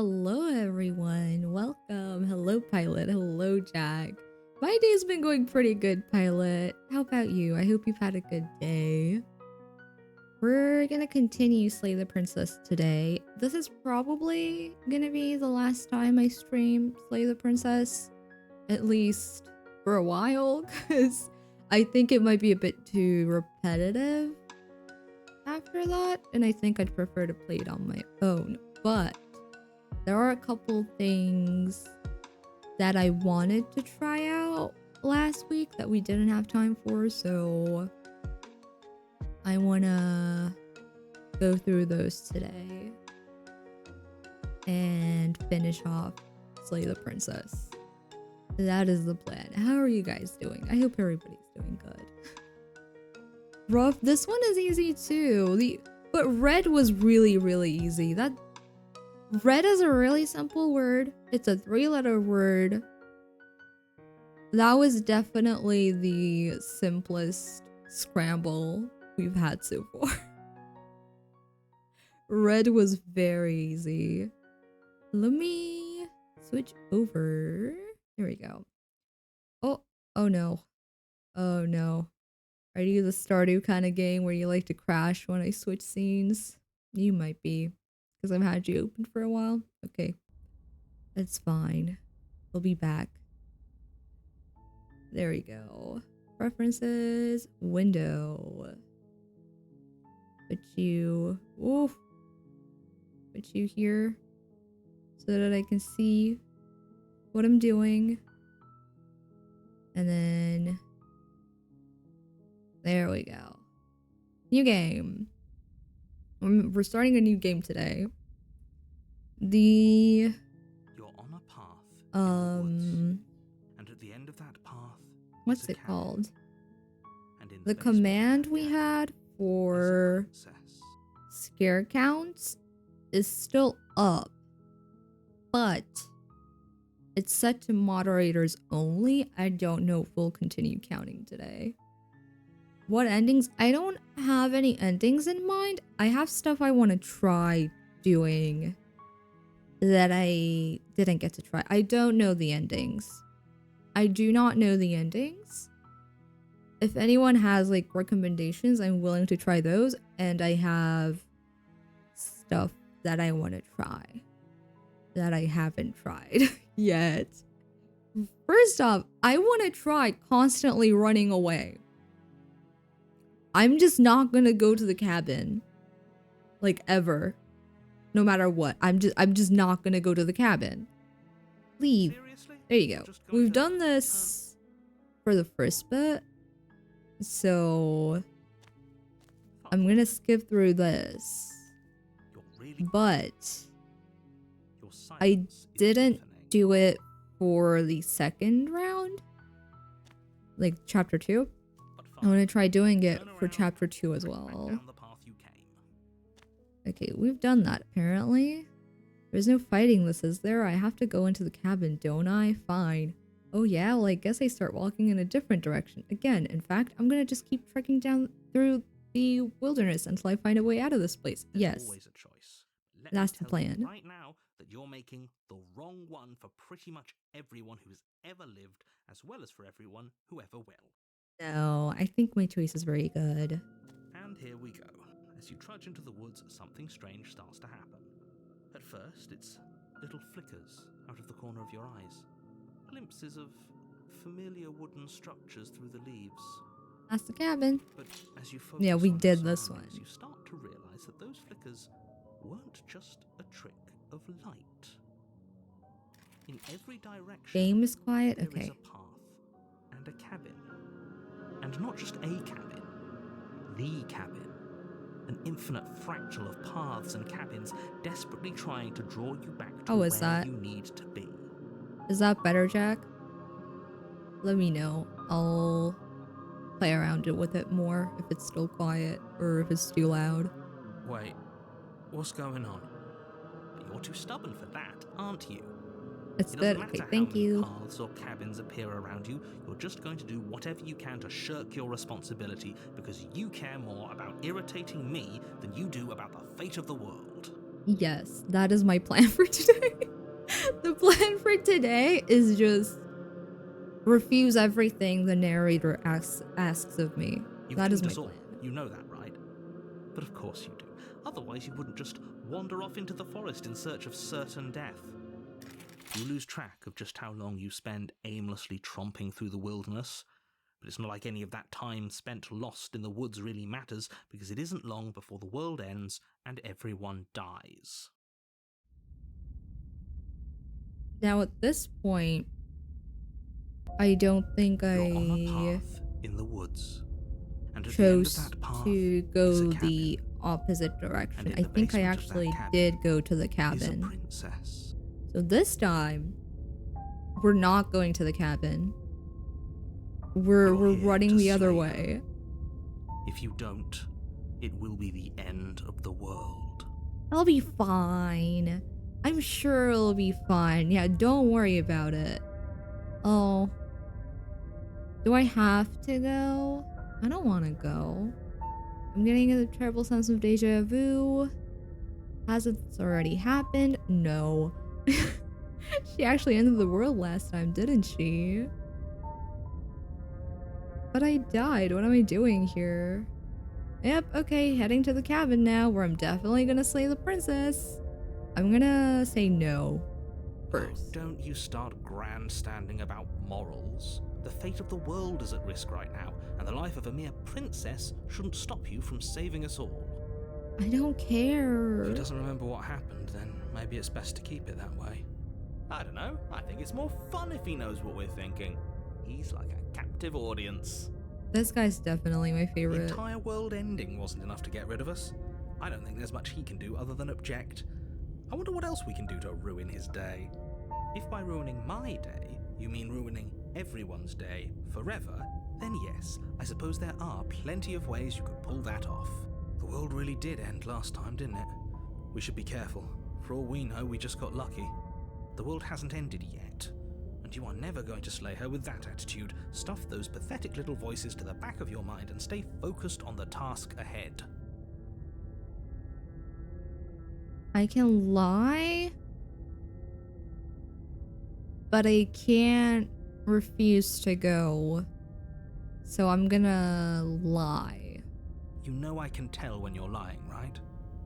Hello, everyone. Welcome. Hello, Pilot. Hello, Jack. My day's been going pretty good, Pilot. How about you? I hope you've had a good day. We're gonna continue Slay the Princess today. This is probably gonna be the last time I stream Slay the Princess, at least for a while, because I think it might be a bit too repetitive after that, and I think I'd prefer to play it on my own. But there are a couple things that I wanted to try out last week that we didn't have time for, so I wanna go through those today and finish off Slay the Princess. That is the plan. How are you guys doing? I hope everybody's doing good. Rough. This one is easy too. But red was really easy. That red is a really simple word. It's a 3-letter word. That was definitely the simplest scramble we've had so far. Red was very easy. Let me switch over. Here we go. Oh no. Oh no. Are you the Stardew kind of game where you like to crash when I switch scenes? You might be, because I've had you open for a while. Okay. That's fine. We'll be back. There we go. Preferences, window. Put you here so that I can see what I'm doing. And then there we go. New game. We're starting a new game today. You're on a path in the woods, and at the end of that path, what's is a it cabin. called? And in The basement command of that we cabin had is a for princess. scare counts is still up, but it's set to moderators only. I don't know if we'll continue counting today. What endings? I don't have any endings in mind. I have stuff I want to try doing that I didn't get to try. I don't know the endings. I do not know the endings. If anyone has like recommendations, I'm willing to try those, and I have stuff that I want to try that I haven't tried yet. First off, I want to try constantly running away. I'm just not gonna go to the cabin, like, ever, no matter what. I'm just not gonna go to the cabin. Leave. Seriously? There you go. Just going We've to done this for the first bit, so I'm gonna skip through this. You're really But Your I silence is didn't deafening. do it for the second round, like chapter 2. But I want to fine. try doing it Turn for around chapter 2 as and back well. down the path you came. Okay, we've done that apparently. There's no fighting this, is there? I have to go into the cabin, don't I? Fine. Oh yeah, well I guess I start walking in a different direction. Again, in fact, I'm gonna just keep trekking down through the wilderness until I find a way out of this place. There's Yes, always a choice. Let that's me the tell you plan. right now that you're making the wrong one for pretty much everyone who has ever lived, as well as for everyone who ever will. No, I think my choice is very good. And here we go. As you trudge into the woods, something strange starts to happen. At first, it's little flickers out of the corner of your eyes. Glimpses of familiar wooden structures through the leaves. That's the cabin. But as you focus Yeah, we on your did this surroundings, one. you start to realize that those flickers weren't just a trick of light. In every direction, Game is quiet? there is Okay. a path and a cabin. And not just a cabin, the cabin. An infinite fractal of paths and cabins desperately trying to draw you back to How where is that? you need to be. Is that better, Jack? Let me know. I'll play around with it more if it's still quiet or if it's too loud. Wait, what's going on? You're too stubborn for that, aren't you? It's It good. doesn't Okay, matter how thank many you. paths or cabins appear around you, you're just going to do whatever you can to shirk your responsibility because you care more about irritating me than you do about the fate of the world. Yes, that is my plan for today. The plan for today is just refuse everything the narrator asks of me. You've That is doomed my us all. plan. You know that, right? But of course you do. Otherwise, you wouldn't just wander off into the forest in search of certain death. You lose track of just how long you spend aimlessly tromping through the wilderness. But it's not like any of that time spent lost in the woods really matters, because it isn't long before the world ends and everyone dies. Now at this point, I don't think You're on a I path in the woods. And at the end of chose that path to is a go cabin. the opposite And direction. in I the think I basement of that actually cabin did go to the is a cabin. princess. So this time, we're not going to the cabin. We're You're here running to the other slay her. way. If you don't, it will be the end of the world. I'll be fine. I'm sure it'll be fine. Yeah, don't worry about it. Oh. Do I have to go? I don't want to go. I'm getting a terrible sense of deja vu. Has it already happened? No. She actually ended the world last time, didn't she? But I died. What am I doing here? Yep, okay, heading to the cabin now, where I'm definitely gonna slay the princess. I'm gonna say no first. Oh, don't you start grandstanding about morals. The fate of the world is at risk right now, and the life of a mere princess shouldn't stop you from saving us all. I don't care. If he doesn't remember what happened, then maybe it's best to keep it that way. I don't know. I think it's more fun if he knows what we're thinking. He's like a captive audience. This guy's definitely my The favorite. entire world ending wasn't enough to get rid of us. I don't think there's much he can do other than object. I wonder what else we can do to ruin his day. If by ruining my day, you mean ruining everyone's day forever, then yes, I suppose there are plenty of ways you could pull that off. The world really did end last time, didn't it? We should be careful. For all we know, we just got lucky. The world hasn't ended yet. And you are never going to slay her with that attitude. Stuff those pathetic little voices to the back of your mind and stay focused on the task ahead. I can lie, but I can't refuse to go. So I'm gonna lie. You know I can tell when you're lying, right?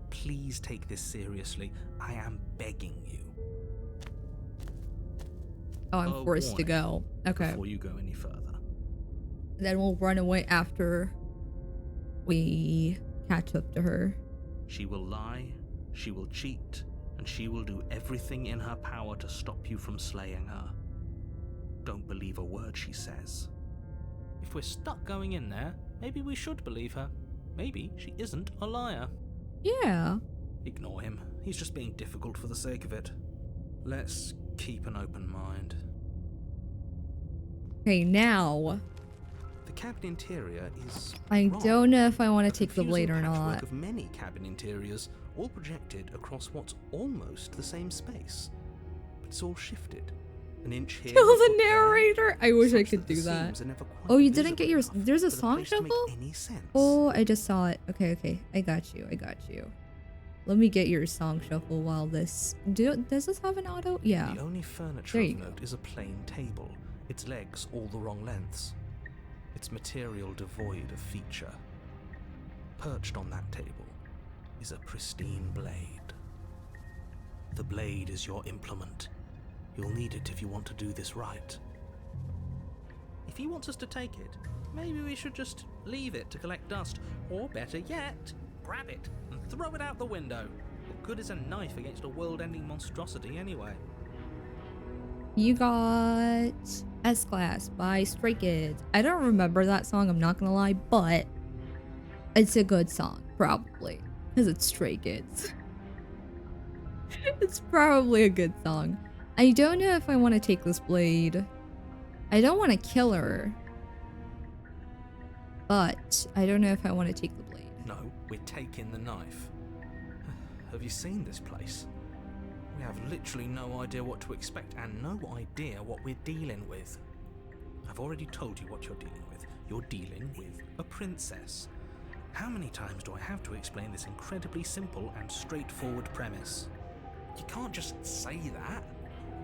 Please take this seriously. I am begging you. Oh, I'm forced to go. Okay. Before you go any further. Then we'll run away after we catch up to her. She will lie, she will cheat, and she will do everything in her power to stop you from slaying her. Don't believe a word she says. If we're stuck going in there, maybe we should believe her. Maybe she isn't a liar. Yeah. Ignore him. He's just being difficult for the sake of it. Let's keep an open mind. Okay, now The cabin interior is I wrong. don't know if I want to take the Confusing blade or patchwork not. of many cabin interiors, all projected across what's almost the same space. But it's all shifted. An inch here. Kill a the foot there, narrator. I wish I such could the do that. seams are never quite Oh, you didn't get visible yours. enough There's a for the song place to make shuffle? any sense. Oh, I just saw it. Okay. I got you. Let me get your song shuffle while this... Does this have an auto? Yeah. The only furniture There of you go. note is a plain table, its legs all the wrong lengths, its material devoid of feature. Perched on that table is a pristine blade. The blade is your implement. You'll need it if you want to do this right. If he wants us to take it, maybe we should just leave it to collect dust, or better yet, grab it and throw it out the window. What good is a knife against a world-ending monstrosity anyway? You got S-Class by Stray Kids. I don't remember that song, I'm not gonna lie, but it's a good song, probably. Because it's Stray Kids. It's probably a good song. I don't know if I want to take this blade. I don't want to kill her. But I don't know if I want to take the blade. No, we're taking the knife. Have you seen this place? We have literally no idea what to expect and no idea what we're dealing with. I've already told you what you're dealing with. You're dealing with a princess. How many times do I have to explain this incredibly simple and straightforward premise? You can't just say that,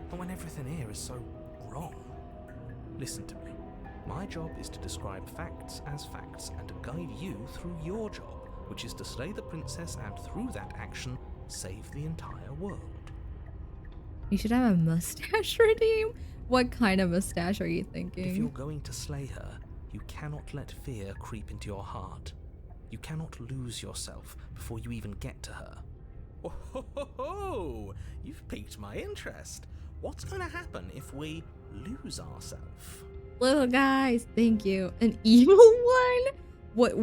and when everything here is so wrong. Listen to me. My job is to describe facts as facts and to guide you through your job, which is to slay the princess and through that action, save the entire world. You should have a mustache, Redeem. What kind of mustache are you thinking? If you're going to slay her, you cannot let fear creep into your heart. You cannot lose yourself before you even get to her. Oh, ho, ho, ho. You've piqued my interest. What's going to happen if we lose ourselves? Little guys, thank you. An evil one?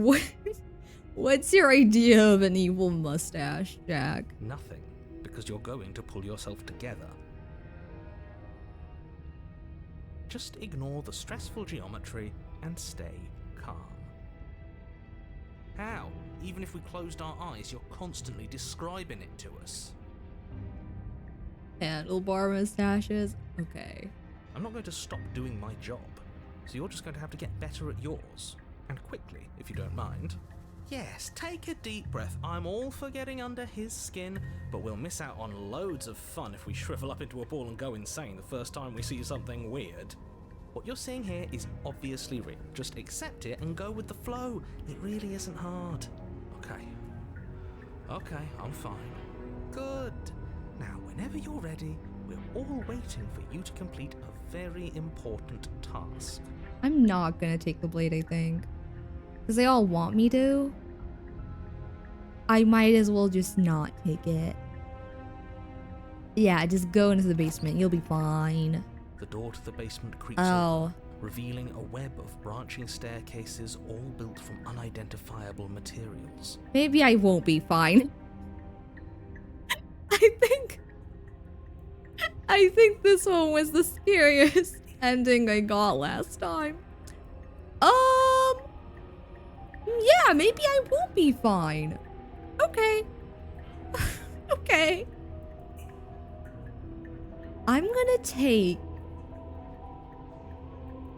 What's your idea of an evil mustache, Jack? Nothing, because you're going to pull yourself together. Just ignore the stressful geometry and stay calm. How? Even if we closed our eyes, you're constantly describing it to us. Handlebar mustaches? Okay. I'm not going to stop doing my job, so you're just going to have to get better at yours. And quickly, if you don't mind. Yes, take a deep breath. I'm all for getting under his skin, but we'll miss out on loads of fun if we shrivel up into a ball and go insane the first time we see something weird. What you're seeing here is obviously real. Just accept it and go with the flow. It really isn't hard. Okay, I'm fine. Good. Now, whenever you're ready, we're all waiting for you to complete a very important task. I'm not gonna take the blade, I think. Because they all want me to. I might as well just not take it. Yeah, just go into the basement. You'll be fine. The door to the basement creaks open, revealing a web of branching staircases all built from unidentifiable materials. Maybe I won't be fine. I think this one was the scariest ending I got last time. Yeah, maybe I won't be fine. Okay. Okay. I'm gonna take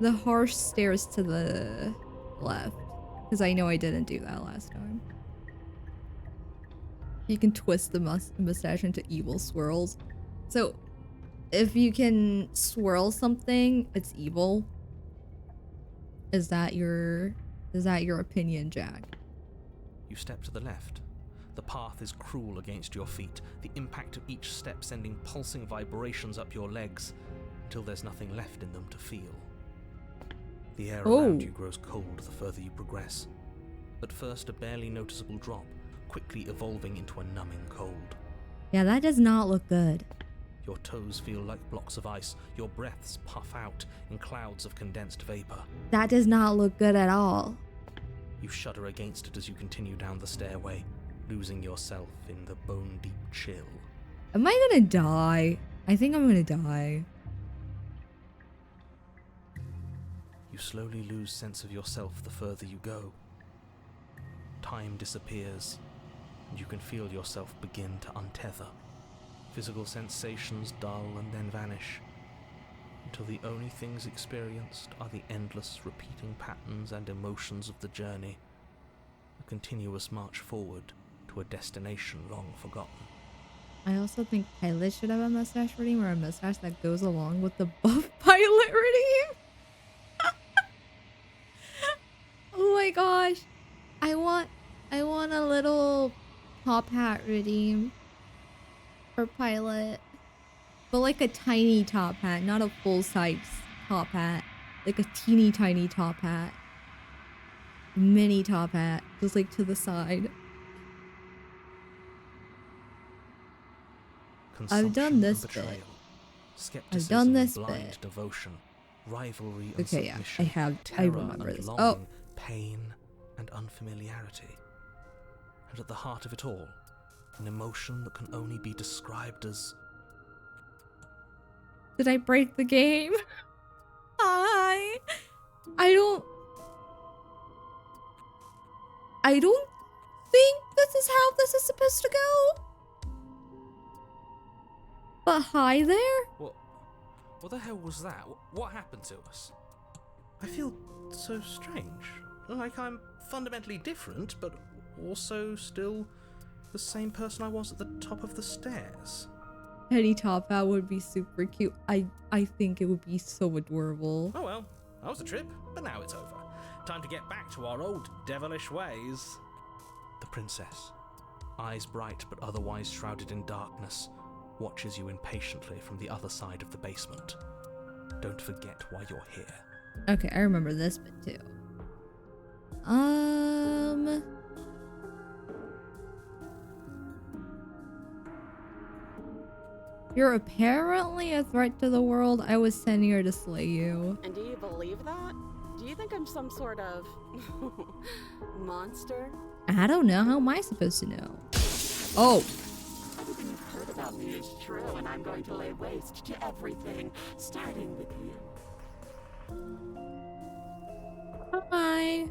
the harsh stairs to the left, because I know I didn't do that last time. You can twist the mustache into evil swirls. So, if you can swirl something, it's evil. Is that your opinion, Jack? You step to the left. The path is cruel against your feet, the impact of each step sending pulsing vibrations up your legs until there's nothing left in them to feel. The air around you grows cold the further you progress. At first, a barely noticeable drop, quickly evolving into a numbing cold. Yeah, that does not look good. Your toes feel like blocks of ice, your breaths puff out in clouds of condensed vapor. That does not look good at all. You shudder against it as you continue down the stairway, losing yourself in the bone-deep chill. Am I gonna die? I think I'm gonna die. You slowly lose sense of yourself the further you go. Time disappears, and you can feel yourself begin to untether. Physical sensations dull and then vanish, until the only things experienced are the endless repeating patterns and emotions of the journey, a continuous march forward to a destination long forgotten. I also think Pilot should have a mustache redeem, or a mustache that goes along with the buff Pilot redeem. Oh my gosh. I want a little top hat redeem for Pilot. But like a tiny top hat, not a full size top hat. Like a teeny tiny top hat. Mini top hat, just like to the side. I've done this bit. I've done this bit. Devotion, rivalry and okay, yeah, submission, I remember this. Longing, pain and unfamiliarity. And at the heart of it all, an emotion that can only be described as... Did I break the game? I don't think this is how this is supposed to go. But hi there? What the hell was that? What happened to us? I feel so strange. Like I'm fundamentally different, but also still the same person I was at the top of the stairs. Penny Top Hat would be super cute. I think it would be so adorable. Oh well, that was a trip, but now it's over. Time to get back to our old devilish ways. The princess, eyes bright but otherwise shrouded in darkness, watches you impatiently from the other side of the basement. Don't forget why you're here. Okay, I remember this bit too. You're apparently a threat to the world. I was sent here to slay you. And do you believe that? Do you think I'm some sort of monster? I don't know. How am I supposed to know? Oh. Everything you've heard about me is true, and I'm going to lay waste to everything, starting with you. Hi.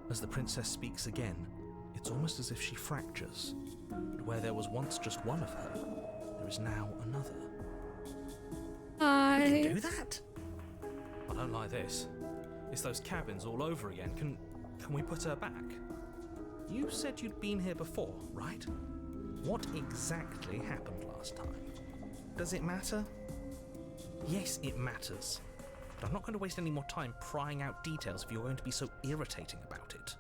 As the princess speaks again, it's almost as if she fractures. And where there was once just one of her, there is now another. Hi. You can do that? I don't like this. It's those cabins all over again. Can we put her back? You said you'd been here before, right? What exactly happened last time? Does it matter? Yes, it matters. But I'm not going to waste any more time prying out details if you're going to be so irritating about it.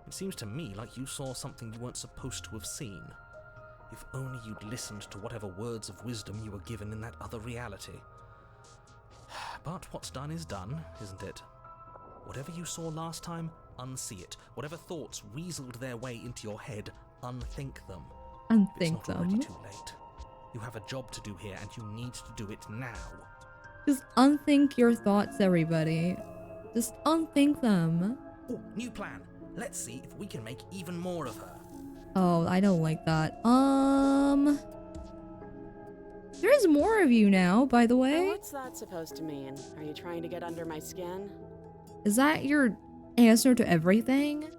It seems to me like you saw something you weren't supposed to have seen. If only you'd listened to whatever words of wisdom you were given in that other reality. But what's done is done, isn't it? Whatever you saw last time, unsee it. Whatever thoughts weaseled their way into your head, unthink them. Unthink It's not already them. too late. You have a job to do here, and you need to do it now. Just unthink your thoughts, everybody. Just unthink them. Oh, new plan. Let's see if we can make even more of her. Oh, I don't like that. There's more of you now, by the Now, way. what's that supposed to mean? Are you trying to get under my skin? Is that your answer to everything?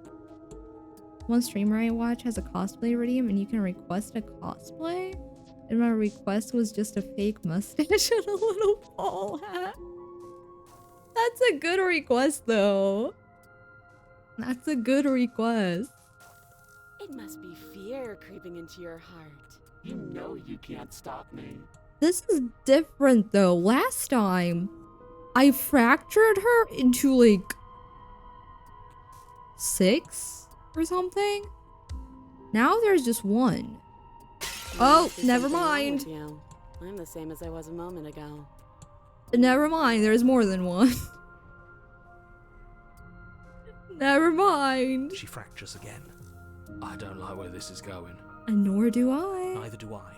One streamer I watch has a cosplay redeem and you can request a cosplay? And my request was just a fake mustache and a little ball hat. That's a good request though. That's a good request. It must be fear creeping into your heart. You know you can't stop me. This is different though. Last time, I fractured her into like 6 or something. Now there's just one. Oh, Must be never something wrong mind. with you. I'm the same as I was a moment ago. Never mind, there's more than one. Never mind. She fractures again. I don't like where this is going. And nor do I. Neither do I.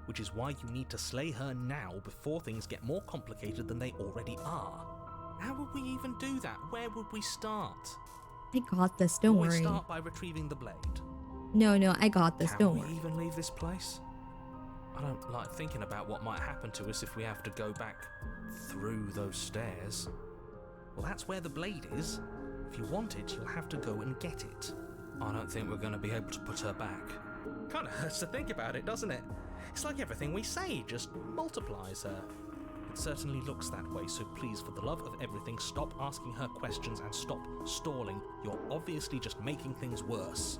Which is why you need to slay her now before things get more complicated than they already are. How would we even do that? Where would we start? I got this, don't Would we worry. start by retrieving the blade? No, I got this, Can don't we worry. even leave this place? I don't like thinking about what might happen to us if we have to go back through those stairs. Well, that's where the blade is. If you want it, you'll have to go and get it. I don't think we're going to be able to put her back. Kind of hurts to think about it, doesn't it? It's like everything we say just multiplies her. It certainly looks that way, so please, for the love of everything, stop asking her questions and stop stalling. You're obviously just making things worse.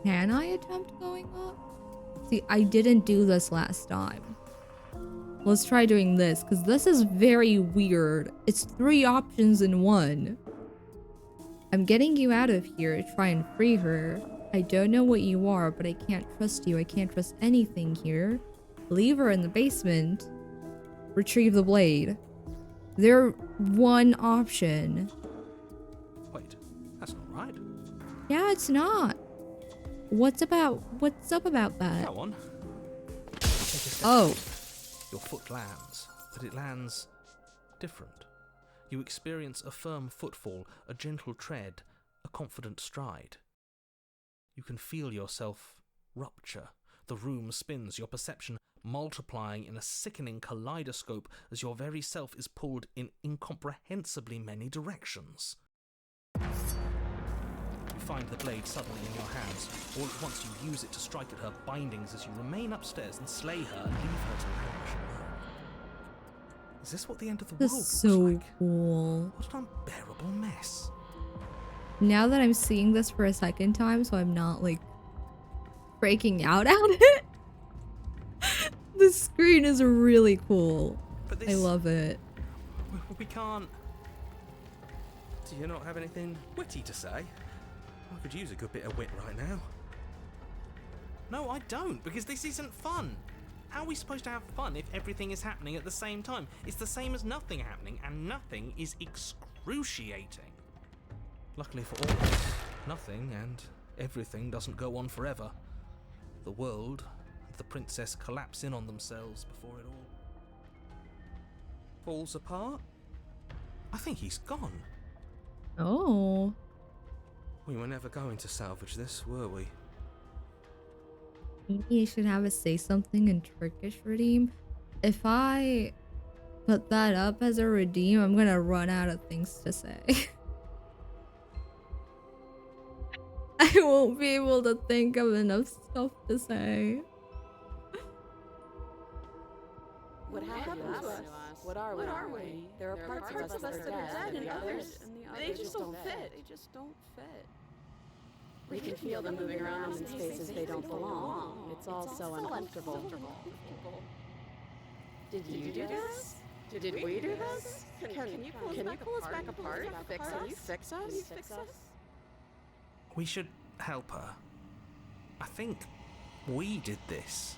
Can I attempt going up? See, I didn't do this last time. Let's try doing this, because this is very weird. It's 3 options in one. I'm getting you out of here to try and free her. I don't know what you are, but I can't trust you. I can't trust anything here. Leave her in the basement. Retrieve the blade. They're one option. Wait, that's not right. Yeah, it's not. What's up about that? Go on. Take a step Oh. forward. Your foot lands, but it lands different. You experience a firm footfall, a gentle tread, a confident stride. You can feel yourself rupture. The room spins, your perception multiplying in a sickening kaleidoscope as your very self is pulled in incomprehensibly many directions. You find the blade suddenly in your hands. All at once you use it to strike at her bindings as you remain upstairs and slay her and leave her to languish alone. Is this what the end of the This world is looks so like? cool. What an unbearable mess. now that I'm seeing this for a second time, so I'm not like breaking out at it. The screen is really cool. But this... I love it. We can't... Do you not have anything witty to say? I could use a good bit of wit right now. No, I don't, because this isn't fun. How are we supposed to have fun if everything is happening at the same time? It's the same as nothing happening, and nothing is excruciating. Luckily for all of us, nothing and everything doesn't go on forever. The world and the princess collapse in on themselves before it all falls apart. I think he's gone. Oh. We were never going to salvage this, were we? Maybe you should have us say something in Turkish, Redeem. If I put that up as a Redeem, I'm gonna run out of things to say. I won't be able to think of enough stuff to say. What happened to us? What are we? There are parts of us that are dead, and the others, they just don't fit. We can feel them moving around in spaces they don't belong. It's all so uncomfortable. Did you do this? Did we do this? Can you pull us back apart? Fix us? We should help her. I think we did this.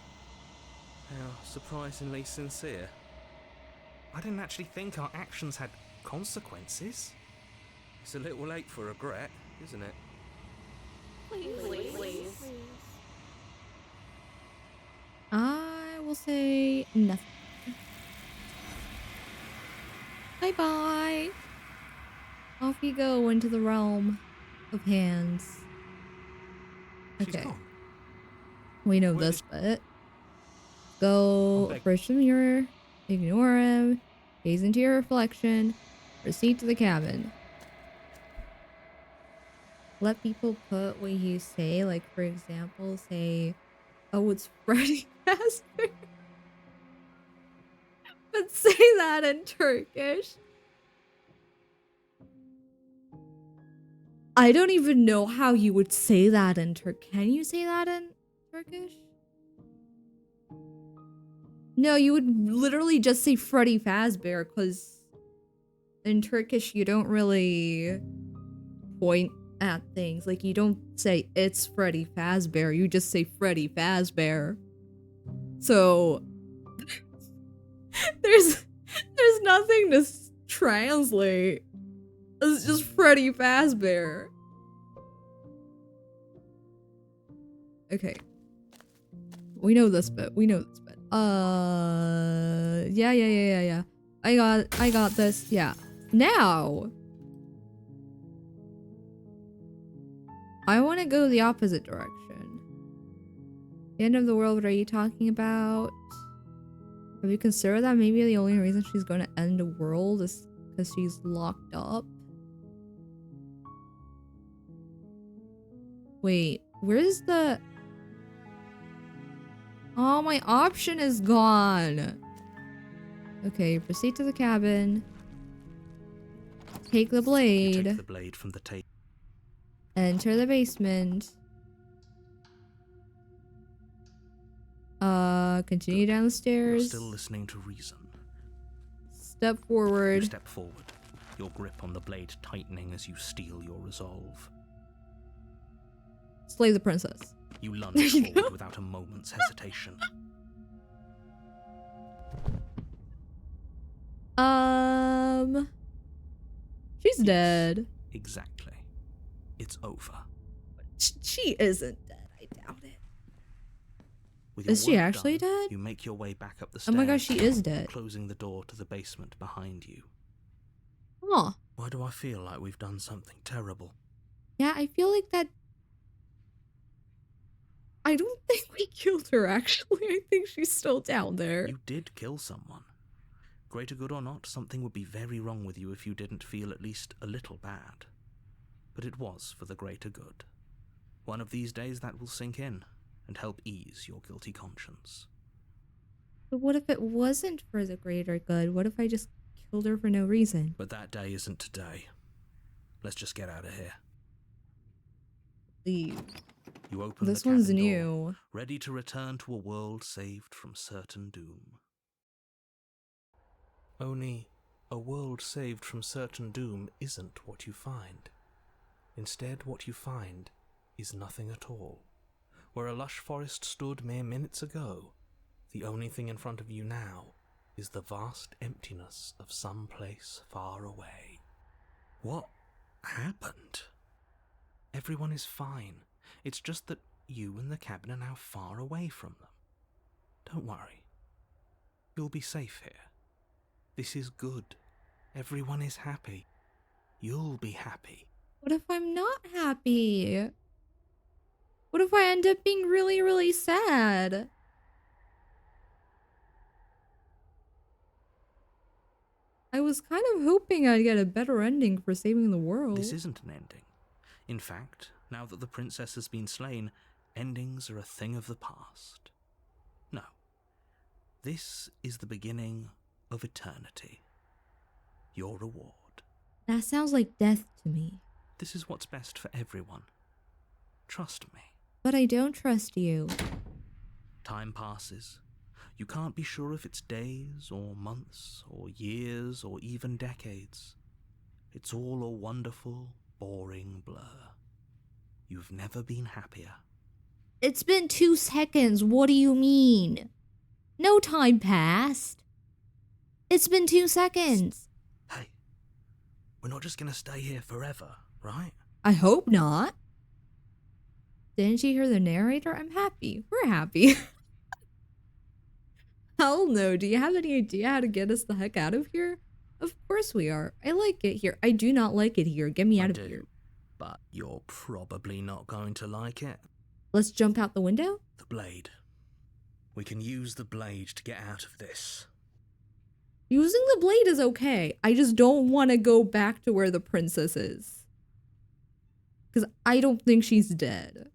How surprisingly sincere. I didn't actually think our actions had consequences. It's a little late for regret, isn't it? Please. I will say nothing. Bye bye. Off you go into the realm of hands. She's Okay. gone. We know Where this is- bit. Go Okay. approach the mirror, ignore him, gaze into your reflection, proceed to the cabin. Let people put what you say, like for example, say, oh, it's Freddy Fazbear. But say that in Turkish. I don't even know how you would say that in Turkish. Can you say that in Turkish? No, you would literally just say Freddy Fazbear, because in Turkish you don't really point at things. Like, you don't say it's Freddy Fazbear, you just say Freddy Fazbear. So there's nothing to translate. It's just Freddy Fazbear. Okay. We know this bit. Yeah. I got this. Yeah. Now I want to go the opposite direction. The end of the world, what are you talking about? Have you considered that maybe the only reason she's going to end the world is because she's locked up? Wait, where's the... Oh, my option is gone. Okay, proceed to the cabin. Take the You blade. take the blade from the table. Enter the basement. Continue down the You're stairs. still listening to reason. Step You forward. step forward, your grip on the blade tightening as you steel your resolve. Slay the princess. You lunge There you forward go. without a moment's hesitation. She's dead. Exactly. It's over. She isn't dead. I doubt it. With your Is she work actually done, dead? You make your way back up the Oh stairs. my gosh, she is dead. Closing the door to the basement behind you. Huh. Why do I feel like we've done something terrible? Yeah, I feel like that... I don't think we killed her, actually. I think she's still down there. You did kill someone. Greater good or not, something would be very wrong with you if you didn't feel at least a little bad. But it was for the greater good. One of these days that will sink in and help ease your guilty conscience. But what if it wasn't for the greater good? What if I just killed her for no reason? But that day isn't today. Let's just get out of here. Leave. You open This the one's cabin door, new. ready to return to a world saved from certain doom. Only, a world saved from certain doom isn't what you find. Instead, what you find is nothing at all. Where a lush forest stood mere minutes ago, the only thing in front of you now is the vast emptiness of some place far away. What happened? Everyone is fine. It's just that you and the cabin are now far away from them. Don't worry. You'll be safe here. This is good. Everyone is happy. You'll be happy. What if I'm not happy? What if I end up being really, really sad? I was kind of hoping I'd get a better ending for saving the world. This isn't an ending. In fact, now that the princess has been slain, endings are a thing of the past. No. This is the beginning of eternity. Your reward. That sounds like death to me. This is what's best for everyone. Trust me. But I don't trust you. Time passes. You can't be sure if it's days or months or years or even decades. It's all a wonderful, boring blur. You've never been happier. It's been 2 seconds. What do you mean? No time passed. It's been 2 seconds. Hey, we're not just gonna stay here forever, right? I hope not. Didn't you hear the narrator? I'm happy. We're happy. Hell no. Do you have any idea how to get us the heck out of here? Of course we are. I like it here. I do not like it here. Get me out of here. But you're probably not going to like it. Let's jump out the window? The blade. We can use the blade to get out of this. Using the blade is okay. I just don't want to go back to where the princess is. Because I don't think she's dead.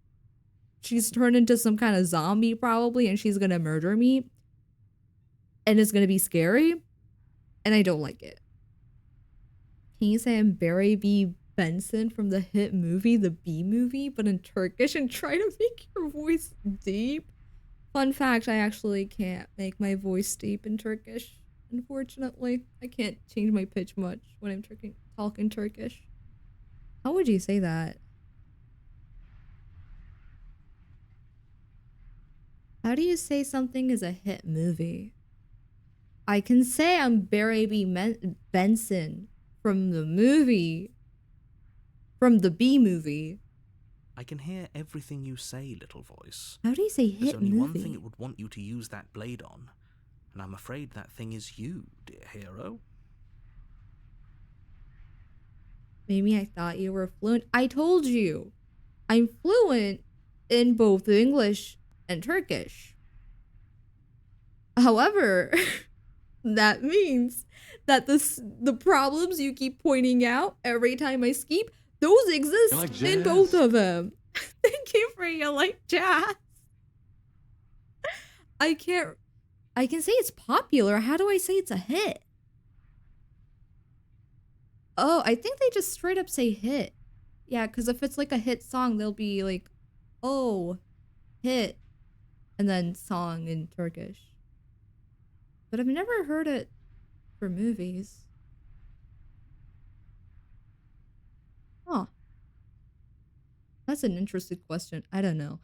She's turned into some kind of zombie probably, and she's going to murder me. And it's going to be scary. And I don't like it. Can you say I'm Barry B. Benson from the hit movie, The Bee Movie, but in Turkish, and try to make your voice deep? Fun fact, I actually can't make my voice deep in Turkish. Unfortunately, I can't change my pitch much when I'm talking Turkish. How would you say that? How do you say something is a hit movie? I can say I'm Barry B. Benson from the movie. From the Bee Movie. I can hear everything you say, little voice. How do you say hit There's only movie? one thing it would want you to use that blade on, and I'm afraid that thing is you, dear hero. Maybe I thought you were fluent. I told you. I'm fluent in both English and Turkish. However, that means that the problems you keep pointing out every time I skip, those exist in both of them. Thank you for your like jazz. I can say it's popular. How do I say it's a hit? Oh, I think they just straight up say hit. Yeah, because if it's like a hit song, they'll be like, oh, hit, and then song in Turkish. But I've never heard it for movies. Huh. That's an interesting question. I don't know.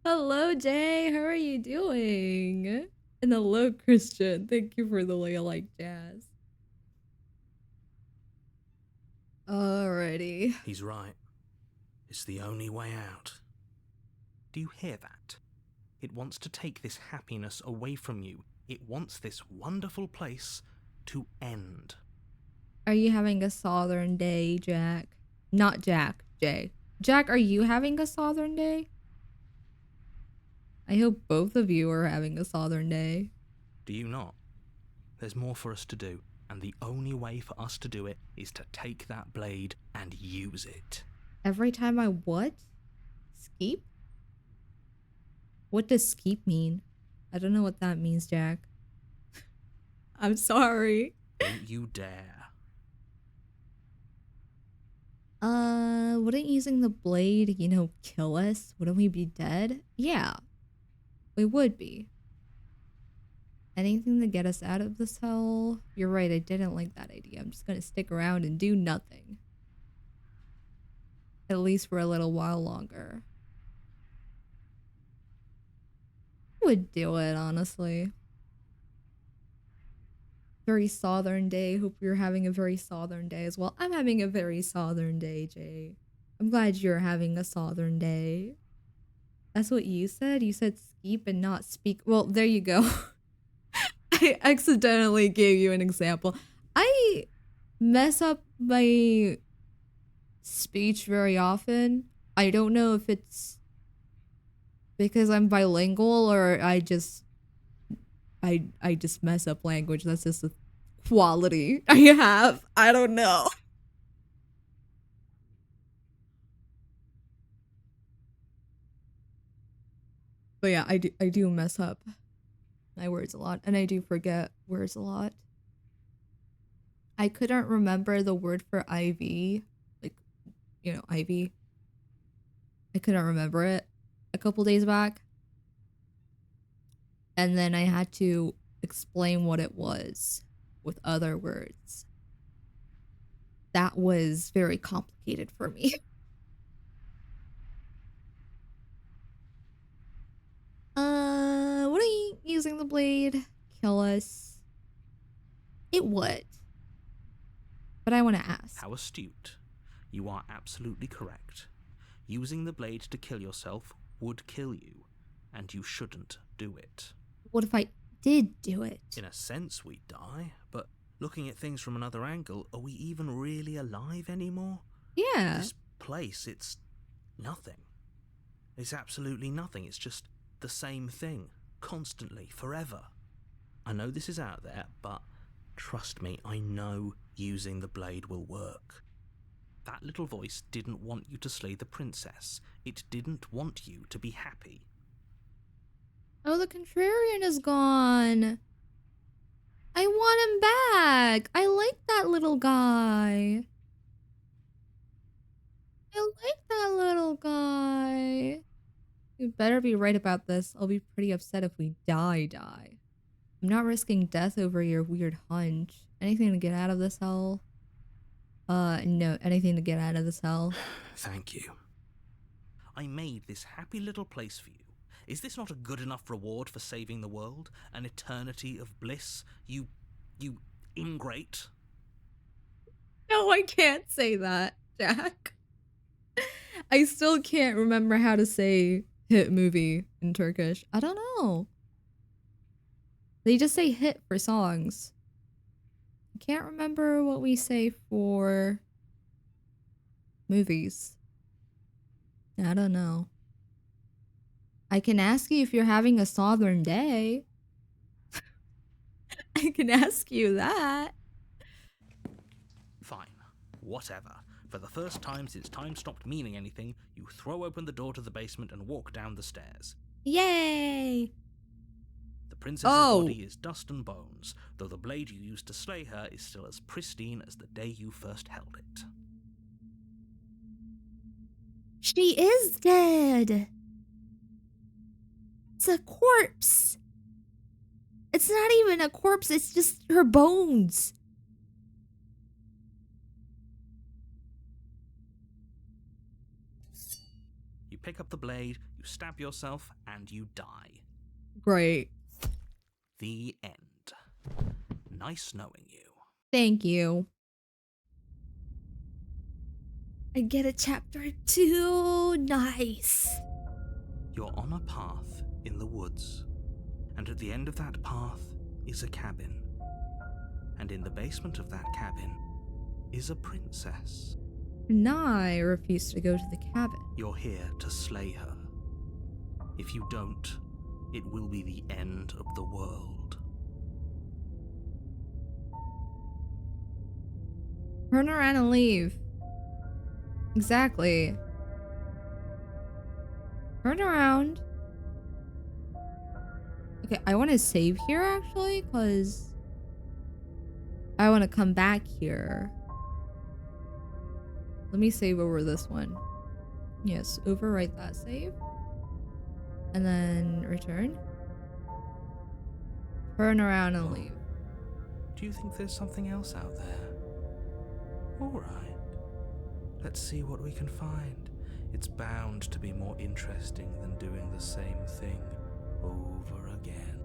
Hello, Jay. How are you doing? And hello, Christian. Thank you for the like jazz. Alrighty. He's right. It's the only way out. Do you hear that? It wants to take this happiness away from you. It wants this wonderful place to end. Are you having a southern day, Jack? Not Jack, Jay. Jack, are you having a southern day? I hope both of you are having a southern day. Do you not? There's more for us to do, and the only way for us to do it is to take that blade and use it. Every time I what? Skeep? What does skeep mean? I don't know what that means, Jack. I'm sorry. Don't you dare. wouldn't using the blade, you know, kill us? Wouldn't we be dead? Yeah, we would be. Anything to get us out of this hell? You're right, I didn't like that idea. I'm just gonna stick around and do nothing. At least for a little while longer. I would do it, honestly. Very southern day. Hope you're having a very southern day as well. I'm having a very southern day, Jay. I'm glad you're having a southern day. That's what you said? You said skeep and not speak. Well, there you go. I accidentally gave you an example. I mess up my speech very often. I don't know if it's because I'm bilingual or I just mess up language. That's just a quality I have. I don't know. But yeah, I do mess up my words a lot, and I do forget words a lot. I couldn't remember the word for IV, like, you know, IV. I couldn't remember it a couple days back. And then I had to explain what it was with other words. That was very complicated for me. What are you using the blade? Kill us. It would. But I want to ask. How astute. You are absolutely correct. Using the blade to kill yourself would kill you, and you shouldn't do it. What if I did do it? In a sense, we'd die, but looking at things from another angle, are we even really alive anymore? Yeah. This place, it's nothing. It's absolutely nothing. It's just the same thing, constantly, forever. I know this is out there, but trust me, I know using the blade will work. That little voice didn't want you to slay the princess. It didn't want you to be happy. Oh, the contrarian is gone. I want him back. I like that little guy. I like that little guy. You better be right about this. I'll be pretty upset if we die. I'm not risking death over your weird hunch. Anything to get out of this hell? No, anything to get out of this hell. Thank you. I made this happy little place for you. Is this not a good enough reward for saving the world? An eternity of bliss? You ingrate? No, I can't say that, Jack. I still can't remember how to say hit movie in Turkish. I don't know. They just say hit for songs. I can't remember what we say for movies. I don't know. I can ask you if you're having a southern day. I can ask you that. Fine. Whatever. For the first time since time stopped meaning anything, you throw open the door to the basement and walk down the stairs. Yay! The princess's body is dust and bones, though the blade you used to slay her is still as pristine as the day you first held it. She is dead. It's a corpse. It's not even a corpse, it's just her bones. You pick up the blade, you stab yourself, and you die. Great. The end. Nice knowing you. Thank you. I get a chapter 2. Nice. You're on a path in the woods, and at the end of that path is a cabin. And in the basement of that cabin is a princess. And I refuse to go to the cabin. You're here to slay her. If you don't, it will be the end of the world. Turn around and leave. Exactly. Turn around. Okay, I want to save here actually, because I want to come back here. Let me save over this one. Yes, overwrite that save. And then return. Turn around and leave. Do you think there's something else out there? Alright. Let's see what we can find. It's bound to be more interesting than doing the same thing over again.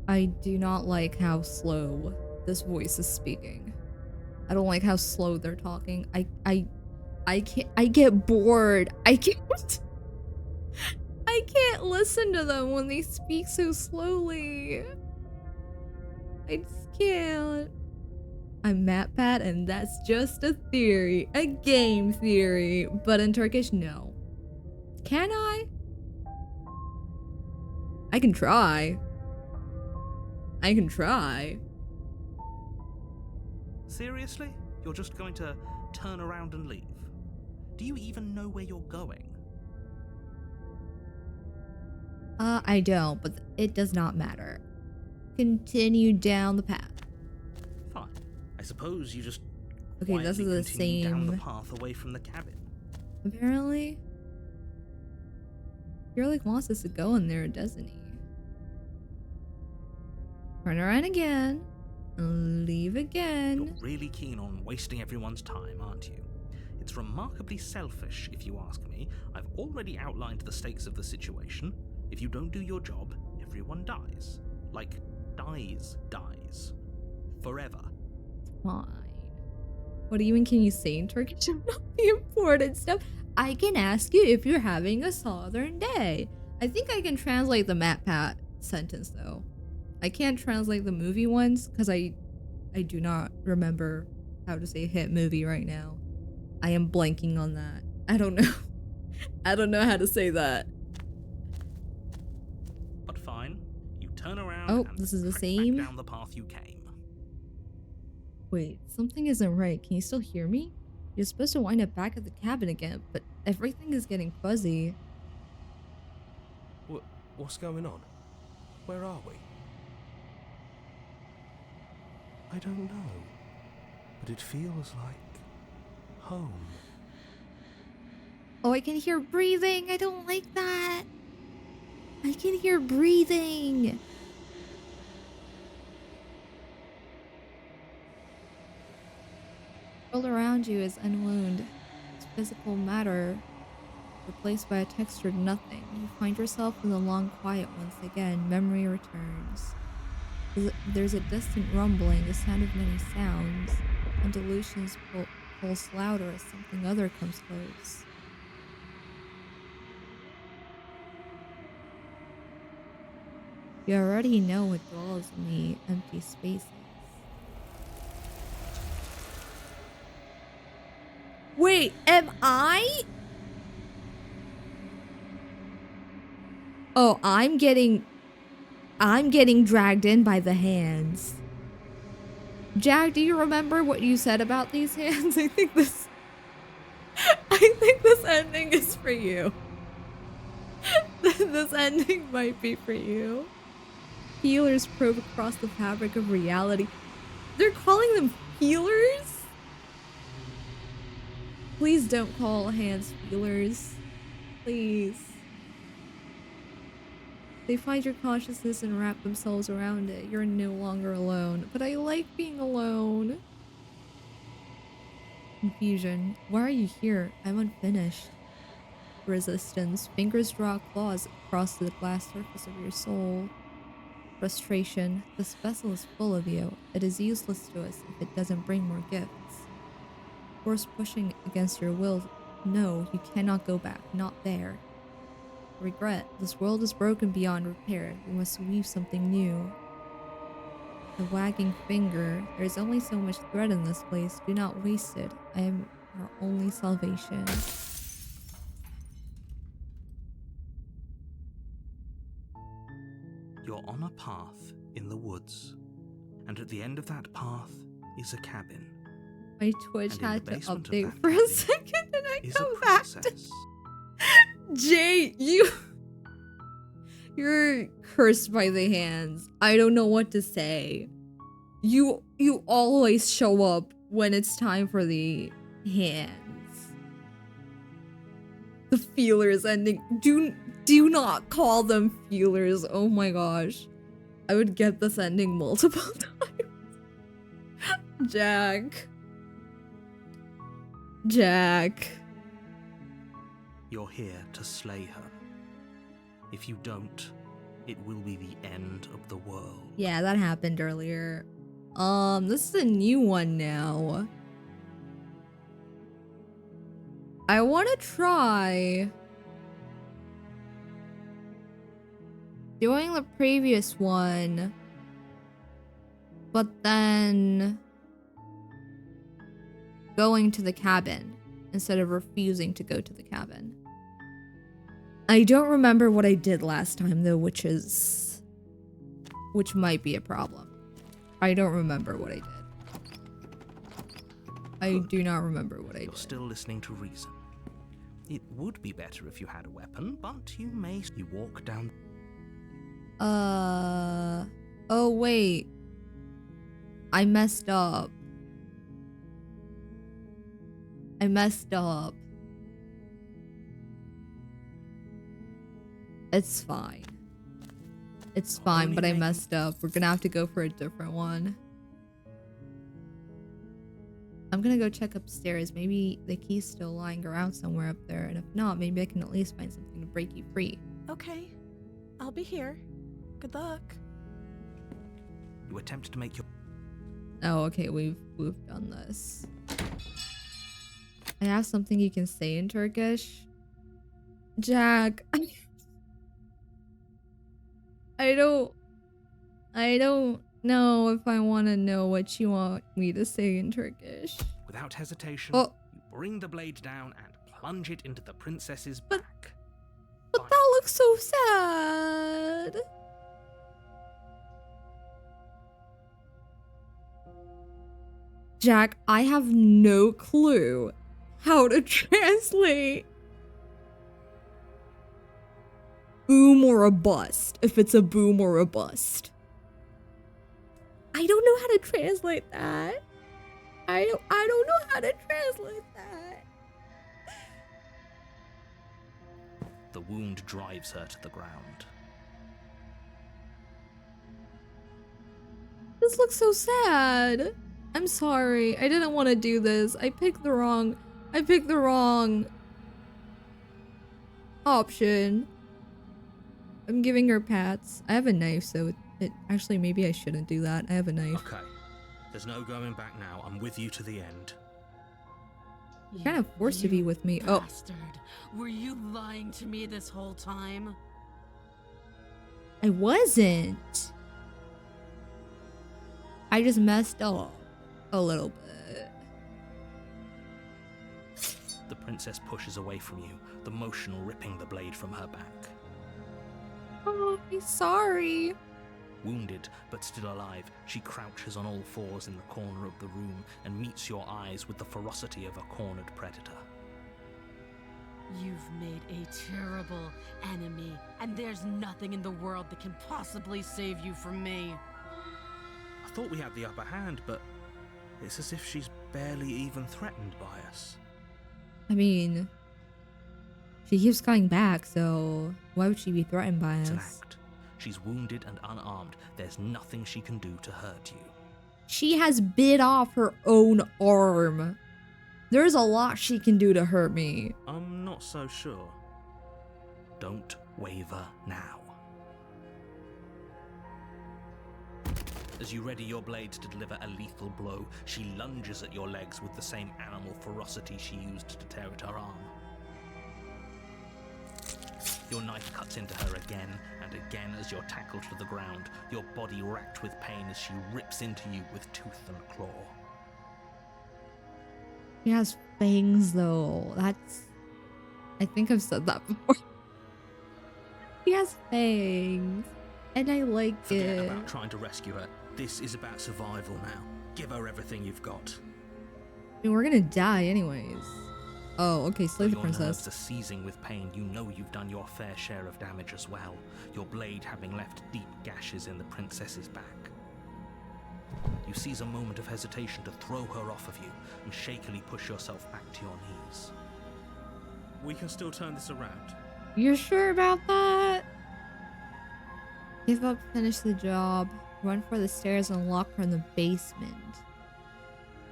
I do not like how slow this voice is speaking. I don't like how slow they're talking. I can't, I get bored. I can't listen to them when they speak so slowly. I just can't. I'm MatPat and that's just a theory, a game theory, but in Turkish, no. Can I? I can try. I can try. Seriously? You're just going to turn around and leave? Do you even know where you're going? I don't, but it does not matter. Continue down the path. Fine. I suppose you just Okay, this is the continue down the same. path away from the cabin. Apparently. He like wants us to go in there, doesn't he? Turn around again. And leave again. You're really keen on wasting everyone's time, aren't you? It's remarkably selfish, if you ask me. I've already outlined the stakes of the situation. If you don't do your job, everyone dies. Like, dies. Forever. Fine. What even can you say in Turkish about the important stuff? I can ask you if you're having a southern day. I think I can translate the MatPat sentence though. I can't translate the movie ones because I do not remember how to say hit movie right now. I am blanking on that. I don't know. I don't know how to say that. But fine. You turn around Oh, and this is the trek same. back down the path you came. Wait, something isn't right. Can you still hear me? You're supposed to wind up back at the cabin again, but everything is getting fuzzy. What's going on? Where are we? I don't know, but it feels like home. Oh, I can hear breathing. I don't like that. I can hear breathing. The world around you is unwound. It's physical matter replaced by a textured nothing. You find yourself in the long quiet once again. Memory returns. There's a distant rumbling, the sound of many sounds. Undulations pulse louder as something other comes close. You already know what dwells in the empty spaces. Wait, am I? Oh, I'm getting dragged in by the hands. Jack, do you remember what you said about these hands? I think this ending is for you. This ending might be for you. Healers probe across the fabric of reality. They're calling them healers? Please don't call hands feelers. Please. They find your consciousness and wrap themselves around it. You're no longer alone. But I like being alone. Confusion. Why are you here? I'm unfinished. Resistance. Fingers draw claws across the glass surface of your soul. Frustration. This vessel is full of you. It is useless to us if it doesn't bring more gifts. Force pushing against your will. No, you cannot go back. Not there. Regret. This world is broken beyond repair. We must weave something new. The wagging finger. There is only so much thread in this place. Do not waste it. I am our only salvation. You're on a path in the woods, and at the end of that path is a cabin. My Twitch And in had the to basement of update that for a cabin second and I Is a come back to princess. Jay, you're cursed by the hands. I don't know what to say. You always show up when it's time for the hands. The feelers ending. Do not call them feelers. Oh my gosh. I would get this ending multiple times. Jack. Jack. You're here to slay her. If you don't, it will be the end of the world. Yeah, that happened earlier. This is a new one now. I want to try doing the previous one, but then going to the cabin instead of refusing to go to the cabin. I don't remember what I did last time though, which might be a problem. I don't remember what I did. I do not remember what I You're did. still listening to reason. It would be better if you had a weapon, but you may. You walk down. Oh wait. I messed up. It's fine. It's fine, but I messed up. We're gonna have to go for a different one. I'm gonna go check upstairs. Maybe the key's still lying around somewhere up there, and if not, maybe I can at least find something to break you free. Okay, I'll be here. Good luck. You attempt to make your. Oh, okay, we've done this. I have something you can say in Turkish. Jack, I don't know if I want to know what you want me to say in Turkish. Without hesitation, Oh. you bring the blade down and plunge it into the princess's back. But that looks so sad. Jack, I have no clue how to translate boom or a bust, if it's a boom or a bust. I don't know how to translate that. I don't know how to translate that. The wound drives her to the ground. This looks so sad. I'm sorry. I didn't want to do this. I picked the wrong option. I'm giving her pats. I have a knife, so it actually maybe I shouldn't do that. I have a knife. Okay, there's no going back now. I'm with you to the end. You're kind of forced to be with me. Oh, Bastard. Were you lying to me this whole time? I wasn't. I just messed up a little bit. The princess pushes away from you, the motion ripping the blade from her back. Oh, I'm sorry. Wounded, but still alive, she crouches on all fours in the corner of the room and meets your eyes with the ferocity of a cornered predator. You've made a terrible enemy, and there's nothing in the world that can possibly save you from me. I thought we had the upper hand, but it's as if she's barely even threatened by us. I mean, she keeps coming back, so why would she be threatened by It's an us? act. She's wounded and unarmed. There's nothing she can do to hurt you. She has bit off her own arm. There's a lot she can do to hurt me. I'm not so sure. Don't waver now. As you ready your blade to deliver a lethal blow, she lunges at your legs with the same animal ferocity she used to tear at her arm. Your knife cuts into her again and again as you're tackled to the ground, your body racked with pain as she rips into you with tooth and claw. She has fangs, though. I think I've said that before. She has fangs. And I like Forget it. about trying to rescue her. This is about survival now. Give her everything you've got. I mean, we're gonna die anyways. Oh, okay, slay the Your nerves princess. are seizing with pain. You know you've done your fair share of damage as well. Your blade having left deep gashes in the princess's back. You you seize a moment of hesitation to throw her off of you and shakily push yourself back to your knees. We can still turn this around. You're sure about that? Give up, finish the job, run for the stairs and lock her in the basement.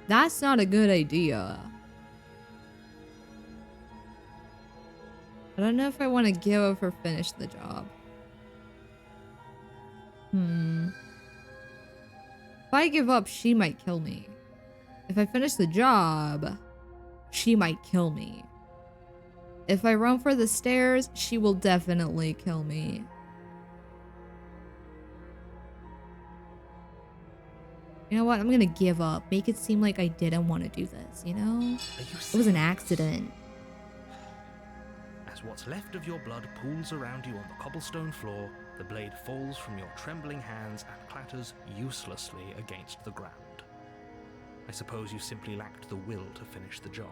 That's not a good idea. I don't know if I want to give up or finish the job. If I give up, she might kill me. If I finish the job, she might kill me. If I run for the stairs, she will definitely kill me. You know what? I'm gonna give up. Make it seem like I didn't want to do this, you know? It was an accident. As what's left of your blood pools around you on the cobblestone floor, the blade falls from your trembling hands and clatters uselessly against the ground. I suppose you simply lacked the will to finish the job.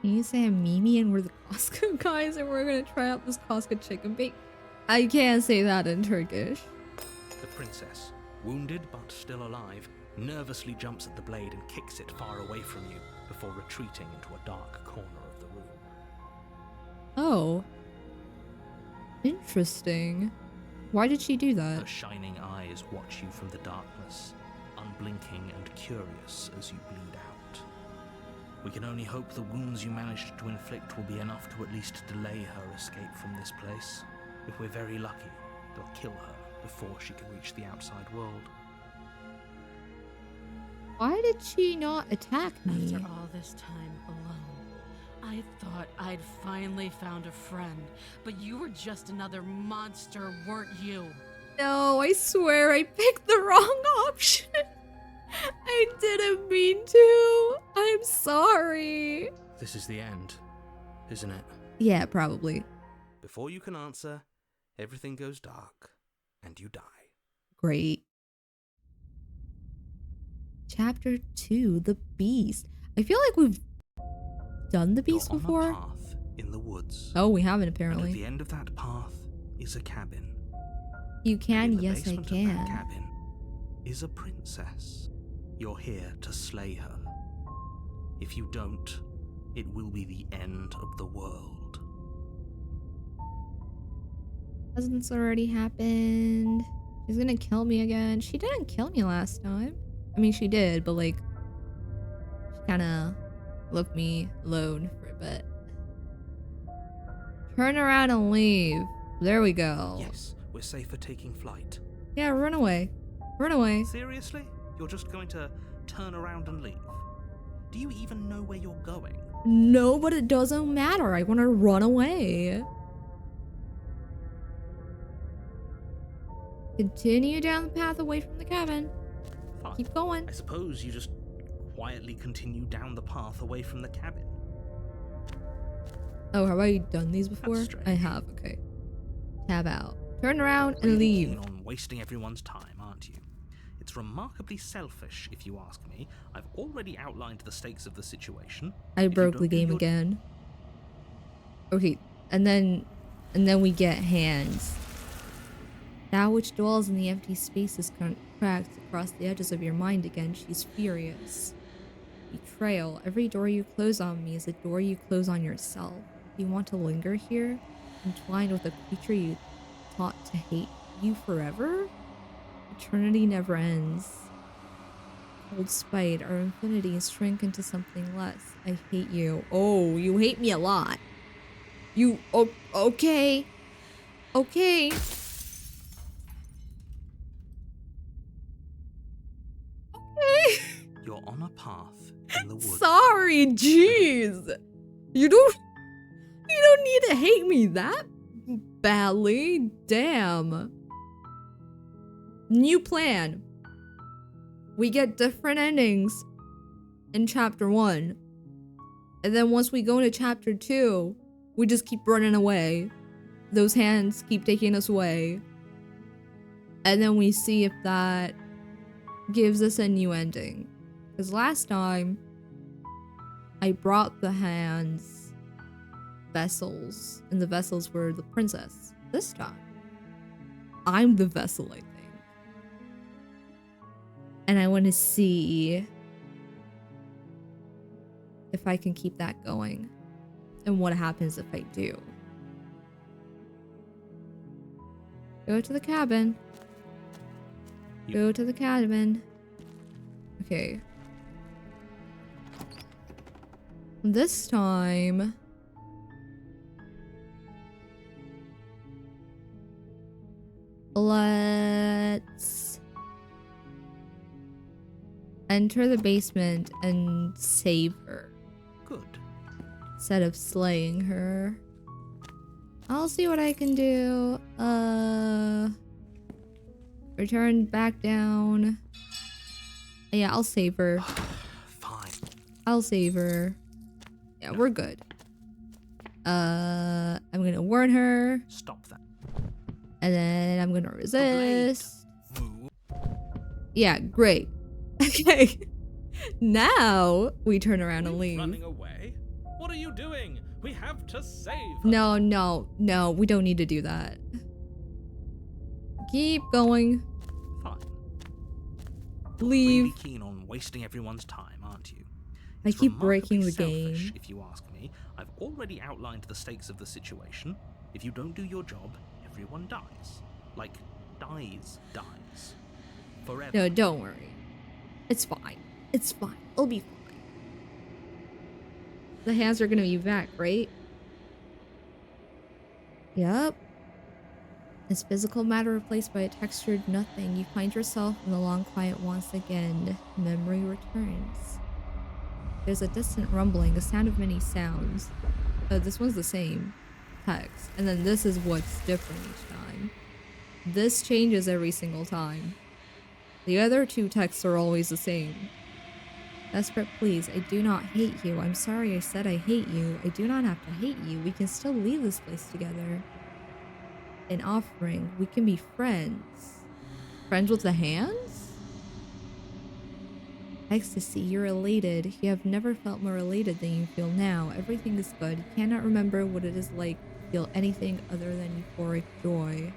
Can you say I'm Mimi and we're the Costco guys and we're gonna try out this Costco chicken bake? I can't say that in Turkish. The princess, wounded but still alive, nervously jumps at the blade and kicks it far away from you before retreating into a dark corner of the room. Oh. Interesting. Why did she do that? Her shining eyes watch you from the darkness, unblinking and curious as you bleed out. We can only hope the wounds you managed to inflict will be enough to at least delay her escape from this place. If we're very lucky, they'll kill her before she can reach the outside world. Why did she not attack me? After all this time alone, I thought I'd finally found a friend, but you were just another monster, weren't you? No, I swear I picked the wrong option. I didn't mean to. I'm sorry. This is the end, isn't it? Yeah, probably. Before you can answer, everything goes dark, and you die. Great. Chapter 2, The Beast. I feel like we've done The Beast You're before. on a path in the woods. Oh, we haven't And at apparently. the end of that path is a cabin. You And can, in the yes I basement of that can. cabin is a princess. You're here to slay her. If you don't, it will be the end of the world. Hasn't this already happened? She's gonna kill me again. She didn't kill me last time. I mean, she did, but like, she kinda left me alone for a bit. Turn around and leave. There we go. Yes, we're safe for taking flight. Yeah, run away. Run away. Seriously? You're just going to turn around and leave? Do you even know where you're going? No, but it doesn't matter. I want to run away. Continue down the path away from the cabin. Fine. Keep going. I suppose you just quietly continue down the path away from the cabin. Oh, have I done these before? strange. I have, okay. Tab out. Turn around and Really leave. keen on wasting everyone's time, aren't you? It's remarkably selfish, if you ask me. I've already outlined the stakes of the situation. I If you broke don't the do game your- again. Okay, and then we get hands. That which dwells in the empty spaces cracked across the edges of your mind again. She's furious. Betrayal. Every door you close on me is a door you close on yourself. Do you want to linger here, entwined with a creature you taught to hate you forever? Eternity never ends. Cold spite, our infinities shrink into something less. I hate you. Oh, you hate me a lot. You, oh, okay. Okay. Okay. You're on a path in the woods. Sorry, jeez. You don't need to hate me that badly. Damn. New plan. We get different endings in chapter 1. And then once we go into chapter 2, we just keep running away. Those hands keep taking us away. And then we see if that gives us a new ending. Because last time, I brought the hands vessels, and the vessels were the princess. This time, I'm the vessel, I think. And I want to see if I can keep that going and what happens if I do. Go to the cabin. Go to the cabin. Okay. This time... let's enter the basement and save her. Good. Instead of slaying her. I'll see what I can do. Return back down. Yeah, I'll save her. Fine. I'll save her. Yeah, we're good. I'm gonna warn her. Stop that. And then I'm gonna resist. Move. Yeah, great. Okay. Now we turn around and leave. Running away? What are you doing? We have to save her. No, we don't need to do that. Keep going. Fine. Leave. Really keen on wasting everyone's time, aren't you? I It's keep breaking the remarkably selfish, game. If you ask me, I've already outlined the stakes of the situation. If you don't do your job, everyone dies. Like, dies. Forever. No, don't worry. It's fine. It's fine. It'll be fine. The hands are gonna be back, right? Yup. Is physical matter replaced by a textured nothing? You find yourself in the long quiet once again. Memory returns. There's a distant rumbling, a sound of many sounds. Oh, this one's the same text. And then this is what's different each time. This changes every single time. The other two texts are always the same. Desperate please, I do not hate you. I'm sorry I said I hate you. I do not have to hate you. We can still leave this place together. An offering. We can be friends. Friends with the hands? Ecstasy, you're elated. You have never felt more elated than you feel now. Everything is good. You cannot remember what it is like to feel anything other than euphoric joy.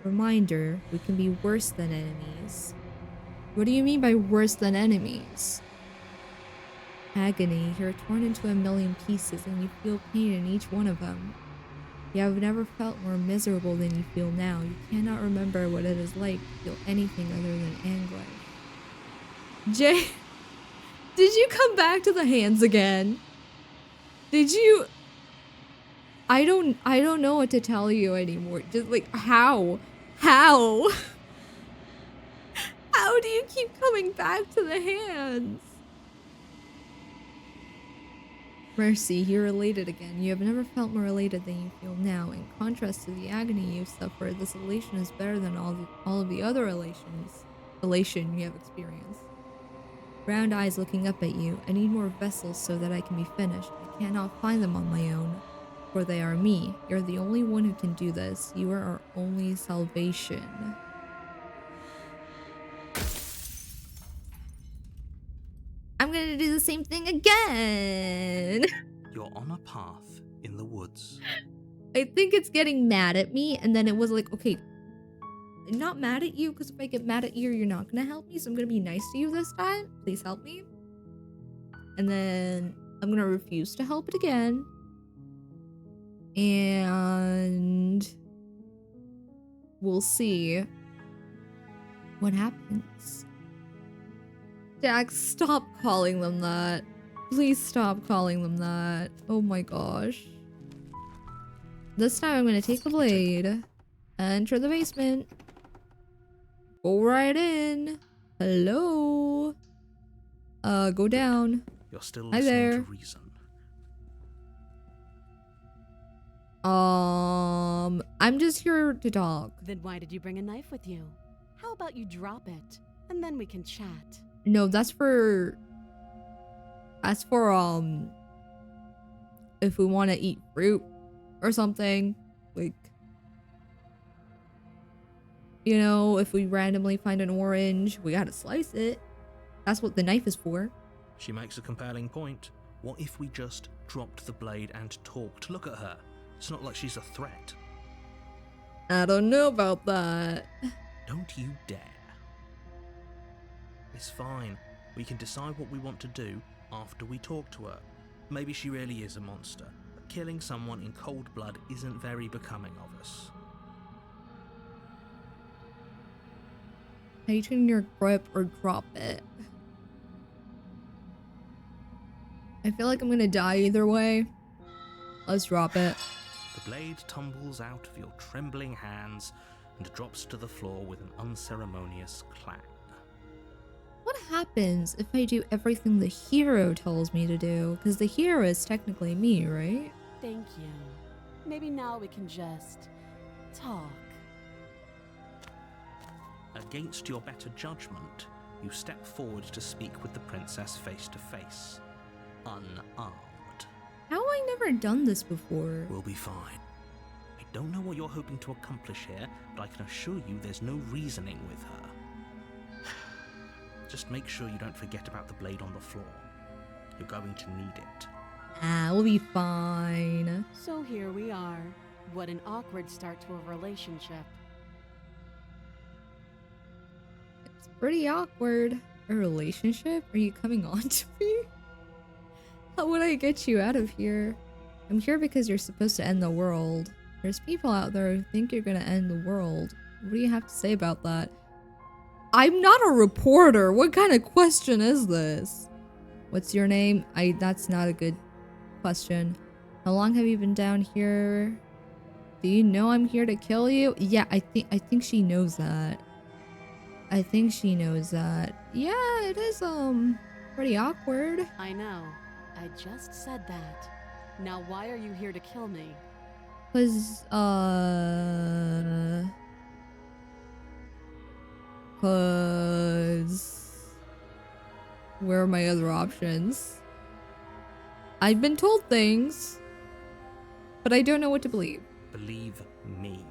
Reminder, we can be worse than enemies. What do you mean by worse than enemies? Agony, you're torn into a million pieces and you feel pain in each one of them. You have never felt more miserable than you feel now. You cannot remember what it is like to feel anything other than anguish. Jay, did you come back to the hands again? Did you? I don't know what to tell you anymore. Just like, how? How do you keep coming back to the hands? Mercy, you're elated again. You have never felt more elated than you feel now. In contrast to the agony you've suffered, this elation is better than all of the other elation you have experienced. Round eyes looking up at you. I need more vessels so that I can be finished. I cannot find them on my own, for they are me. You're the only one who can do this. You are our only salvation. I'm gonna do the same thing again. You're on a path in the woods. I think it's getting mad at me, and then it was like, okay, I'm not mad at you, because if I get mad at you, you're not gonna help me, so I'm gonna be nice to you this time. Please help me. And then I'm gonna refuse to help it again. And we'll see what happens. Jack, stop calling them that. Please stop calling them that. Oh my gosh. This time I'm gonna take the blade, enter the basement, go right in. Hello. Go down. You're still Hi listening there. to reason. I'm just here to talk. Then why did you bring a knife with you? How about you drop it, and then we can chat. No, that's for if we want to eat fruit or something, like, you know, if we randomly find an orange, we gotta slice it. That's what the knife is for. She makes a compelling point. What if we just dropped the blade and talked? Look at her. It's not like she's a threat. I don't know about that. Don't you dare. It's fine. We can decide what we want to do after we talk to her. Maybe she really is a monster, but killing someone in cold blood isn't very becoming of us. Tighten your grip or drop it. I feel like I'm gonna die either way. Let's drop it. The blade tumbles out of your trembling hands and drops to the floor with an unceremonious clang. What happens if I do everything the hero tells me to do? Because the hero is technically me, right? Thank you. Maybe now we can just talk. Against your better judgment, you step forward to speak with the princess face to face, unarmed. How have I never done this before? We'll be fine. I don't know what you're hoping to accomplish here, but I can assure you there's no reasoning with her. Just make sure you don't forget about the blade on the floor. You're going to need it. We'll be fine. So here we are. What an awkward start to a relationship. It's pretty awkward. A relationship? Are you coming on to me? How would I get you out of here? I'm here because you're supposed to end the world. There's people out there who think you're gonna end the world. What do you have to say about that? I'm not a reporter. What kind of question is this? What's your name? That's not a good question. How long have you been down here? Do you know I'm here to kill you? Yeah, I think she knows that. I think she knows that. Yeah, it is pretty awkward. I know. I just said that. Now why are you here to kill me? Cause where are my other options? I've been told things, but I don't know what to believe. Believe me.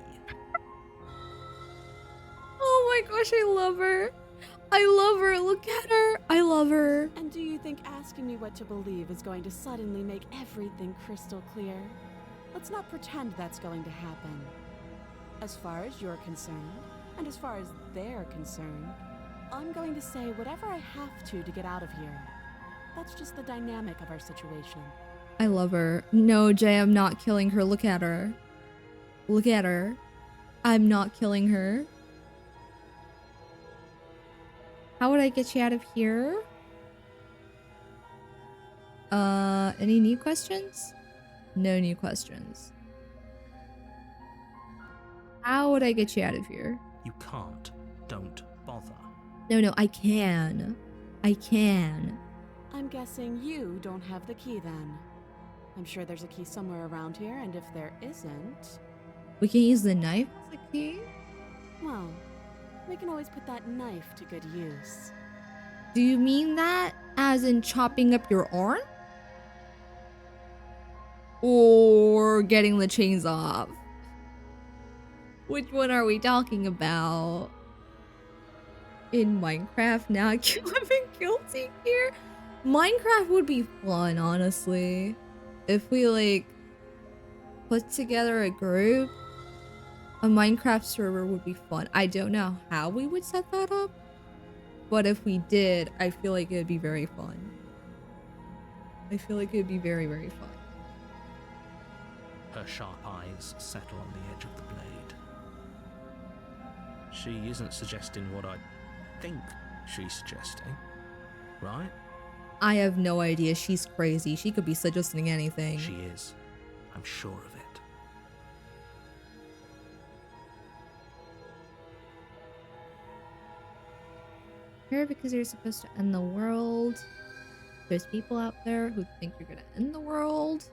Oh my gosh, I love her. I love her. Look at her. I love her. And do you think asking me what to believe is going to suddenly make everything crystal clear? Let's not pretend that's going to happen. As far as you're concerned, and as far as they're concerned, I'm going to say whatever I have to get out of here. That's just the dynamic of our situation. I love her. No, Jay, I'm not killing her. Look at her. Look at her. I'm not killing her. How would I get you out of here? Any new questions? No new questions. How would I get you out of here? You can't. Don't bother. No, I can. I can. I'm guessing you don't have the key then. I'm sure there's a key somewhere around here, and if there isn't... We can use the knife as a key? Well, we can always put that knife to good use. Do you mean that as in chopping up your arm? Or getting the chains off? Which one are we talking about? In Minecraft now? I'm guilty here? Minecraft would be fun, honestly. If we, like, put together a group, a Minecraft server would be fun. I don't know how we would set that up, but if we did, I feel like it would be very fun. I feel like it would be very, very fun. Her sharp eyes settle on the edge of the blade. She isn't suggesting what I think she's suggesting, right? I have no idea. She's crazy. She could be suggesting anything. She is. I'm sure of it. Here because you're supposed to end the world. There's people out there who think you're gonna end the world.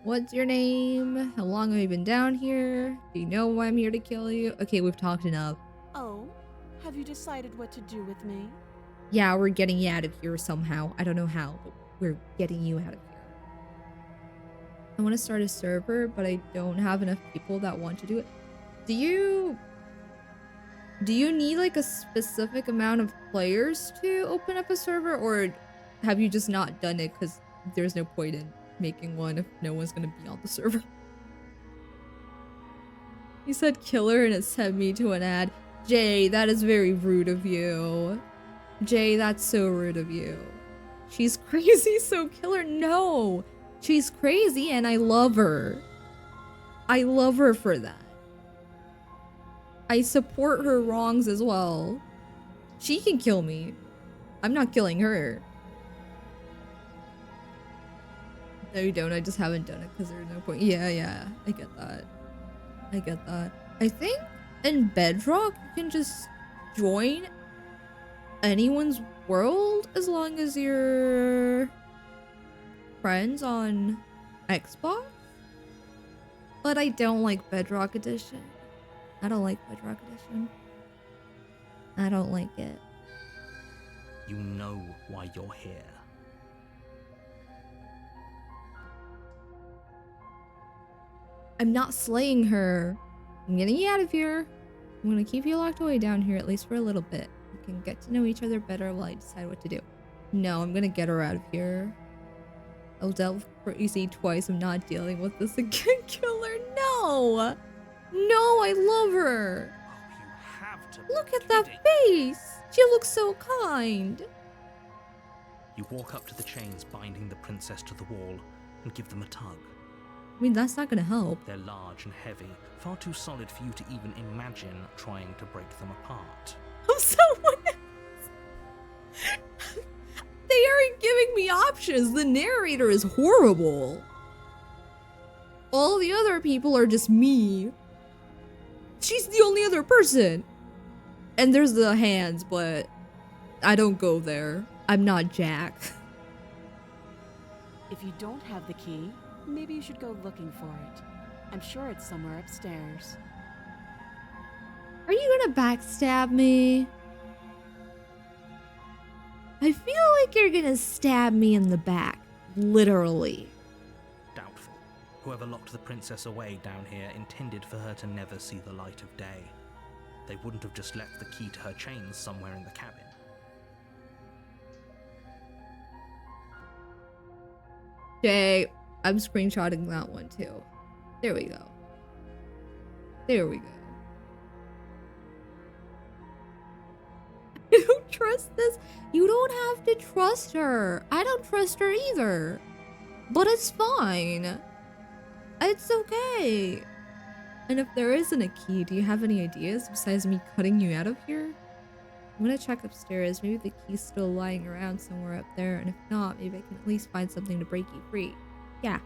What's your name? How long have you been down here? Do you know why I'm here to kill you? Okay, we've talked enough. Oh, have you decided what to do with me? Yeah, we're getting you out of here somehow. I don't know how, but we're getting you out of here. I want to start a server, but I don't have enough people that want to do it. Do you need like a specific amount of players to open up a server, or have you just not done it because there's no point in making one if no one's gonna be on the server? You said killer and it sent me to an ad. Jay, that is very rude of you. Jay, that's so rude of you. She's crazy, so kill her. No, she's crazy and I love her. I love her for that. I support her wrongs as well. She can kill me. I'm not killing her. No, you don't. I just haven't done it because there's no point. Yeah. I get that. I think in Bedrock, you can just join anyone's world as long as you're friends on Xbox. But I don't like Bedrock Edition. I don't like Bedrock Edition. I don't like it. You know why you're here. I'm not slaying her. I'm getting you out of here. I'm gonna keep you locked away down here at least for a little bit. We can get to know each other better while I decide what to do. No, I'm gonna get her out of here. I'll delve crazy twice. I'm not dealing with this again. Kill her. No! No, I love her. Oh, you have to be Look at that kidding. face. She looks so kind. You walk up to the chains binding the princess to the wall and give them a tug. I mean, that's not gonna help. They're large and heavy, far too solid for you to even imagine trying to break them apart. I'm someone else. They aren't giving me options. The narrator is horrible. All the other people are just me. She's the only other person. And there's the hands, but I don't go there. I'm not Jack. If you don't have the key, maybe you should go looking for it. I'm sure it's somewhere upstairs. Are you gonna backstab me? I feel like you're gonna stab me in the back. Literally. Doubtful. Whoever locked the princess away down here intended for her to never see the light of day. They wouldn't have just left the key to her chains somewhere in the cabin. Jay, I'm screenshotting that one too. There we go. There we go. I don't trust this. You don't have to trust her. I don't trust her either. But it's fine. It's okay. And if there isn't a key, do you have any ideas besides me cutting you out of here? I'm gonna check upstairs. Maybe the key's still lying around somewhere up there. And if not, maybe I can at least find something to break you free. Yeah.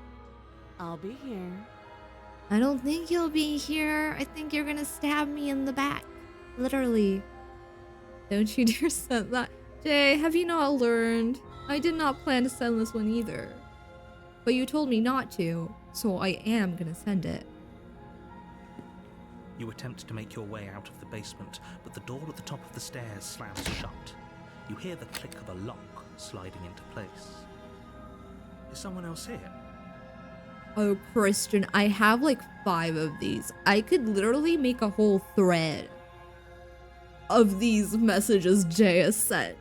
I'll be here. I don't think you'll be here. I think you're gonna stab me in the back. Literally. Don't you dare send that. Jay, have you not learned? I did not plan to send this one either. But you told me not to, so I am gonna send it. You attempt to make your way out of the basement, but the door at the top of the stairs slams shut. You hear the click of a lock sliding into place. Is someone else here? Oh, Christian, I have like 5 of these. I could literally make a whole thread of these messages Jay has sent.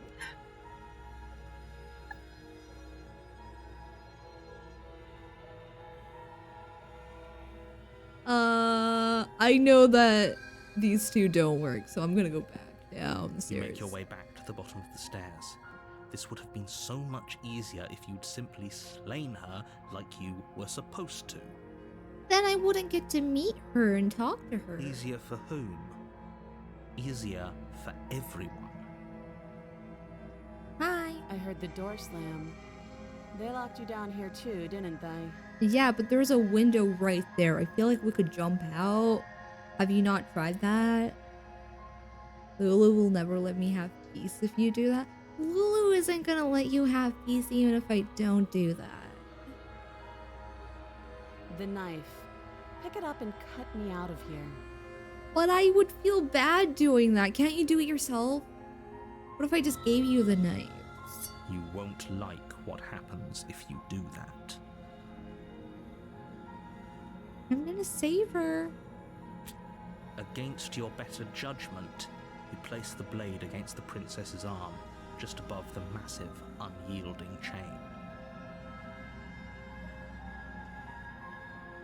I know that these two don't work, so I'm gonna go back down the stairs. You make your way back to the bottom of the stairs. This would have been so much easier if you'd simply slain her like you were supposed to. Then I wouldn't get to meet her and talk to her. Easier for whom? Easier for everyone. Hi. I heard the door slam. They locked you down here too, didn't they? Yeah, but there's a window right there. I feel like we could jump out. Have you not tried that? Lulu will never let me have peace if you do that. Lulu isn't gonna let you have peace even if I don't do that. The knife. Pick it up and cut me out of here. But I would feel bad doing that. Can't you do it yourself? What if I just gave you the knife? You won't like what happens if you do that. I'm gonna save her. Against your better judgment, you place the blade against the princess's arm, just above the massive, unyielding chain.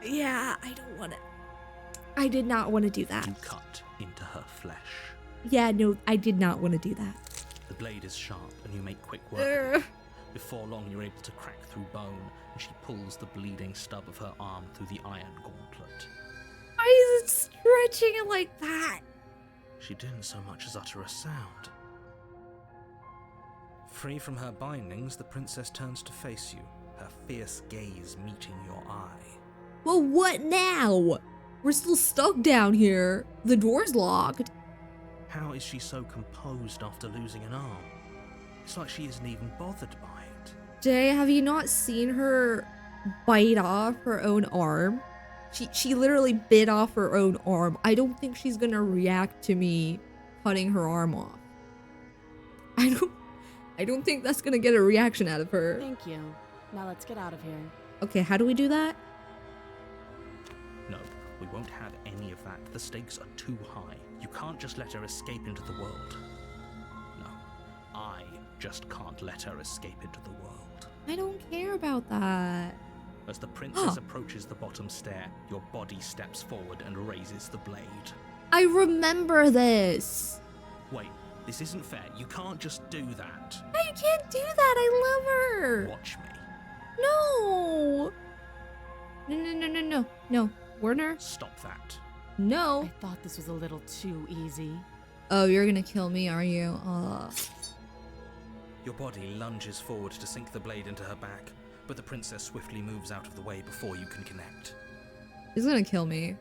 Yeah, I don't want it. I did not want to do that. You cut into her flesh. Yeah, no, I did not want to do that. The blade is sharp, and you make quick work of it. Ugh. Before long, you're able to crack through bone, and she pulls the bleeding stub of her arm through the iron gauntlet. Why is it stretching it like that? She didn't so much as utter a sound. Free from her bindings, the princess turns to face you, her fierce gaze meeting your eye. Well, what now? We're still stuck down here. The door's locked. How is she so composed after losing an arm? It's like she isn't even bothered by it. Jay, have you not seen her bite off her own arm? She literally bit off her own arm. I don't think she's gonna react to me cutting her arm off. I don't think that's gonna get a reaction out of her. Thank you. Now let's get out of here. Okay, how do we do that? No, we won't have any of that. The stakes are too high. You can't just let her escape into the world. No, I just can't let her escape into the world. I don't care about that. As the princess approaches the bottom stair, your body steps forward and raises the blade. I remember this. Wait, this isn't fair. You can't just do that. I can't do that. I love her. Watch me. No. No. Werner? Stop that. No. I thought this was a little too easy. Oh, you're gonna kill me, are you? Your body lunges forward to sink the blade into her back, but the princess swiftly moves out of the way before you can connect. He's gonna kill me.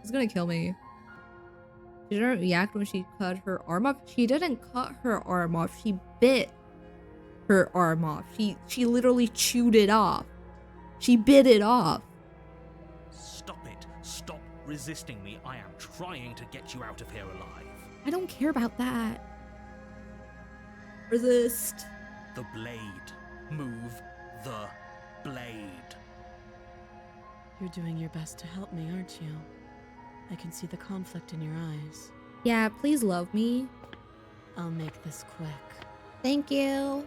He's gonna kill me. She didn't react when she cut her arm off. She didn't cut her arm off. She bit her arm off. She literally chewed it off. She bit it off. Stop it. Stop resisting me. I am trying to get you out of here alive. I don't care about that. Resist. The blade. Move the blade. You're doing your best to help me, aren't you? I can see the conflict in your eyes. Yeah, please love me. I'll make this quick. Thank you.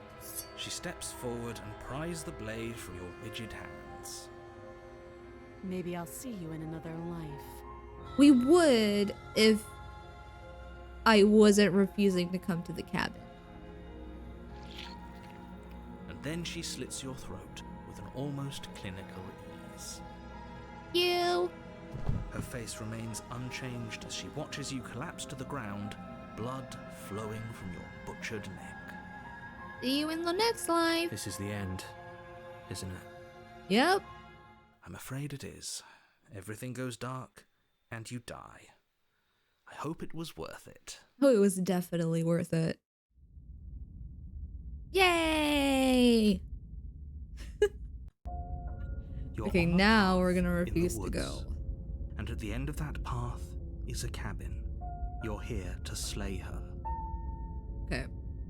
She steps forward and pries the blade from your rigid hands. Maybe I'll see you in another life. We would if I wasn't refusing to come to the cabin. And then she slits your throat with an almost clinical ease. You. Her face remains unchanged as she watches you collapse to the ground, blood flowing from your butchered neck. See you in the next life. This is the end, isn't it? Yep. I'm afraid it is. Everything goes dark, and you die. I hope it was worth it. Oh, it was definitely worth it. Yay! You're Okay, on a now path we're gonna in the refuse to woods, go. And at the end of that path is a cabin. You're here to slay her. Okay.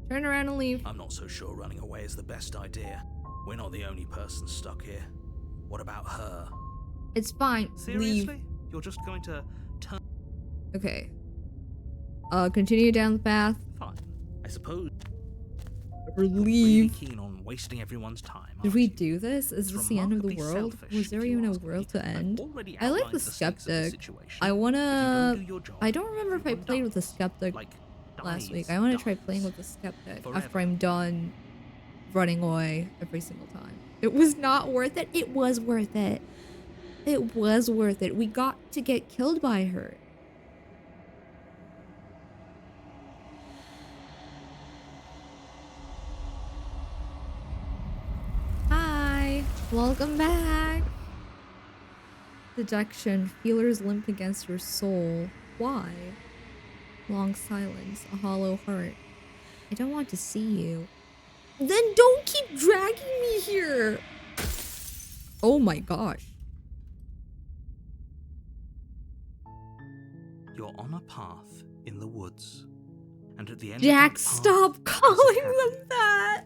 Turn around and leave. I'm not so sure running away is the best idea. We're not the only person stuck here. What about her? It's fine. Seriously? Leave. You're just going to turn... Okay. Continue down the path. Fine. I suppose Or you're really leave. keen on wasting everyone's time, Did aren't we you? do this? Is It's this the end of the remarkably world? selfish, Was if there you even a ask me. world to I've end? already I like outlined the stakes of the skeptic. situation. I If you wanna... don't do your job, I don't remember if I everyone played with the dies. skeptic Like, last week. dies, I want to try dies. playing with the skeptic Forever. after I'm done running away every single time. It was not worth it. It was worth it. It was worth it. We got to get killed by her. Hi, welcome back. Dejection, feelers limp against your soul. Why? Long silence, a hollow heart. I don't want to see you. Then don't keep dragging me here. Oh my gosh. You're on a path in the woods. And at the end Jack, of that path stop is a calling cabin. them that.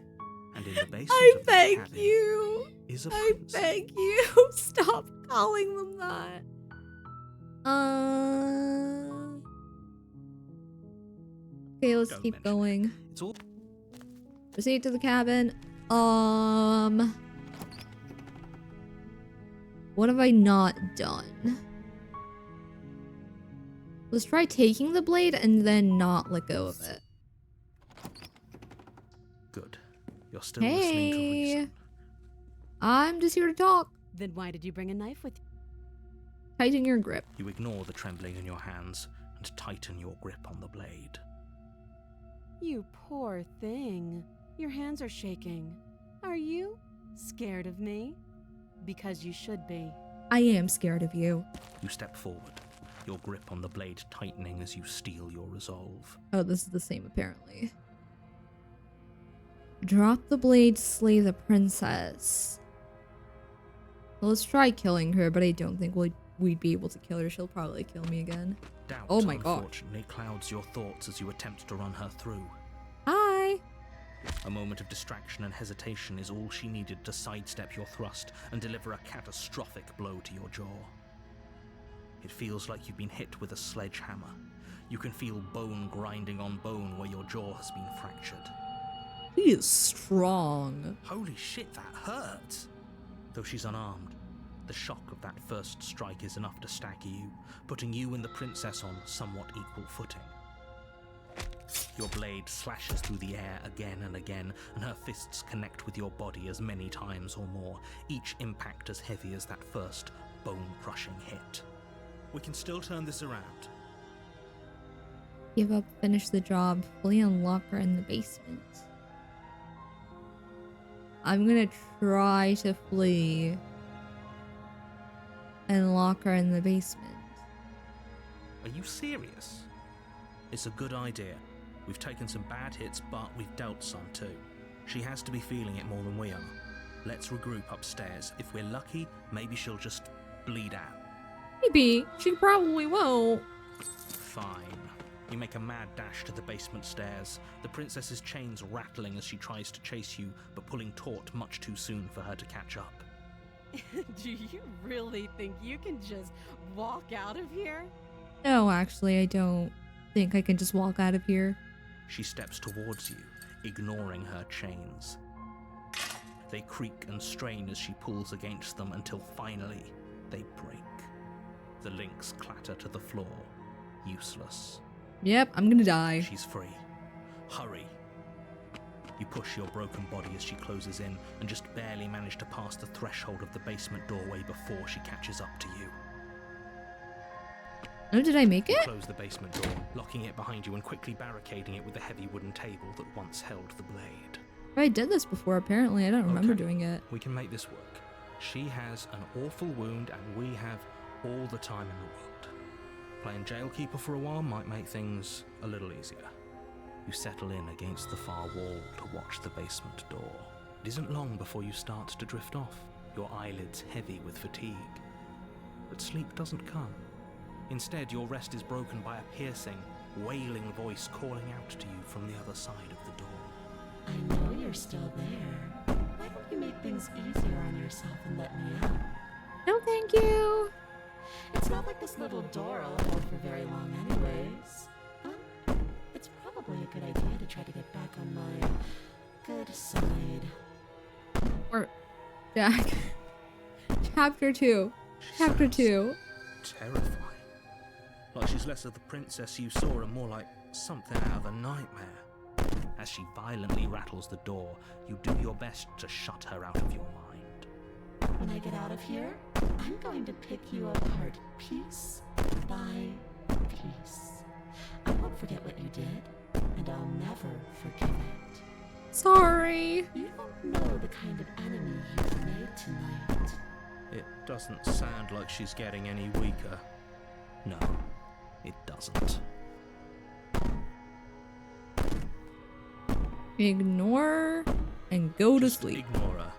And in the basement I of that beg cabin you. is a I prince. beg you. Stop calling them that. Okay, let's Don't keep mention it. going. It's all Proceed to the cabin. What have I not done? Let's try taking the blade and then not let go of it. You're still listening to Hey, reason. I'm just here to talk. Then why did you bring a knife with you? Tighten your grip. You ignore the trembling in your hands and tighten your grip on the blade. You poor thing. Your hands are shaking. Are you scared of me? Because you should be. I am scared of you. You step forward, your grip on the blade tightening as you steel your resolve. Oh, this is the same apparently. Drop the blade, slay the princess. Let's try killing her, but I don't think we'd be able to kill her. She'll probably kill me again. Doubt, Oh my god. unfortunately, clouds your thoughts as you attempt to run her through. Hi. A moment of distraction and hesitation is all she needed to sidestep your thrust and deliver a catastrophic blow to your jaw. It feels like you've been hit with a sledgehammer. You can feel bone grinding on bone where your jaw has been fractured. He is strong. Holy shit, that hurt! Though she's unarmed, the shock of that first strike is enough to stagger you, putting you and the princess on somewhat equal footing. Your blade slashes through the air again and again, and her fists connect with your body as many times or more, each impact as heavy as that first bone-crushing hit. We can still turn this around. Give up, finish the job, fully unlock her in the basement. I'm gonna try to flee and lock her in the basement. Are you serious? It's a good idea. We've taken some bad hits, but we've dealt some too. She has to be feeling it more than we are. Let's regroup upstairs. If we're lucky, maybe she'll just bleed out. Maybe. She probably won't. Fine. You make a mad dash to the basement stairs, the princess's chains rattling as she tries to chase you, but pulling taut much too soon for her to catch up. Do you really think you can just walk out of here? No, actually, I don't think I can just walk out of here. She steps towards you, ignoring her chains. They creak and strain as she pulls against them until finally they break. The links clatter to the floor, useless. Yep, I'm gonna die. She's free. Hurry. You push your broken body as she closes in and just barely manage to pass the threshold of the basement doorway before she catches up to you. Oh, did I make You it? close the basement door, locking it behind you and quickly barricading it with the heavy wooden table that once held the blade. I did this before, apparently. I don't remember Okay. doing it. We can make this work. She has an awful wound and we have all the time in the world. Playing jailkeeper for a while might make things a little easier. You settle in against the far wall to watch the basement door. It isn't long before you start to drift off, your eyelids heavy with fatigue. But sleep doesn't come. Instead, your rest is broken by a piercing, wailing voice calling out to you from the other side of the door. I know you're still there. Why don't you make things easier on yourself and let me out? No, thank you. It's not like this little door will hold for very long anyways. It's probably a good idea to try to get back on my good side. Or, Jack. Chapter 2. She Chapter sounds 2. terrifying. Like she's less of the princess you saw and more like something out of a nightmare. As she violently rattles the door, you do your best to shut her out of your mind. When I get out of here, I'm going to pick you apart piece by piece. I won't forget what you did, and I'll never forgive it. Sorry. You don't know the kind of enemy you've made tonight. It doesn't sound like she's getting any weaker. No, it doesn't. Ignore and go to Just sleep. ignore her.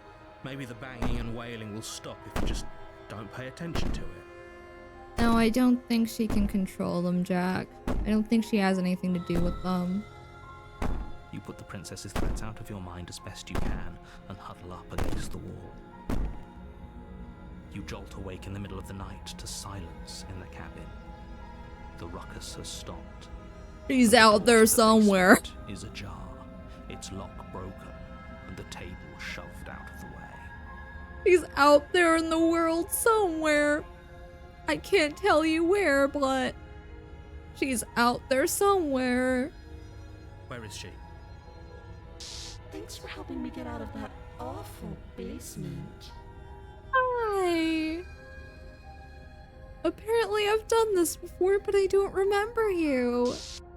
Maybe the banging and wailing will stop if you just don't pay attention to it. No, I don't think she can control them, Jack. I don't think she has anything to do with them. You put the princess's threats out of your mind as best you can and huddle up against the wall. You jolt awake in the middle of the night to silence in the cabin. The ruckus has stopped. She's The out door there to the somewhere. basement is ajar, its lock broken, and the table shoved out of the way. She's out there in the world somewhere. I can't tell you where, but she's out there somewhere. Where is she? Thanks for helping me get out of that awful basement. Hi. Apparently I've done this before, but I don't remember you.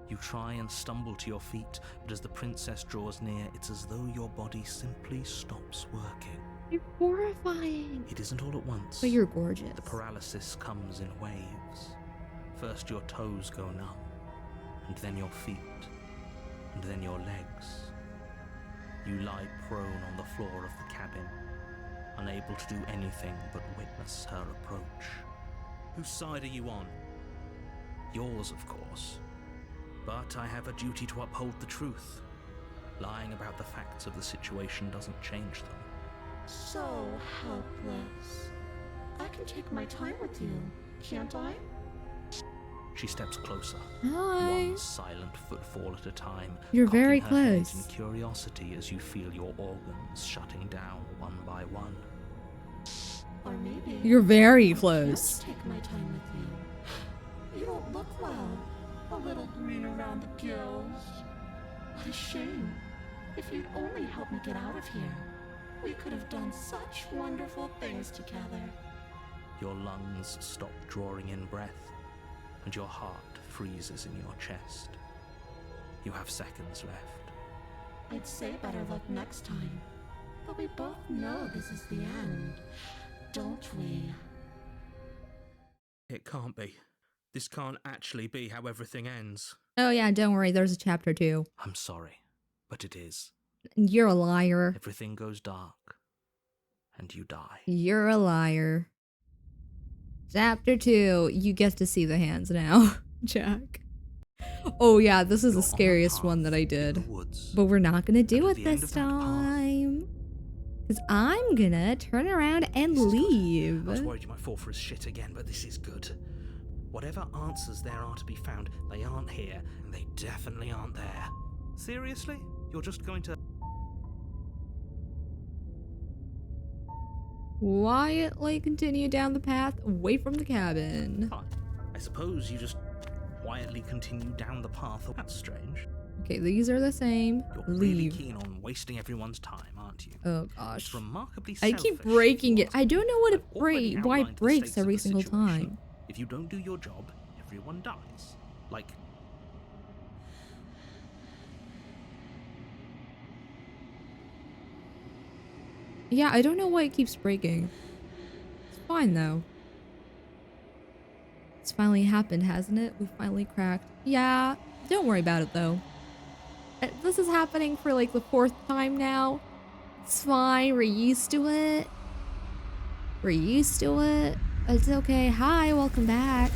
You try and stumble to your feet, but as the princess draws near, it's as though your body simply stops working. You're horrifying. It isn't all at once. But you're gorgeous. The paralysis comes in waves. First your toes go numb, and then your feet, and then your legs. You lie prone on the floor of the cabin, unable to do anything but witness her approach. Whose side are you on? Yours, of course. But I have a duty to uphold the truth. Lying about the facts of the situation doesn't change them. So helpless. I can take my time with you, can't I? She steps closer, Hi. one silent footfall at a time. You're cocking very her head close. in curiosity as you feel your organs shutting down one by one. Or maybe You're very I can't close. take my time with you. You don't look well. A little green around the gills. What a shame. If you'd only helped me get out of here, we could have done such wonderful things together. Your lungs stop drawing in breath, and your heart freezes in your chest. You have seconds left. I'd say better luck next time, but we both know this is the end, don't we? It can't be. This can't actually be how everything ends. Oh yeah, don't worry, there's a chapter 2. I'm sorry, but it is. You're a liar. Everything goes dark, and you die. You're a liar. Chapter 2, you get to see the hands now, Jack. Oh yeah, this is You're the on scariest path one that I in the did. woods. But we're not gonna do And at it the end this of that path- time. Because I'm gonna turn around and This is good. leave. I was worried you might fall for his shit again, but this is good. Whatever answers there are to be found, they aren't here, and they definitely aren't there. Seriously? You're just going to... Quietly continue down the path away from the cabin. Fine. I suppose you just quietly continue down the path. That's strange. Okay, these are the same. You're really Leave. keen on wasting everyone's time, aren't you? Oh It's gosh. remarkably I selfish. keep breaking it. I don't know what I've it already why outlined it the breaks stakes of every the single situation. time. If you don't do your job, everyone dies. Like, Yeah, I don't know why it keeps breaking. It's fine though. It's finally happened, hasn't it? We finally cracked. Yeah, don't worry about it though. This is happening for like the 4th time now. It's fine, we're used to it. We're used to it. It's okay. Hi, welcome back.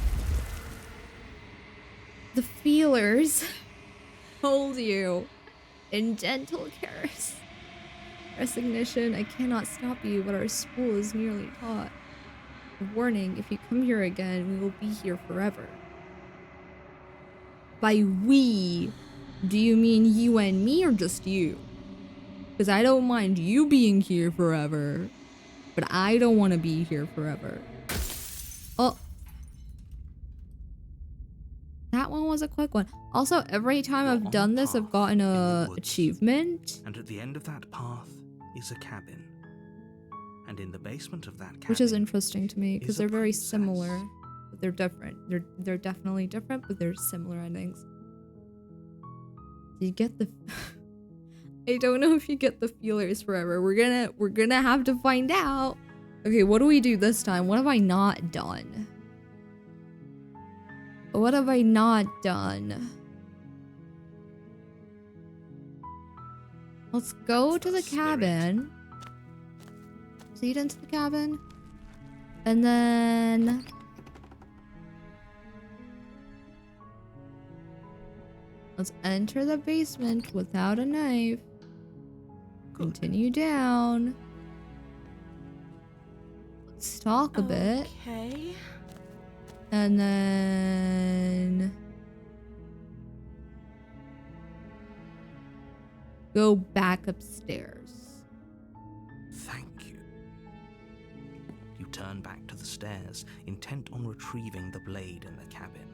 The feelers hold you in gentle caress. Resignation, I cannot stop you, but our spool is nearly taut. A warning, if you come here again, we will be here forever. By we, do you mean you and me or just you? Because I don't mind you being here forever, but I don't want to be here forever. Oh. That one was a quick one. Also, every time You're I've on done the this, I've path gotten in the a woods. achievement. and at the end of that path is a cabin. And in the basement of that cabin, Which is interesting to me because is a they're very princess. similar, but they're different. They're definitely different, but they're similar endings. Do you get the? I don't know if you get the feelers forever. We're gonna have to find out. Okay, what do we do this time? What have I not done? What have I not done? Let's go It's to the the spirit. cabin. Lead into the cabin. And then... let's enter the basement without a knife. Good. Continue down. Let's talk a bit. Okay. And then... go back upstairs. Thank you. You turn back to the stairs, intent on retrieving the blade in the cabin.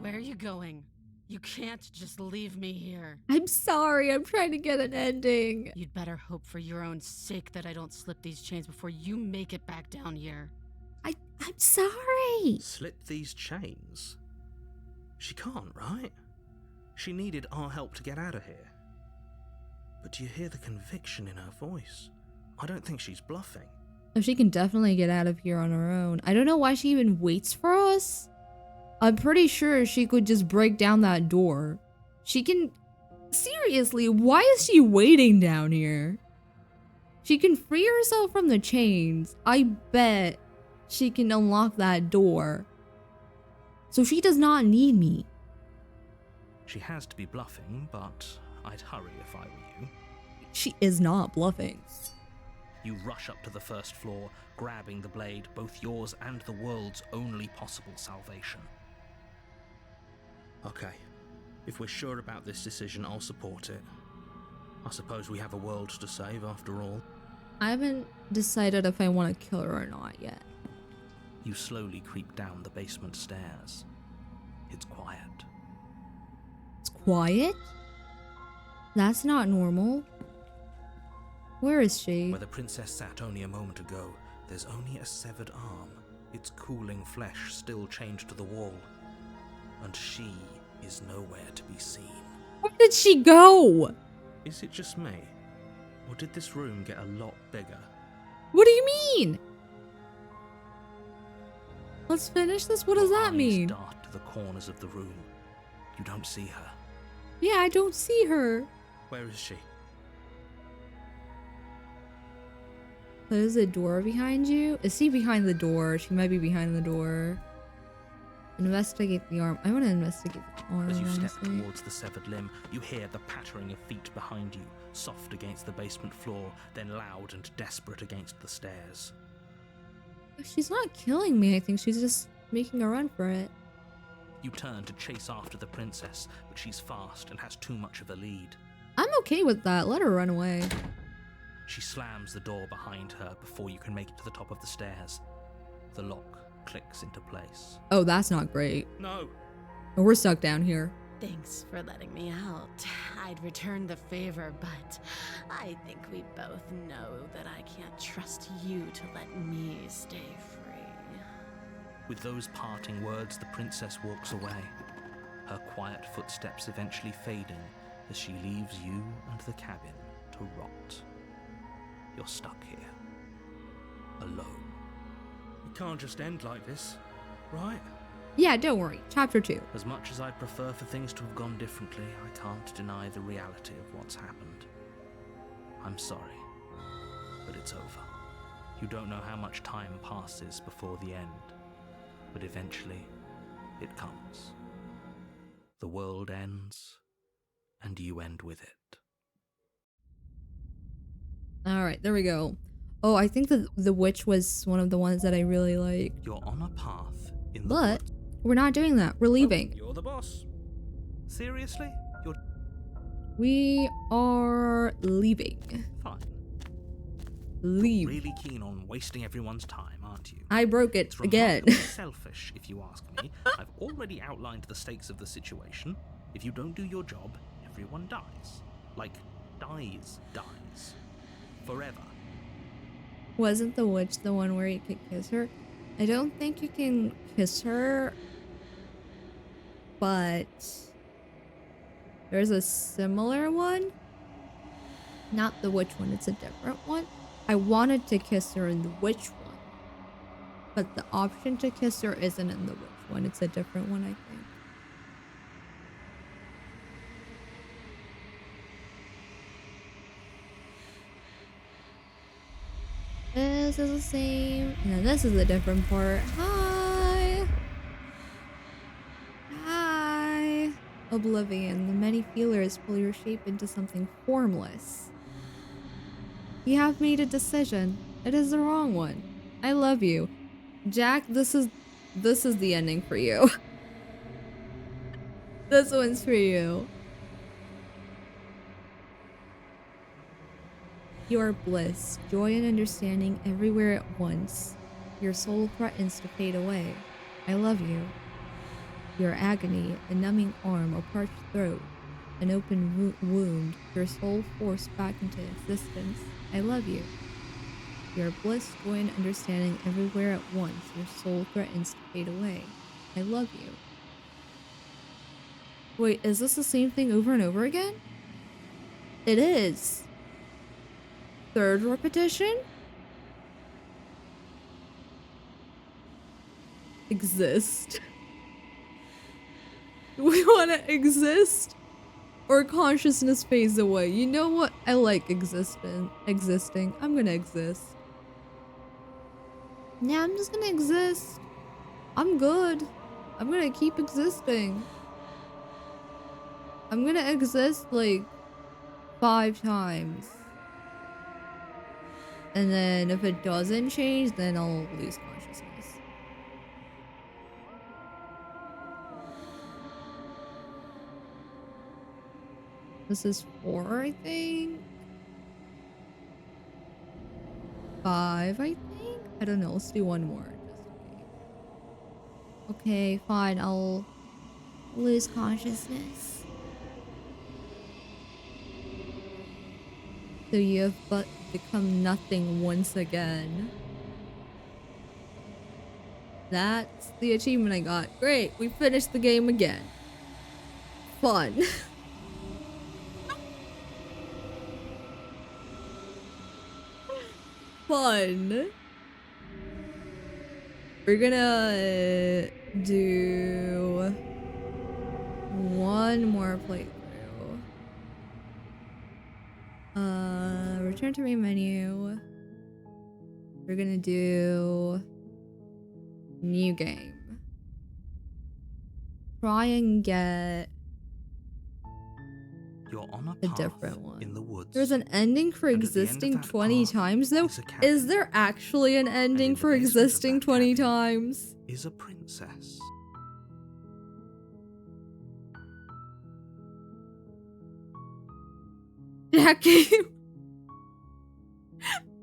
Where are you going? You can't just leave me here. I'm sorry. I'm trying to get an ending. You'd better hope for your own sake that I don't slip these chains before you make it back down here. I'm sorry. Slip these chains? She can't, right? She needed our help to get out of here. But do you hear the conviction in her voice? I don't think she's bluffing. Oh, she can definitely get out of here on her own. I don't know why she even waits for us. I'm pretty sure she could just break down that door. She can... Seriously, why is she waiting down here? She can free herself from the chains. I bet she can unlock that door. So she does not need me. She has to be bluffing, but I'd hurry if I were you. She is not bluffing. You rush up to the first floor, grabbing the blade, both yours and the world's only possible salvation. Okay, if we're sure about this decision, I'll support it. I suppose we have a world to save after all. I haven't decided if I want to kill her or not yet. You slowly creep down the basement stairs. It's quiet. It's quiet? That's not normal. Where is she? Where the princess sat only a moment ago, there's only a severed arm, its cooling flesh still chained to the wall. And she is nowhere to be seen. Where did she go? Is it just me? Or did this room get a lot bigger? What do you mean? Let's finish this. What does Your that eyes mean? dart to the corners of the room. You don't see her. Yeah, I don't see her. Where is she? There's a door behind you. Is she behind the door? She might be behind the door. Investigate the arm. I want to investigate the arm, As you step honestly. towards the severed limb, you hear the pattering of feet behind you, soft against the basement floor, then loud and desperate against the stairs. She's not killing me. I think she's just making a run for it. You turn to chase after the princess, but she's fast and has too much of a lead. I'm okay with that. Let her run away. She slams the door behind her before you can make it to the top of the stairs. The lock clicks into place. Oh, that's not great. No! Oh, we're stuck down here. Thanks for letting me out. I'd return the favor, but I think we both know that I can't trust you to let me stay free. With those parting words, the princess walks away, her quiet footsteps eventually fading as she leaves you and the cabin to rot. You're stuck here, alone. It can't just end like this, right? Yeah, don't worry. Chapter 2. As much as I'd prefer for things to have gone differently, I can't deny the reality of what's happened. I'm sorry, but it's over. You don't know how much time passes before the end, but eventually it comes. The world ends, and you end with it. Alright, there we go. Oh, I think the witch was one of the ones that I really liked. You're on a path in the But woods. we're not doing that. We're leaving. Oh, you're the boss. Seriously? You're We are leaving. fine. Leave. Really keen on wasting everyone's time, aren't you? I broke it It's again. remarkably selfish, if you ask me. I've already outlined the stakes of the situation. If you don't do your job, everyone dies. Like, dies. Forever. Wasn't the witch the one where you could kiss her? I don't think you can kiss her, but there's a similar one. Not the witch one, it's a different one. I wanted to kiss her in the witch one, but the option to kiss her isn't in the witch one. It's a different one, I think. This is the same, and then this is a different part. Hi! Hi! Oblivion, the many feelers pull your shape into something formless. You have made a decision. It is the wrong one. I love you. Jack, this is the ending for you. This one's for you. Your bliss, joy and understanding everywhere at once. Your soul threatens to fade away. I love you. your agony, a numbing arm, a parched throat, an open wound, your soul forced back into existence. I love you. Your bliss, joy, and understanding everywhere at once. Your soul threatens to fade away. I love you. Wait, is this the same thing over and over again? It is. Third repetition? Exist. Do we want to exist? Or consciousness fades away? You know what? I like existing. I'm gonna exist. Yeah, I'm just gonna exist. I'm good. I'm gonna keep existing. I'm gonna exist like 5 times. And then if it doesn't change, then I'll lose consciousness. This is 4, I think. 5, I think. I don't know. Let's do one more. Okay, fine. I'll lose consciousness. So you have but become nothing once again. That's the achievement I got. Great, we finished the game again. Fun. Fun. We're gonna do one more playthrough. Return to main menu. We're gonna do new game. Try and get You're on a path different one. in the woods. There's an ending for And at the end of existing that 20 path times though? is a cabin. Is there actually an ending in the for basement of existing that 20 cabin times? Is a princess. That game.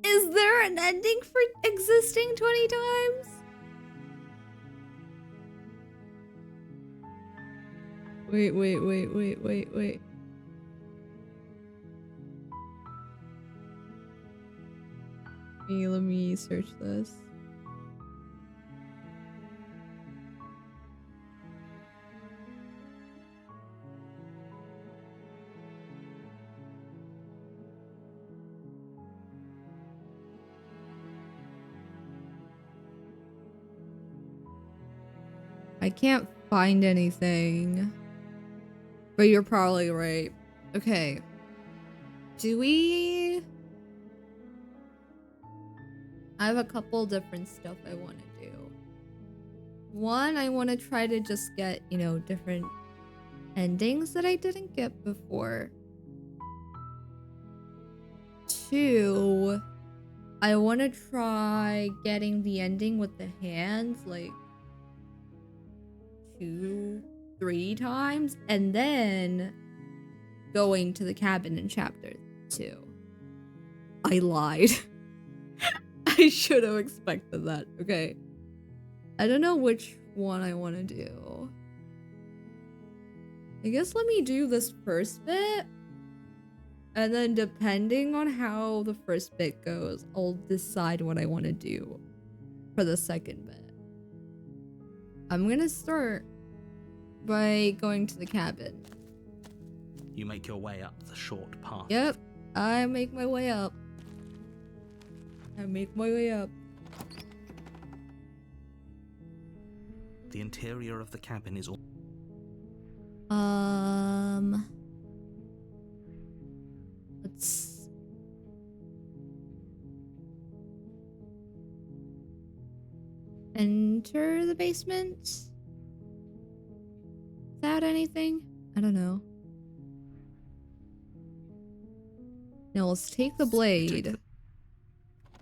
Is there an ending for existing 20 times? Wait. Let me search this. I can't find anything. But you're probably right. Okay. Do we... I have a couple different stuff I want to do. One, I want to try to just get, you know, different endings that I didn't get before. 2, I want to try getting the ending with the hands, like 2-3 times, and then going to the cabin in chapter 2. I lied. I should have expected that. Okay. I don't know which one I want to do. I guess let me do this first bit. And then depending on how the first bit goes, I'll decide what I want to do for the second bit. I'm gonna start by going to the cabin. You make your way up the short path. Yep, I make my way up. The interior of the cabin is all... Let's... Enter the basement? Is that anything? I don't know. Now let's take the blade.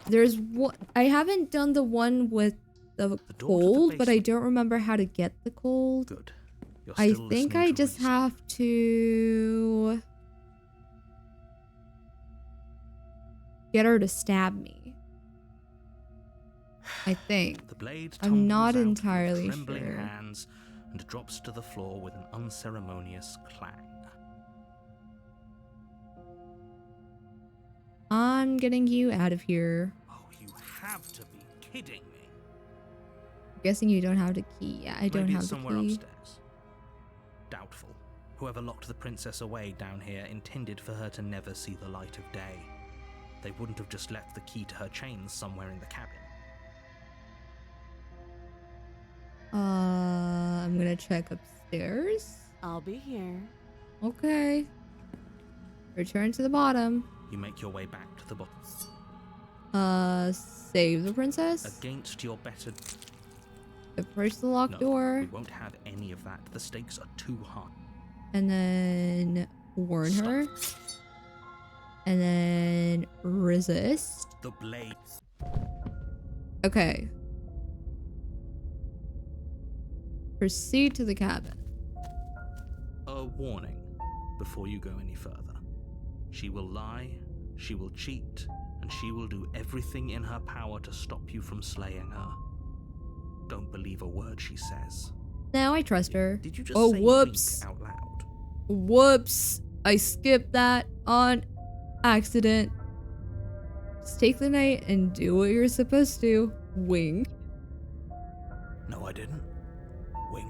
There's one... I haven't done the one with the cold, but I don't remember how to get the cold. Good. You're I still think listening I to just reason. have to get her to stab me. I think. The blade I'm not tumbles out of your entirely trembling sure. hands and drops to the floor with an unceremonious clang. I'm getting you out of here. Oh, you have to be kidding me. I'm guessing you don't have the key. Yeah, I don't Maybe have it's the somewhere key. upstairs. Doubtful. Whoever locked the princess away down here intended for her to never see the light of day. They wouldn't have just left the key to her chains somewhere in the cabin. I'm gonna check upstairs. I'll be here. Okay. Return to the bottom. You make your way back to the bottom. Save the princess. Against your better... Approach the locked No, door. we won't have any of that. The stakes are too high. And then warn her. And then resist. The blade. Okay. Proceed to the cabin. A warning before you go any further. She will lie, she will cheat, and she will do everything in her power to stop you from slaying her. Don't believe a word she says. Now I trust her. Did you just Oh, say whoops. wink out loud? Whoops. I skipped that on accident. Just take the night and do what you're supposed to. Wink. No, I didn't. Wink.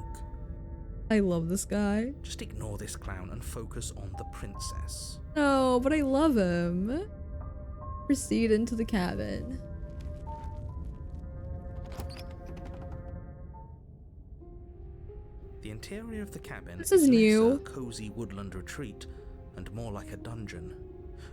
I love this guy. Just ignore this clown and focus on the princess. No, but I love him. Proceed into the cabin. The interior of the cabin This is less new. a cozy woodland retreat and more like a dungeon.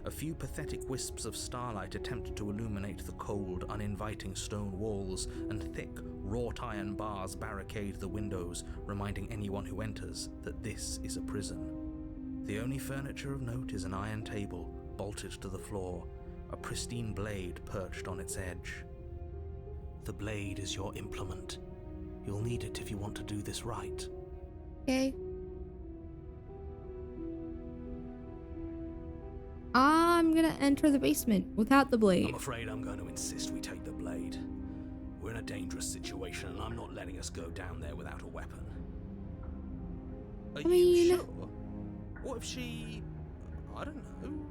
A few pathetic wisps of starlight attempt to illuminate the cold, uninviting stone walls, and thick, wrought iron bars barricade the windows, reminding anyone who enters that this is a prison. The only furniture of note is an iron table, bolted to the floor, a pristine blade perched on its edge. The blade is your implement. You'll need it if you want to do this right. Okay. I'm gonna enter the basement without the blade. I'm afraid I'm going to insist we take the blade. We're in a dangerous situation and I'm not letting us go down there without a weapon. Are I mean- you sure? What if she, I don't know,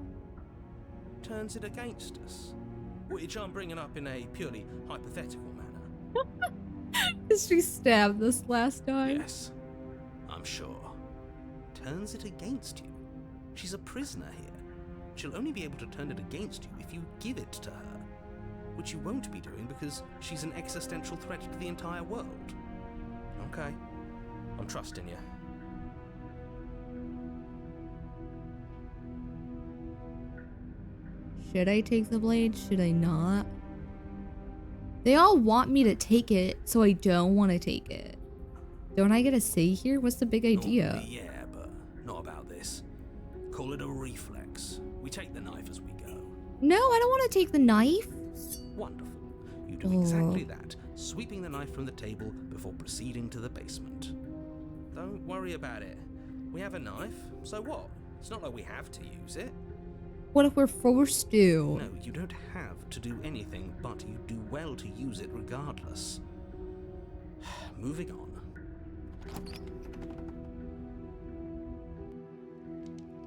turns it against us? Which I'm bringing up in a purely hypothetical manner. She stabbed us last time. Yes, I'm sure. Turns it against you? She's a prisoner here. She'll only be able to turn it against you if you give it to her. Which you won't be doing because she's an existential threat to the entire world. Okay, I'm trusting you. Should I take the blade? Should I not? They all want me to take it, so I don't want to take it. Don't I get a say here? What's the big idea? Normally, yeah, but not about this. Call it a reflex. We take the knife as we go. No, I don't want to take the knife. Wonderful. You do exactly that, sweeping the knife from the table before proceeding to the basement. Don't worry about it. We have a knife, so what? It's not like we have to use it. What if we're forced to? No, you don't have to do anything, but you do well to use it regardless. Moving on.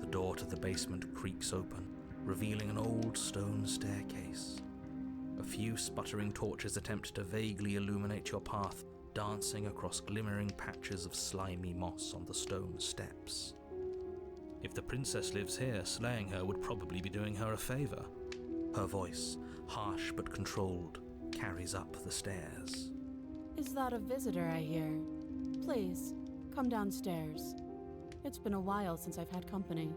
The door to the basement creaks open, revealing an old stone staircase. A few sputtering torches attempt to vaguely illuminate your path, dancing across glimmering patches of slimy moss on the stone steps. If the princess lives here, slaying her would probably be doing her a favor. Her voice, harsh but controlled, carries up the stairs. Is that a visitor I hear? Please, come downstairs. It's been a while since I've had company.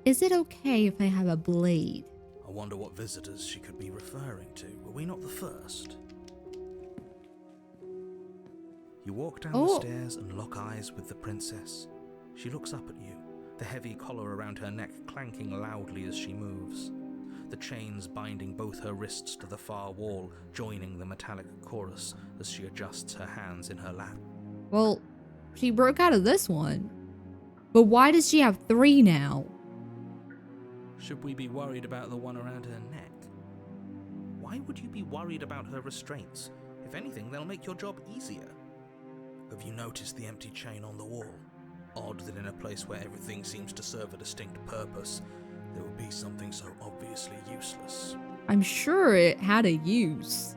Is it okay if I have a blade? I wonder what visitors she could be referring to. Were we not the first? You walk down the stairs and lock eyes with the princess. She looks up at you, the heavy collar around her neck clanking loudly as she moves. The chains binding both her wrists to the far wall, joining the metallic chorus as she adjusts her hands in her lap. Well, she broke out of this one. But why does she have 3 now? Should we be worried about the one around her neck? Why would you be worried about her restraints? If anything, they'll make your job easier. Have you noticed the empty chain on the wall? Odd that in a place where everything seems to serve a distinct purpose, there would be something so obviously useless. I'm sure it had a use.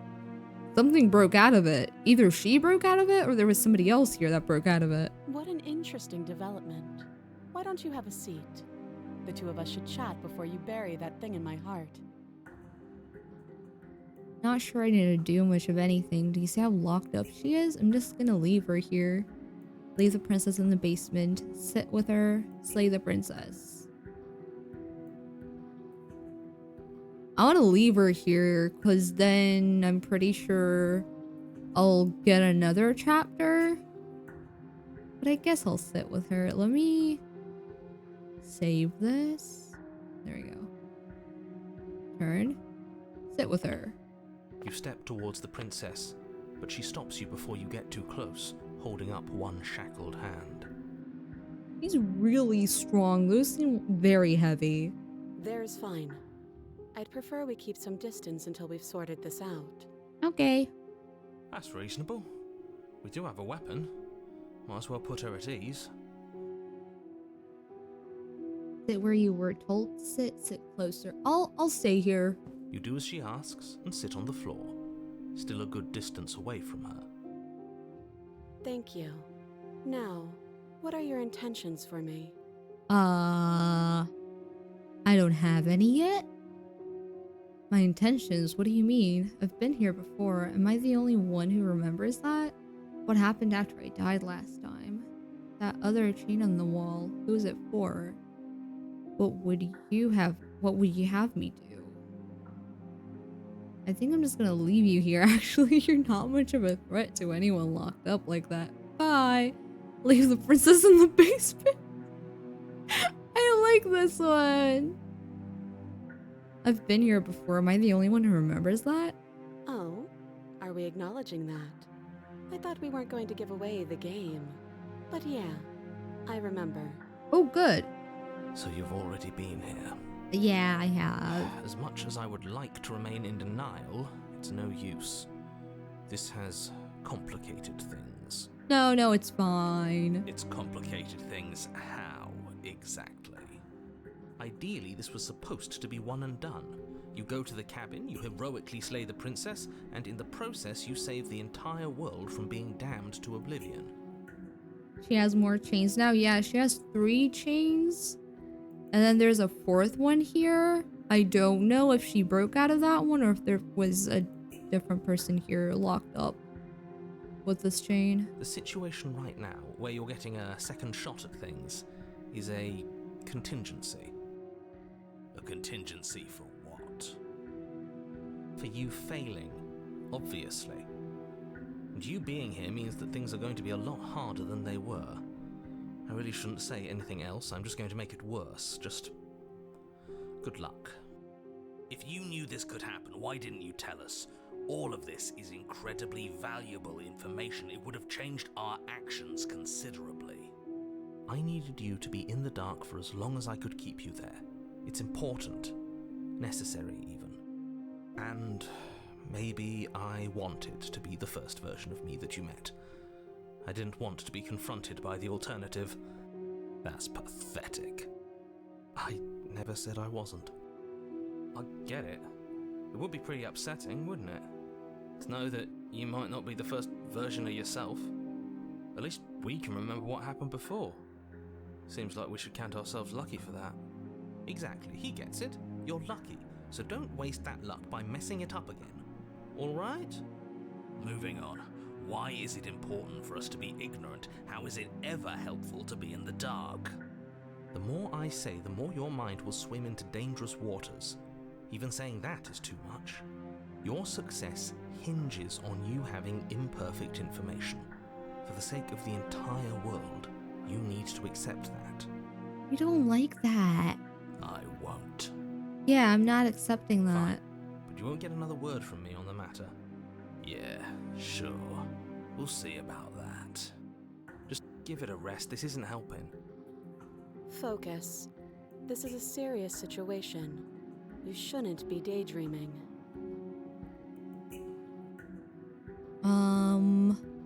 Something broke out of it. Either she broke out of it or there was somebody else here that broke out of it. What an interesting development. Why don't you have a seat? The two of us should chat before you bury that thing in my heart. Not sure I need to do much of anything. Do you see how locked up she is? I'm just gonna leave her here. Leave the princess in the basement. Sit with her. Slay the princess. I want to leave her here because then I'm pretty sure I'll get another chapter. But I guess I'll sit with her. Let me save this. There we go. Turn. Sit with her. You step towards the princess, but she stops you before you get too close, holding up one shackled hand. He's really strong. Those seem very heavy. There's fine. I'd prefer we keep some distance until we've sorted this out. Okay. That's reasonable. We do have a weapon. Might as well put her at ease. Sit where you were told to sit. Sit closer. I'll stay here. You do as she asks and sit on the floor, still a good distance away from her. Thank you. Now, what are your intentions for me? I don't have any yet. My intentions? What do you mean? I've been here before. Am I the only one who remembers that? What happened after I died last time? That other chain on the wall. Who was it for? What would you have me do? I think I'm just gonna leave you here. Actually, you're not much of a threat to anyone locked up like that. Bye. Leave the princess in the basement. I like this one. I've been here before. Am I the only one who remembers that? Oh, are we acknowledging that? I thought we weren't going to give away the game. But yeah, I remember. Oh, good. So you've already been here. Yeah, I have. As much as I would like to remain in denial, it's no use. This has complicated things. No, it's fine. It's complicated things how, exactly? Ideally, this was supposed to be one and done. You go to the cabin, you heroically slay the princess, and in the process you save the entire world from being damned to oblivion. She has more chains now. Yeah, she has 3 chains. And then there's a 4th one here. I don't know if she broke out of that one or if there was a different person here locked up with this chain. The situation right now, where you're getting a second shot at things, is a contingency. A contingency for what? For you failing, obviously. And you being here means that things are going to be a lot harder than they were. I really shouldn't say anything else, I'm just going to make it worse. Just good luck. If you knew this could happen, why didn't you tell us? All of this is incredibly valuable information. It would have changed our actions considerably. I needed you to be in the dark for as long as I could keep you there. It's important. Necessary, even. And maybe I wanted to be the first version of me that you met. I didn't want to be confronted by the alternative. That's pathetic. I never said I wasn't. I get it. It would be pretty upsetting, wouldn't it? To know that you might not be the first version of yourself. At least we can remember what happened before. Seems like we should count ourselves lucky for that. Exactly, he gets it. You're lucky, so don't waste that luck by messing it up again. Alright? Moving on. Why is it important for us to be ignorant? How is it ever helpful to be in the dark? The more I say, the more your mind will swim into dangerous waters. Even saying that is too much. Your success hinges on you having imperfect information. For the sake of the entire world, you need to accept that. You don't like that. I won't. Yeah, I'm not accepting that. Fine. But you won't get another word from me on the matter. Yeah, sure. We'll see about that. Just give it a rest. This isn't helping. Focus. This is a serious situation. You shouldn't be daydreaming.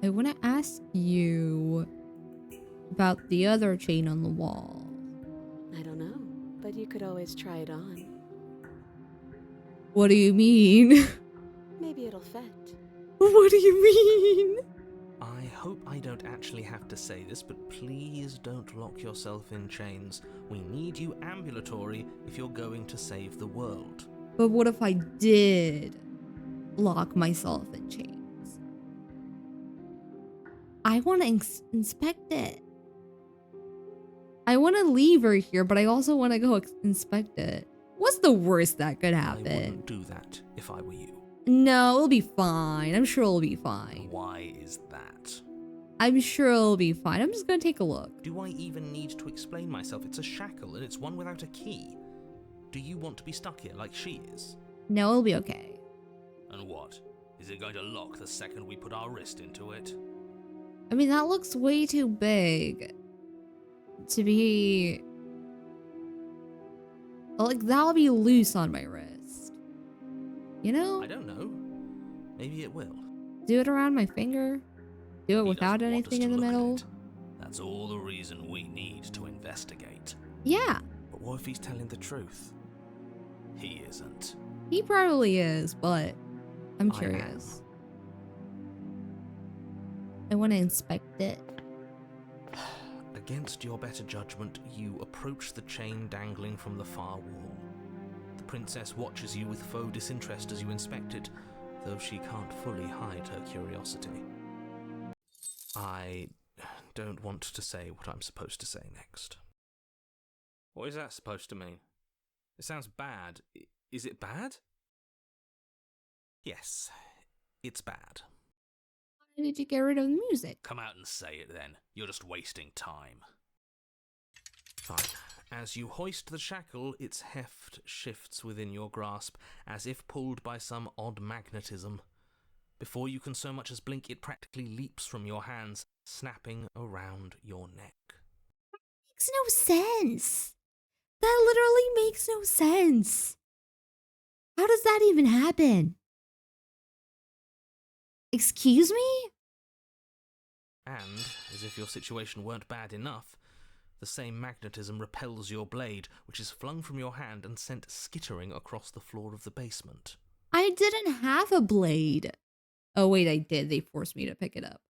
I want to ask you about the other chain on the wall. I don't know, but you could always try it on. What do you mean? Maybe it'll fit. What do you mean? I hope I don't actually have to say this, but please don't lock yourself in chains. We need you ambulatory if you're going to save the world. But what if I did lock myself in chains? I want to inspect it. I want to leave her here, but I also want to go inspect it. What's the worst that could I happen? wouldn't do that if I were you. No, it'll be fine. I'm sure it'll be fine. Why is that? I'm sure it'll be fine. I'm just gonna take a look. Do I even need to explain myself? It's a shackle and it's one without a key. Do you want to be stuck here like she is? No, it'll be okay. And what? Is it going to lock the second we put our wrist into it? I mean, that looks way too big to be... Like, that'll be loose on my wrist. You know? I don't know. Maybe it will. Do it around my finger. Do it He without doesn't want us anything to in the look at middle. it. That's all the reason we need to investigate. Yeah, But what if he's telling the truth? He isn't. he probably is, but I'm I am. curious. I want to inspect it. Against your better judgment, you approach the chain dangling from the far wall. The princess watches you with faux disinterest as you inspect it, though she can't fully hide her curiosity. I don't want to say what I'm supposed to say next. What is that supposed to mean? It sounds bad. Is it bad? Yes, it's bad. Why did you get rid of the music? Come out and say it then. You're just wasting time. Fine. As you hoist the shackle, its heft shifts within your grasp, as if pulled by some odd magnetism. Before you can so much as blink, it practically leaps from your hands, snapping around your neck. Makes no sense. That literally makes no sense. How does that even happen? Excuse me? And, as if your situation weren't bad enough, the same magnetism repels your blade, which is flung from your hand and sent skittering across the floor of the basement. I didn't have a blade. Oh wait, I did. They forced me to pick it up.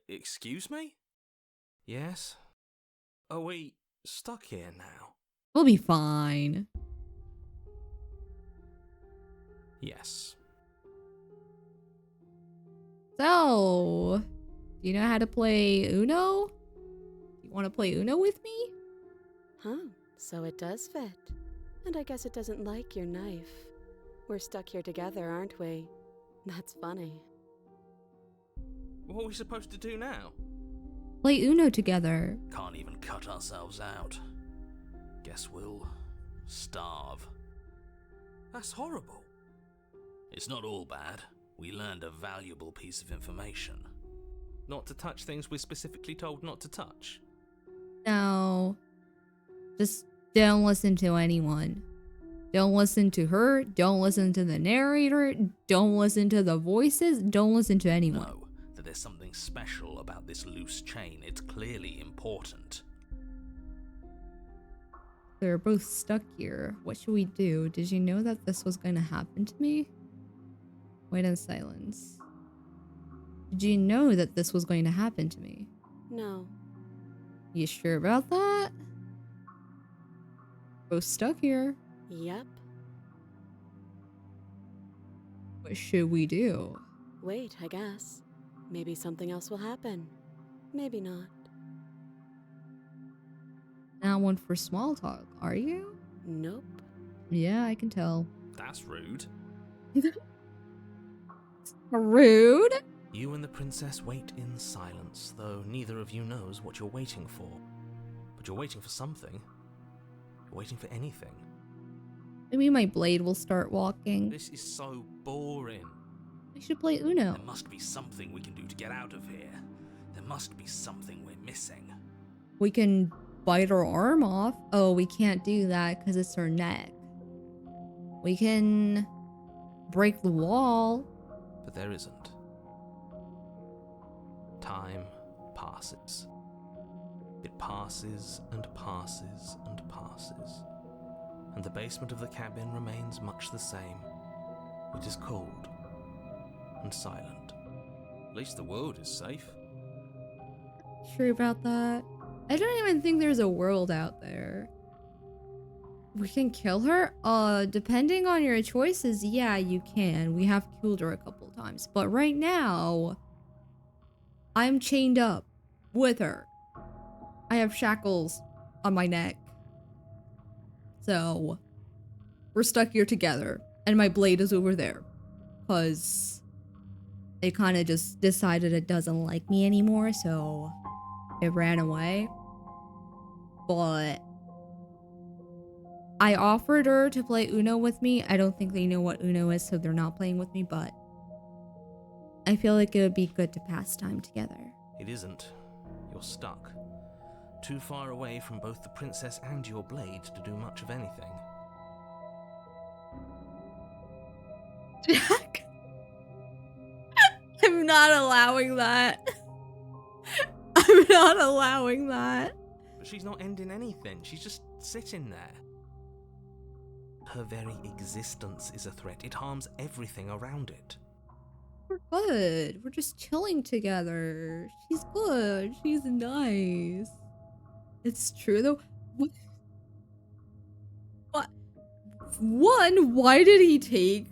Excuse me? Yes? Are we stuck here now? We'll be fine. Yes. So, do you know how to play Uno? You want to play Uno with me? Huh, so it does fit. And I guess it doesn't like your knife. We're stuck here together, aren't we? That's funny. What are we supposed to do now? Play Uno together. Can't even cut ourselves out. Guess we'll starve. That's horrible. It's not all bad. We learned a valuable piece of information. Not to touch things we're specifically told not to touch. No. Just don't listen to anyone. Don't listen to her. Don't listen to the narrator. Don't listen to the voices. Don't listen to anyone. Know that there's something special about this loose chain. It's clearly important. They're both stuck here. What should we do? Did you know that this was going to happen to me? Wait in silence. Did you know that this was going to happen to me? No. You sure about that? Both stuck here. Yep. What should we do? Wait, I guess. Maybe something else will happen. Maybe not. Not one for small talk, are you? Nope. Yeah, I can tell. That's rude. Rude? You and the princess wait in silence, though neither of you knows what you're waiting for. But you're waiting for something. You're waiting for anything. Maybe my blade will start walking. This is so boring. I should play Uno. There must be something we can do to get out of here. There must be something we're missing. We can bite her arm off. Oh, we can't do that because it's her neck. We can break the wall. But there isn't. time passes. It passes and passes and passes, and the basement of the cabin remains much the same. It is cold and silent. At least the world is safe. Sure about that? I don't even think there's a world out there. We can kill her? Depending on your choices, yeah, you can. We have killed her a couple times. But right now, I'm chained up with her. I have shackles on my neck. So, we're stuck here together. And my blade is over there. Because it kind of just decided it doesn't like me anymore, so it ran away. But I offered her to play Uno with me. I don't think they know what Uno is, so they're not playing with me, but I feel like it would be good to pass time together. It isn't. You're stuck. Too far away from both the princess and your blade to do much of anything. Jack? I'm not allowing that. I'm not allowing that. But she's not ending anything. She's just sitting there. Her very existence is a threat. It harms everything around it. We're good. We're just chilling together. She's good. She's nice. It's true though. What? One, why did he take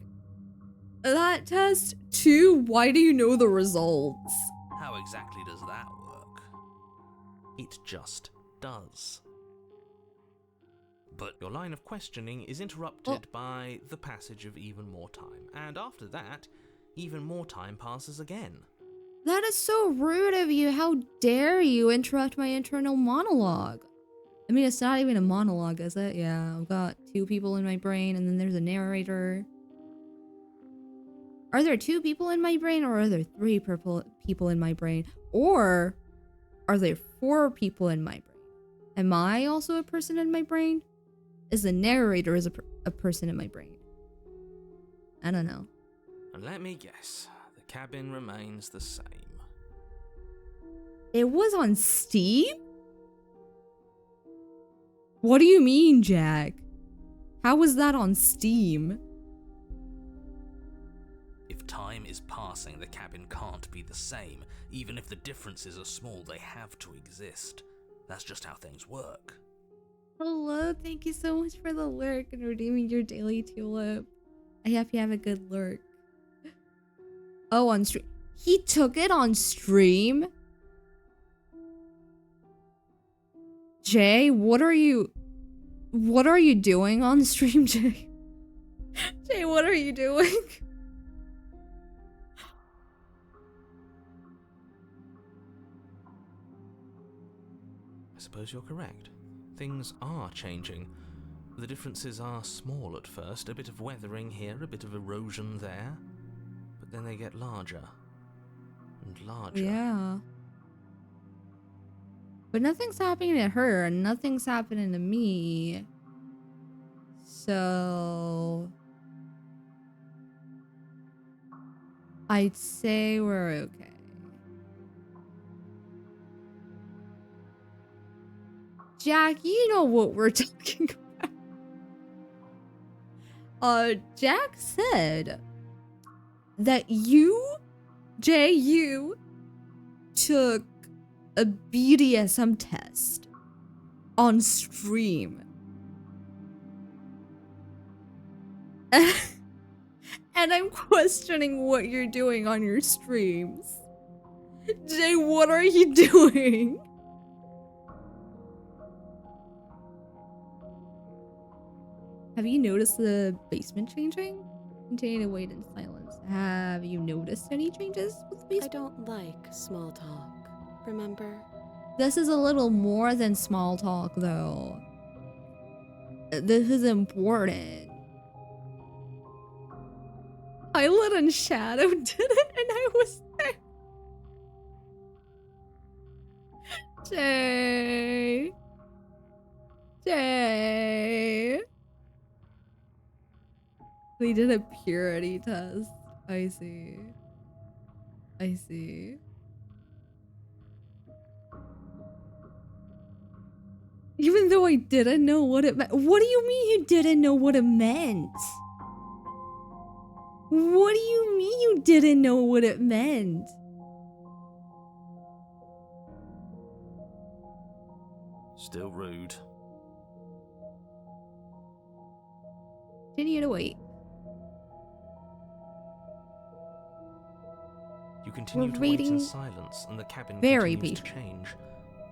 that test? Two, why do you know the results? How exactly does that work? It just does. But your line of questioning is interrupted by the passage of even more time. And after that, even more time passes again. That is so rude of you. How dare you interrupt my internal monologue? I mean, it's not even a monologue, is it? Yeah, I've got two people in my brain and then there's a narrator. Are there two people in my brain or are there three people in my brain? Or are there four people in my brain? Am I also a person in my brain? Is the narrator a person in my brain? I don't know. And let me guess, the cabin remains the same. It was on Steam? What do you mean, Jack? How was that on Steam? If time is passing, the cabin can't be the same. Even if the differences are small, they have to exist. That's just how things work. Hello, thank you so much for the lurk and redeeming your daily tulip. I hope you have a good lurk. Oh, on stream. He took it on stream? Jay, what are you doing on stream, Jay? Jay, what are you doing? I suppose you're correct. Things are changing. The differences are small at first, a bit of weathering here, a bit of erosion there, but then they get larger and larger. Yeah. But nothing's happening to her and nothing's happening to me. So I'd say we're okay. Jack, you know what we're talking about. Jack said that you took a BDSM test on stream. And I'm questioning what you're doing on your streams. Jay, what are you doing? Have you noticed the basement changing? Continue to wait in silence. Have you noticed any changes with the I basement? don't like small talk, remember? This is a little more than small talk, though. This is important. Pilot and Shadow did it, and I was there. Jay. Jay. They did a purity test. I see. I see. Even though I didn't know what it meant. What do you mean you didn't know what it meant? What do you mean you didn't know what it meant? Still rude. Continue to wait. You continue We're to wait in waiting silence, and the cabin very continues to patient. change.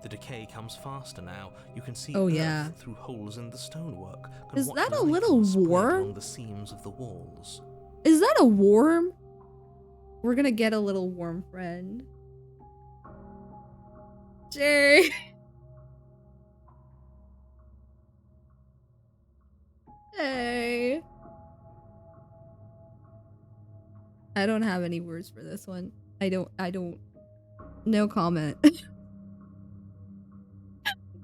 The decay comes faster now. You can see Oh, earth yeah. through holes in the stonework. Can Is watch that a lichen little spread worm? along the seams of the walls. Is that a worm? We're gonna get a little worm friend. Jay. Hey. I don't have any words for this one. I don't. No comment.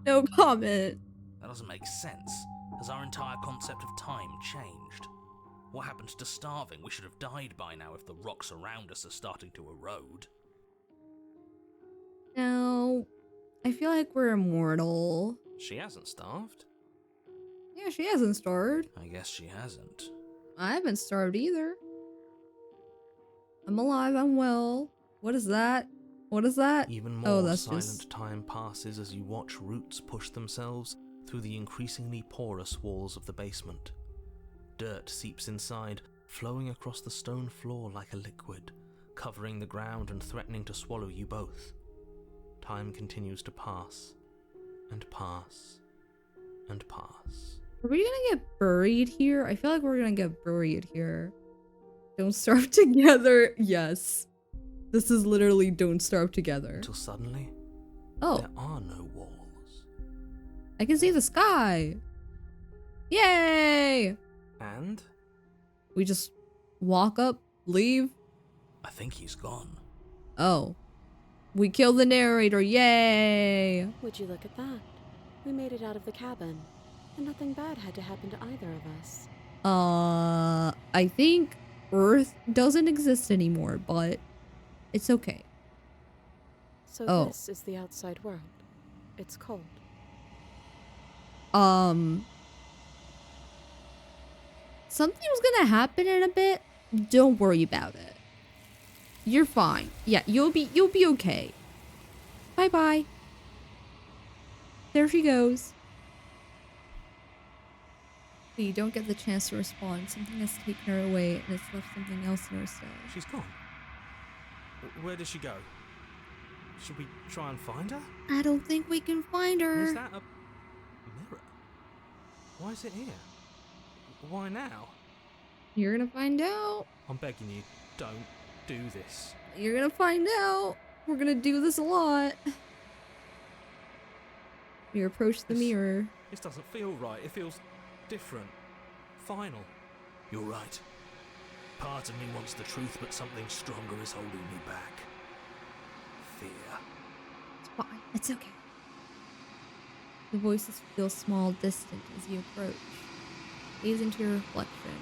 No comment. That doesn't make sense. Has our entire concept of time changed? What happened to starving? We should have died by now if the rocks around us are starting to erode. No. I feel like we're immortal. She hasn't starved. Yeah, she hasn't starved. I guess she hasn't. I haven't starved either. I'm alive, I'm well. What is that? What is that? Even Oh, more that's silent just... time passes as you watch roots push themselves through the increasingly porous walls of the basement. Dirt seeps inside, flowing across the stone floor like a liquid, covering the ground and threatening to swallow you both. Time continues to pass, and pass, and pass. Are we gonna get buried here? I feel like we're gonna get buried here. Don't starve together. Yes. This is literally don't starve together. Until suddenly, Oh, there are no walls. I can see the sky. Yay! And We just walk up, leave. I think he's gone. Oh. We kill the narrator. Yay! Would you look at that? We made it out of the cabin, and nothing bad had to happen to either of us. I think Earth doesn't exist anymore, but it's okay. So Oh. this is the outside world. It's cold. Something's gonna happen in a bit. Don't worry about it. You're fine. Yeah, you'll be okay. Bye-bye. There she goes. You don't get the chance to respond. Something has taken her away and it's left something else in her stead. she's gone. Where did she go? Should we try and find her? I don't think we can find her. Is that a mirror? Why is it here? Why now? You're gonna find out. I'm begging you, don't do this. You're gonna find out. We're gonna do this a lot. You approach the mirror. This doesn't feel right. It feels different. Final. You're right. Part of me wants the truth, but something stronger is holding me back. Fear. It's fine. It's okay. The voices feel small, distant as you approach. Gaze into your reflection.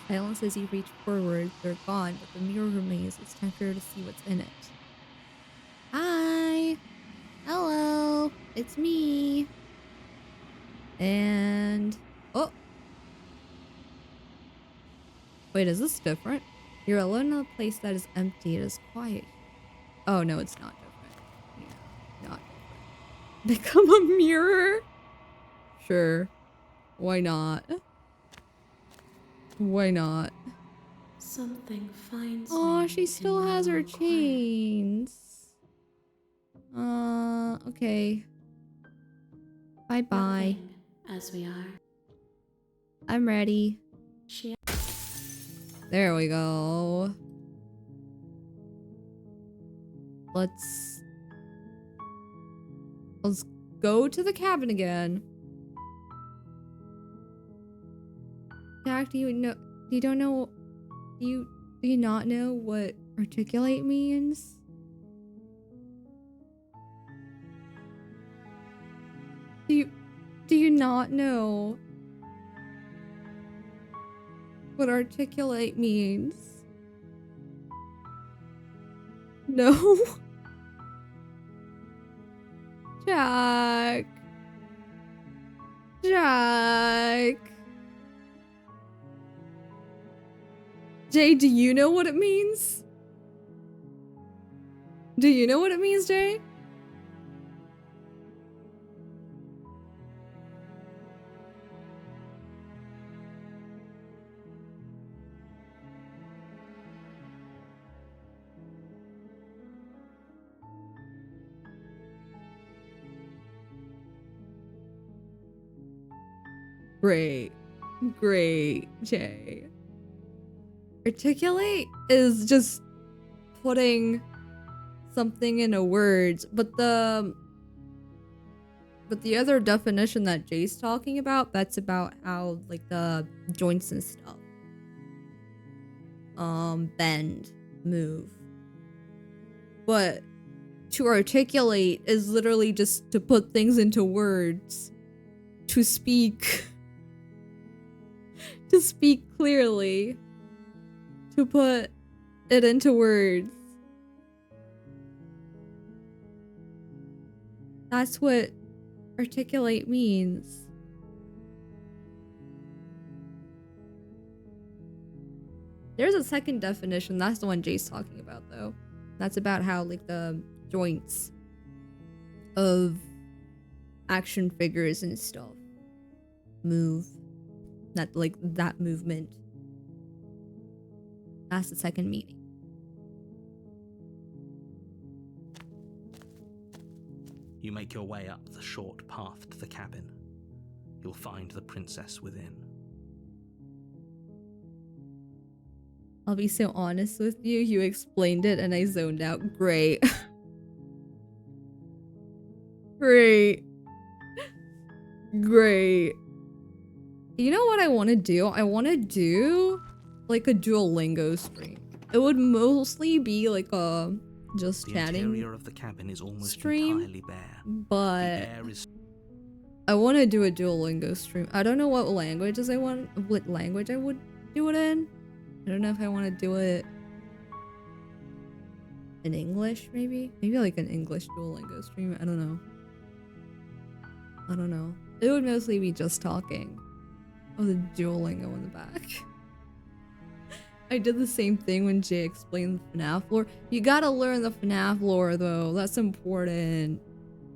Silence as you reach forward. They're gone, but the mirror remains. It's time for her to see what's in it. Hi. Hello. It's me. And... oh. Wait, is this different? You're alone in a place that is empty. It is quiet. Oh, no, it's not different. Yeah, not different. Become a mirror? Sure. Why not? Why not? Something finds me. Oh, she still in has her my quiet. chains. Okay. Bye-bye. Nothing, as we are. I'm ready. She There we go. Let's go to the cabin again. Jack, do you know? You don't know? Do you not know what articulate means? Do you not know what articulate means? No? Jack. Jack. Jay, do you know what it means? Do you know what it means, Jay? Great. Great, Jay. Articulate is just putting something into words, but the other definition that Jay's talking about, that's about how like the joints and stuff bend, move. But to articulate is literally just to put things into words, to speak. To speak clearly, to put it into words. That's what articulate means. There's a second definition, that's the one Jay's talking about though. That's about how like the joints of action figures and stuff move. That like that movement. That's the second meaning. You make your way up the short path to the cabin. You'll find the princess within. I'll be so honest with you, you explained it and I zoned out. Great. Great. Great. You know what I want to do? I want to do like a Duolingo stream. It would mostly be like a just chatting. The interior of the cabin is almost stream, entirely bare. But the air is... I want to do a Duolingo stream. I don't know what languages I want, what language I would do it in. I don't know if I want to do it in English, maybe like an English Duolingo stream. I don't know. It would mostly be just talking. Oh, the Duolingo in the back. I did the same thing when Jay explained the FNAF lore. You gotta learn the FNAF lore though. That's important.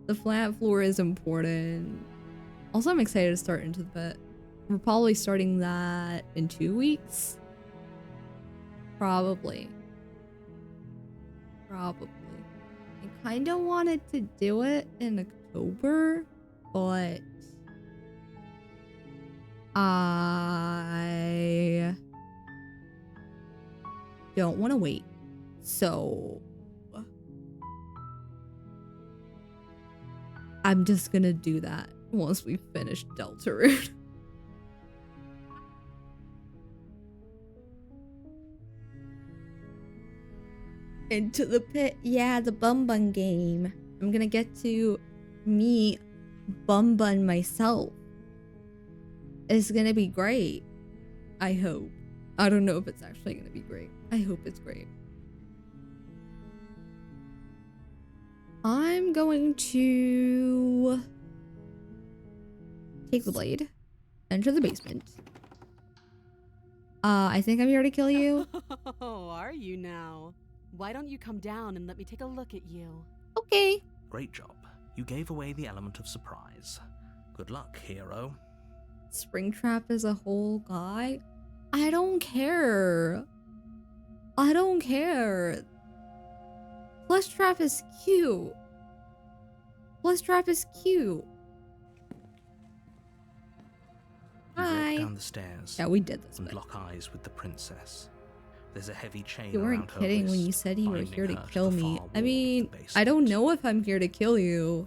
The FNAF lore is important. Also, I'm excited to start Into the Pit. We're probably starting that in 2 weeks. Probably. I kind of wanted to do it in October, but I don't want to wait. So I'm just gonna do that once we finish Deltarune. Into the Pit. Yeah, the Bun Bun game. I'm gonna get to meet Bun Bun myself. It's gonna be great. I hope. I don't know if it's actually gonna be great. I hope it's great. I'm going to take the blade, enter the basement. I think I'm here to kill you. Oh, are you now? Why don't you come down and let me take a look at you? Okay. Great job. You gave away the element of surprise. Good luck, hero. Springtrap is a whole guy? I don't care. I don't care. Plushtrap is cute. Plushtrap is cute. You walk Hi. down the stairs Yeah, we did this and way. lock eyes with the princess. There's a heavy chain You weren't around her kidding when wrist, you said you were binding here to her kill the me. far I wall mean, of the I don't basement. know if I'm here to kill you.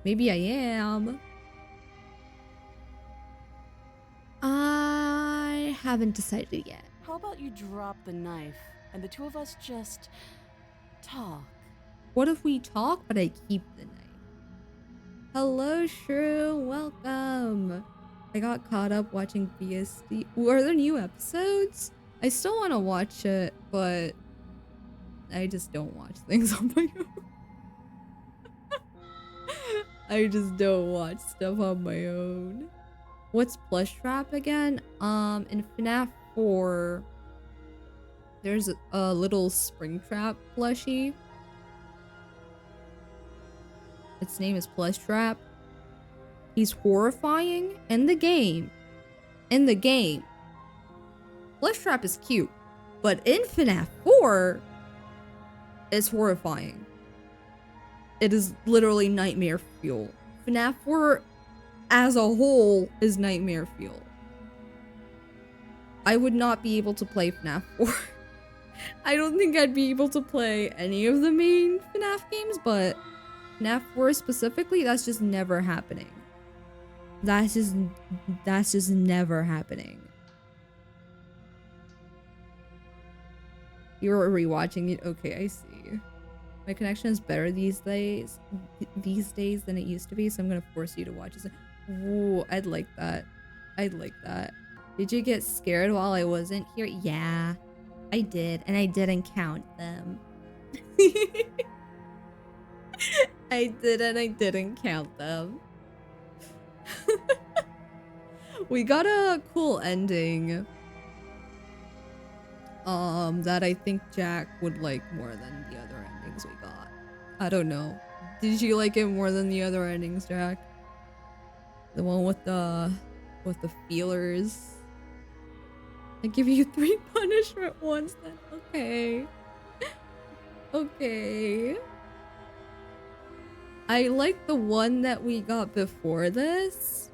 Maybe I am. I haven't decided yet. How about you drop the knife and the two of us just talk? What if we talk, but I keep the knife? Hello, Shrew. Welcome. I got caught up watching BSD. Are there new episodes? I still want to watch it, but I just don't watch things on my own. I just don't watch stuff on my own. What's Plush Trap again? In FNAF 4, there's a little Springtrap plushie. Its name is Plush Trap. He's horrifying in the game. In the game, Plush Trap is cute, but in FNAF 4, it's horrifying. It is literally nightmare fuel. FNAF 4 as a whole is nightmare fuel. I would not be able to play FNAF 4. I don't think I'd be able to play any of the main FNAF games, but FNAF 4 specifically, that's just never happening. That's just never happening. You're rewatching it? Okay, I see. My connection is better these days than it used to be, so I'm gonna force you to watch it. Ooh, I'd like that. I'd like that. Did you get scared while I wasn't here? Yeah, I did, and I didn't count them. I did, and I didn't count them. We got a cool ending. That I think Jack would like more than the other endings we got. I don't know. Did you like it more than the other endings, Jack? The one with the feelers. I give you 3 punishment ones then. Okay. Okay. I like the one that we got before this.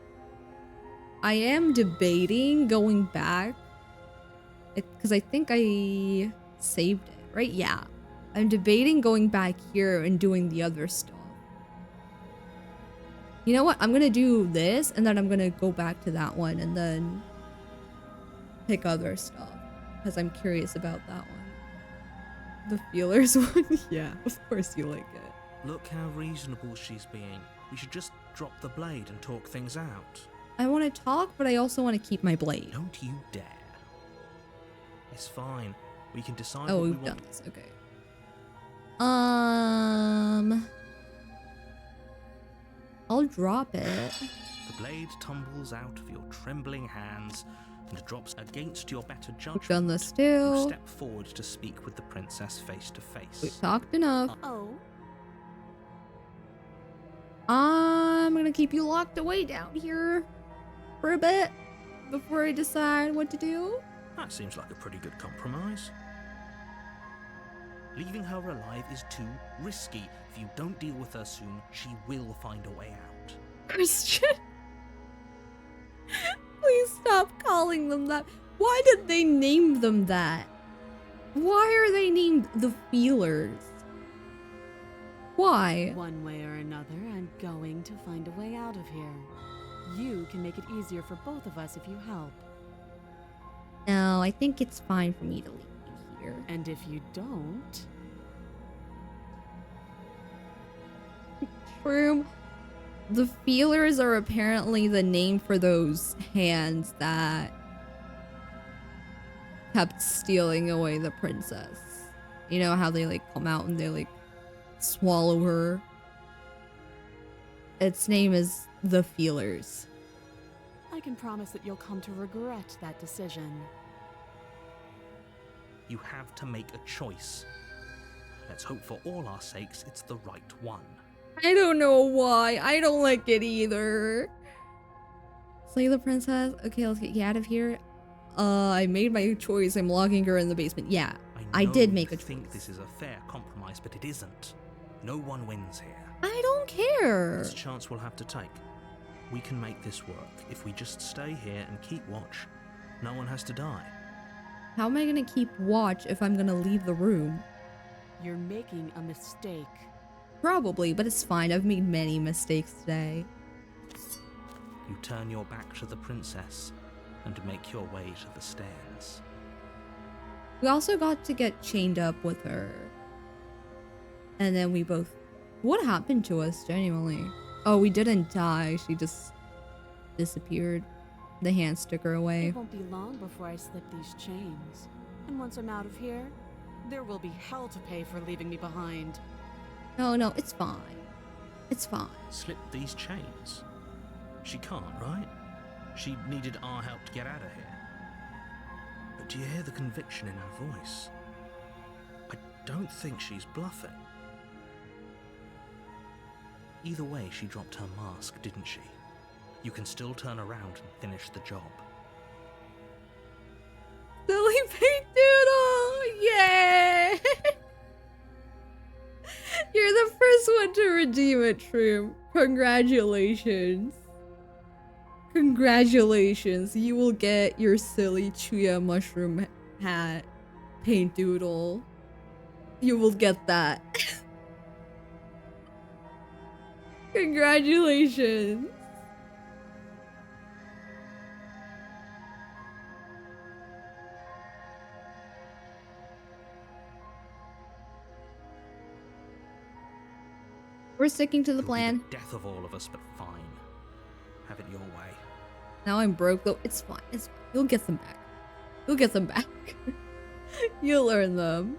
I am debating going back. Because I think I saved it, right? Yeah. I'm debating going back here and doing the other stuff. You know what? I'm going to do this and then I'm going to go back to that one and then pick other stuff. Because I'm curious about that one. The feelers one? Yeah, of course you like it. Look how reasonable she's being. We should just drop the blade and talk things out. I want to talk, but I also want to keep my blade. Don't you dare. It's fine. We can decide Oh, what we we've done want. this. Okay. I'll drop it. The blade tumbles out of your trembling hands and drops against your better judgment. We've done this You too. step forward to speak with the princess face to face. We've talked enough. Oh, I'm gonna keep you locked away down here for a bit before I decide what to do. That seems like a pretty good compromise. Leaving her alive is too risky. If you don't deal with her soon, she will find a way out. Christian. Please stop calling them that. Why did they name them that? Why are they named the Feelers? Why? one way or another, I'm going to find a way out of here. You can make it easier for both of us if you help. No, I think it's fine for me to leave you here. And if you don't, True. The Feelers are apparently the name for those hands that kept stealing away the princess. You know how they like come out and they like swallow her? Its name is the Feelers. I can promise that you'll come to regret that decision. You have to make a choice. Let's hope for all our sakes it's the right one. I don't know why. I don't like it either. Slay the princess. Okay, let's get you out of here. I made my choice. I'm locking her in the basement. Yeah, I did make a I think choice. this is a fair compromise, but it isn't. No one wins here. I don't care. It's a chance we'll have to take. We can make this work. If we just stay here and keep watch, no one has to die. How am I gonna keep watch if I'm gonna leave the room? You're making a mistake. Probably, but it's fine. I've made many mistakes today. You turn your back to the princess and make your way to the stairs. We also got to get chained up with her. And then we both... What happened to us, genuinely? Oh, we didn't die. She just disappeared. The hands took her away. It won't be long before I slip these chains. And once I'm out of here, there will be hell to pay for leaving me behind. No, it's fine. It's fine. Slip these chains? She can't, right? She needed our help to get out of here. But do you hear the conviction in her voice? I don't think she's bluffing. Either way, she dropped her mask, didn't she? You can still turn around and finish the job. Silly Pink Doodle! Yay! You're the first one to redeem it, Shroom. Congratulations. Congratulations. You will get your silly Chuya mushroom hat, Paint Doodle. You will get that. Congratulations. We're sticking to the It'll be plan. the death of all of us, but fine. Have it your way. Now I'm broke though. It's fine. It's fine. You'll get them back. You'll get them back. You'll earn them.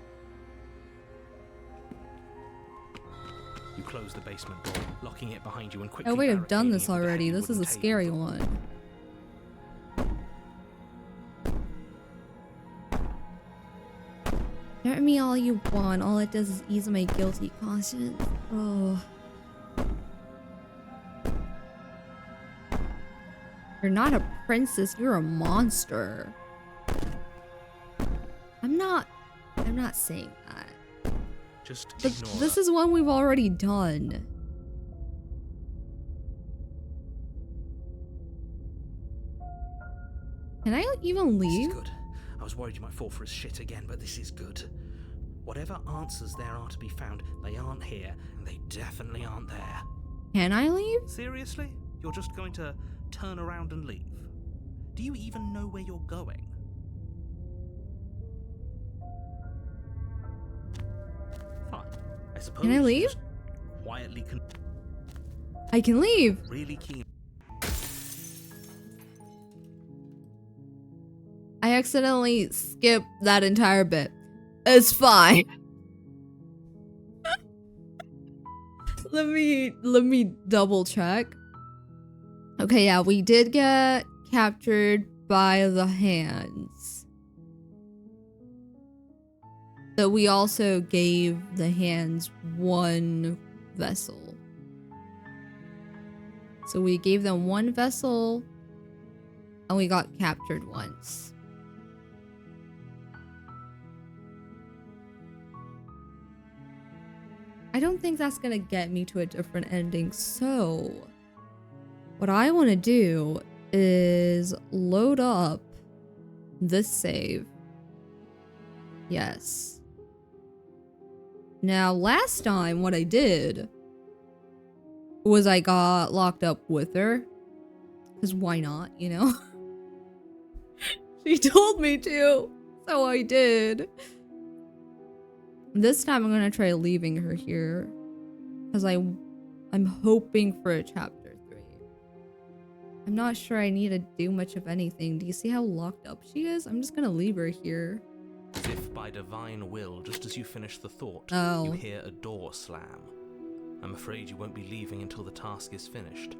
You close the basement door, locking it behind you and quickly. Oh wait, I've done barricading this it with a already. heavy This is a wooden scary table. one. Hurt me all you want. All it does is ease my guilty conscience. Oh. You're not a princess, you're a monster. I'm not saying that. Just But ignore this her. is one we've already done. Can I even This leave? is good. I was worried you might fall for his shit again, but this is good. Whatever answers there are to be found, they aren't here, and they definitely aren't there. Can I leave? Seriously? You're just going to turn around and leave? Do you even know where you're going? Fine. I suppose Can I you leave? just quietly I can leave. really keen. I accidentally skipped that entire bit. It's fine. let me double check. Okay, yeah, we did get captured by the hands. But we also gave the hands one vessel. So we gave them one vessel and we got captured once. I don't think that's gonna get me to a different ending, so what I want to do is load up this save. Yes. Now, last time what I did was I got locked up with her. Because why not, you know? She told me to, so I did. This time I'm gonna try leaving her here. Because I'm hoping for a chapter 3. I'm not sure I need to do much of anything. Do you see how locked up she is? I'm just gonna leave her here. As if by divine will, just as you finish the thought, Oh. you hear a door slam. I'm afraid you won't be leaving until the task is finished.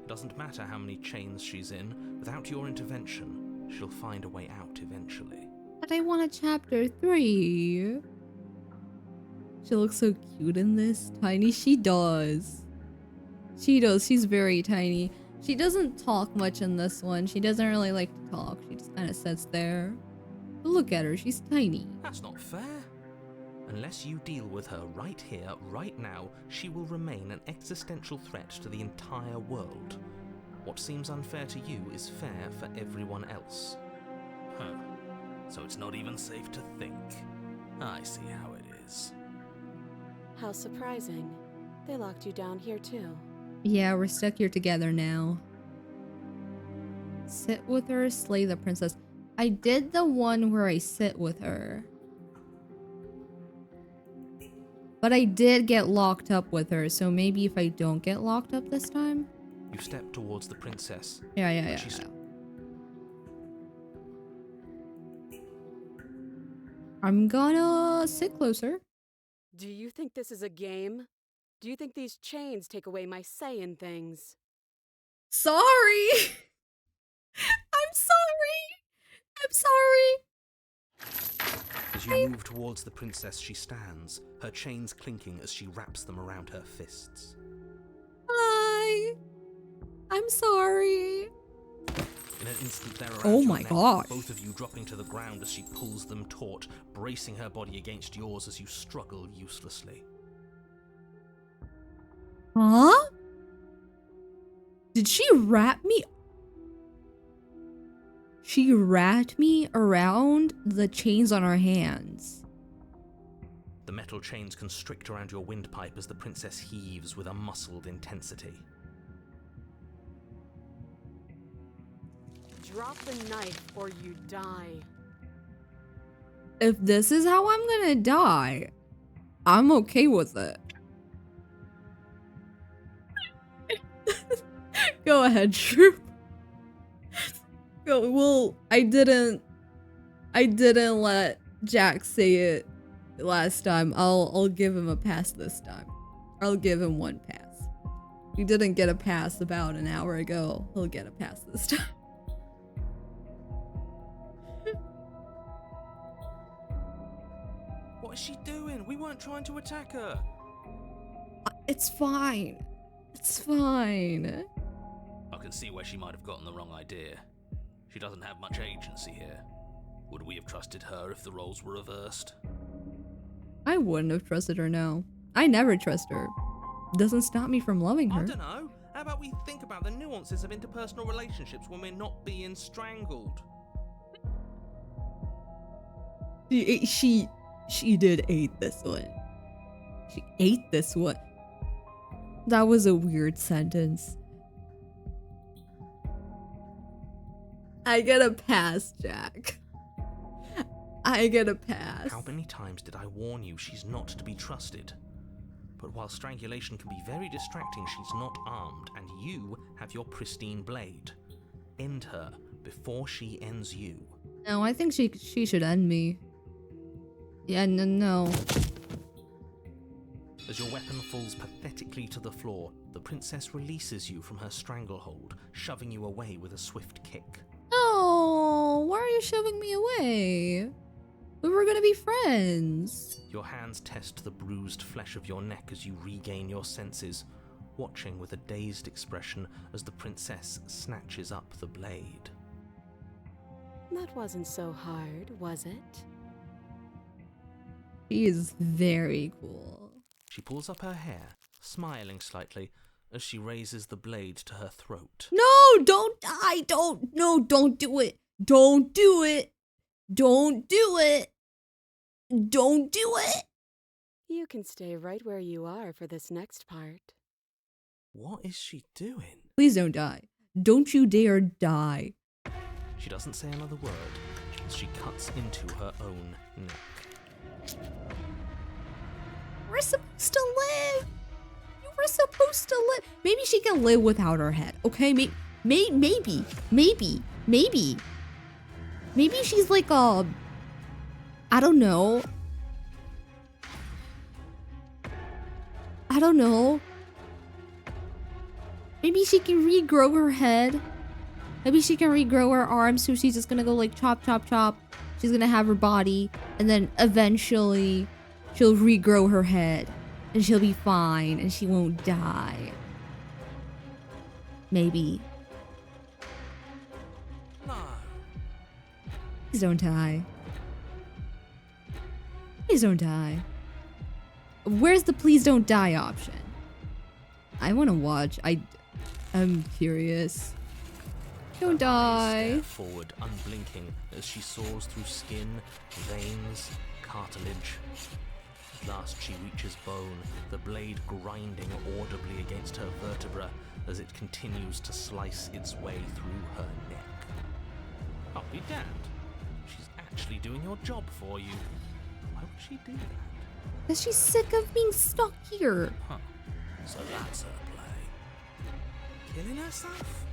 It doesn't matter how many chains she's in, without your intervention, she'll find a way out eventually. But I want a chapter 3. She looks so cute in this. Tiny. She does. She does. She's very tiny. She doesn't talk much in this one. She doesn't really like to talk. She just kind of sits there. But look at her. She's tiny. That's not fair. Unless you deal with her right here, right now, she will remain an existential threat to the entire world. What seems unfair to you is fair for everyone else. Huh. So it's not even safe to think. I see how it is. How surprising. They locked you down here too. Yeah, we're stuck here together now. Sit with her, slay the princess. I did the one where I sit with her. But I did get locked up with her, so maybe if I don't get locked up this time? You step towards the princess. Yeah. She's- I'm gonna sit closer. Do you think this is a game? Do you think these chains take away my say in things? Sorry. I'm sorry. I'm sorry. As you move towards the princess, she stands, her chains clinking as she wraps them around her fists. Hi. I'm sorry. In an instant, they're around Oh your my neck, gosh. both of you dropping to the ground as she pulls them taut, bracing her body against yours as you struggle uselessly. Huh? Did she wrap me? She wrapped me around the chains on her hands. The metal chains constrict around your windpipe as the princess heaves with a muscled intensity. Drop the knife or you die. If this is how I'm gonna die, I'm okay with it. Go ahead, Troop. Go. Well, I didn't let Jack say it last time. I'll give him a pass this time. I'll give him one pass. He didn't get a pass about an hour ago. He'll get a pass this time. What is she doing? We weren't trying to attack her. It's fine. It's fine. I can see where she might have gotten the wrong idea. She doesn't have much agency here. Would we have trusted her if the roles were reversed? I wouldn't have trusted her, no. I never trust her. Doesn't stop me from loving her. I don't know. How about we think about the nuances of interpersonal relationships when we're not being strangled? She did eat this one. She ate this one. That was a weird sentence. I get a pass, Jack. I get a pass. How many times did I warn you she's not to be trusted? But while strangulation can be very distracting, she's not armed, and you have your pristine blade. End her before she ends you. No, I think she should end me. Yeah, no. As your weapon falls pathetically to the floor, the princess releases you from her stranglehold, shoving you away with a swift kick. No, why are you shoving me away? We were gonna be friends. Your hands test the bruised flesh of your neck as you regain your senses, watching with a dazed expression as the princess snatches up the blade. That wasn't so hard, was it? She is very cool. She pulls up her hair, smiling slightly, as she raises the blade to her throat. No, don't die. Don't do it. Don't do it. Don't do it. Don't do it. You can stay right where you are for this next part. What is she doing? Please don't die. Don't you dare die. She doesn't say another word as she cuts into her own neck. We're supposed to live. You were supposed to live. Maybe she can live without her head. Okay, maybe. Maybe she's like a, I don't know. Maybe she can regrow her head. Maybe she can regrow her arms, so she's just gonna go like chop, chop, chop. She's gonna have her body, and then eventually she'll regrow her head, and she'll be fine, and she won't die. Maybe. No. Please don't die. Please don't die. Where's the please don't die option? I want to watch. I'm curious. Don't die. Stare forward, unblinking, as she soars through skin, veins, cartilage. At last she reaches bone, the blade grinding audibly against her vertebra as it continues to slice its way through her neck. I'll be damned. She's actually doing your job for you. Why would she do that? Because she's sick of being stuck here. Huh. So that's her play. Killing herself?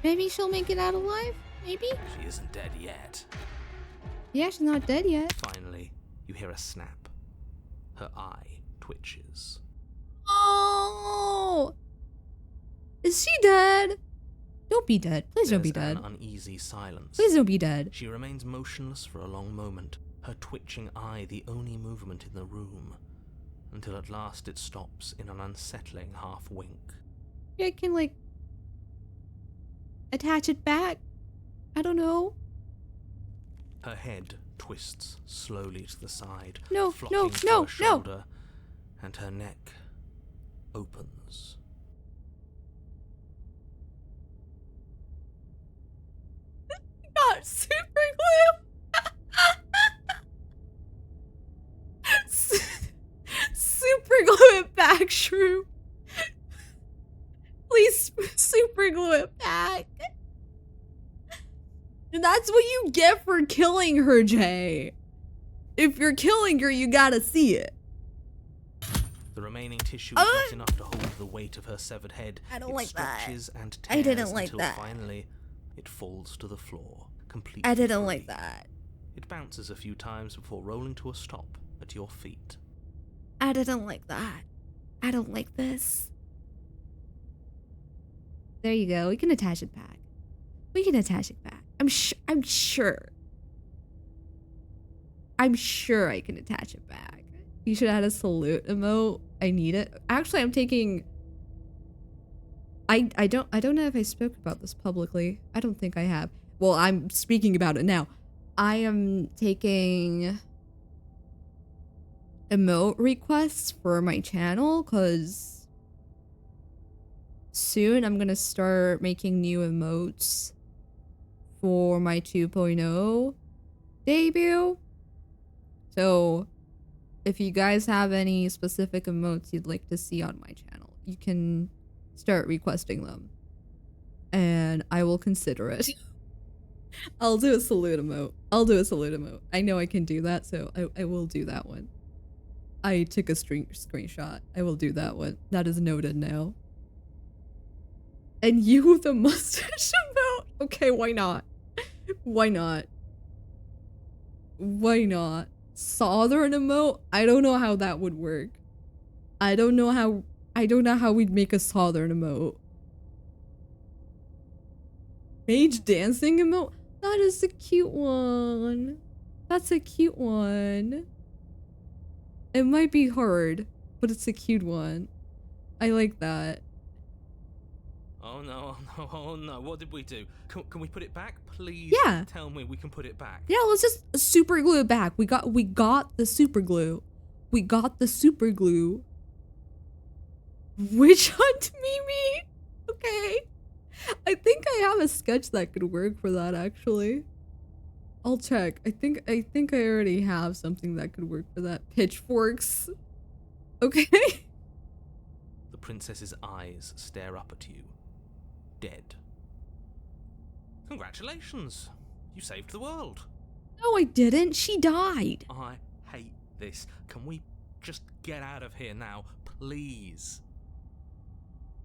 Maybe she'll make it out alive? Maybe? She isn't dead yet. Yeah, she's not dead yet. Finally, you hear a snap. Her eye twitches. Oh! Is she dead? Don't be dead. Please don't be There's dead. an uneasy silence. Please don't be dead. She remains motionless for a long moment, her twitching eye the only movement in the room, until at last it stops in an unsettling half-wink. I can, like, attach it back. I don't know. Her head twists slowly to the side, No, flocking no, to no, her no. shoulder, and her neck opens. Got super glue. Super glue it back, Shrew. Please super glue it back. That's what you get for killing her, Jay. If you're killing her, you gotta see it. The remaining tissue is not enough to hold the weight of her severed head. I don't It like that. stretches and I didn't tears like until that. finally it falls to the floor, completely I didn't free. like that. It bounces a few times before rolling to a stop at your feet. I didn't like that. I don't like this. There you go. We can attach it back. We can attach it back. I'm sure I can attach it back. You should add a salute emote. I need it. Actually, I'm taking... I don't know if I spoke about this publicly. I don't think I have. Well, I'm speaking about it now. I am taking emote requests for my channel because soon I'm gonna start making new emotes for my 2.0 debut. So if you guys have any specific emotes you'd like to see on my channel, you can start requesting them and I will consider it. I'll do a salute emote. I know I can do that, so I will do that one. I took a screenshot. I will do that one. That is noted now. And you with a mustache emote? Okay, why not? Why not? Why not? Southern emote? I don't know how that would work. I don't know how we'd make a southern emote. Mage dancing emote? That is a cute one. That's a cute one. It might be hard, but it's a cute one. I like that. Oh no, oh no, oh no, what did we do? Can we put it back? Please Yeah. tell me we can put it back. Yeah, let's just super glue it back. We got the super glue. We got the super glue. Witch hunt Mimi? Okay. I think I have a sketch that could work for that actually. I'll check. I think I already have something that could work for that. Pitchforks. Okay. The princess's eyes stare up at you, dead. Congratulations! You saved the world. No, I didn't. She died. I hate this. Can we just get out of here now, please?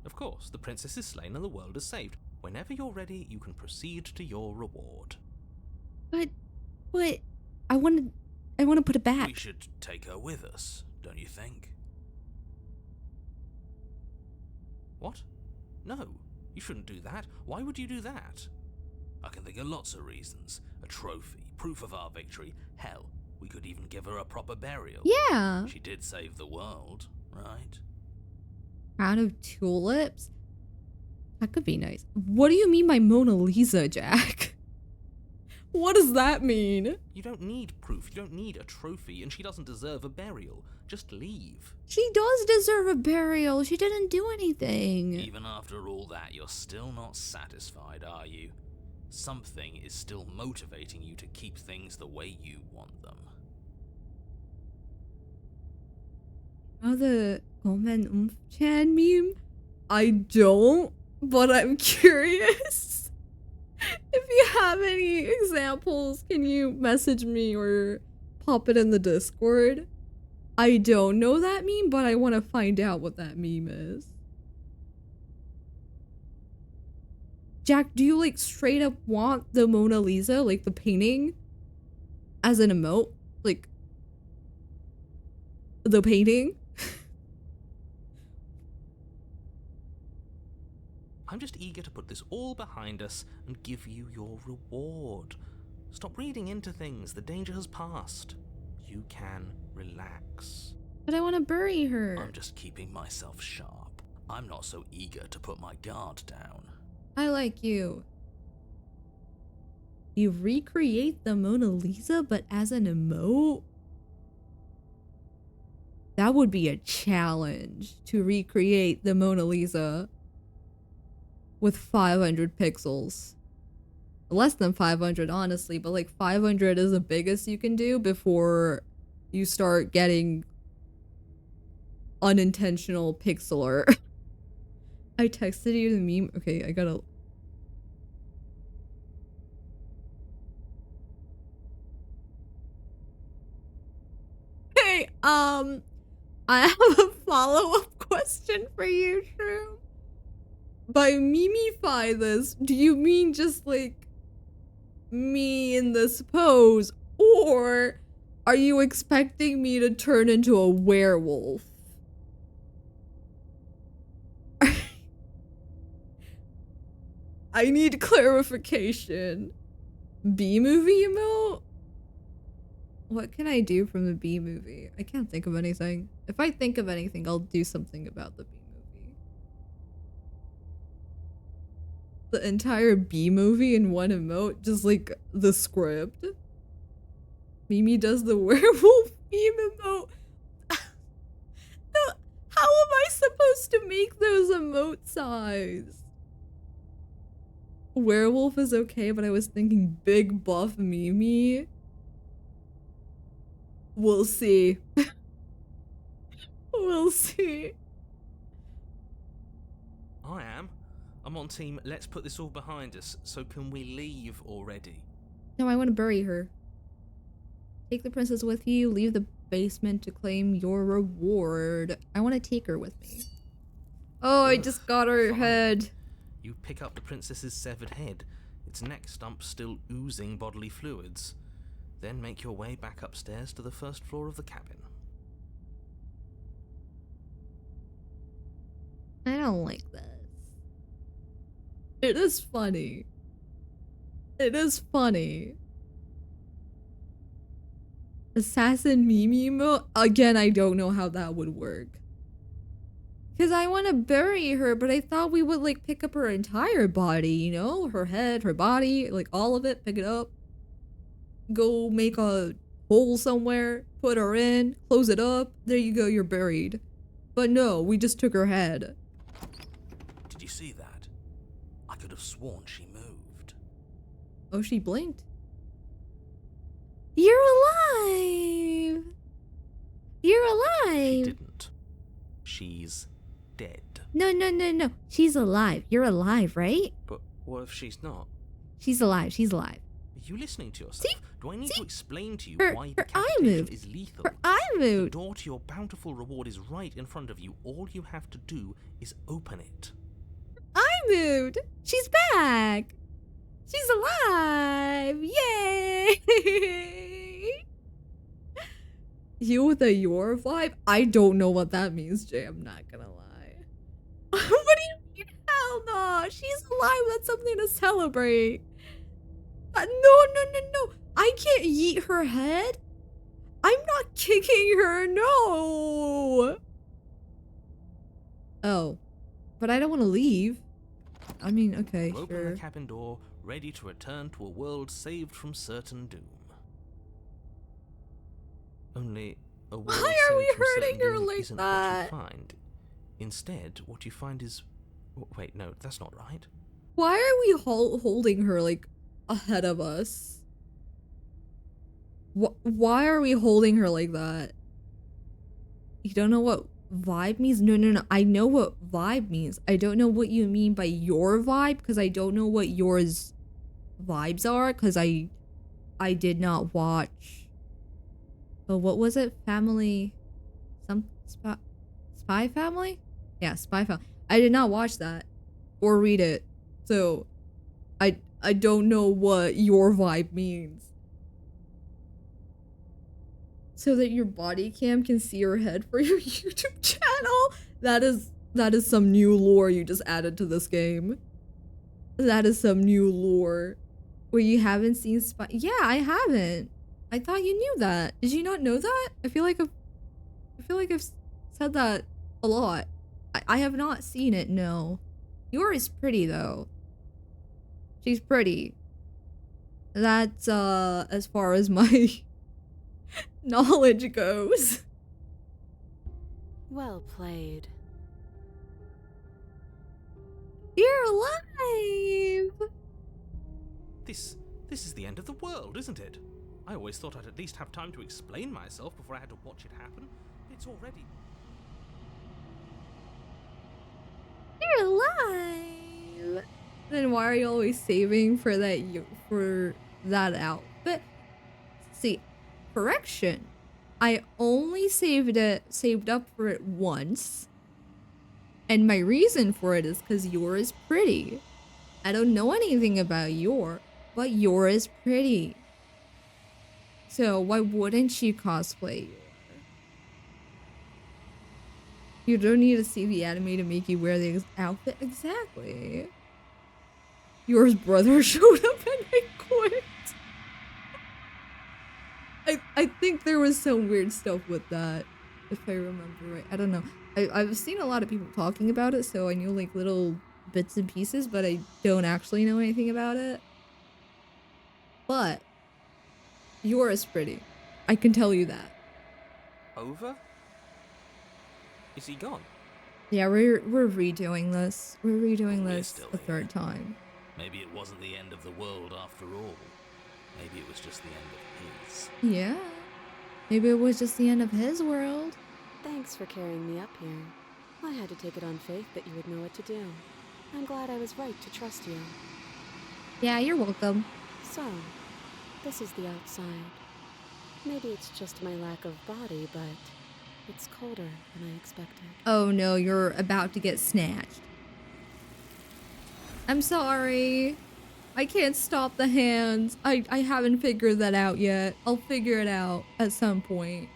Of course, the princess is slain and the world is saved. Whenever you're ready, you can proceed to your reward. But I want to put it back. We should take her with us, don't you think? What? No, you shouldn't do that. Why would you do that? I can think of lots of reasons. A trophy, proof of our victory. Hell, we could even give her a proper burial. Yeah. She did save the world, right? Crown of tulips? That could be nice. What do you mean by Mona Lisa, Jack? What does that mean? You don't need proof, you don't need a trophy, and she doesn't deserve a burial. Just leave. She does deserve a burial. She didn't do anything. Even after all that, you're still not satisfied, are you? Something is still motivating you to keep things the way you want them. Oh, the Gomen Chan meme? I don't, but I'm curious. If you have any examples, can you message me or pop it in the Discord? I don't know that meme, but I want to find out what that meme is. Jack, do you like straight up want the Mona Lisa, like the painting, as an emote? Like, the painting? I'm just eager to put this all behind us and give you your reward. Stop reading into things. The danger has passed. You can relax. But I want to bury her. I'm just keeping myself sharp. I'm not so eager to put my guard down. I like you. You recreate the Mona Lisa, but as an emote? That would be a challenge to recreate the Mona Lisa with 500 pixels. Less than 500, honestly, but like 500 is the biggest you can do before you start getting unintentional pixeler. I texted you the meme. Okay, I gotta... Hey, I have a follow-up question for you, Shroom. By mimify this, do you mean just like me in this pose, or are you expecting me to turn into a werewolf? I need clarification. B-movie emote? What can I do from the B-movie? I can't think of anything. If I think of anything, I'll do something about the B-movie. The entire B-movie in one emote, just like the script. Mimi does the werewolf meme emote. How am I supposed to make those emote size? Werewolf is okay, but I was thinking big buff Mimi. We'll see. We'll see. I'm on team, let's put this all behind us, so can we leave already? No, I want to bury her. Take the princess with you, leave the basement to claim your reward. I want to take her with me. Oh, I just got her Fine. head. You pick up the princess's severed head, its neck stump still oozing bodily fluids. Then make your way back upstairs to the first floor of the cabin. I don't like this. It is funny. It is funny. Assassin Mimi emote? Again, I don't know how that would work. Because I want to bury her, but I thought we would like pick up her entire body, you know? Her head, her body, like all of it, pick it up. Go make a hole somewhere, put her in, close it up. There you go, you're buried. But no, we just took her head. Did you see that? I could have sworn she moved. Oh, she blinked. You're alive! You're She alive! didn't. She's dead. No. She's alive. You're alive, right? But what if she's not? She's alive. She's alive. Are you listening to yourself? See? Do I need See? to explain to you Her- why her eye decapitation moved. is lethal? Her eye The moved. door to your bountiful reward is right in front of you. All you have to do is open it. Eye moved. She's back. She's alive. Yay! You with a your vibe? I don't know what that means, Jay. I'm not gonna lie. What do you mean? Hell no. She's alive. That's something to celebrate. No. I can't yeet her head. I'm not kicking her. No. Oh. But I don't want to leave. I mean, okay, You open sure. the cabin door, ready to return to a world saved from certain doom. Only a world Why are we saved from hurting certain her doom like isn't that? What you find. Instead, what you find is... Wait, no, that's not right. Why are we holding her, like, ahead of us? Why are we holding her like that? You don't know what vibe means? No. I know what vibe means. I don't know what you mean by your vibe, because I don't know what yours vibes are, because I did not watch... But what was it? Family... Spy Family? Yeah, Spy Family. I did not watch that. Or read it. So, I don't know what your vibe means. So that your body cam can see your head for your YouTube channel? That is That is some new lore you just added to this game. That is some new lore. Where you haven't seen Spy. Yeah, I haven't. I thought you knew that. Did you not know that? I feel like I've said that a lot. I have not seen it, no. Yours is pretty though. She's pretty. That's as far as my knowledge goes. Well played. You're alive! This is the end of the world, isn't it? I always thought I'd at least have time to explain myself before I had to watch it happen. It's already... You're alive! Then why are you always saving for that outfit? See, correction. I only saved up for it once. And my reason for it is because Yor is pretty. I don't know anything about Yor, but Yor is pretty. So why wouldn't you cosplay Yor? You don't need to see the anime to make you wear the outfit. Exactly. Yor's brother showed up and I quit. I think there was some weird stuff with that, if I remember right. I don't know. I've seen a lot of people talking about it, so I knew like little bits and pieces, but I don't actually know anything about it. But Yor is pretty. I can tell you that. Over? Is he gone? Yeah, we're redoing this. We're redoing We're this still a third here. time. Maybe it wasn't the end of the world after all. Maybe it was just the end of his. Yeah. Maybe it was just the end of his world. Thanks for carrying me up here. I had to take it on faith that you would know what to do. I'm glad I was right to trust you. Yeah, you're welcome. So, this is the outside. Maybe it's just my lack of body, but it's colder than I expected. Oh no, you're about to get snatched. I'm sorry. I can't stop the hands. I haven't figured that out yet. I'll figure it out at some point.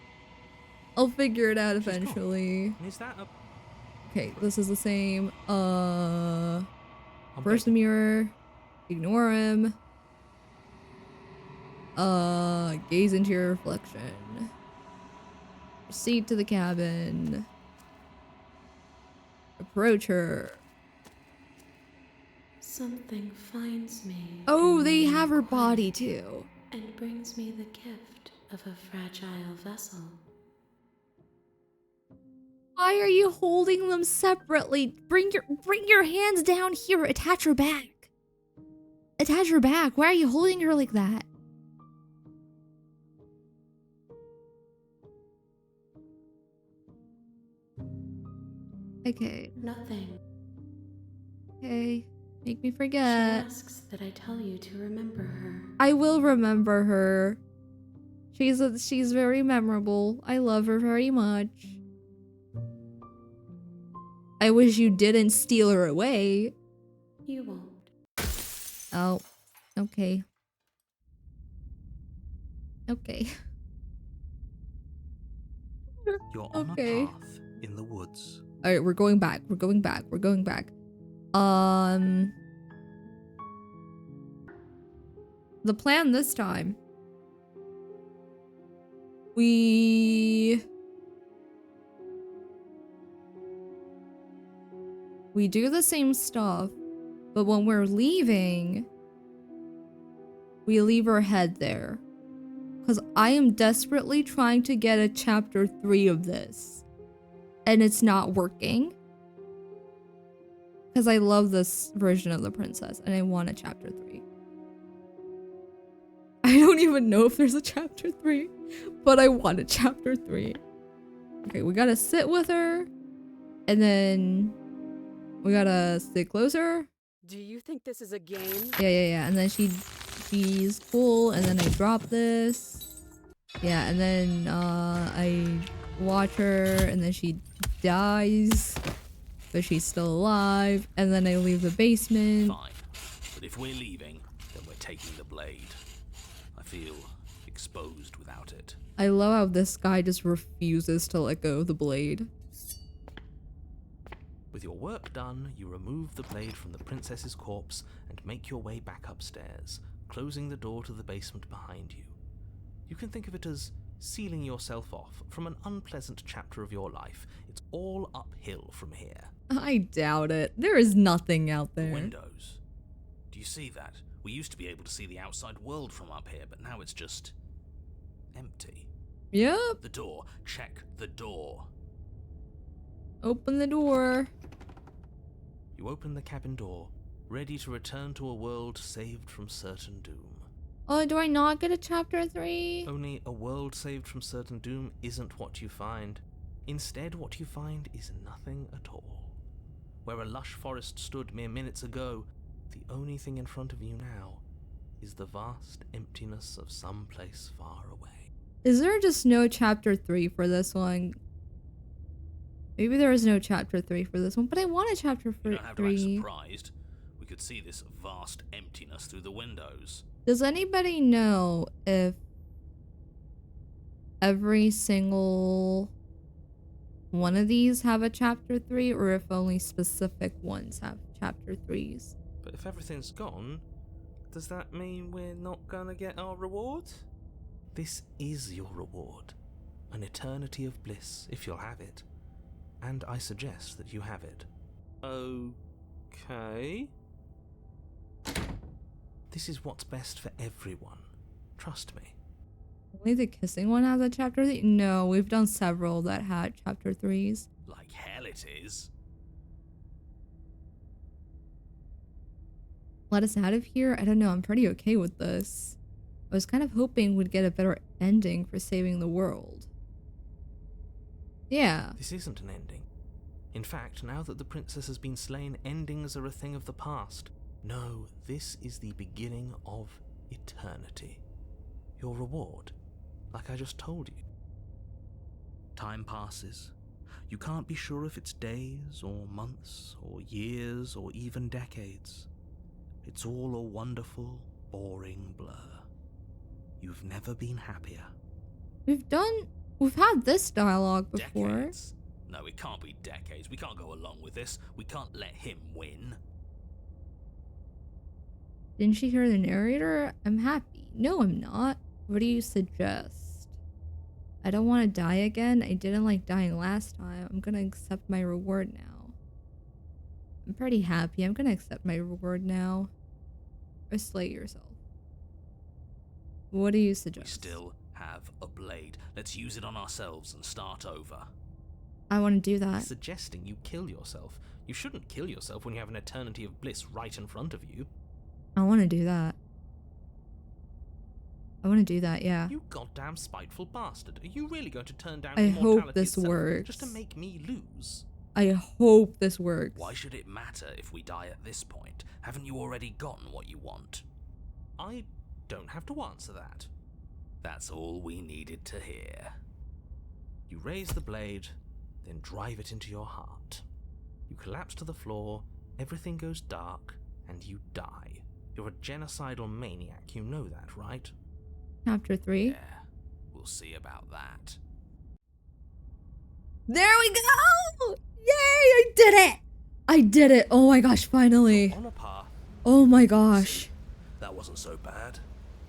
I'll figure it out eventually. Is that a... Okay, this is the same. I'm Burst the begging. mirror. Ignore him. Gaze into your reflection. Proceed to the cabin. Approach her. Something finds me. Oh, they have her body too. And brings me the gift of a fragile vessel. Why are you holding them separately? Bring your hands down here. Attach her back. Attach her back. Why are you holding her like that? Okay. Nothing. Okay. Make me She forget. asks that I tell you to remember her. I will remember her. She's very memorable. I love her very much. I wish you didn't steal her away. You won't. Oh, okay. Okay. You're on Okay. a path in the woods. All right, we're going back. We're going back. We're going back. The plan this time. We do the same stuff, but when we're leaving, we leave our head there. Because I am desperately trying to get a chapter 3 of this. And it's not working. Because I love this version of the princess and I want a chapter 3. I don't even know if there's a chapter 3, but I want a chapter 3. Okay, we gotta sit with her and then we gotta sit closer. Do you think this is a game? Yeah. And then she's cool and then I drop this. Yeah, and then I watch her and then she dies. But she's still alive, and then I leave the basement. Fine. But if we're leaving, then we're taking the blade. I feel exposed without it. I love how this guy just refuses to let go of the blade. With your work done, you remove the blade from the princess's corpse and make your way back upstairs, closing the door to the basement behind you. You can think of it as sealing yourself off from an unpleasant chapter of your life. It's all uphill from here. I doubt it. There is nothing out The there. windows. Do you see that? We used to be able to see the outside world from up here, but now it's just empty. Yep. The door. Check the door. Open the door. You open the cabin door, ready to return to a world saved from certain doom. Oh, do I not get a chapter 3? Only a world saved from certain doom isn't what you find. Instead, what you find is nothing at all. Where a lush forest stood mere minutes ago, the only thing in front of you now is the vast emptiness of some place far away. Is there just no chapter 3 for this one? Maybe there is no chapter 3 for this one, but I want a chapter You don't have to 3. act surprised. We could see this vast emptiness through the windows. Does anybody know if every single one of these have a chapter 3 or if only specific ones have chapter 3s? But if everything's gone, does that mean we're not gonna get our reward? This is your reward. An eternity of bliss, if you'll have it. And I suggest that you have it. Okay. This is what's best for everyone. Trust me. Only the kissing one has a chapter 3? No, we've done several that had chapter 3s. Like hell it is. Let us out of here? I don't know, I'm pretty okay with this. I was kind of hoping we'd get a better ending for saving the world. Yeah. This isn't an ending. In fact, now that the princess has been slain, endings are a thing of the past. No, this is the beginning of eternity. Your reward, like I just told you. Time passes. You can't be sure if it's days or months or years or even decades. It's all a wonderful, boring blur. You've never been happier. We've had this dialogue before. Decades? No, it can't be decades. We can't go along with this. We can't let him win. Didn't she hear the narrator? I'm happy. No, I'm not. What do you suggest? I don't want to die again. I didn't like dying last time. I'm gonna accept my reward now. I'm pretty happy. I'm gonna accept my reward now. Or slay yourself. What do you We suggest? still have a blade. Let's use it on ourselves and start over. I want to do that. Suggesting you kill yourself. You shouldn't kill yourself when you have an eternity of bliss right in front of you. I want to do that. I want to do that, yeah. You goddamn spiteful bastard. Are you really going to turn down I immortality hope this itself works. just to make me lose? I hope this works. Why should it matter if we die at this point? Haven't you already gotten what you want? I don't have to answer that. That's all we needed to hear. You raise the blade, then drive it into your heart. You collapse to the floor, everything goes dark, and you die. You're a genocidal maniac, you know that, right? Chapter 3. Yeah, we'll see about that. There we go! Yay! I did it! I did it! Oh my gosh, finally. On a path. Oh my gosh. That wasn't so bad.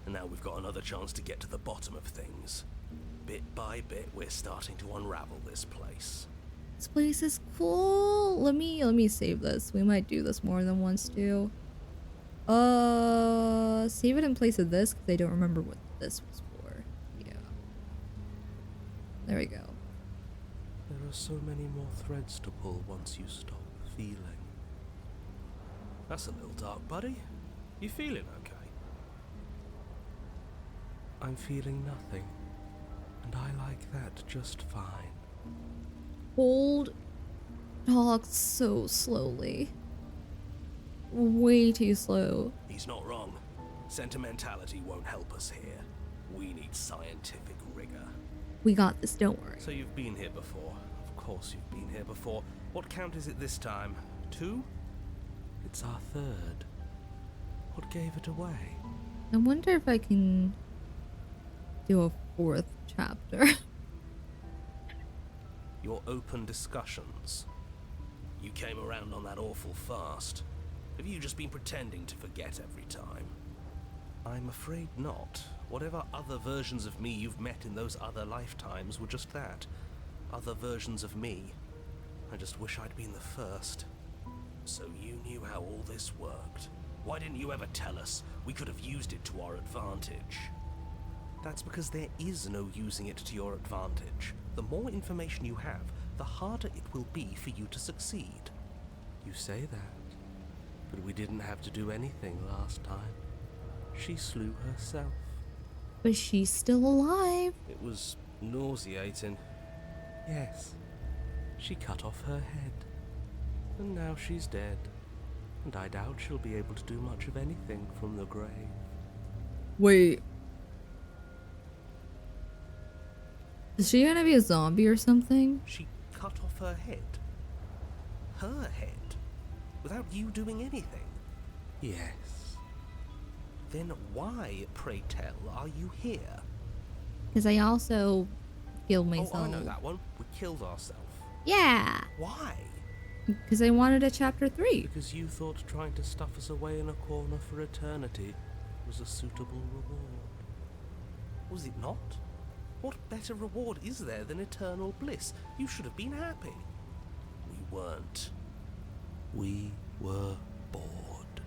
And now we've got another chance to get to the bottom of things. Bit by bit, we're starting to unravel this place. This place is cool. Let me save this. We might do this more than once too. Save it in place of this because I don't remember what this was for. Yeah. There we go. There are so many more threads to pull once you stop feeling. That's a little dark, buddy. You feeling okay? I'm feeling nothing, and I like that just fine. Hold talks so slowly. Way too slow. He's not wrong. Sentimentality won't help us here. We need scientific rigor. We got this, don't worry. So you've been here before. Of course you've been here before. What count is it this time? 2? It's our 3rd. What gave it away? I wonder if I can do a 4th chapter. Your open discussions. You came around on that awful fast. Have you just been pretending to forget every time? I'm afraid not. Whatever other versions of me you've met in those other lifetimes were just that. Other versions of me. I just wish I'd been the first. So you knew how all this worked. Why didn't you ever tell us? We could have used it to our advantage. That's because there is no using it to your advantage. The more information you have, the harder it will be for you to succeed. You say that, but we didn't have to do anything last time. She slew herself. But she's still alive. It was nauseating. Yes, she cut off her head, and now she's dead. And I doubt she'll be able to do much of anything from the grave. Wait. Is she gonna be a zombie or something? She cut off her head. Her head? Without you doing anything? Yes. Then why, pray tell, are you here? Because I also killed myself. Oh, I know that one. We killed ourselves. Yeah. Why? Because I wanted a chapter 3. Because you thought trying to stuff us away in a corner for eternity was a suitable reward. Was it not? What better reward is there than eternal bliss? You should have been happy. We weren't. We were bored.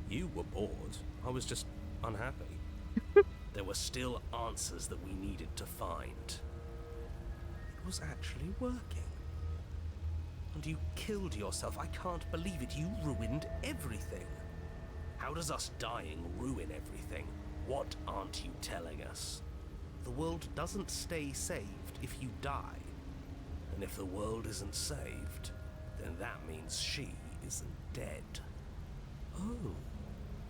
You were bored. I was just unhappy. There were still answers that we needed to find. It was actually working. And you killed yourself. I can't believe it. You ruined everything. How does us dying ruin everything? What aren't you telling us? The world doesn't stay saved if you die. And if the world isn't saved, then that means she isn't dead. Oh,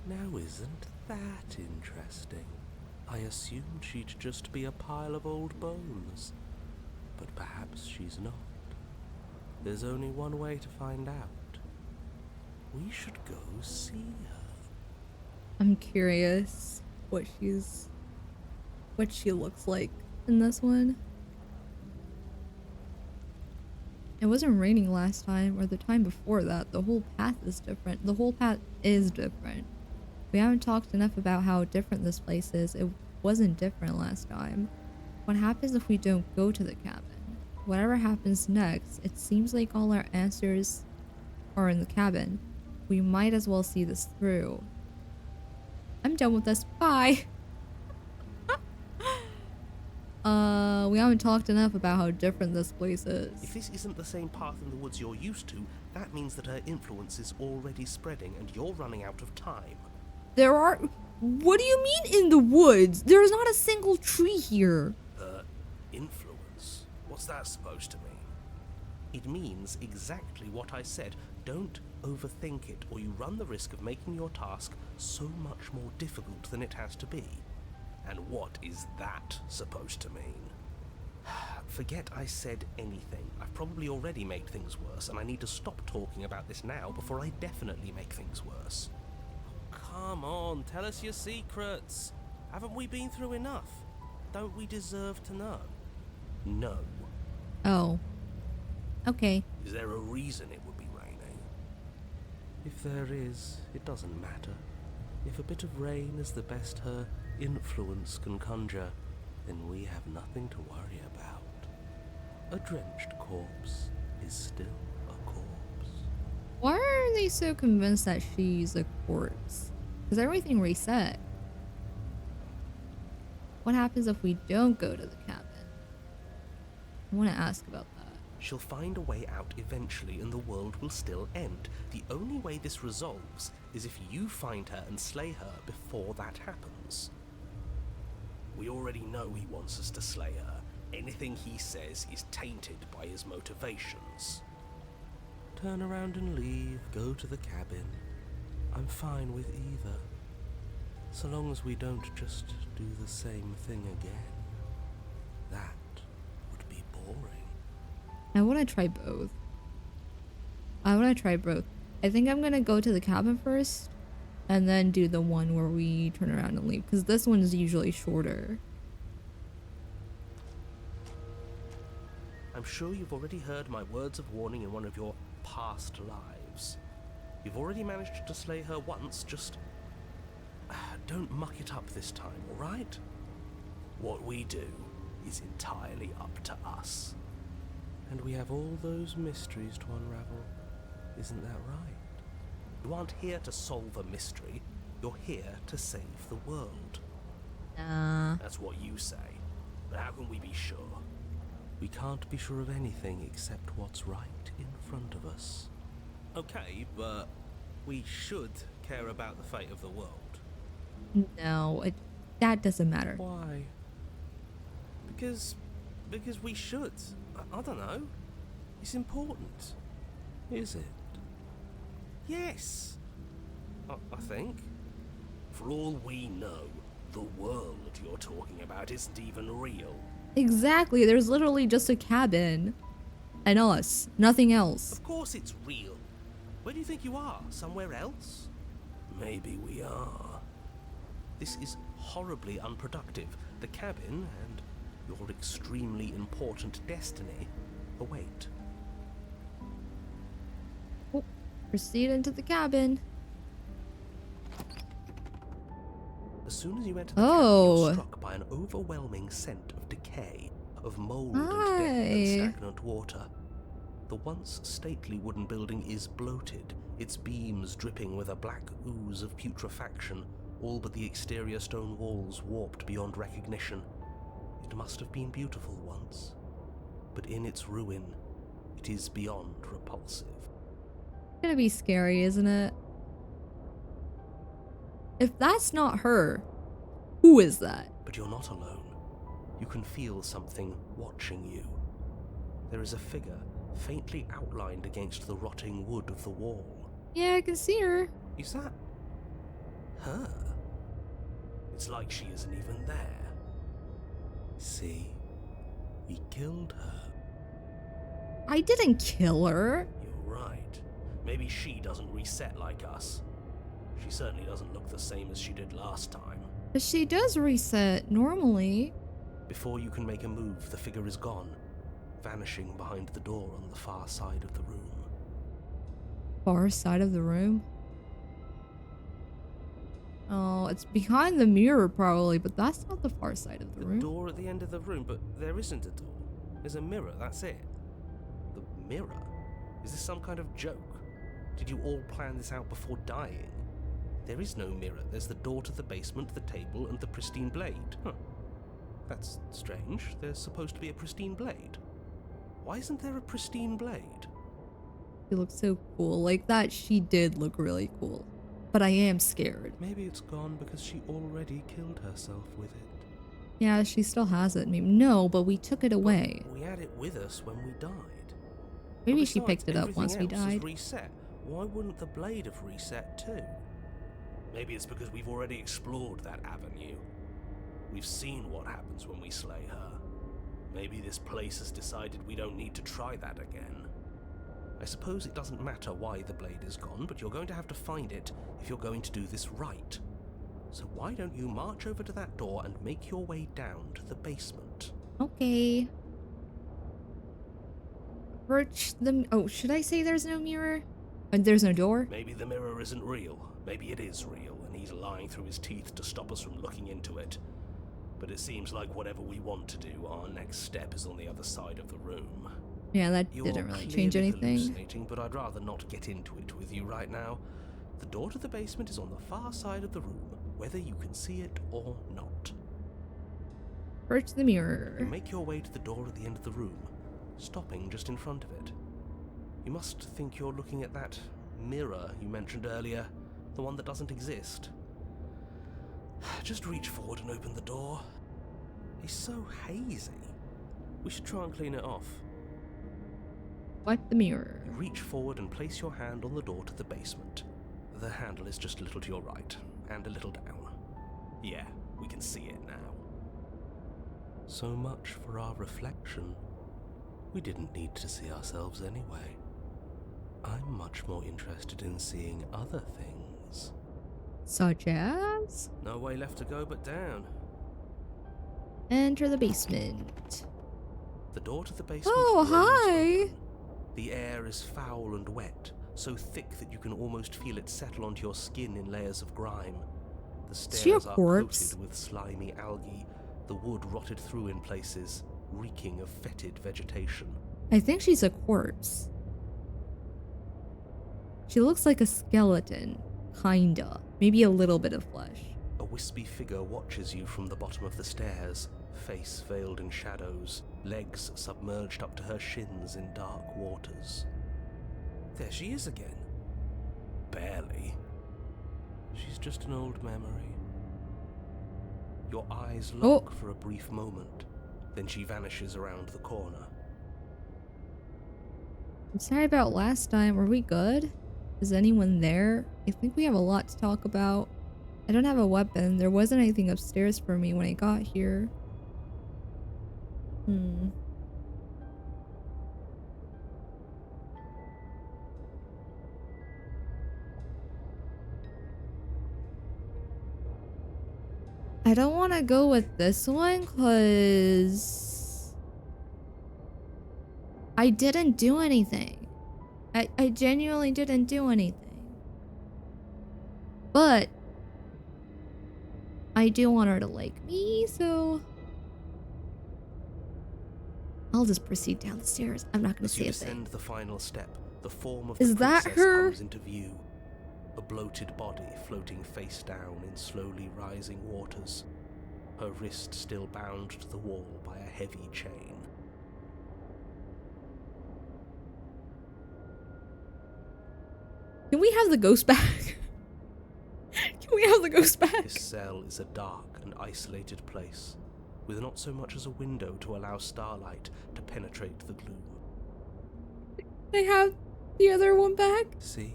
now isn't that interesting? I assumed she'd just be a pile of old bones. But perhaps she's not. There's only one way to find out. We should go see her. I'm curious what she looks like in this one. It wasn't raining last time or the time before that. The whole path is different. The whole path is different. We haven't talked enough about how different this place is. It wasn't different last time. What happens if we don't go to the cabin? Whatever happens next, it seems like all our answers are in the cabin. We might as well see this through. I'm done with this. Bye! We haven't talked enough about how different this place is. If this isn't the same path in the woods you're used to, that means that her influence is already spreading and you're running out of time. There are... What do you mean in the woods? There is not a single tree here. Influence? What's that supposed to mean? It means exactly what I said. Don't overthink it, or you run the risk of making your task so much more difficult than it has to be. And what is that supposed to mean? Forget I said anything. I've probably already made things worse, and I need to stop talking about this now before I definitely make things worse. Come on, tell us your secrets. Haven't we been through enough? Don't we deserve to know? No. Oh. Okay. Is there a reason it would be raining? If there is, it doesn't matter. If a bit of rain is the best her influence can conjure, then we have nothing to worry about. A drenched corpse is still a corpse. Why are they so convinced that she's a corpse? Because everything reset. What happens if we don't go to the cabin? I want to ask about that. She'll find a way out eventually and the world will still end. The only way this resolves is if you find her and slay her before that happens. We already know he wants us to slay her. Anything he says is tainted by his motivations. Turn around and leave, go to the cabin. I'm fine with either. So long as we don't just do the same thing again. That would be boring. I want to try both. I think I'm going to go to the cabin first and then do the one where we turn around and leave, because this one is usually shorter. I'm sure you've already heard my words of warning in one of your past lives. You've already managed to slay her once, just don't muck it up this time, alright? What we do is entirely up to us. And we have all those mysteries to unravel. Isn't that right? You aren't here to solve a mystery. You're here to save the world. That's what you say. But how can we be sure? We can't be sure of anything except what's right in front of us. Okay, but we should care about the fate of the world. No, that doesn't matter. Why? Because we should. I don't know. It's important. Is it? Yes. I think. For all we know, the world you're talking about isn't even real. Exactly, there's literally just a cabin. And us. Nothing else. Of course it's real. Where do you think you are? Somewhere else? Maybe we are. This is horribly unproductive. The cabin and your extremely important destiny await. Oh, proceed into the cabin. As soon as you enter the cabin, you're struck by an overwhelming scent of decay, of mold and death and stagnant water. The once stately wooden building is bloated, its beams dripping with a black ooze of putrefaction, all but the exterior stone walls warped beyond recognition. It must have been beautiful once, but in its ruin, it is beyond repulsive. It's gonna be scary, isn't it? If that's not her, who is that? But you're not alone. You can feel something watching you. There is a figure faintly outlined against the rotting wood of the wall. Yeah, I can see her. Is that her? It's like she isn't even there. See, we killed her. I didn't kill her. You're right. Maybe she doesn't reset like us. She certainly doesn't look the same as she did last time. But she does reset normally. Before you can make a move, the figure is gone, vanishing behind the door on the far side of the room. Far side of the room? Oh, it's behind the mirror probably, but that's not the far side of the room. The door at the end of the room, but there isn't a door. There's a mirror, that's it. The mirror? Is this some kind of joke? Did you all plan this out before dying? There is no mirror. There's the door to the basement, the table, and the pristine blade. Huh. That's strange. There's supposed to be a pristine blade. Why isn't there a pristine blade? She looks so cool. Like that, she did look really cool. But I am scared. Maybe it's gone because she already killed herself with it. Yeah, she still has it. Maybe no, but we took it away. But we had it with us when we died. Maybe But she picked it up everything once we else is died. reset. Why wouldn't the blade have reset too? Maybe it's because we've already explored that avenue. We've seen what happens when we slay her. Maybe this place has decided we don't need to try that again. I suppose it doesn't matter why the blade is gone, but you're going to have to find it if you're going to do this right. So why don't you march over to that door and make your way down to the basement? Okay. Approach the... Oh, should I say there's no mirror? There's no door? Maybe the mirror isn't real. Maybe it is real, and he's lying through his teeth to stop us from looking into it. But it seems like whatever we want to do, our next step is on the other side of the room. Yeah, that You're didn't really change clearly anything. hallucinating, but I'd rather not get into it with you right now. The door to the basement is on the far side of the room, whether you can see it or not. Approach the mirror. You make your way to the door at the end of the room, stopping just in front of it. You must think you're looking at that mirror you mentioned earlier, the one that doesn't exist. Just reach forward and open the door. It's so hazy. We should try and clean it off. Wipe the mirror. You reach forward and place your hand on the door to the basement. The handle is just a little to your right, and a little down. Yeah, we can see it now. So much for our reflection. We didn't need to see ourselves anyway. I'm much more interested in seeing other things. Such as? No way left to go but down. Enter the basement. The door to the basement. Oh, remains hi. open. The air is foul and wet, so thick that you can almost feel it settle onto your skin in layers of grime. The Is she a stairs are corpse? coated with slimy algae, the wood rotted through in places, reeking of fetid vegetation. I think she's a corpse. She looks like a skeleton, kinda. Maybe a little bit of flesh. A wispy figure watches you from the bottom of the stairs, face veiled in shadows, legs submerged up to her shins in dark waters. There she is again. Barely. She's just an old memory. Your eyes lock for a brief moment, then she vanishes around the corner. I'm sorry about last time. Were we good? Is anyone there? I think we have a lot to talk about. I don't have a weapon. There wasn't anything upstairs for me when I got here. I don't want to go with this one because I didn't do anything. I genuinely didn't do anything. But I do want her to like me, so I'll just proceed down the stairs. I'm not going to As say you a thing. descend the final step, the form of Is the that princess her? comes into view. A bloated body floating face down in slowly rising waters. Her wrist still bound to the wall by a heavy chain. Can we have the ghost back? Can we have the ghost back? This cell is a dark and isolated place, with not so much as a window to allow starlight to penetrate the gloom. Can I have the other one back? See?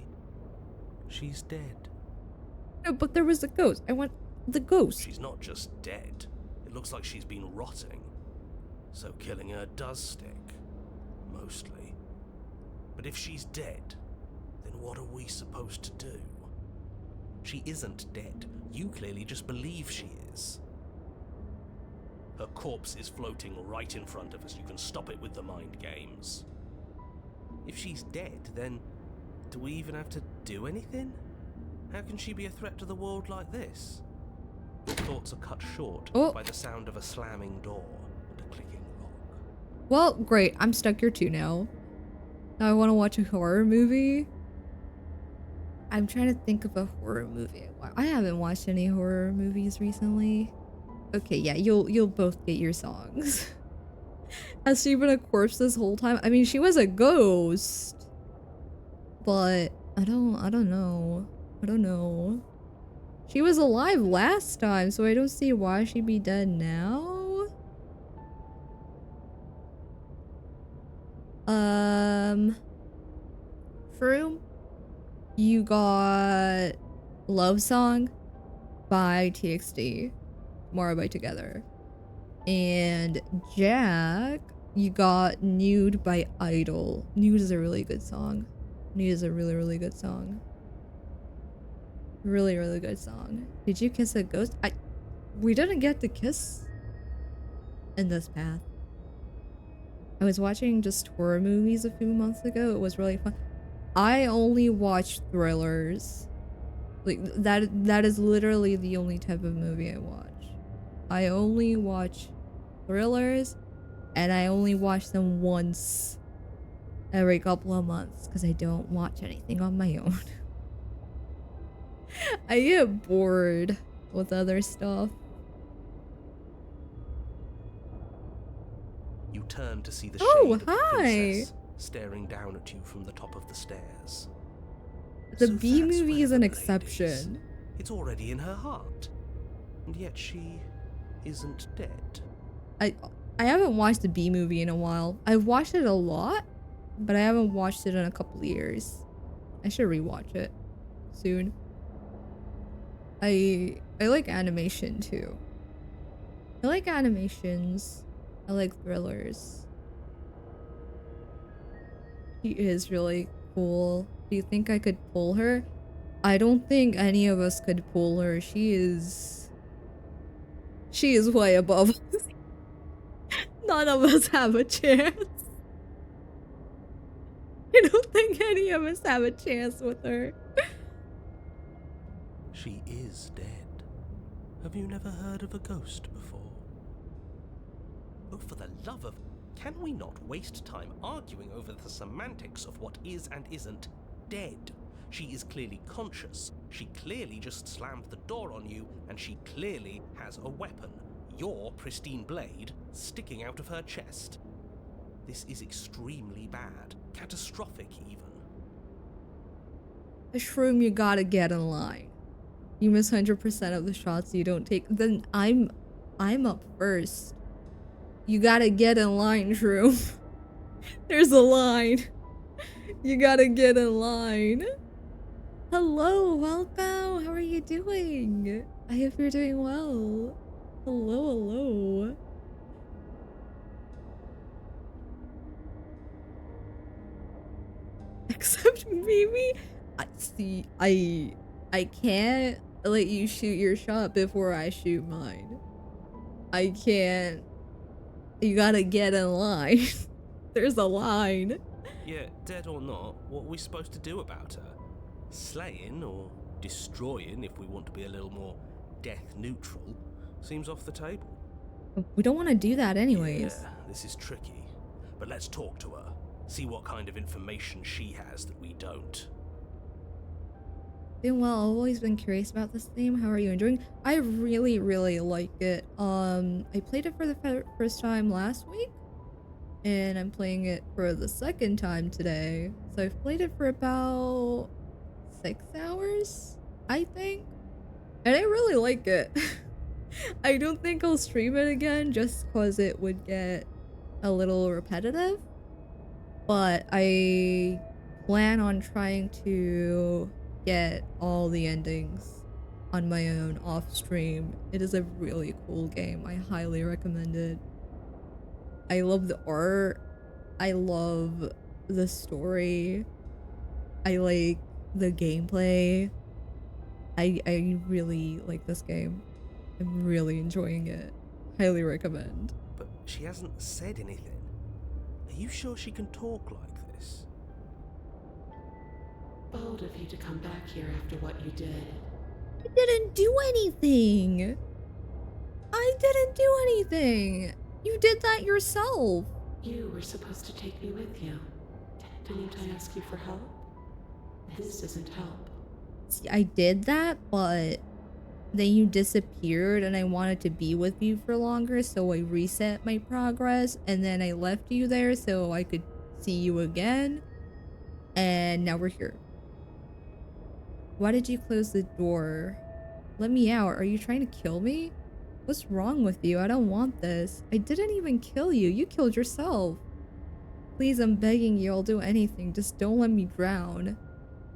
She's dead. No, but there was a ghost. I want the ghost. She's not just dead. It looks like she's been rotting. So killing her does stick. Mostly. But if she's dead, then what are we supposed to do? She isn't dead. You clearly just believe she is. Her corpse is floating right in front of us. You can stop it with the mind games. If she's dead, then do we even have to do anything? How can she be a threat to the world like this? Your thoughts are cut short by the sound of a slamming door and a clicking lock. Well, great. I'm stuck here too now. Now I want to watch a horror movie. I'm trying to think of a horror movie. I haven't watched any horror movies recently. Okay, yeah, you'll both get your songs. Has she been a corpse this whole time? I mean, she was a ghost. But I don't know. I don't know. She was alive last time, so I don't see why she'd be dead now. Froom, you got Love Song by TXT, Tomorrow by Together. And Jack, you got Nude by Idol. Nude is a really good song. Nude is a really, really good song. Really, really good song. Did you kiss a ghost? We didn't get to kiss in this path. I was watching just horror movies a few months ago. It was really fun. I only watch thrillers. Like that is literally the only type of movie I watch. I only watch thrillers, and I only watch them once every couple of months because I don't watch anything on my own. I get bored with other stuff. You turn to see the Oh, shade of the hi. princess staring down at you from the top of the stairs. The So B that's movie where is an the lady is. exception. It's already in her heart. And yet she isn't dead. I haven't watched the B movie in a while. I've watched it a lot, but I haven't watched it in a couple of years. I should rewatch it soon. I like animation too. I like animations. I like thrillers. She is really cool. Do you think I could pull her? I don't think any of us could pull her. She is way above us. None of us have a chance. I don't think any of us have a chance with her. She is dead. Have you never heard of a ghost before? Oh, for the love of... Can we not waste time arguing over the semantics of what is and isn't dead? She is clearly conscious. She clearly just slammed the door on you, and she clearly has a weapon. Your pristine blade sticking out of her chest. This is extremely bad. Catastrophic, even. A shroom, you gotta get in line. You miss 100% of the shots you don't take. Then I'm up first. You gotta get in line, shroom. There's a line. You gotta get in line. Hello, welcome. How are you doing? I hope you're doing well. Hello, hello. Except Mimi, I can't let you shoot your shot before I shoot mine. I can't. You gotta get in line. There's a line. Yeah, dead or not, what are we supposed to do about her? Slaying or destroying, if we want to be a little more death neutral, seems off the table. We don't want to do that anyways. Yeah, this is tricky. But let's talk to her. See what kind of information she has that we don't. Doing well. I've always been curious about this theme. How are you enjoying? I really, really like it. I played it for the first time last week, and I'm playing it for the second time today. So I've played it for about 6 hours, I think, and I really like it. I don't think I'll stream it again just because it would get a little repetitive, but I plan on trying to get all the endings on my own off stream. It is a really cool game. I highly recommend it. I love the art. I love the story. I like the gameplay. I really like this game. I'm really enjoying it. Highly recommend. But she hasn't said anything. Are you sure she can talk like this? Bold of you to come back here after what you did. I didn't do anything. I didn't do anything. You did that yourself. You were supposed to take me with you. Didn't I ask you for help? This isn't help. See, I did that, but then you disappeared and I wanted to be with you for longer, so I reset my progress and then I left you there so I could see you again. And now we're here. Why did you close the door? Let me out. Are you trying to kill me? What's wrong with you? I don't want this. I didn't even kill you. You killed yourself. Please, I'm begging you. I'll do anything. Just don't let me drown.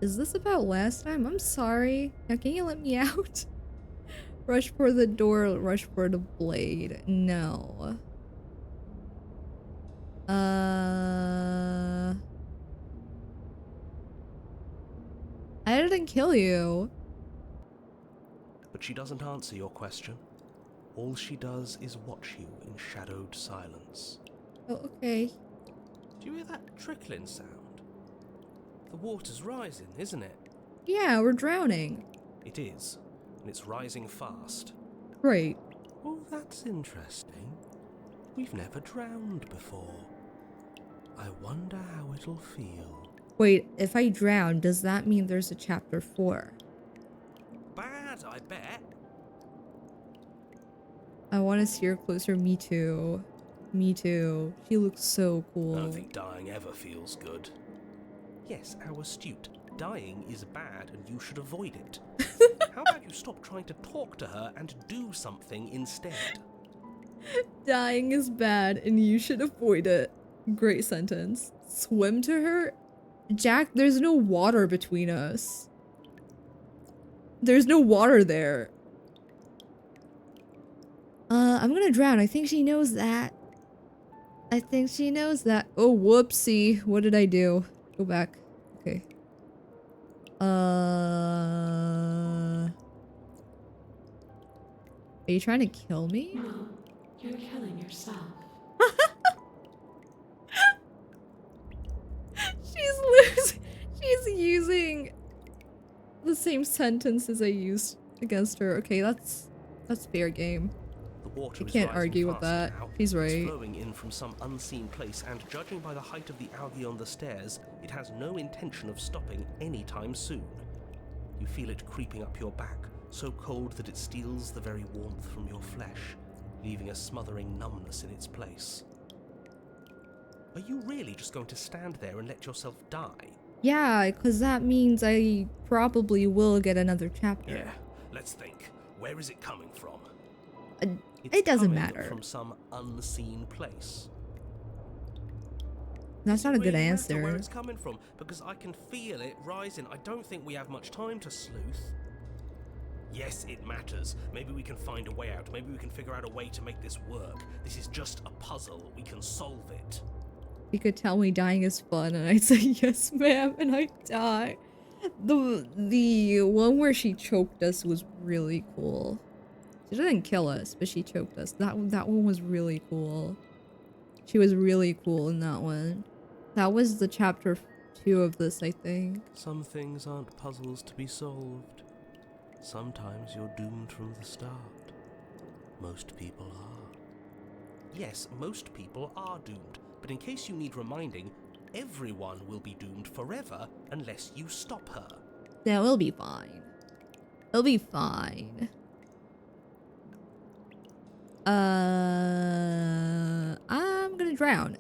Is this about last time? I'm sorry. Now, can you let me out? Rush for the door. Rush for the blade. No. I didn't kill you. But she doesn't answer your question. All she does is watch you in shadowed silence. Oh, okay. Do you hear that trickling sound? The water's rising, isn't it? Yeah, we're drowning. It is, and it's rising fast. Great. Oh, that's interesting. We've never drowned before. I wonder how it'll feel. Wait, if I drown, does that mean there's a chapter 4? Bad, I bet. I want to see her closer. Me too. Me too. She looks so cool. I don't think dying ever feels good. Yes, how astute. Dying is bad and you should avoid it. How about you stop trying to talk to her and do something instead? Dying is bad and you should avoid it. Great sentence. Swim to her? Jack, there's no water between us. There's no water there. I'm gonna drown. I think she knows that. I think she knows that. Oh, whoopsie. What did I do? Go back. Okay. Are you trying to kill me? No, you're killing yourself. She's same sentences I used against her. Okay, that's fair game. The water I is can't rising argue with faster that. now. He's It's right. flowing in from some unseen place, and judging by the height of the algae on the stairs, it has no intention of stopping anytime soon. You feel it creeping up your back, so cold that it steals the very warmth from your flesh, leaving a smothering numbness in its place. Are you really just going to stand there and let yourself die? Yeah, because that means I probably will get another chapter. Yeah, let's think. Where is it coming from? It's It doesn't coming matter. From some unseen place. That's not a good Really matter answer. where it's coming from, because I can feel it rising. I don't think we have much time to sleuth. Yes, it matters. Maybe we can find a way out. Maybe we can figure out a way to make this work. This is just a puzzle. We can solve it. You could tell me dying is fun, and I'd say yes, ma'am, and I'd die. The one where she choked us was really cool. She didn't kill us, but she choked us. That one was really cool. She was really cool in that one. That was the chapter 2 of this, I think. Some things aren't puzzles to be solved. Sometimes you're doomed from the start. Most people are. Yes, most people are doomed. But in case you need reminding, everyone will be doomed forever unless you stop her. Yeah, we'll be fine. It'll be fine. I'm gonna drown.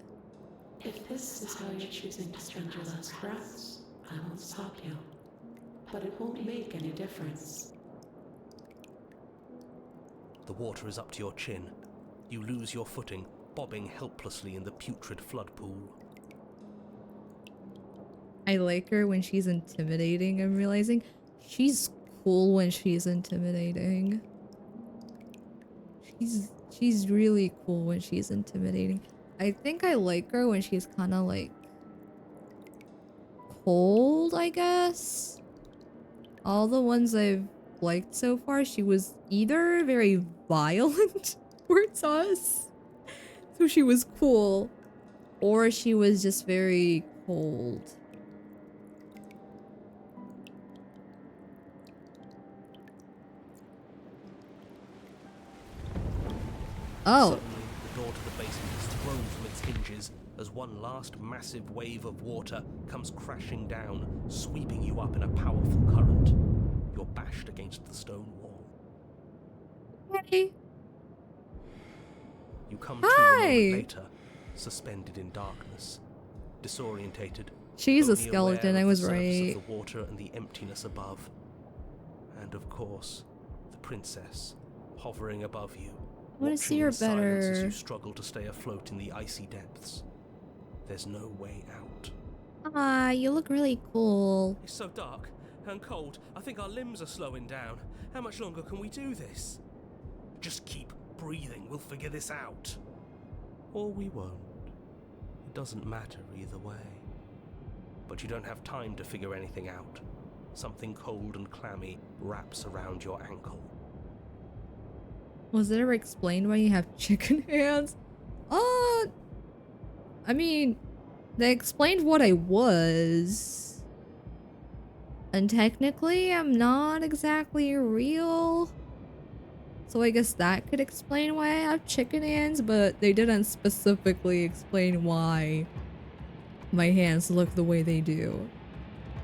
If this is how you're choosing to spend your last breaths, I won't stop you. But it won't make any difference. The water is up to your chin. You lose your footing, bobbing helplessly in the putrid flood pool. I like her when she's intimidating. I'm realizing she's cool when she's intimidating. She's really cool when she's intimidating. I think I like her when she's kind of like cold, I guess. All the ones I've liked so far, she was either very violent towards us, so she was cool, or she was just very cold. Oh. Suddenly, the door to the basement is thrown from its hinges as one last massive wave of water comes crashing down, sweeping you up in a powerful current. You're bashed against the stone wall. Hey. You come to a Hi. moment later, suspended in darkness, disorientated. She's a only aware skeleton, of I was the surface right. of the water and the emptiness above. And of course, the princess hovering above you. I want to see watching her in silence as better. you struggle to stay afloat in the icy depths. There's no way out. Ah, you look really cool. It's so dark and cold. I think our limbs are slowing down. How much longer can we do this? Just keep breathing. We'll figure this out. Or we won't. It doesn't matter either way. But you don't have time to figure anything out. Something cold and clammy wraps around your ankle. Was it ever explained why you have chicken hands? I mean, they explained what I was. And technically, I'm not exactly real. So I guess that could explain why I have chicken hands, but they didn't specifically explain why my hands look the way they do.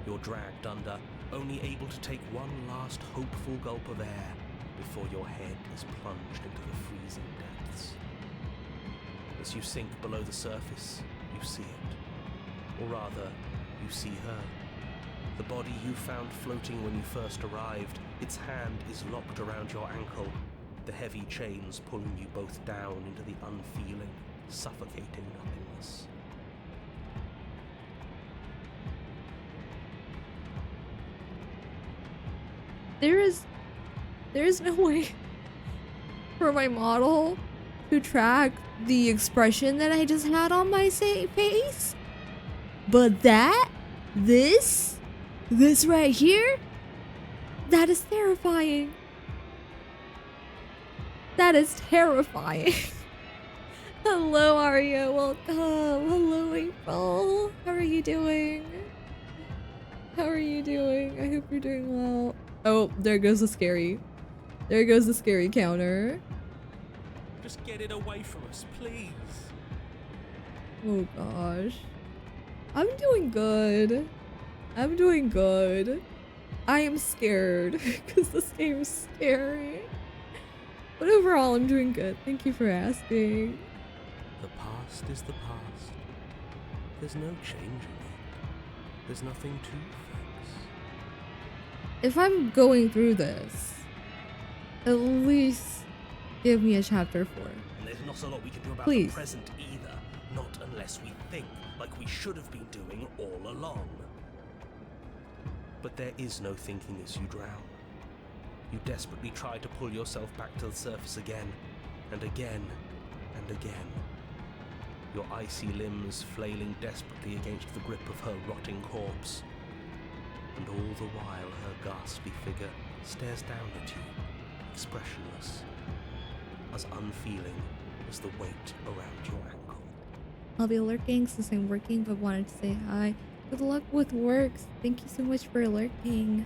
You're dragged under, only able to take one last hopeful gulp of air before your head is plunged into the freezing depths. As you sink below the surface, you see it. Or rather, you see her. The body you found floating when you first arrived, its hand is locked around your ankle, the heavy chains pulling you both down into the unfeeling, suffocating nothingness. There's no way for my model to track the expression that I just had on my face. But this right here, that is terrifying. That is terrifying. Hello, Arya. Welcome. Hello, April. How are you doing? How are you doing? I hope you're doing well. Oh, there goes the scary. There goes the scary counter. Just get it away from us, please. Oh gosh. I'm doing good. I'm doing good. I am scared because this game is scary. But overall, I'm doing good. Thank you for asking. The past is the past. There's no changing it. There's nothing to fix. If I'm going through this, at least give me a chapter 4. And there's not a lot we can do about Please. the present either. Not unless we think like we should have been doing all along. But there is no thinking as you drown. You desperately try to pull yourself back to the surface again, and again, and again. Your icy limbs flailing desperately against the grip of her rotting corpse. And all the while her ghastly figure stares down at you, expressionless, as unfeeling as the weight around your ankle. I'll be lurking since I'm working, but wanted to say hi. Good luck with work. Thank you so much for lurking.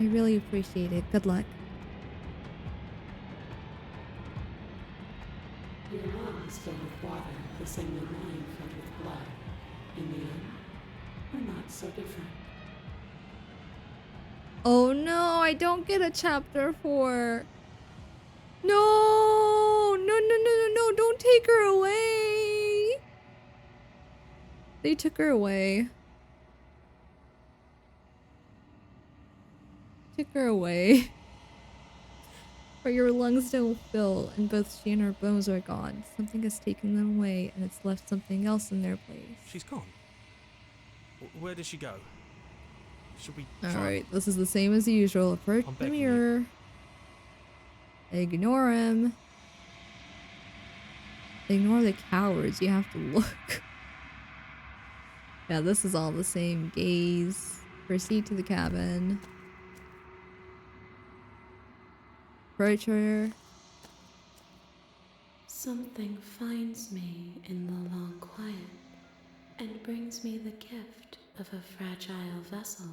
I really appreciate it. Good luck. Your lungs filled with water, the same as mine filled with blood. In the end, we're not so different. Oh no, I don't get a chapter 4. No! No, no, no, no, no, don't take her away! They took her away. Took her away. But your lungs don't fill, and both she and her bones are gone. Something has taken them away, and it's left something else in their place. She's gone. Where did she go? Should we try? Alright, this is the same as usual. Approach I'm the begging mirror. Ignore him. Ignore the cowards. You have to look. Yeah, this is all the same. Gaze. Proceed to the cabin. Approach her. Something finds me in the long quiet and brings me the gift of a fragile vessel.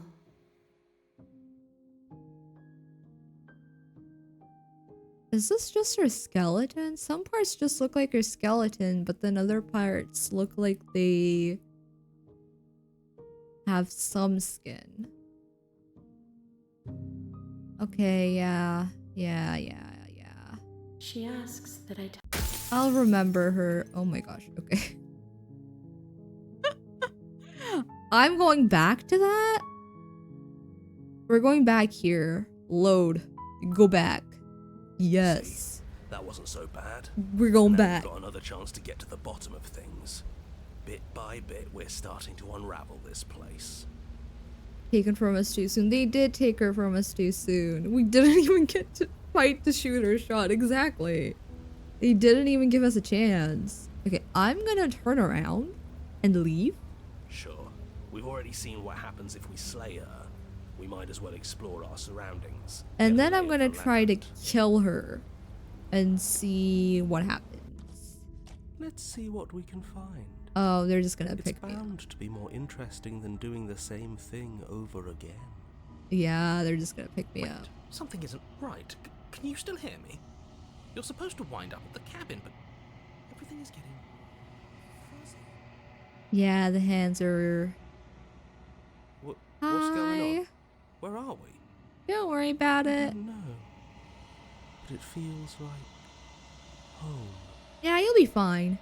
Is this just her skeleton? Some parts just look like her skeleton, but then other parts look like they have some skin. Okay, yeah. She asks that I I'll remember her. Oh my gosh, okay. I'm going back to that? We're going back here. Load. Go back. Yes. That wasn't so bad. We're going Now back. we've got another chance to get to the bottom of things. Bit by bit, we're starting to unravel this place. Taken from us too soon. They did take her from us too soon. We didn't even get to fight the shooter shot. Exactly. They didn't even give us a chance. Okay, I'm gonna turn around and leave. Sure, we've already seen what happens if we slay her. We might as well explore our surroundings. And Get then a I'm lay of gonna the try to land. kill her and see what happens. Let's see what we can find. Oh, they're just gonna It's pick me up. bound to be more interesting than doing the same thing over again. Yeah, they're just gonna pick me Wait, up. something isn't right. Can you still hear me? You're supposed to wind up at the cabin, but everything is getting fuzzy. Yeah, the hands are... What's Hi. going on? Where are we? Don't worry about I it. don't know. But it feels like home. Yeah, you'll be fine.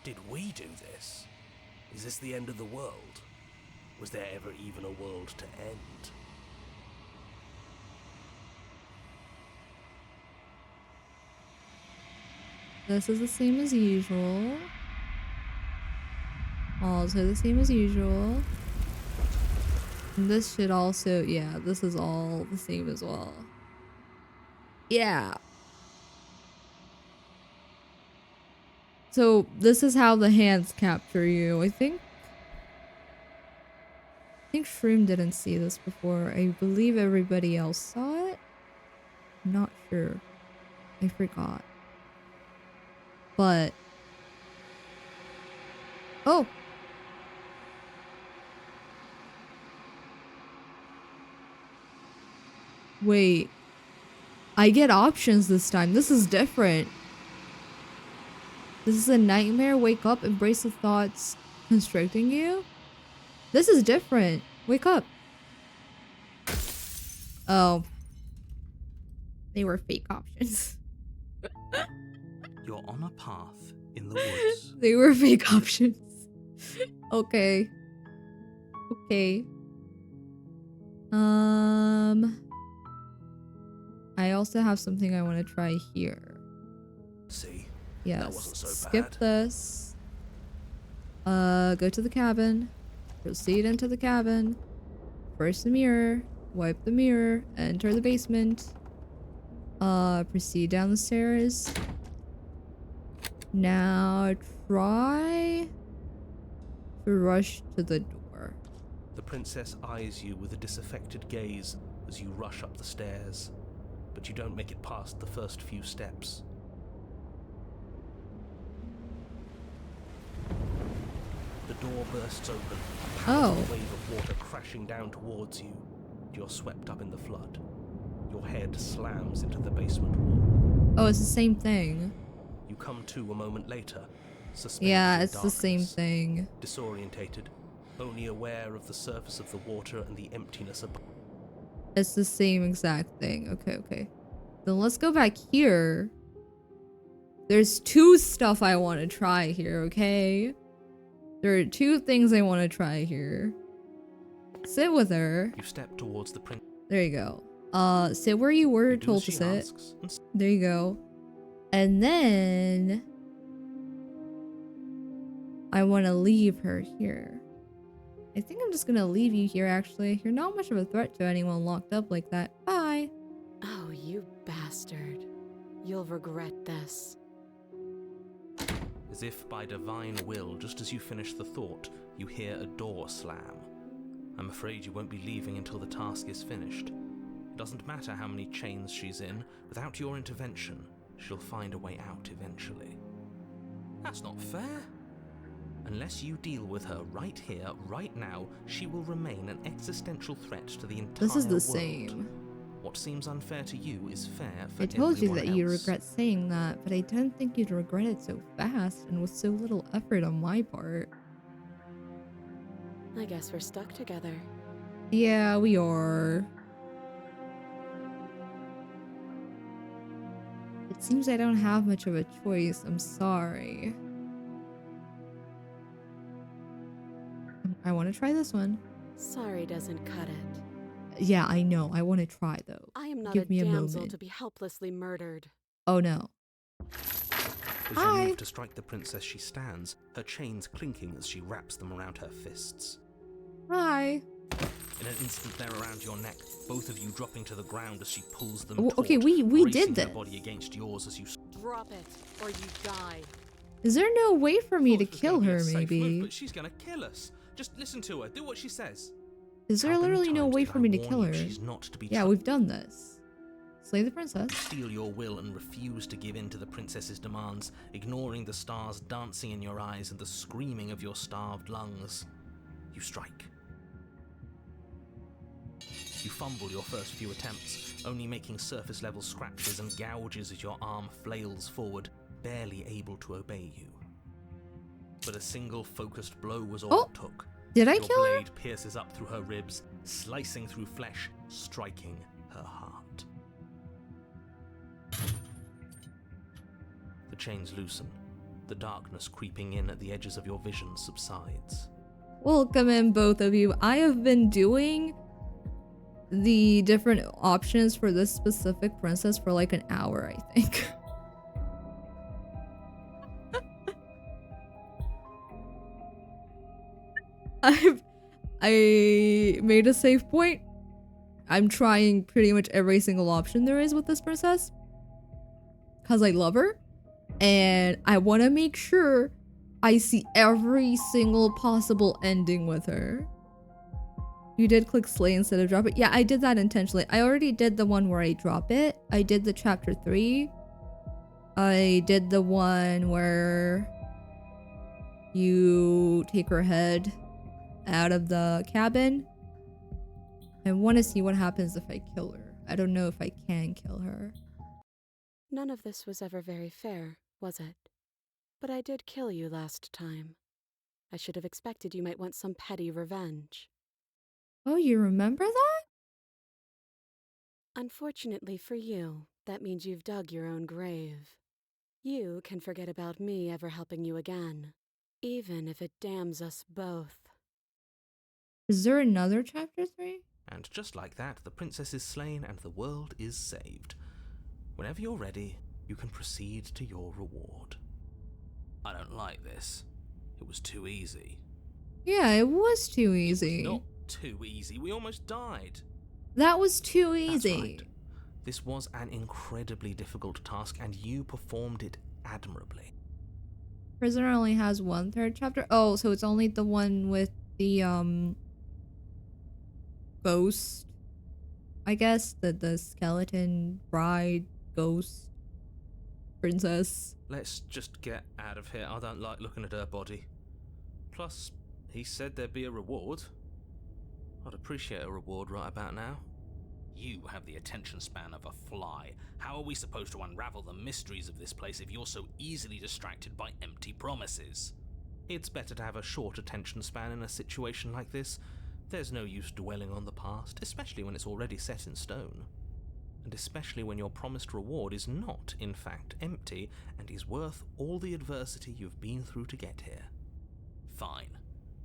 Did we do this? Is this the end of the world? Was there ever even a world to end? This is the same as usual. Also the same as usual. And this should also, yeah, this is all the same as well. Yeah. So this is how the hands capture you. I think Shroom didn't see this before. I believe everybody else saw it. I'm not sure. I forgot. But oh, Wait. I get options this time. This is different. This is a nightmare. Wake up, embrace the thoughts constricting you. This is different. Wake up. Oh. They were fake options. You're on a path in the woods. They were fake options. Okay. Okay. I also have something I want to try here. See? Yes. That wasn't so Skip bad. this. Go to the cabin. Proceed into the cabin. First the mirror. Wipe the mirror. Enter the basement. Proceed down the stairs. Now try to rush to the door. The princess eyes you with a disaffected gaze as you rush up the stairs, but you don't make it past the first few steps. The door bursts open, a powerful wave of water crashing down towards you. You're swept up in the flood. Your head slams into the basement wall. Oh, it's the same thing. You come to a moment later, suspended Yeah, in it's the same darkness, thing. disorientated, only aware of the surface of the water and the emptiness above. It's the same exact thing. Okay, okay. Then let's go back here. There's two stuff I want to try here, okay? There are two things I want to try here. Sit with her. You step towards the prince. There you go. Sit where you were told to sit. There you go. And then I want to leave her here. I think I'm just gonna leave you here, actually. You're not much of a threat to anyone locked up like that. Bye. Oh, you bastard. You'll regret this. As if by divine will, just as you finish the thought, you hear a door slam. I'm afraid you won't be leaving until the task is finished. It doesn't matter how many chains she's in, without your intervention, she'll find a way out eventually. That's not fair. Unless you deal with her right here, right now, she will remain an existential threat to the entire world. This is the same. What seems unfair to you is fair for I told you everyone that you else. regret saying that, but I didn't think you'd regret it so fast and with so little effort on my part. I guess we're stuck together. Yeah, we are. It seems I don't have much of a choice. I'm sorry. I want to try this one. Sorry doesn't cut it. Yeah, I know. I want to try though. I am not Give a me a damsel moment. to be helplessly murdered. Oh no. As Hi. you move to strike the princess, she stands, her chains clinking as she wraps them around her fists. Hi. In an instant, they're around your neck, both of you dropping to the ground as she pulls them Oh, taut, okay, we bracing did her this. body against yours as you. Drop it, or you die. Is there no way for me to Thought it was kill gonna be a her, safe move, maybe? but she's gonna kill us. Just listen to her. Do what she says. Is there How many literally no times way did for I me to warn kill you her? She's not to be Yeah, trusted? we've done this. Slay the You princess. steel your will and refuse to give in to the princess's demands, ignoring the stars dancing in your eyes and the screaming of your starved lungs. You strike. You fumble your first few attempts, only making surface-level scratches and gouges as your arm flails forward, barely able to obey you. But a single focused blow was all Oh, it took. Did I Your kill her? blade pierces up through her ribs, slicing through flesh, striking her heart. The chains loosen. The darkness creeping in at the edges of your vision subsides. Welcome in, both of you. I have been doing the different options for this specific princess for like an hour, I think. I made a save point. I'm trying pretty much every single option there is with this princess. Because I love her. And I want to make sure I see every single possible ending with her. You did click slay instead of drop it. Yeah, I did that intentionally. I already did the one where I drop it. I did the chapter 3. I did the one where you take her head out of the cabin. I want to see what happens if I kill her. I don't know if I can kill her. None of this was ever very fair, was it? But I did kill you last time. I should have expected you might want some petty revenge. Oh, you remember that? Unfortunately for you, that means you've dug your own grave. You can forget about me ever helping you again, even if it damns us both. Is there another chapter 3? And just like that, the princess is slain and the world is saved. Whenever you're ready, you can proceed to your reward. I don't like this. It was too easy. Yeah, it was too easy. Not too easy. We almost died. That was too That's easy. right. This was an incredibly difficult task, and you performed it admirably. Prisoner only has 1/3 chapter. Oh, so it's only the one with the ghost. I guess the skeleton bride ghost princess. Let's just get out of here. I don't like looking at her body. Plus, he said there'd be a reward. I'd appreciate a reward right about now. You have the attention span of a fly. How are we supposed to unravel the mysteries of this place if you're so easily distracted by empty promises? It's better to have a short attention span in a situation like this. There's no use dwelling on the past, especially when it's already set in stone. And especially when your promised reward is not, in fact, empty and is worth all the adversity you've been through to get here. Fine.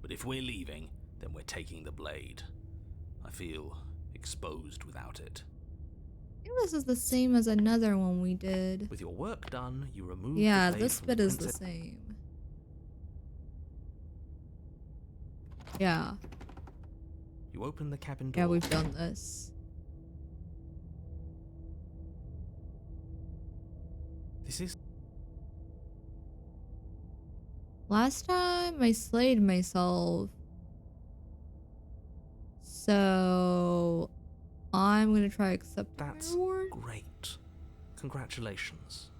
But if we're leaving, then we're taking the blade. I feel exposed without it. I think this is the same as another one we did. With your work done, you remove Yeah, the blade this from bit the is the princess. same. Yeah. You open the cabin door. Yeah, we've done this. This is Last time I slayed myself. So I'm gonna try accept That's the reward. great. Congratulations.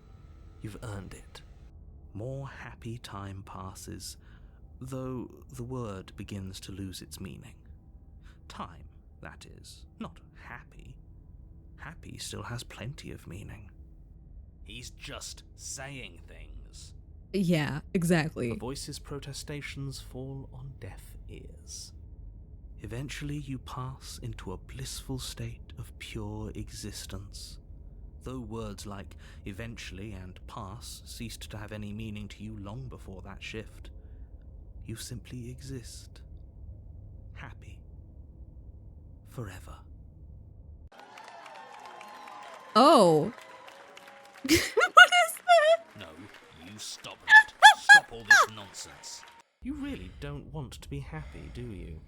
You've earned it. More happy time passes, though the word begins to lose its meaning. Time, that is, not happy. Happy still has plenty of meaning. He's just saying things. Yeah, exactly. The voice's protestations fall on deaf ears. Eventually you pass into a blissful state of pure existence. Though words like eventually and pass ceased to have any meaning to you long before that shift, you simply exist. Happy. Forever. Oh. What is that? No, you stop that. Stop all this nonsense. You really don't want to be happy, do you?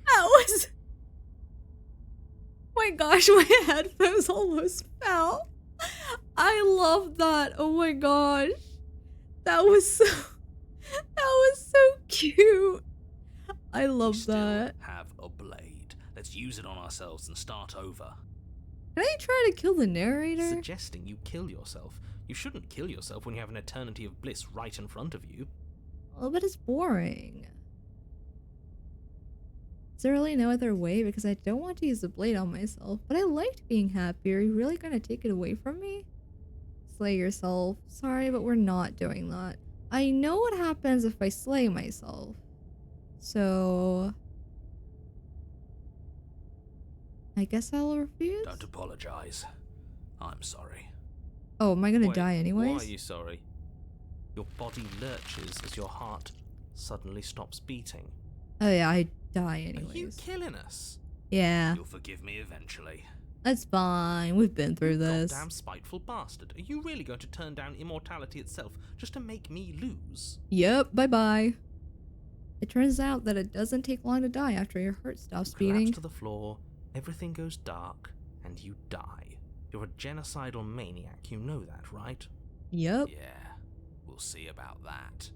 That was... my gosh, my headphones almost fell. I love that. Oh my gosh. That was so... that was so cute. I We love still that. have a blade. Let's use it on ourselves and start over. Can I try to kill the narrator? Suggesting you kill yourself. You shouldn't kill yourself when you have an eternity of bliss right in front of you. Oh, but it's boring. Is there really no other way? Because I don't want to use the blade on myself, but I liked being happy. Are you really gonna take it away from me? Slay yourself. Sorry, but we're not doing that. I know what happens if I slay myself. So... I guess I'll refuse? Don't apologize. I'm sorry. Oh, am I gonna Wait, die anyways? Why are you sorry? Your body lurches as your heart suddenly stops beating. Oh yeah, I die Are you anyways. killing us? Yeah, You'll forgive me eventually. that's fine. We've been through this. Goddamn spiteful bastard. Are you really going to turn down immortality itself just to make me lose? Yep, bye-bye. It turns out that it doesn't take long to die after your heart stops You collapse beating. to the floor, everything goes dark, and you die. You're a genocidal maniac, you know that, right? Yep. Yeah, we'll see about that.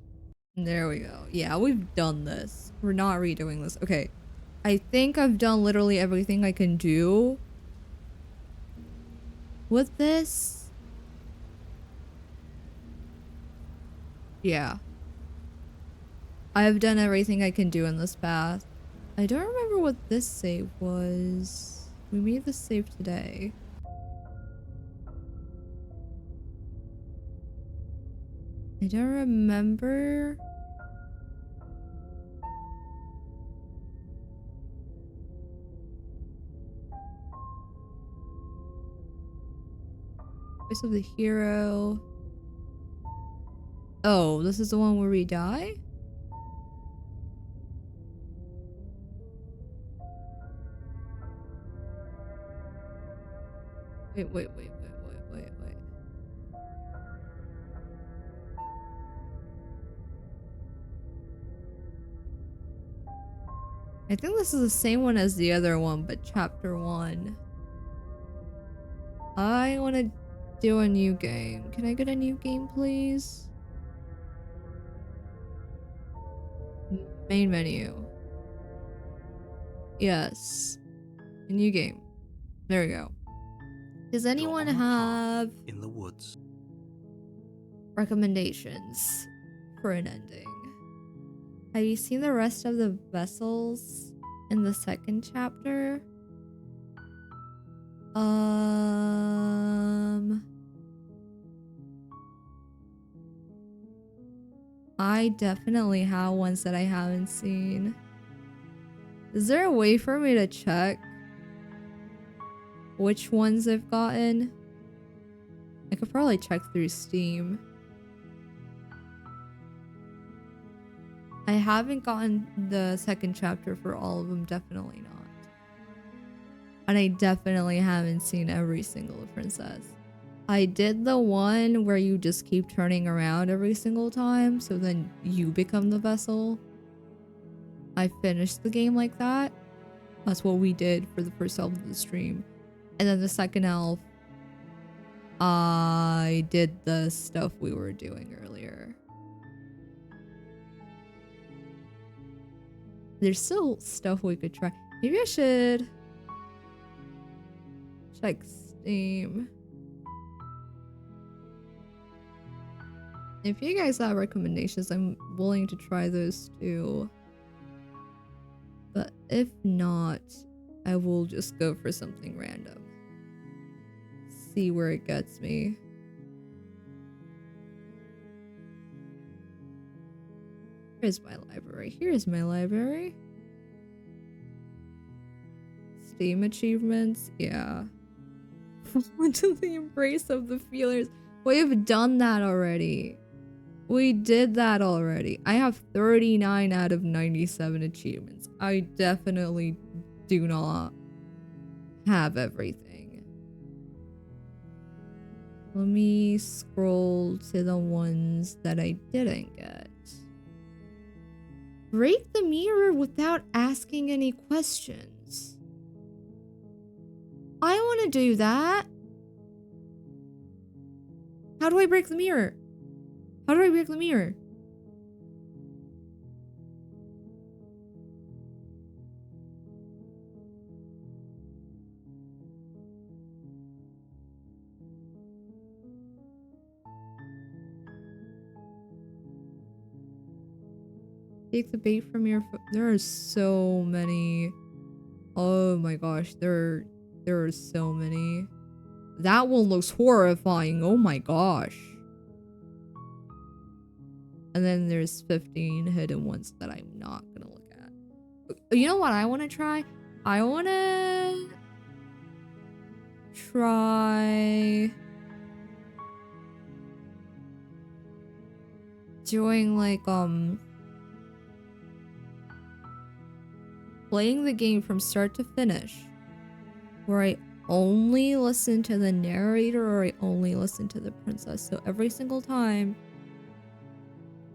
There we go. Yeah, we've done this. We're not redoing this. Okay. I think I've done literally everything I can do with this. Yeah. I've done everything I can do in this path. I don't remember what this save was. We made the save today. I don't remember. Voice of the hero. Oh, this is the one where we die? Wait. I think this is the same one as the other one, but chapter 1. I want to do a new game. Can I get a new game, please? Main menu. Yes. A new game. There we go. Does anyone You're on a have path in the woods? recommendations for an ending? Have you seen the rest of the vessels in the second chapter? I definitely have ones that I haven't seen. Is there a way for me to check which ones I've gotten? I could probably check through Steam. I haven't gotten the second chapter for all of them, definitely not. And I definitely haven't seen every single princess. I did the one where you just keep turning around every single time, so then you become the vessel. I finished the game like that. That's what we did for the first elf of the stream. And then the second elf, I did the stuff we were doing earlier. There's still stuff we could try. Maybe I should check Steam. If you guys have recommendations, I'm willing to try those too. But if not, I will just go for something random. See where it gets me. Here's my library. Here's my library. Steam achievements. Yeah. Into the embrace of the feelers. We've done that already. We did that already. I have 39 out of 97 achievements. I definitely do not have everything. Let me scroll to the ones that I didn't get. Break the mirror without asking any questions. I want to do that. How do I break the mirror? How do I break the mirror? Take the bait from your foot. There are so many. Oh my gosh, there are so many. That one looks horrifying. Oh my gosh. And then there's 15 hidden ones that I'm not gonna look at. You know what I want to try? I want to try doing like playing the game from start to finish, where I only listen to the narrator or I only listen to the princess. So every single time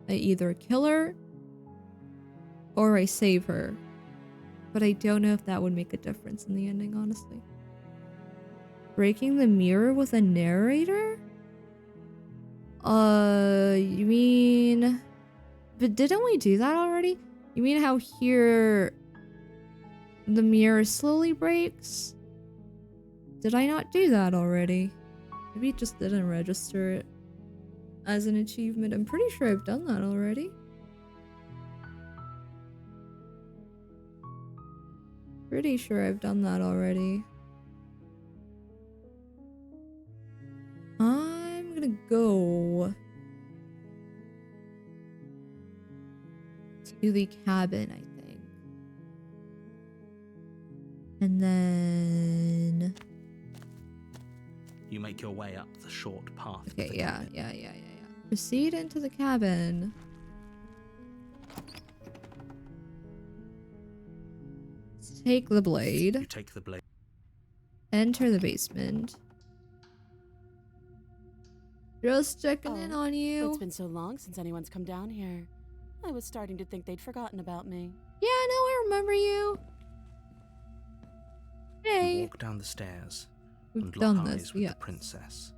I either kill her or I save her. But I don't know if that would make a difference in the ending, honestly. Breaking the mirror with a narrator? You mean... But didn't we do that already? You mean how here the mirror slowly breaks? Did I not do that already? Maybe it just didn't register it as an achievement. I'm pretty sure I've done that already. pretty sure I've done that already. I'm gonna go to the cabin, I think. And then... You make your way up the short path. to Okay, the yeah. cabin. Proceed into the cabin. Take the blade. You take the blade. Enter the basement. Just checking in on you. It's been so long since anyone's come down here. I was starting to think they'd forgotten about me. Yeah, I know, I remember you. You Hey. walk down the stairs We've and done lock this, eyes with yes. the princess.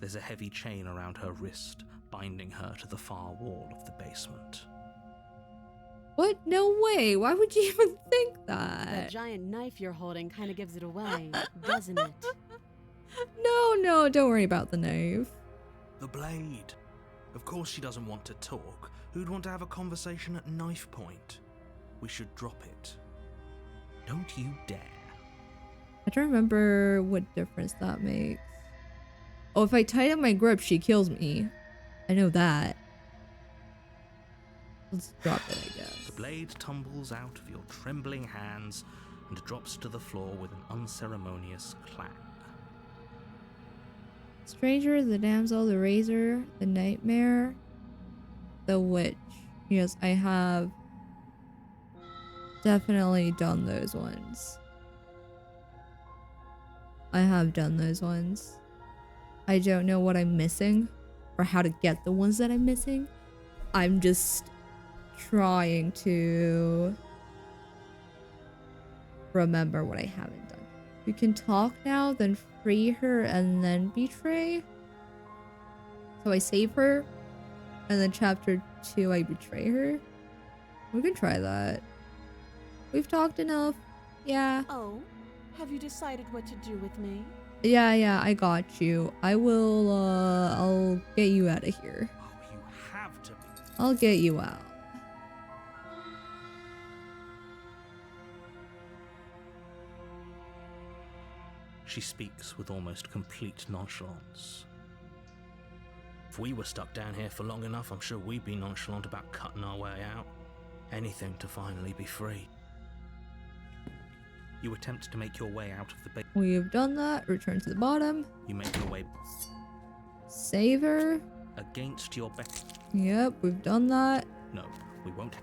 There's a heavy chain around her wrist, binding her to the far wall of the basement. What? No way. Why would you even think That that? giant knife you're holding kind of gives it away, doesn't it? No, don't worry about the knife. The blade. Of course she doesn't want to talk. Who'd want to have a conversation at knife point? We should drop it. Don't you dare. I don't remember what difference that makes. Oh, if I tighten my grip, she kills me. I know that. Let's drop it, I guess. The blade tumbles out of your trembling hands and drops to the floor with an unceremonious clang. Stranger, the damsel, the razor, the nightmare, the witch. Yes, I have definitely done those ones. I have done those ones. I don't know what I'm missing or how to get the ones that I'm missing. I'm just trying to remember what I haven't done. You can talk now, then free her, and then betray. So I save her, and then chapter 2 I betray her. We can try that. We've talked enough. Yeah. Oh, have you decided what to do with me? Yeah, I got you. I will, I'll get you out of here. Oh, you have to be. I'll get you out. She speaks with almost complete nonchalance. If we were stuck down here for long enough, I'm sure we'd be nonchalant about cutting our way out. Anything to finally be free. You attempt to make your way out of the basement. We have done that. Return to the bottom. You make your way Save her. against your beck. Yep, we've done that. No, we won't.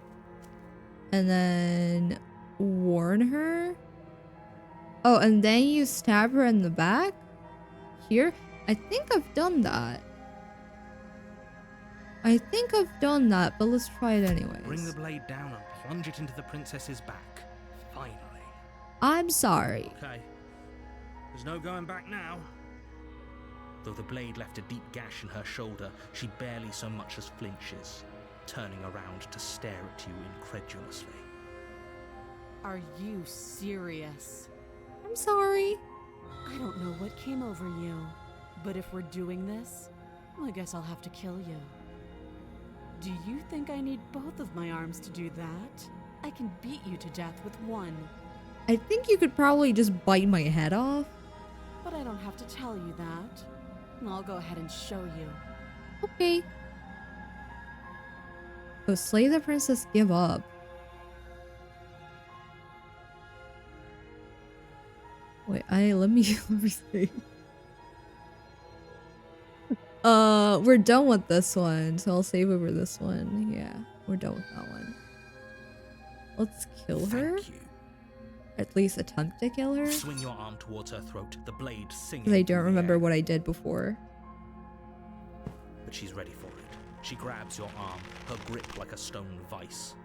And then warn her. Oh, and then you stab her in the back? Here? I think I've done that. But let's try it anyways. Bring the blade down and plunge it into the princess's back. Finally. I'm sorry. Okay. There's no going back now. Though the blade left a deep gash in her shoulder, she barely so much as flinches, turning around to stare at you incredulously. Are you serious? I'm sorry. I don't know what came over you, but if we're doing this, I guess I'll have to kill you. Do you think I need both of my arms to do that? I can beat you to death with one, I think you could probably just bite my head off. but I don't have to tell you that. I'll go ahead and show you. Okay. Oh, slay the princess, give up. Wait, let me see. We're done with this one, so I'll save over this one. Yeah, we're done with that one. Let's kill her. Thank you. At least attempt to kill her. Swing your arm towards her throat, the blade singing. Because I in don't the remember air. what I did before. But she's ready for it. She grabs your arm, her grip like a stone vice.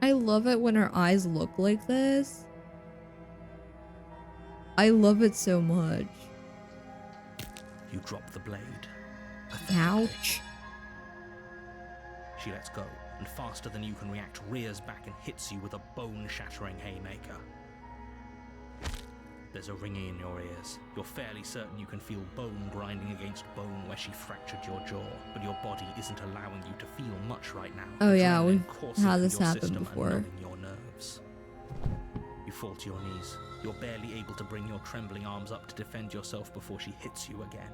I love it when her eyes look like this. I love it so much. You drop the blade. Ouch. She lets go, and faster than you can react, rears back and hits you with a bone-shattering haymaker. There's a ringing in your ears. You're fairly certain you can feel bone grinding against bone where she fractured your jaw, but your body isn't allowing you to feel much right now. Oh yeah, Adrenaline we've coursing had through this your happen system and before. numbing your nerves. You fall to your knees. You're barely able to bring your trembling arms up to defend yourself before she hits you again.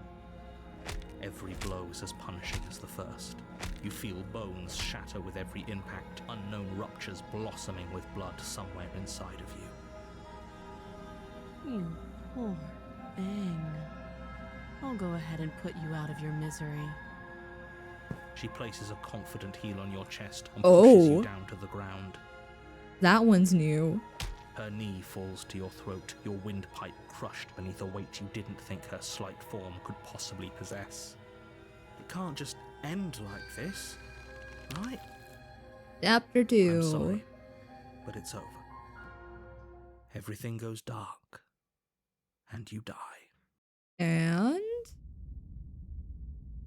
Every blow is as punishing as the first. You feel bones shatter with every impact, unknown ruptures blossoming with blood somewhere inside of you. You poor thing. I'll go ahead and put you out of your misery. She places a confident heel on your chest and pushes Oh. you down to the ground. That one's new. Her knee falls to your throat, your windpipe crushed beneath a weight you didn't think her slight form could possibly possess. It can't just end like this, right? Chapter 2. I'm sorry, but it's over. Everything goes dark, and you die. And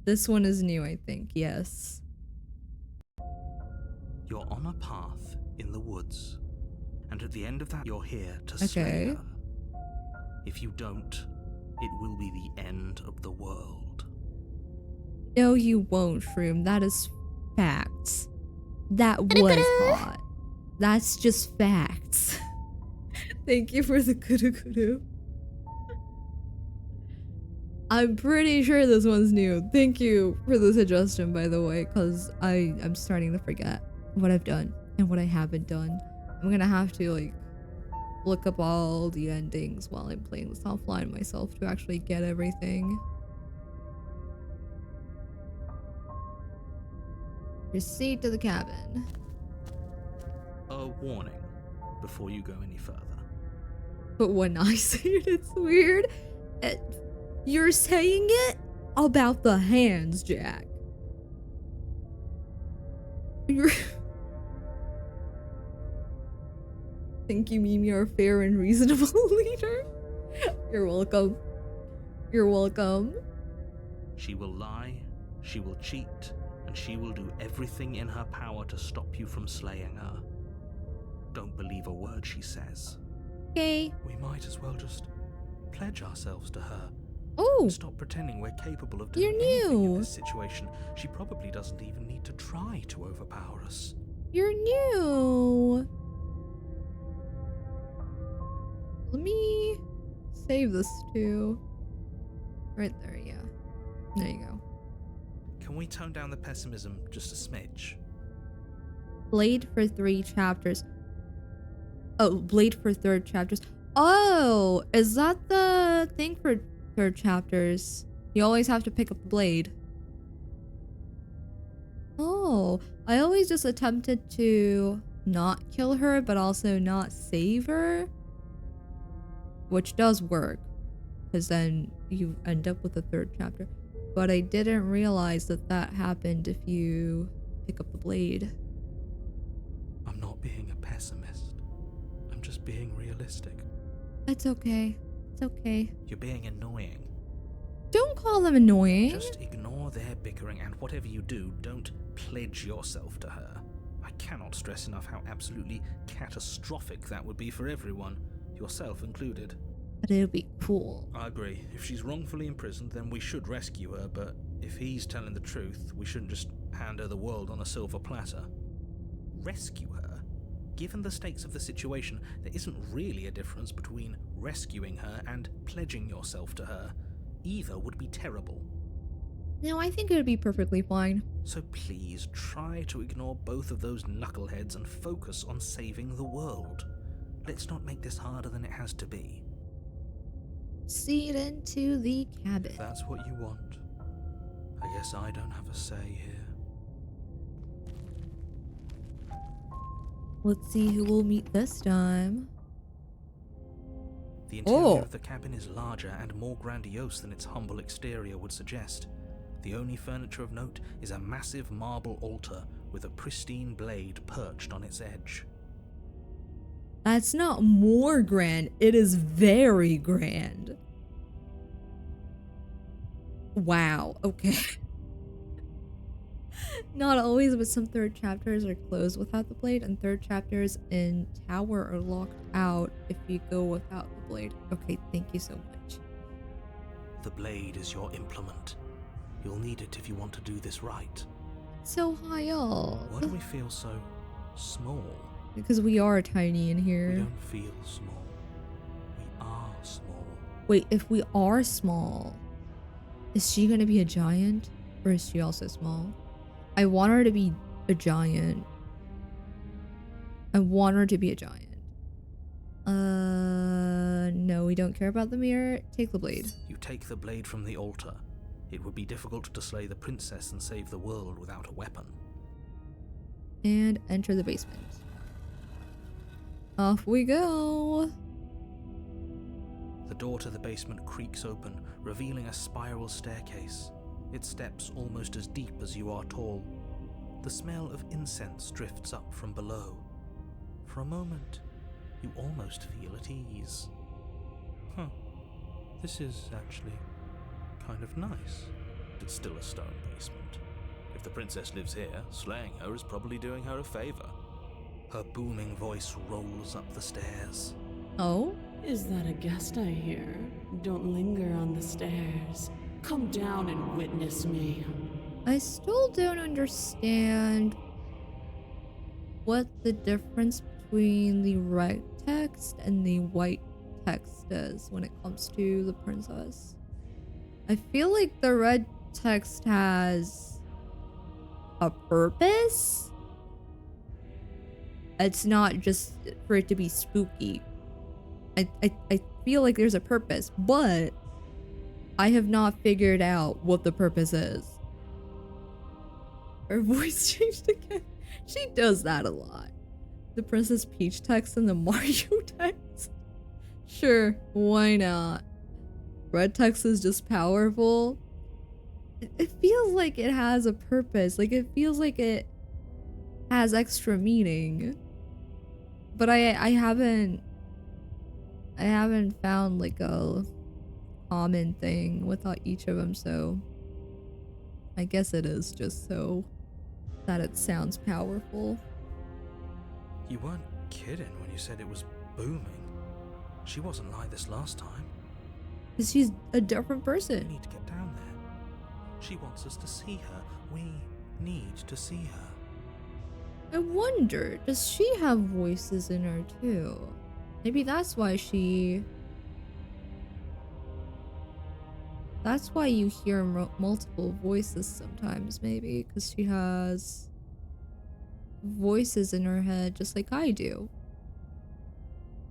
this one is new, I think. Yes. You're on a path in the woods, and at the end of that, you're here to Okay. slay her. If you don't, it will be the end of the world. No, you won't, Shroom. That is facts. That was hot. That's just facts. Thank you for the kudu. I'm pretty sure this one's new. Thank you for the suggestion, by the way, because I'm starting to forget what I've done and what I haven't done. I'm gonna have to, like, look up all the endings while I'm playing this offline myself to actually get everything. Proceed to the cabin. A warning before you go any further. But when I say it, it's weird. You're saying it about the hands, Jack. You're... Think you mean you're a fair and reasonable leader? You're welcome. You're welcome. She will lie, she will cheat, and she will do everything in her power to stop you from slaying her. Don't believe a word she says. Okay. We might as well just pledge ourselves to her. Oh, And stop pretending we're capable of You're doing anything in new. this situation. She probably doesn't even need to try to overpower us. you're new. Let me save this too. Right there, yeah. There you go. Can we tone down the pessimism just a smidge? Blade for 3 chapters. Oh, Blade for 3rd chapters. Oh, is that the thing for 3rd chapters? You always have to pick up the blade. Oh, I always just attempted to not kill her, but also not save her. Which does work, because then you end up with a 3rd chapter. But I didn't realize that that happened if you pick up the blade. I'm not being a pessimist. I'm just being realistic. It's okay. It's okay. You're being annoying. Don't call them annoying. Just ignore their bickering, and whatever you do, don't pledge yourself to her. I cannot stress enough how absolutely catastrophic that would be for everyone, yourself included. But it'll be cool. I agree. If she's wrongfully imprisoned, then we should rescue her, but if he's telling the truth, we shouldn't just hand her the world on a silver platter. Rescue her? Given the stakes of the situation, there isn't really a difference between rescuing her and pledging yourself to her. Either would be terrible. No, I think it would be perfectly fine. So please try to ignore both of those knuckleheads and focus on saving the world. Let's not make this harder than it has to be. Proceed into the cabin. If that's what you want, I guess I don't have a say here. Let's see who we'll meet this time. The interior Oh. of the cabin is larger and more grandiose than its humble exterior would suggest. The only furniture of note is a massive marble altar with a pristine blade perched on its edge. That's not more grand. It is very grand. Wow. Okay. Not always, but some 3rd chapters are closed without the blade, and 3rd chapters in Tower are locked out if you go without the blade. Okay, thank you so much. The blade is your implement. You'll need it if you want to do this right. So high up. Why do we feel so small? Because we are tiny in We here. don't feel small. We are small. Wait, if we are small, is she gonna be a giant? Or is she also small? I want her to be a giant. I want her to be a giant. No, we don't care about the mirror. Take the blade. You take the blade from the altar. It would be difficult to slay the princess and save the world without a weapon. And enter the basement. Off we go. The door to the basement creaks open, revealing a spiral staircase. Its steps almost as deep as you are tall. The smell of incense drifts up from below. For a moment, you almost feel at ease. Huh. This is actually kind of nice. It's still a stone basement. If the princess lives here, slaying her is probably doing her a favor. Her booming voice rolls up the stairs. Oh? Is that a guest I hear? Don't linger on the stairs. Come down and witness me. I still don't understand what the difference between the red text and the white text is when it comes to the princess. I feel like the red text has a purpose. It's not just for it to be spooky. I feel like there's a purpose, but I have not figured out what the purpose is. Her voice changed again. She does that a lot. The Princess Peach text and the Mario text. Sure, why not? Red text is just powerful. It feels like it has a purpose. Like it feels like it has extra meaning. But I haven't found like a common thing with each of them, so I guess it is just so that it sounds powerful. You weren't kidding when you said it was booming. She wasn't like this last time. Because she's a different We person. need to get down there. She wants us to see her. We need to see her. I wonder, does she have voices in her too? Maybe that's why that's why you hear multiple voices sometimes, maybe, because she has voices in her head just like I do.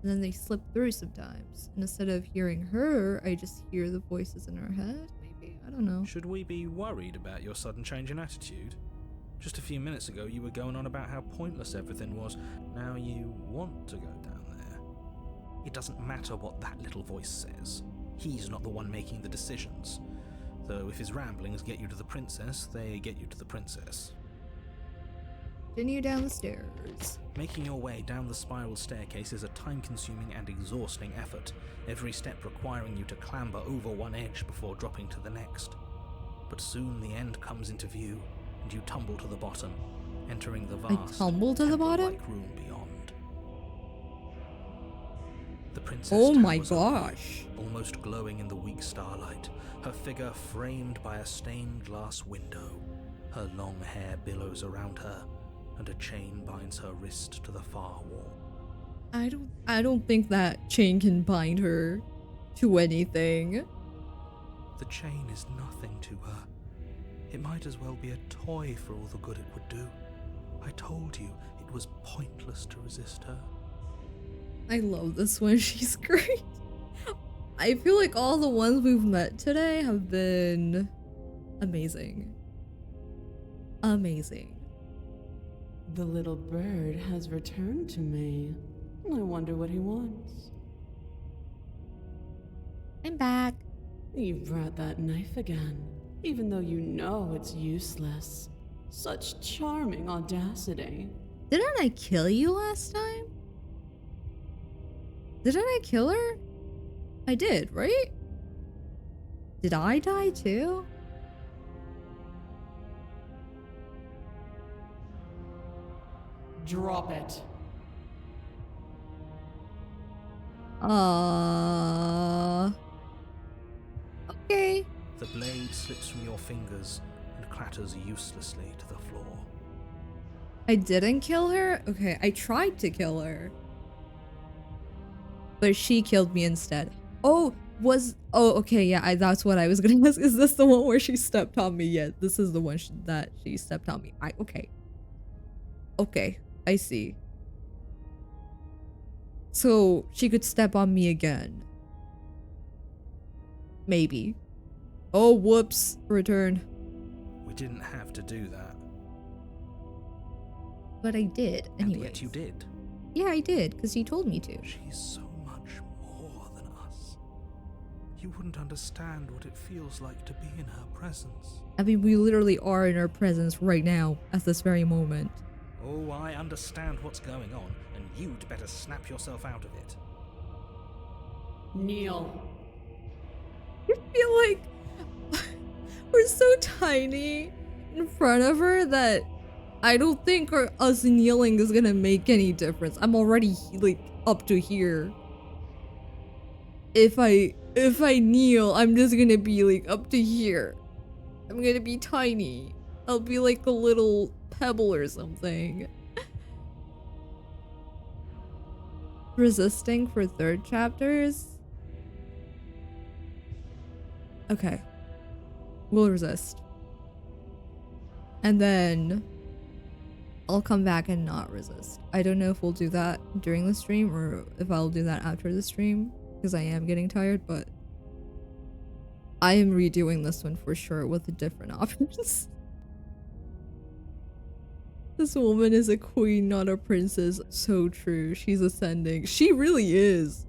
And then they slip through sometimes. And instead of hearing her, I just hear the voices in her head, maybe. I don't know. Should we be worried about your sudden change in attitude? Just a few minutes ago, you were going on about how pointless everything was. Now you want to go down there. It doesn't matter what that little voice says. He's not the one making the decisions. Though if his ramblings get you to the princess, they get you to the princess. Continue down the stairs. Making your way down the spiral staircase is a time-consuming and exhausting effort, every step requiring you to clamber over one edge before dropping to the next. But soon the end comes into view, and you tumble to the bottom, entering the vast, tumble to the bottom? temple-like room beyond. The princess Oh my towers above you, gosh. almost glowing in the weak starlight, her figure framed by a stained glass window. Her long hair billows around her, and a chain binds her wrist to the far wall. I don't think that chain can bind her to anything. The chain is nothing to her. It might as well be a toy for all the good it would do. I told you it was pointless to resist her. I love this one. She's great. I feel like all the ones we've met today have been amazing. Amazing. The little bird has returned to me. I wonder what he wants. I'm back. You brought that knife again, even though you know it's useless. Such charming audacity. Didn't I kill you last time? Didn't I kill her? I did, right? Did I die too? Drop it. Okay. The blade slips from your fingers and clatters uselessly to the floor. I didn't kill her? Okay, I tried to kill her. But she killed me instead. Oh, okay, yeah, that's what I was gonna ask. Is this the one where she stepped on me? Yeah, this is the one that she stepped on me. Okay. Okay, I see. So she could step on me again. Maybe. Oh, whoops. Return. We didn't have to do that. But I did, And anyway. yet you did. Yeah, I did, because you told me to. She's so much more than us. You wouldn't understand what it feels like to be in her presence. I mean, we literally are in her presence right now, at this very moment. Oh, I understand what's going on, and you'd better snap yourself out of it. Kneel. I feel like we're so tiny in front of her that I don't think us kneeling is gonna make any difference. I'm already like up to here. If I kneel, I'm just gonna be like up to here. I'm gonna be tiny. I'll be like a little pebble or something. Resisting for third chapters? Okay. We'll resist. And then I'll come back and not resist. I don't know if we'll do that during the stream or if I'll do that after the stream, because I am getting tired, but I am redoing this one for sure with the different options. This woman is a queen, not a princess. So true. She's ascending. She really is.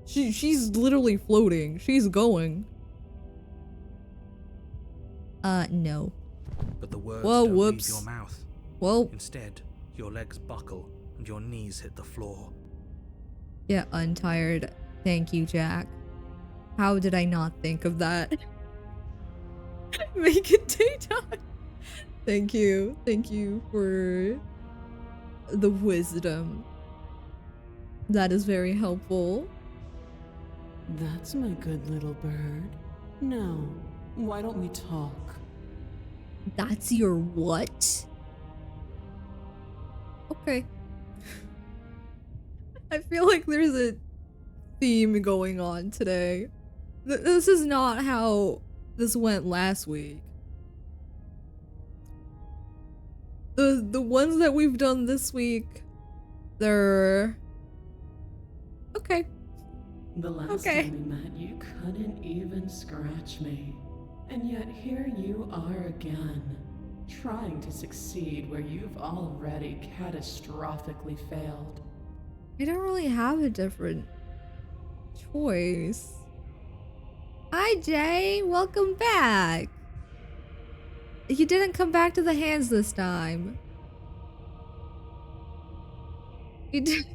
She's literally floating. She's going. No. But the words Whoa, don't whoops. leave your mouth. Well, Instead, your legs buckle and your knees hit the floor. get untired. Thank you, Jack. How did I not think of that? Make it daytime. Thank you. Thank you for the wisdom. That is very helpful. That's my good little bird. Now, why don't we talk? That's your what? Okay. I feel like there's a theme going on today. This is not how this went last week. The ones that we've done this week, they're okay. The last time we met, you couldn't even scratch me. And yet here you are again, trying to succeed where you've already catastrophically failed. I don't really have a different choice. Hi, Jay. Welcome back. You didn't come back to the hands this time. You did.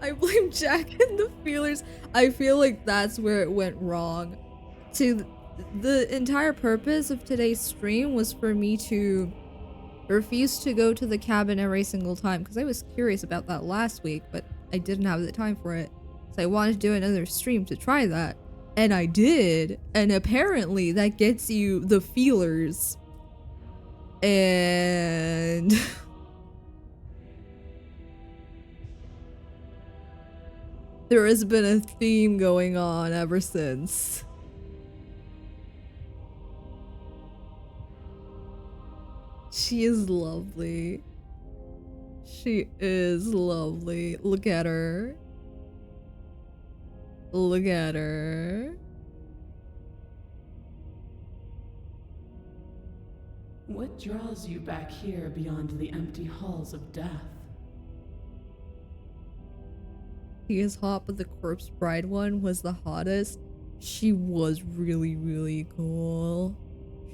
I blame Jack and the feelers. I feel like that's where it went wrong. The entire purpose of today's stream was for me to refuse to go to the cabin every single time because I was curious about that last week, but I didn't have the time for it. So I wanted to do another stream to try that. And I did, and apparently that gets you the feelers. And there has been a theme going on ever since. She is lovely. She is lovely. Look at her. Look at her. What draws you back here beyond the empty halls of death? She is hot, but the Corpse Bride one was the hottest. She was really, really cool.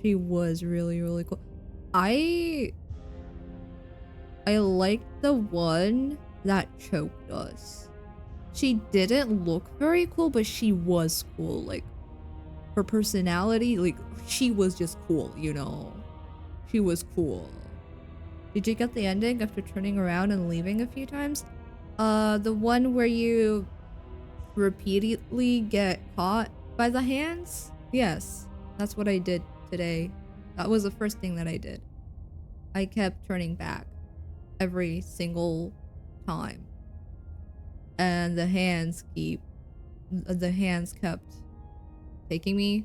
She was really, really cool. I liked the one that choked us. She didn't look very cool, but she was cool. Like, her personality, like, she was just cool, you know? She was cool. Did you get the ending after turning around and leaving a few times? The one where you repeatedly get caught by the hands? Yes, that's what I did today. That was the first thing that I did. I kept turning back every single time. And the hands kept taking me.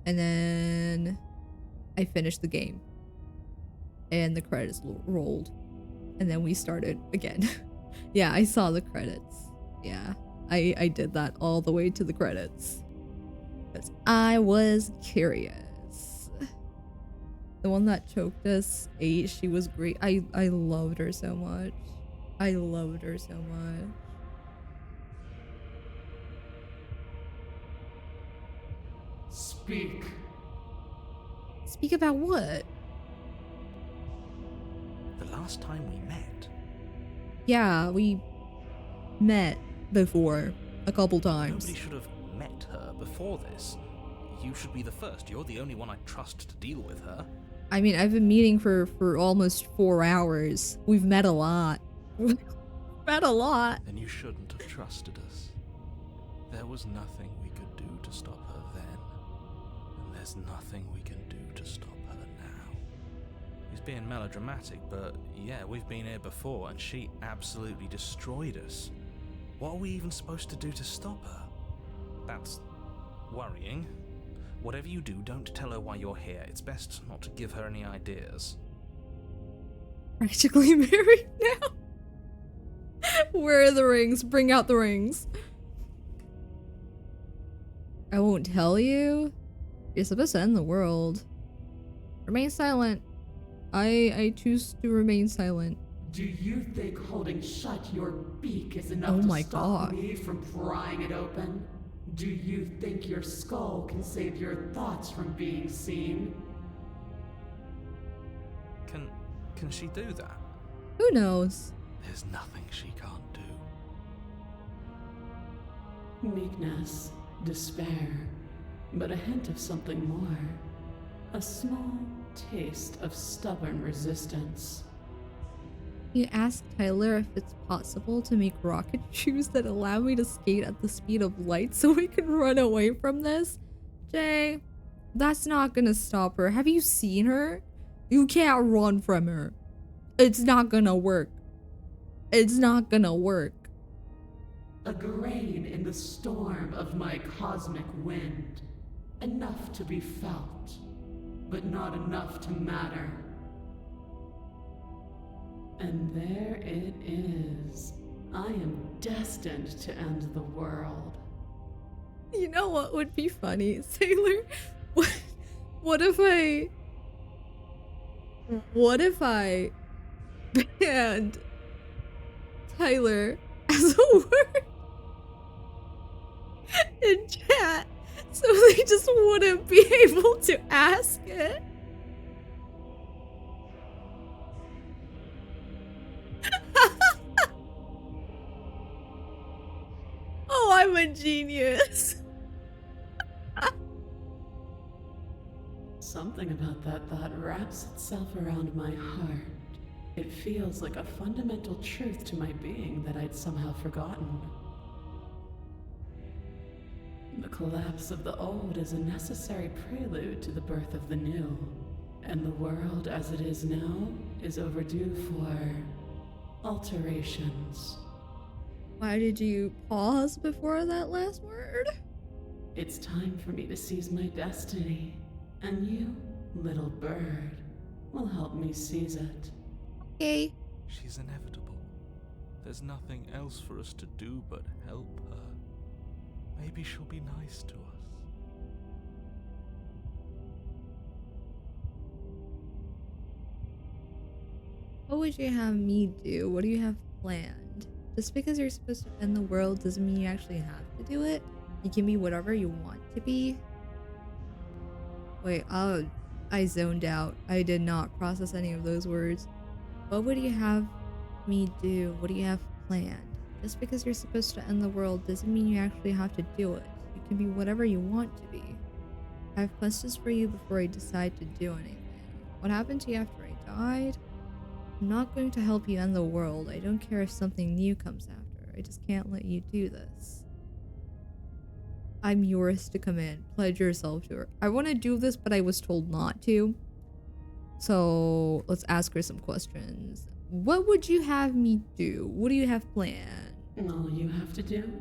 And then I finished the game. And the credits rolled. And then we started again. Yeah, I saw the credits. Yeah, I did that all the way to the credits. Because I was curious. The one that choked us, 8, she was great. I loved her so much. I loved her so much. Speak. Speak about what? The last time we met, Yeah, we met before a couple times. nobody should have met her before this. You should be the first. You're the only one I trust to deal with her. I mean, I've been meeting for almost 4 hours. We've met a lot. Met a lot. Then you shouldn't have trusted us. There was nothing we could do to stop her then, and there's nothing we can do to stop her now. He's being melodramatic, but yeah, we've been here before and she absolutely destroyed us. What are we even supposed to do to stop her? That's worrying. Whatever you do, don't tell her why you're here. It's best not to give her any ideas. Practically married now. Where are the rings? Bring out the rings. I won't tell you. You're supposed to end the world. Remain silent. I choose to remain silent. Do you think holding shut your beak is enough Oh to my stop God. me from prying it open? Do you think your skull can save your thoughts from being seen? Can she do that? Who knows? There's nothing she can't do. Meekness, despair, but a hint of something more. A small taste of stubborn resistance. You ask Tyler if it's possible to make rocket shoes that allow me to skate at the speed of light so we can run away from this? Jay, that's not gonna stop her. Have you seen her? You can't run from her. It's not gonna work. It's not gonna work. A grain in the storm of my cosmic wind. Enough to be felt, but not enough to matter. And there it is. I am destined to end the world. You know what would be funny, Sailor? What if I banned Tyler as a word in chat so they just wouldn't be able to ask it? Oh, I'm a genius. Something about that thought wraps itself around my heart. It feels like a fundamental truth to my being that I'd somehow forgotten. The collapse of the old is a necessary prelude to the birth of the new, and the world as it is now is overdue for alterations. Why did you pause before that last word? It's time for me to seize my destiny, and you, little bird, will help me seize it. Okay. She's inevitable. There's nothing else for us to do but help her. Maybe she'll be nice to us. What would you have me do? What do you have planned? Just because you're supposed to end the world doesn't mean you actually have to do it. You can be whatever you want to be. Wait, I zoned out. I did not process any of those words. What would you have me do? What do you have planned? Just because you're supposed to end the world doesn't mean you actually have to do it. You can be whatever you want to be. I have questions for you before I decide to do anything. What happened to you after I died? I'm not going to help you end the world. I don't care if something new comes after. I just can't let you do this. I'm yours to command. Pledge yourself to her. I want to do this, but I was told not to. So let's ask her some questions. What would you have me do? What do you have planned? All you have to do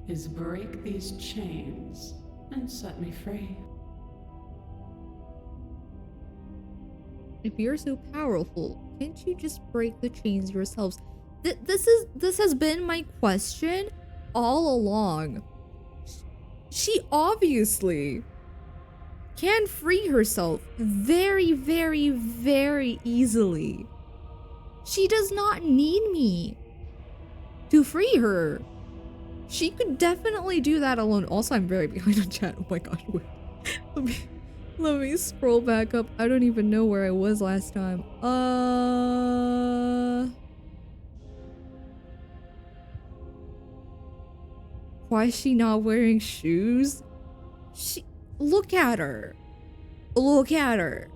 is break these chains and set me free. If you're so powerful, can't you just break the chains yourselves? This has been my question all along. She obviously can free herself very, very, very easily. She does not need me to free her. She could definitely do that alone. Also, I'm very behind on chat. Oh my gosh, wait. Let me scroll back up. I don't even know where I was last time. Why is she not wearing shoes? Look at her. Look at her.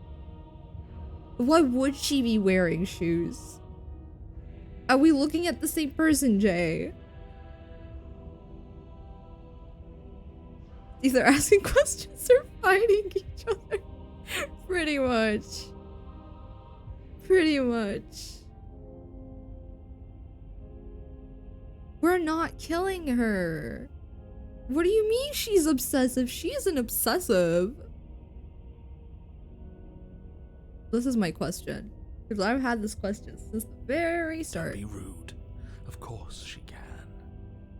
Why would she be wearing shoes? Are we looking at the same person, Jay? Either asking questions or fighting each other. Pretty much. Pretty much. We're not killing her. What do you mean she's obsessive? She isn't obsessive. This is my question. Because I've had this question since the very start. Don't be rude. Of course she can.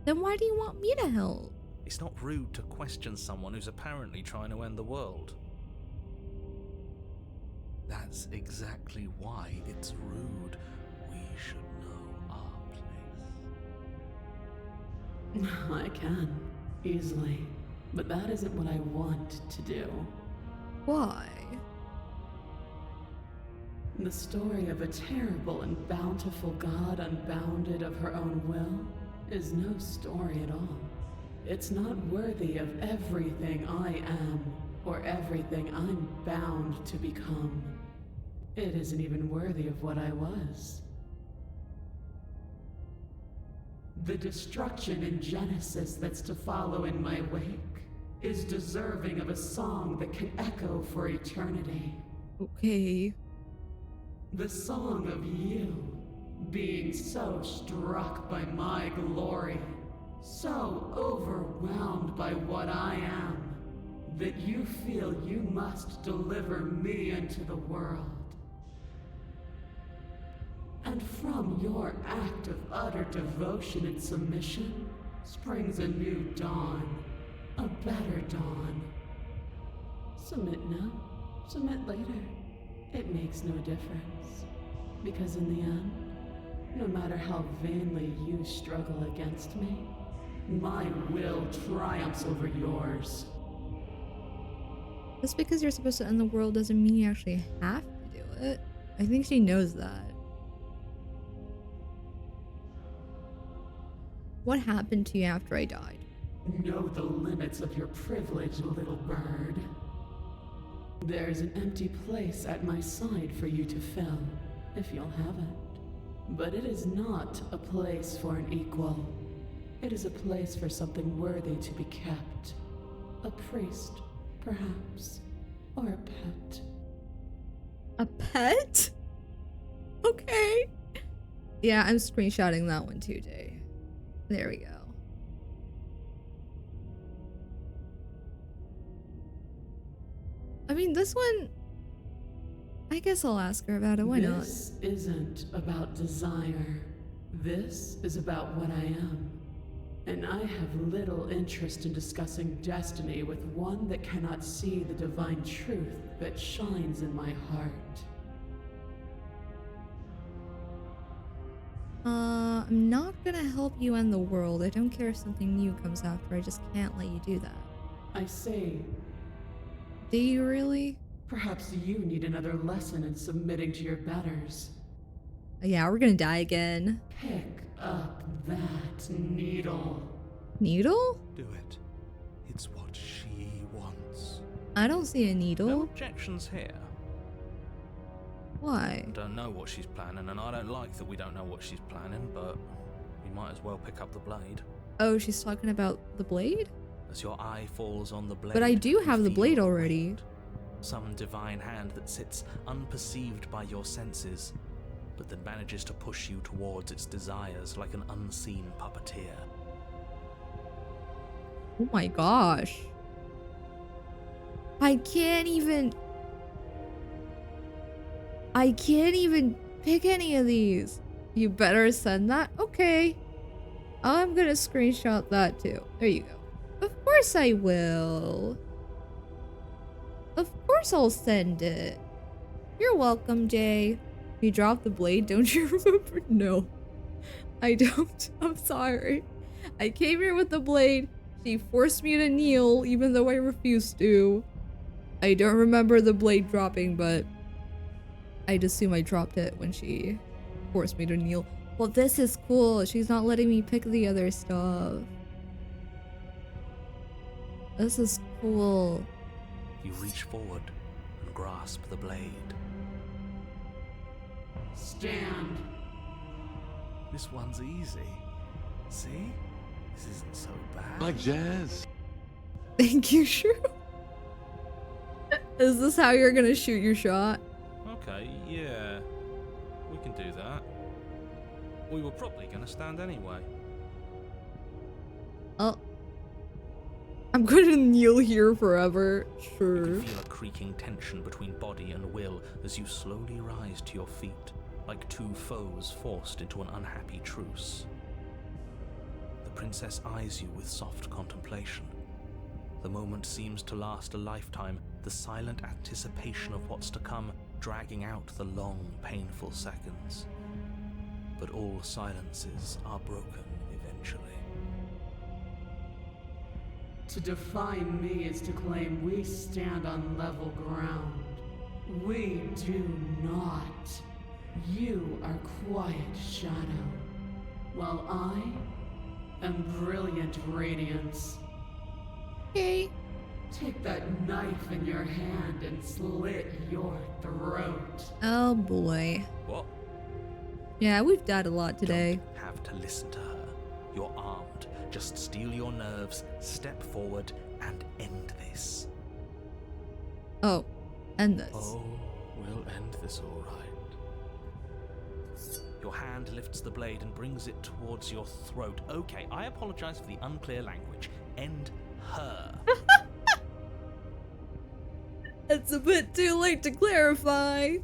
Then why do you want me to help? It's not rude to question someone who's apparently trying to end the world. That's exactly why it's rude. We should know our place. I can, easily. But that isn't what I want to do. Why? The story of a terrible and bountiful god unbounded of her own will is no story at all. It's not worthy of everything I am, or everything I'm bound to become. It isn't even worthy of what I was. The destruction in Genesis that's to follow in my wake is deserving of a song that can echo for eternity. Okay. The song of you, being so struck by my glory, so overwhelmed by what I am, that you feel you must deliver me into the world. And from your act of utter devotion and submission springs a new dawn, a better dawn. Submit now, submit later. It makes no difference, because in the end, no matter how vainly you struggle against me, my will triumphs over yours. Just because you're supposed to end the world doesn't mean you actually have to do it. I think she knows that. What happened to you after I died? Know the limits of your privilege, little bird. There's an empty place at my side for you to fill, if you'll have it. But it is not a place for an equal. It is a place for something worthy to be kept. A priest, perhaps, or a pet. A pet? Okay. Yeah, I'm screenshotting that one too, Jay. There we go. I mean, this one, I guess I'll ask her about it. Why not? This isn't about desire. This is about what I am. And I have little interest in discussing destiny with one that cannot see the divine truth that shines in my heart. I'm not gonna help you end the world. I don't care if something new comes after. I just can't let you do that. I say, Do you really? perhaps you need another lesson in submitting to your betters. Yeah, we're gonna die again. Pick up that needle. Needle? Do it. It's what she wants. I don't see a No needle. objections here. Why? I don't know what she's planning, and I don't like that we don't know what she's planning, but we might as well pick up the blade. Oh, she's talking about the blade? As your eye falls on the blade. But I do you have the feel blade the already. wind. some divine hand that sits unperceived by your senses, but that manages to push you towards its desires like an unseen puppeteer. Oh my gosh. I can't even pick any of these. You better send that? Okay. I'm gonna screenshot that too. There you go. Of course I will. Of course I'll send it. You're welcome, Jay. You dropped the blade, don't you remember? No. I don't. I'm sorry. I came here with the blade. She forced me to kneel even though I refused to. I don't remember the blade dropping, but I'd assume I dropped it when she forced me to kneel. Well, this is cool. She's not letting me pick the other stuff. This is cool. You reach forward and grasp the blade. Stand. This one's easy. See? This isn't so bad. Like jazz. Thank you, Shrew. Is this how you're gonna shoot your shot? Okay, yeah. We can do that. We were probably gonna stand anyway. Oh. I'm gonna kneel here forever. Sure. You can feel a creaking tension between body and will as you slowly rise to your feet, like two foes forced into an unhappy truce. The princess eyes you with soft contemplation. The moment seems to last a lifetime, the silent anticipation of what's to come dragging out the long, painful seconds. But all silences are broken eventually. To define me is to claim we stand on level ground. We do not. You are quiet shadow, while I am brilliant radiance. Okay. Take that knife in your hand and slit your throat. Oh boy. What? Yeah, we've died a lot today. Don't have to listen to her. You're armed. Just steel your nerves, step forward, and end this. Oh, end this. Oh, we'll end this all right. Your hand lifts the blade and brings it towards your throat. Okay, I apologize for the unclear language. End her. It's a bit too late to clarify.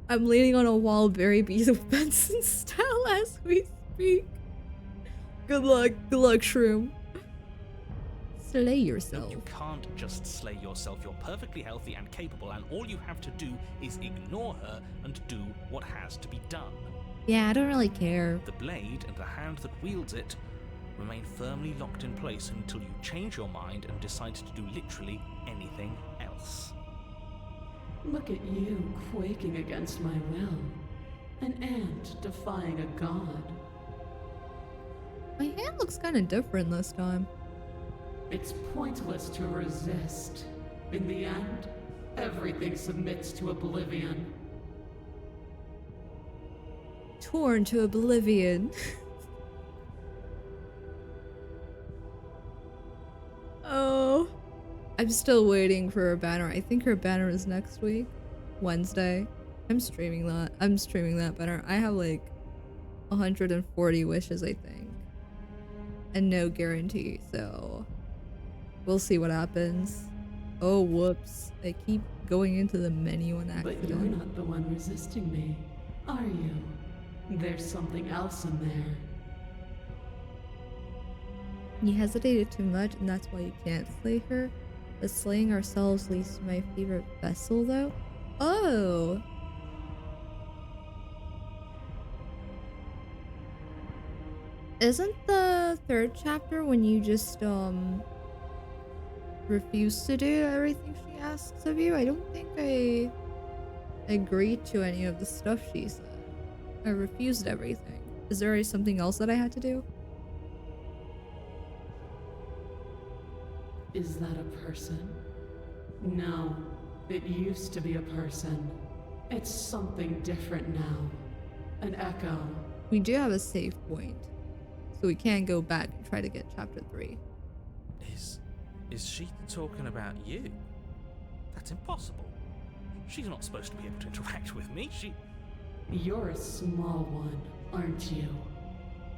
I'm leaning on a wall very Beast of Benson style as we speak. Good luck, Shroom. Slay yourself. No, you can't just slay yourself. You're perfectly healthy and capable, and all you have to do is ignore her and do what has to be done. Yeah, I don't really care. The blade and the hand that wields it remain firmly locked in place until you change your mind and decide to do literally anything else. Look at you quaking against my will. An ant defying a god. My hand looks kind of different this time. It's pointless to resist. In the end, everything submits to oblivion. Torn to oblivion. Oh. I'm still waiting for her banner. I think her banner is next week. Wednesday. I'm streaming that banner. I have like 140 wishes, I think. And no guarantee, so we'll see what happens. Oh, whoops. I keep going into the menu on accident. But you're not the one resisting me, are you? There's something else in there. You hesitated too much, and that's why you can't slay her. But slaying ourselves leads to my favorite vessel, though. Oh! Isn't the third chapter when you just, refuse to do everything she asks of you? I don't think I agreed to any of the stuff she said. I refused everything. Is there something else that I had to do? Is that a person? No, it used to be a person. It's something different now. An echo. We do have a save point, so we can go back and try to get chapter 3. Is she talking about you? That's impossible. She's not supposed to be able to interact with me. You're a small one, aren't you?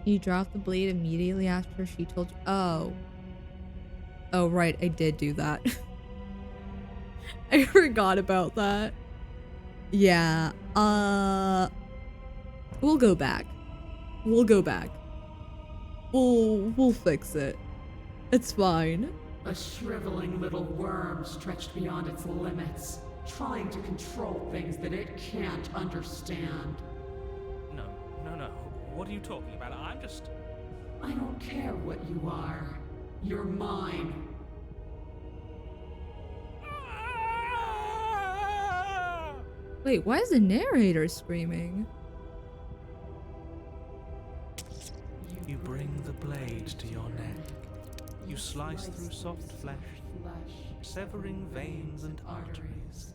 You dropped the blade immediately after she told you. Oh. Oh, right. I did do that. I forgot about that. Yeah. We'll go back. We'll go back. We'll fix it. It's fine. A shriveling little worm stretched beyond its limits, trying to control things that it can't understand. No. What are you talking about? I don't care what you are. You're mine. Wait, why is the narrator screaming? You bring the blade to your neck. You slice through soft flesh, severing veins and arteries,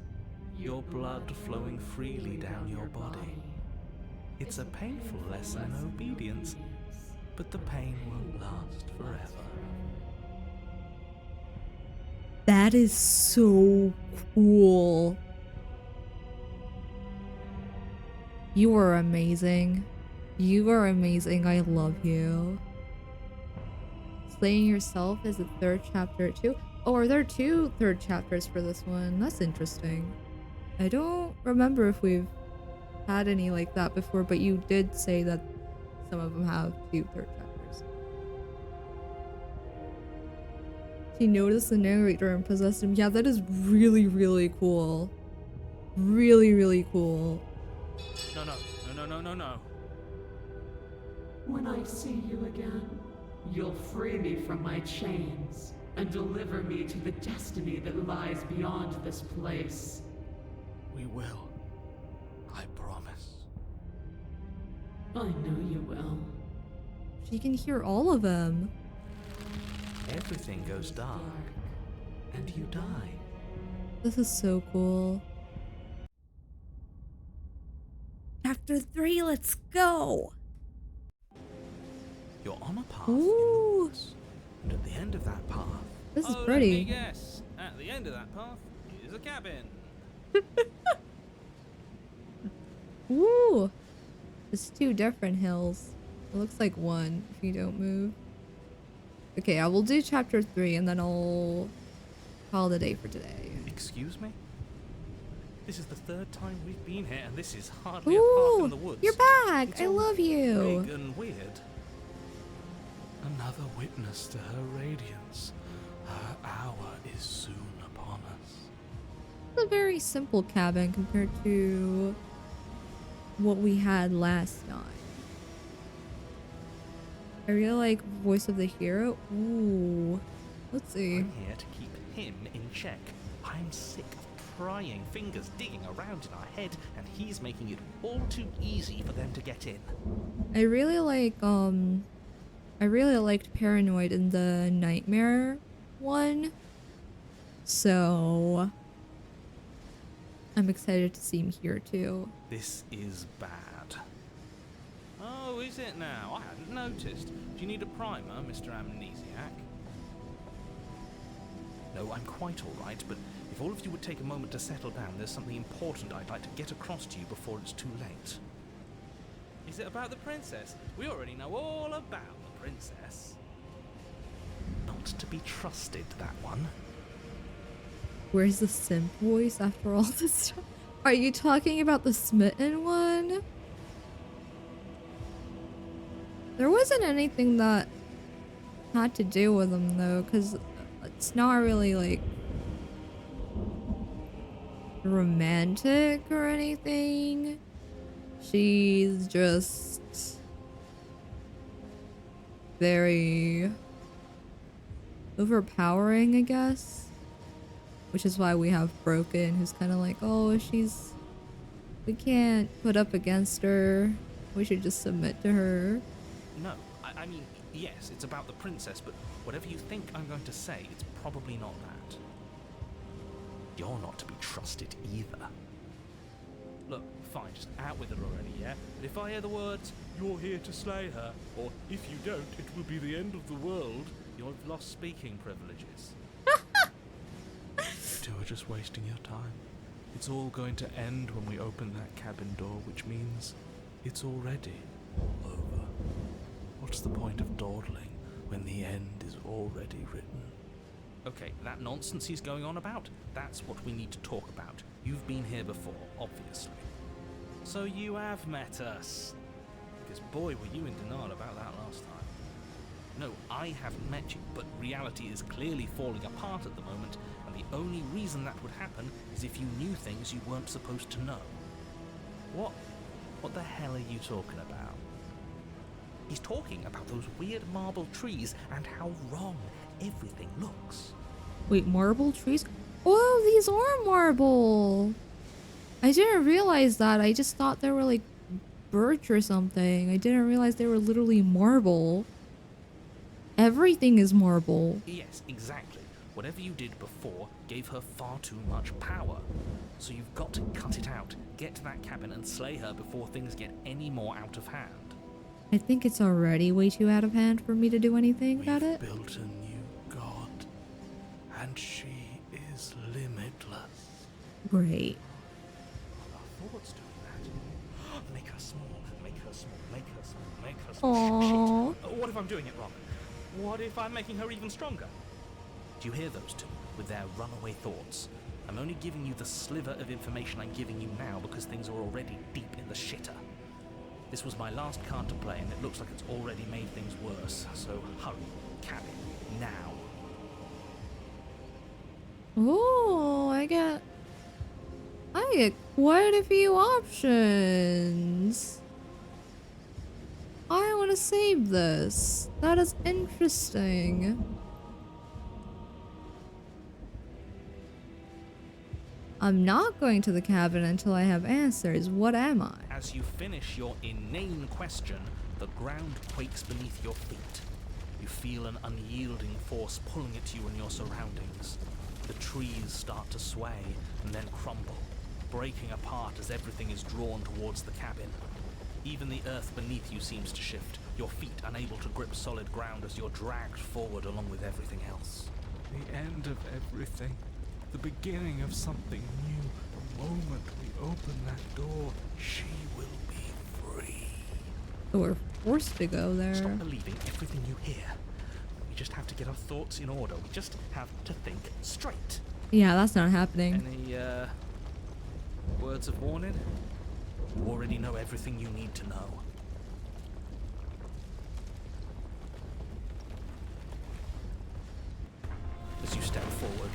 your blood flowing freely down your body. It's a painful lesson in obedience, but the pain won't last forever. That is so cool. You are amazing. You are amazing. I love you. Slaying yourself is the third chapter too. Oh, are there 2 third chapters for this one? That's interesting. I don't remember if we've had any like that before, but you did say that some of them have 2 third chapters. He noticed the narrator and possessed him. Yeah, that is really, really cool. Really, really cool. No. When I see you again, you'll free me from my chains and deliver me to the destiny that lies beyond this place. We will. I promise. I know you will. She can hear all of them. Everything goes dark, and you die. This is so cool. Chapter 3, let's go! You're on a path Ooh. in the woods, and at the end of that path, This is Let me pretty. guess. At the end of that path is a cabin. Ooh! It's 2 different hills. It looks like one if you don't move. Okay, I will do chapter 3 and then I'll call it a day for today. Excuse me? This is the 3rd time we've been here, and this is hardly a path in the Ooh! woods. You're back! It's I all love you! Big and weird. another witness to her radiance. Her hour is soon upon us. It's a very simple cabin compared to what we had last time. I really like voice of the hero. Ooh. Let's see. I'm here to keep him in check. I'm sick of prying fingers digging around in our head, and he's making it all too easy for them to get in. I really liked Paranoid in the Nightmare one. So I'm excited to see him here too. This is bad. Oh, is it now? I hadn't noticed. Do you need a primer, Mr. Amnesiac? No, I'm quite all right, but if all of you would take a moment to settle down, there's something important I'd like to get across to you before it's too late. Is it about the princess? We already know all about the princess. Not to be trusted, that one. Where's the simp voice after all this stuff? Are you talking about the smitten one? There wasn't anything that had to do with him though, because it's not really like romantic or anything. She's just very overpowering, I guess. Which is why we have Broken, who's kind of like, oh, we can't put up against her. We should just submit to her. No, I mean, yes, it's about the princess, but whatever you think I'm going to say, it's probably not that. You're not to be trusted either. Look, fine, just out with it already, yeah? But if I hear the words, "You're here to slay her," or "If you don't, it will be the end of the world," you've lost speaking privileges. two are just wasting your time. It's all going to end when we open that cabin door, which means it's already all over. What's the point of dawdling when the end is already written? Okay, that nonsense he's going on about, that's what we need to talk about. You've been here before, obviously. So you have met us. Because boy, were you in denial about that last time. No, I haven't met you, but reality is clearly falling apart at the moment, and the only reason that would happen is if you knew things you weren't supposed to know. What the hell are you talking about? He's talking about those weird marble trees and how wrong everything looks. Wait, marble trees? Oh, these are marble. I didn't realize that. I just thought they were like birch or something. I didn't realize they were literally marble. Everything is marble. Yes, exactly. Whatever you did before gave her far too much power. So you've got to cut it out, get to that cabin and slay her before things get any more out of hand. I think it's already way too out of hand for me to do anything about it. We've built a new god, and she is limitless. Great. Our thoughts doing that. Make her small, make her small, make her small, make her small. Aww. Shit. What if I'm doing it wrong? What if I'm making her even stronger? Do you hear those two with their runaway thoughts? I'm only giving you the sliver of information I'm giving you now because things are already deep in the shitter. This was my last card to play and it looks like it's already made things worse, so hurry, cabin, now. Oh, I get quite a few options. I want to save this. That is interesting. I'm not going to the cabin until I have answers. What am I? As you finish your inane question, the ground quakes beneath your feet. You feel an unyielding force pulling at you and your surroundings. The trees start to sway and then crumble, breaking apart as everything is drawn towards the cabin. Even the earth beneath you seems to shift, your feet unable to grip solid ground as you're dragged forward along with everything else. The end of everything. The beginning of something new. The moment we open that door, she will be free. So we're forced to go there. Stop believing everything you hear. We just have to get our thoughts in order. We just have to think straight. Yeah, that's not happening. Any, words of warning? You already know everything you need to know. As you step forward,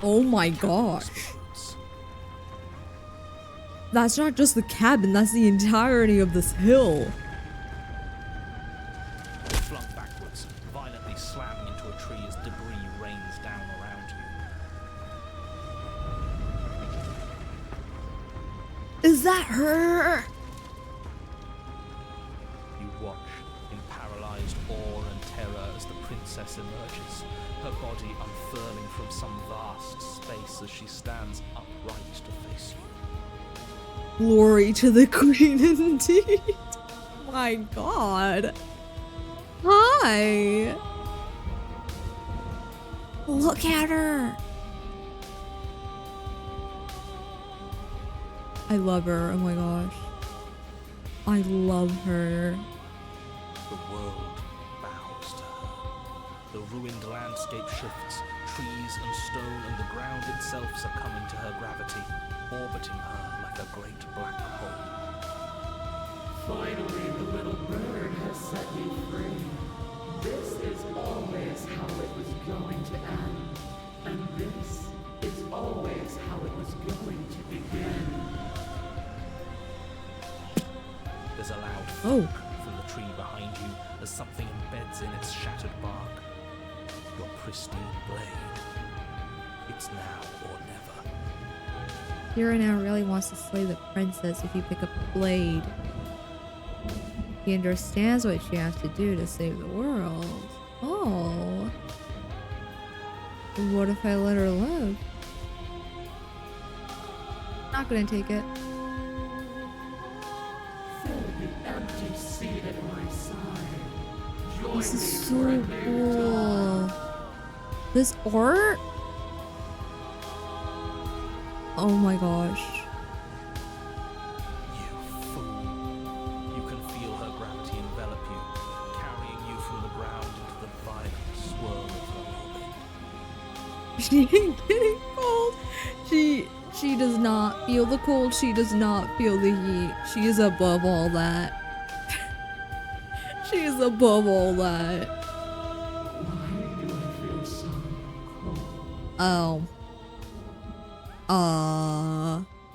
Oh my gosh. explodes. That's not just the cabin, that's the entirety of this hill. You're flung backwards, violently slamming into a tree as debris rains down around you. Is that her? You watch in paralyzed awe and terror as the princess emerges, her body unfurling from some vast space as she stands upright to face you. Glory to the queen indeed. My god. Hi. Look at her. I love her. Oh my gosh. I love her. The world bows to her. The ruined landscape shifts, trees and stone and the ground itself succumbing to her gravity, orbiting her like a great black hole. Finally, the little bird has set you free. This is always how it was going to end. And this is always how it was going to begin. There's a loud Oh. thunk from the tree behind you as something embeds in its shattered bark. Your pristine blade. It's now or never. Kira now really wants to slay the princess if you pick up the blade. He understands what she has to do to save the world. Oh. What if I let her live? Not gonna take it. Fill the empty seat at my side. Join This is me so for a new cool. This art? Oh my gosh. You fool. You can feel her gravity envelop you, carrying you from the ground into the violent swirl of her orbit. She ain't getting cold. She does not feel the cold. She does not feel the heat. She is above all that. She is above all that. Why do I feel so cold?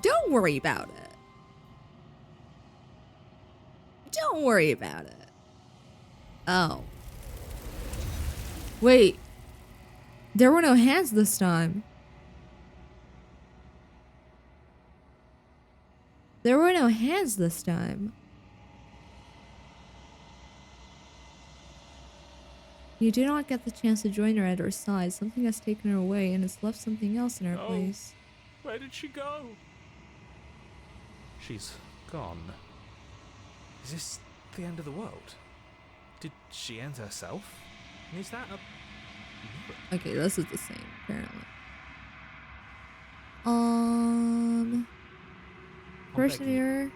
Don't worry about it. Don't worry about it. Oh. Wait. There were no hands this time. There were no hands this time. You do not get the chance to join her at her side. Something has taken her away and has left something else in her place. Where did she go? She's gone. Is this the end of the world? Did she end herself? And is that a... Okay, this is the same, apparently. Person here.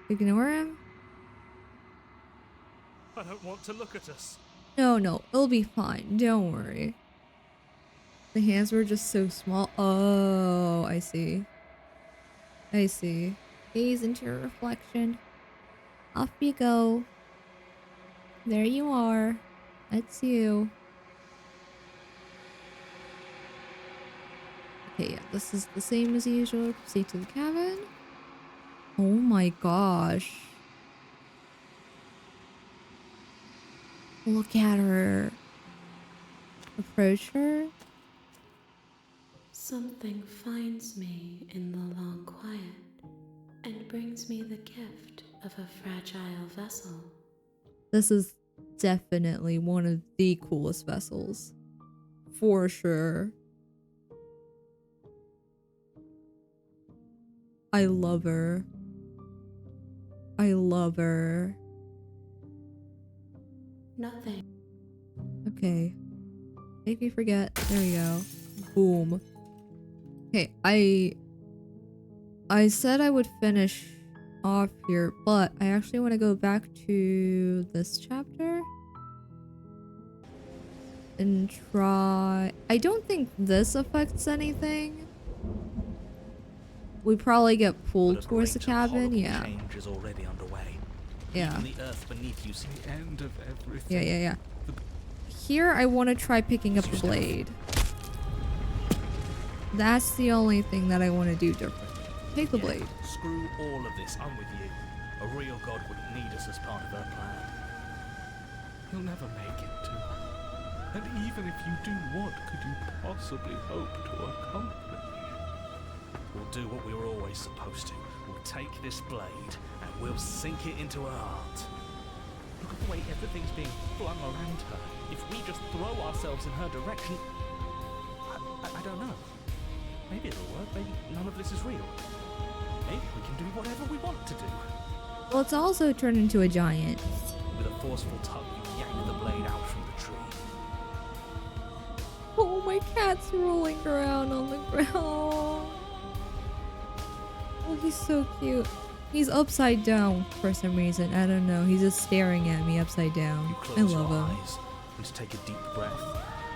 Ignore him? I don't want to look at us. No, it'll be fine. Don't worry. The hands were just so small. Oh, I see. I see. Gaze into your reflection. Off you go. There you are. That's you. Okay, yeah, this is the same as usual. Proceed to the cabin. Oh my gosh. Look at her. Approach her. Something finds me in the long quiet and brings me the gift of a fragile vessel. This is definitely one of the coolest vessels. For sure. I love her. I love her. Nothing. Okay. Make me forget. There we go. Boom. Okay, I said I would finish off here, but I actually want to go back to this chapter and try... I don't think this affects anything. We probably get pulled towards the cabin, yeah. Change is already underway. Yeah. Even the earth beneath you seems the end of everything. Yeah. Here, I want to try picking up the blade. That's the only thing that I want to do differently. Take the blade. Screw all of this. I'm with you. A real god wouldn't need us as part of her plan. You'll never make it to her. And even if you do, what could you possibly hope to accomplish? We'll do what we were always supposed to. We'll take this blade and we'll sink it into her heart. Look at the way everything's being flung around her. If we just throw ourselves in her direction... I don't know. Maybe it'll work. Maybe none of this is real. Maybe we can do whatever we want to do. Well, it's also turned into a giant. With a forceful tug, you yank the blade out from the tree. Oh, my cat's rolling around on the ground. Oh, he's so cute. He's upside down for some reason. I don't know. He's just staring at me upside down. You I close love your him. eyes and take a deep breath,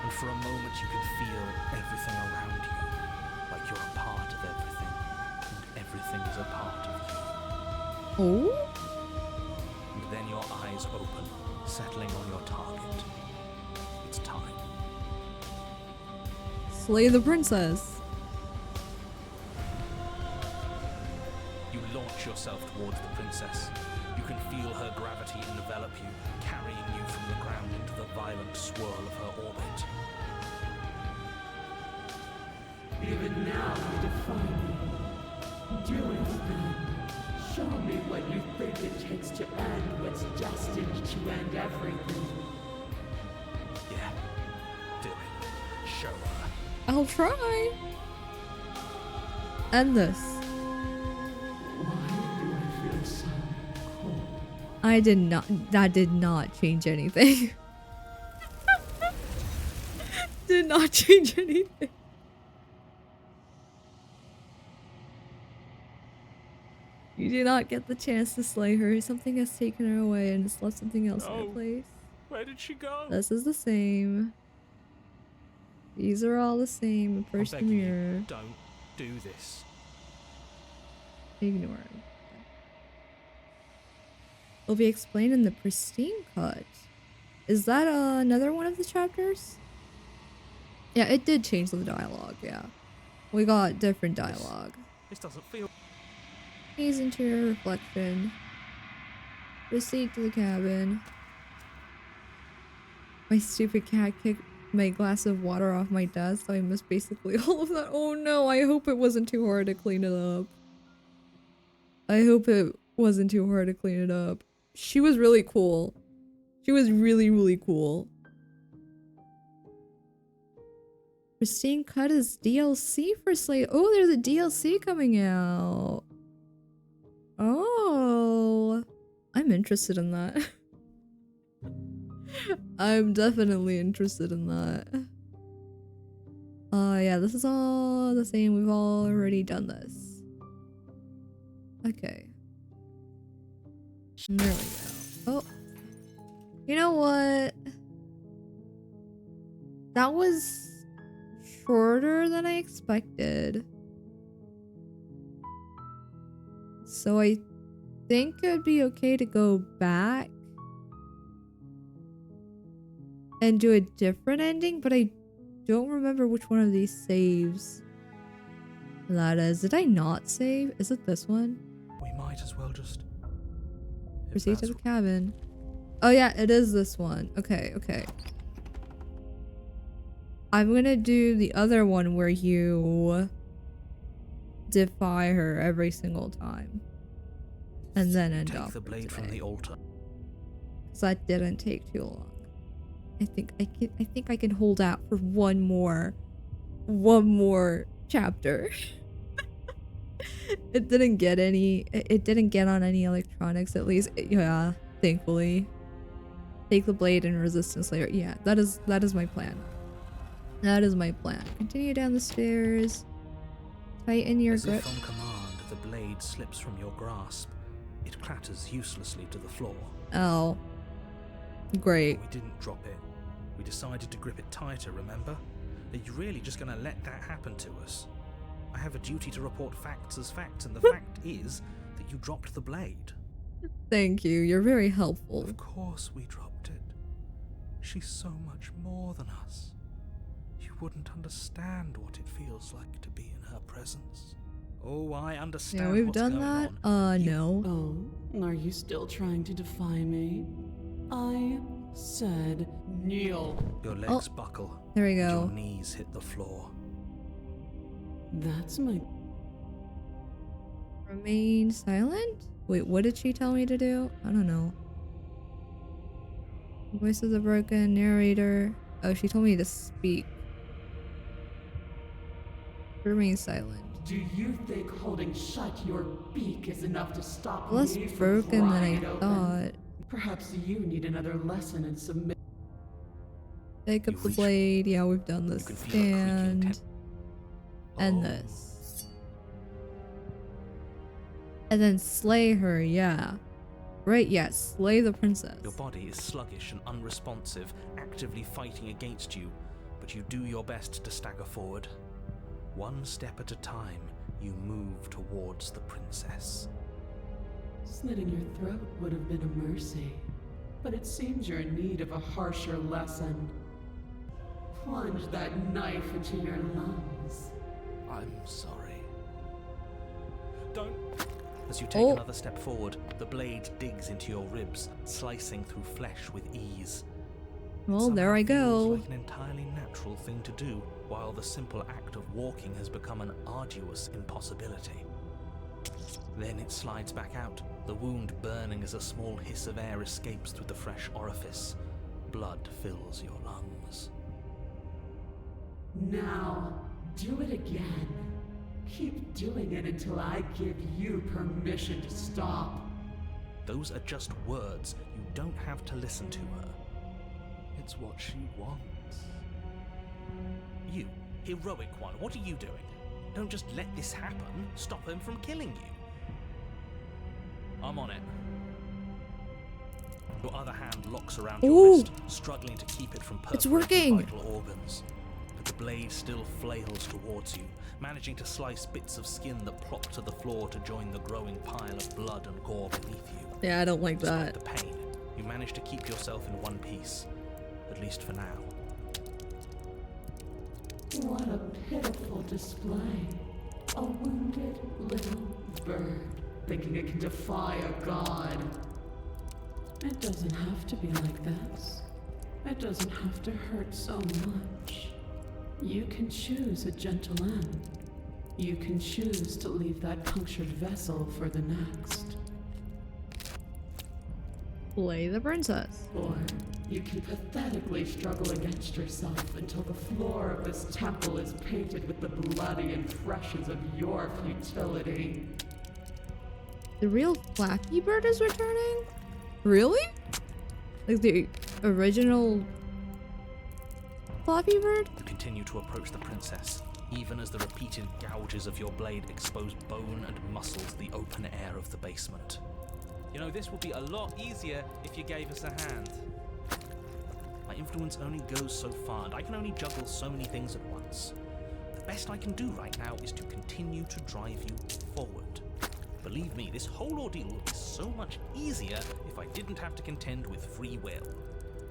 and for a moment you can feel everything around you, like you're a part of everything, and everything is a part of you. Oh? And then your eyes open, settling on your target. It's time. Slay the princess. You launch yourself towards the princess. You can feel her gravity envelop you, carrying you from the ground into the violent swirl of her orbit. Even now you defy me. Do it then. Show me what you think it takes to end what's destined to end everything. Yeah, do it. Show her. I'll try. End this. Why do I feel so cold? I did not. That did not change anything. Did not change anything. You do not get the chance to slay her. Something has taken her away and it's left something else in her No. place. Where did she go? This is the same. These are all the same. I'm Approach the begging you, mirror. don't do this. Ignore it. Will be explained in the pristine cut. Is that another one of the chapters? Yeah, it did change the dialogue, yeah. We got different dialogue. This doesn't feel. Gaze into your reflection. Proceed to the cabin. My stupid cat kicked my glass of water off my desk, so I missed basically all of that. Oh no, I hope it wasn't too hard to clean it up. I hope it wasn't too hard to clean it up. She was really cool. She was really, really cool. Pristine Cut is DLC for Slay. Oh, there's a DLC coming out. Oh, I'm interested in that. I'm definitely interested in that. Yeah, this is all the same. We've already done this. Okay. There we go. Oh. You know what? That was shorter than I expected. So I think it'd be okay to go back and do a different ending, but I don't remember which one of these saves that is. Did I not save? Is it this one? We might as well just. if Proceed to that's the cabin. Oh yeah, it is this one. Okay, okay. I'm gonna do the other one where you defy her every single time. And then end Take off the for blade from today. the altar. So that didn't take too long. I think I can hold out for one more chapter. It didn't get on any electronics, at least. Yeah, thankfully. Take the blade and resistance layer. Yeah, that is my plan. That is my plan. Continue down the stairs. Tighten your As grip. if on command, the blade slips from your grasp. It clatters uselessly to the floor. Oh. Great. We didn't drop it. We decided to grip it tighter, remember? Are you really just gonna let that happen to us? I have a duty to report facts as facts, and the fact is that you dropped the blade. Thank you. You're very helpful. Of course we dropped it. She's so much more than us. You wouldn't understand what it feels like to be in her presence. Oh, I understand. Yeah, we've what's done going that. on. No. Oh, are you still trying to defy me? I said kneel. Your legs buckle. There we and go. Your knees hit the floor. That's my... Remain silent? Wait, what did she tell me to do? I don't know. Voices are broken. Narrator. Oh, she told me to speak. Remain silent. Do you think holding shut your beak is enough to stop Less me from broken than prying I it open? thought. Perhaps you need another lesson in submission. Pick up You the reach- blade. Yeah, we've done You this. can feel a creaking Stand. And Oh. this. And then slay her, yeah. Right, yes. Slay the princess. Your body is sluggish and unresponsive, actively fighting against you, but you do your best to stagger forward. One step at a time, you move towards the princess. Slitting your throat would have been a mercy, but it seems you're in need of a harsher lesson. Plunge that knife into your lungs. I'm sorry. Don't. As you take Oh. another step forward, the blade digs into your ribs, slicing through flesh with ease. Well, It there I somehow feels go. like an entirely natural thing to do, while the simple act of walking has become an arduous impossibility. Then it slides back out, the wound burning as a small hiss of air escapes through the fresh orifice. Blood fills your lungs. Now, do it again. Keep doing it until I give you permission to stop. Those are just words. You don't have to listen to her. It's what she wants. You, heroic one, what are you doing? Don't just let this happen. Stop him from killing you. I'm on it. Your other hand locks around Ooh. your wrist, struggling to keep it from It's perforating working. vital organs. But the blade still flails towards you, managing to slice bits of skin that plop to the floor to join the growing pile of blood and gore beneath you. Yeah, I don't like Despite that. the pain, you manage to keep yourself in one piece, at least for now. What a pitiful display. A wounded little bird thinking it can defy a god. It doesn't have to be like this. It doesn't have to hurt so much. You can choose a gentle end. You can choose to leave that punctured vessel for the next. Play the princess. Or you can pathetically struggle against yourself until the floor of this temple is painted with the bloody impressions of your futility. The real Flappy Bird is returning? Really? Like the original Flappy Bird? You continue to approach the princess, even as the repeated gouges of your blade expose bone and muscle to the open air of the basement. You know, this would be a lot easier if you gave us a hand. My influence only goes so far, and I can only juggle so many things at once. The best I can do right now is to continue to drive you forward. Believe me, this whole ordeal would be so much easier if I didn't have to contend with free will.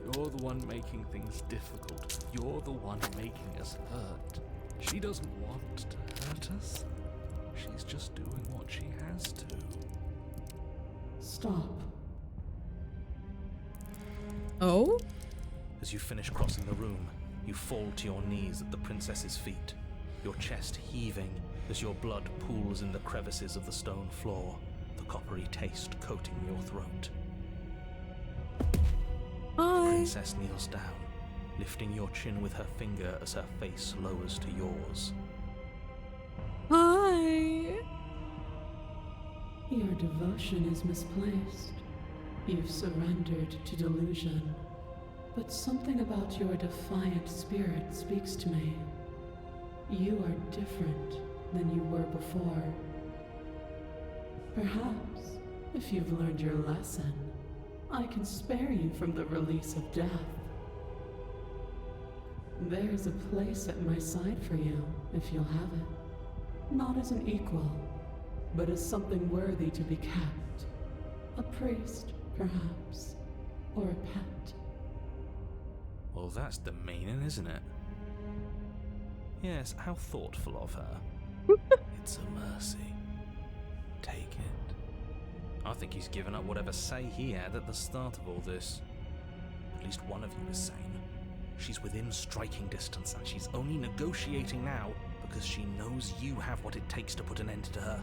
You're the one making things difficult. You're the one making us hurt. She doesn't want to hurt us. She's just doing what she has to. Stop. Oh? As you finish crossing the room, you fall to your knees at the princess's feet, your chest heaving as your blood pools in the crevices of the stone floor, the coppery taste coating your throat. The Hi. princess kneels down, lifting your chin with her finger as her face lowers to yours. Hi. Your devotion is misplaced. You've surrendered to delusion. But something about your defiant spirit speaks to me. You are different than you were before. Perhaps, if you've learned your lesson, I can spare you from the release of death. There's a place at my side for you, if you'll have it. Not as an equal, but as something worthy to be kept. A priest, perhaps, or a pet. Well, that's the meaning, isn't it? Yes, how thoughtful of her. It's a mercy. Take it. I think he's given up whatever say he had at the start of all this. At least one of you is sane. She's within striking distance, and she's only negotiating now because she knows you have what it takes to put an end to her.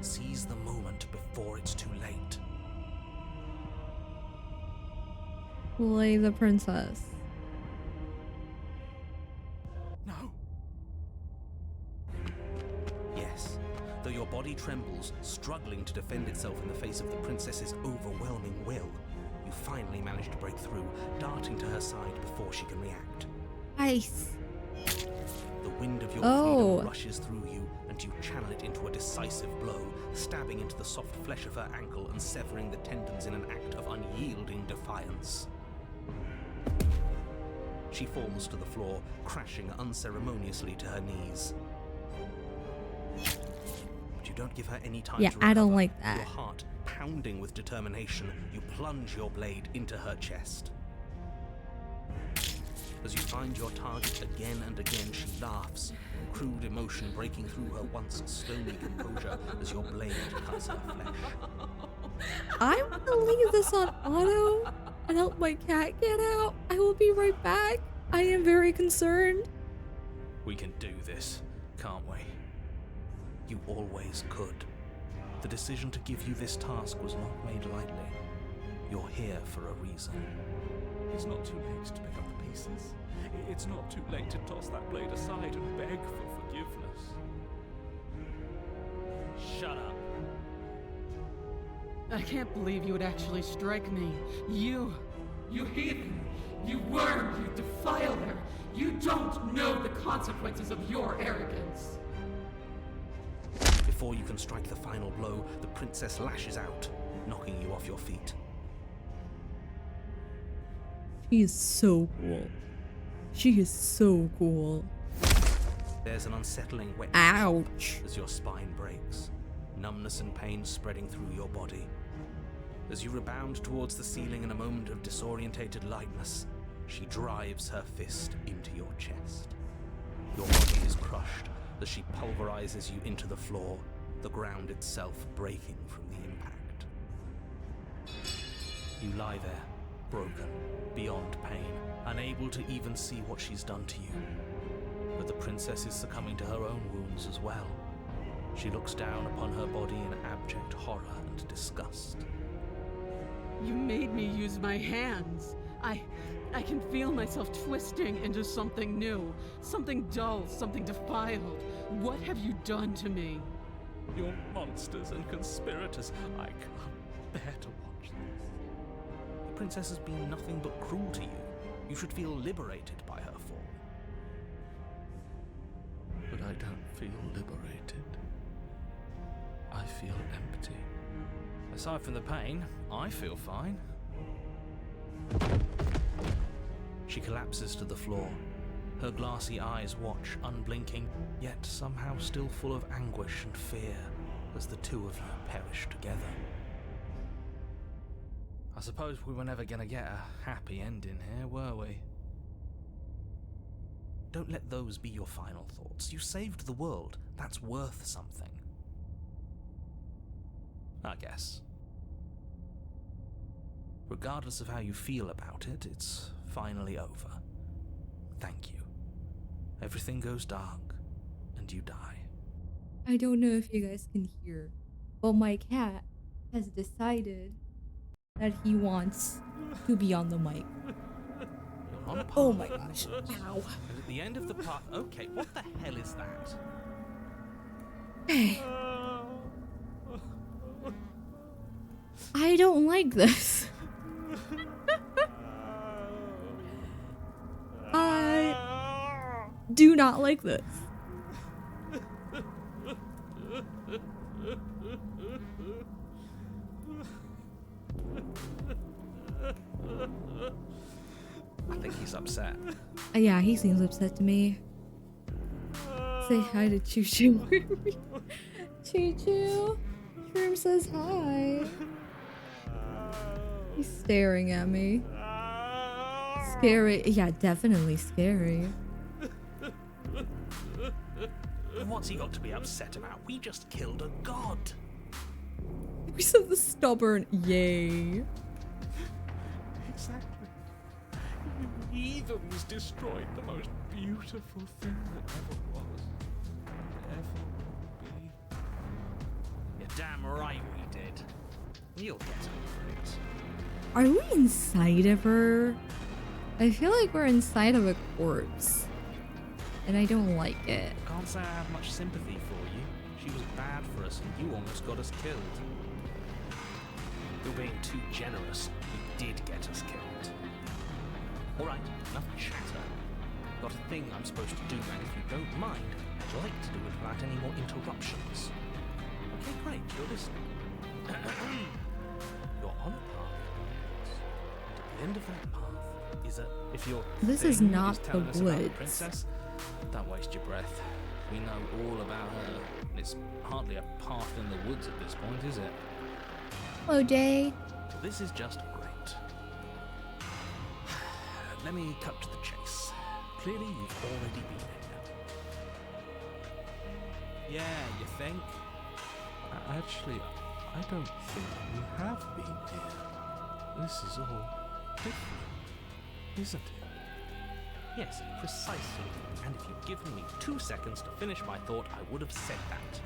Seize the moment before it's too late. Play the princess. No. Yes, though your body trembles, struggling to defend itself in the face of the princess's overwhelming will, you finally manage to break through, darting to her side before she can react. Ice. The wind of your Oh. freedom rushes through you, and you channel it into a decisive blow, stabbing into the soft flesh of her ankle and severing the tendons in an act of unyielding defiance. She falls to the floor, crashing unceremoniously to her knees. But you don't give her any time Yeah, to recover. I don't like that. Your heart pounding with determination, you plunge your blade into her chest. As you find your target again and again, she laughs, crude emotion breaking through her once stony composure as your blade cuts her flesh. I'm gonna leave this on auto and help my cat get out. I will be right back. I am very concerned. We can do this, can't we? You always could. The decision to give you this task was not made lightly. You're here for a reason. It's not too late to pick up the pieces. It's not too late to toss that blade aside and beg for forgiveness. Shut up. I can't believe you would actually strike me. You heathen! You worm! You defiler! You don't know the consequences of your arrogance! Before you can strike the final blow, the princess lashes out, knocking you off your feet. She is so cool. She is so cool. There's an unsettling wetness Ouch. as your spine breaks, numbness and pain spreading through your body. As you rebound towards the ceiling in a moment of disorientated lightness, she drives her fist into your chest. Your body is crushed as she pulverizes you into the floor, the ground itself breaking from the impact. You lie there, broken, beyond pain, unable to even see what she's done to you. But the princess is succumbing to her own wounds as well. She looks down upon her body in abject horror and disgust. You made me use my hands. I can feel myself twisting into something new, something dull, something defiled. What have you done to me? You're monsters and conspirators. I can't bear to watch this. The princess has been nothing but cruel to you. You should feel liberated by her fall. But I don't feel liberated. I feel empty. Aside from the pain, I feel fine. She collapses to the floor. Her glassy eyes watch, unblinking, yet somehow still full of anguish and fear as the two of you perish together. I suppose we were never gonna get a happy ending here, were we? Don't let those be your final thoughts. You saved the world. That's worth something. I guess. Regardless of how you feel about it, it's finally over. Thank you. Everything goes dark, and you die. I don't know if you guys can hear, but my cat has decided that he wants to be on the mic. You're on a path. Oh my gosh. Ow. And at the end of the path... Okay, what the hell is that? Hey. I don't like this. I do not like this. I think he's upset. Yeah, he seems upset to me. Say hi to Choo Choo. Choo Choo. Shroom says hi. He's staring at me. Scary. Yeah, definitely scary. What's he got to be upset about? We just killed a god. We said the stubborn. Yay. Exactly. You heathens destroyed the most beautiful thing that ever was. And ever will be. You're damn right we did. You'll get over it. Are we inside of her? I feel like we're inside of a corpse. And I don't like it. Can't say I have much sympathy for you. She was bad for us and you almost got us killed. You're being too generous. You did get us killed. Alright, enough chatter. Got a thing I'm supposed to do, and if you don't mind, I'd like to do it without any more interruptions. Okay, great, you're listening. You're on a path, and at the end of that path is a... If you're... This is not the telling us about the woods. princess, don't waste your breath. We know all about her. It's hardly a path in the woods at this point, is it? Hello, Jay. So this is just great. Let me cut to the chase. Clearly, you've already been here. Yeah, you think? Actually, I don't think we have been here. This is all different, isn't it? Yes, precisely. And if you'd given me 2 seconds to finish my thought, I would have said that.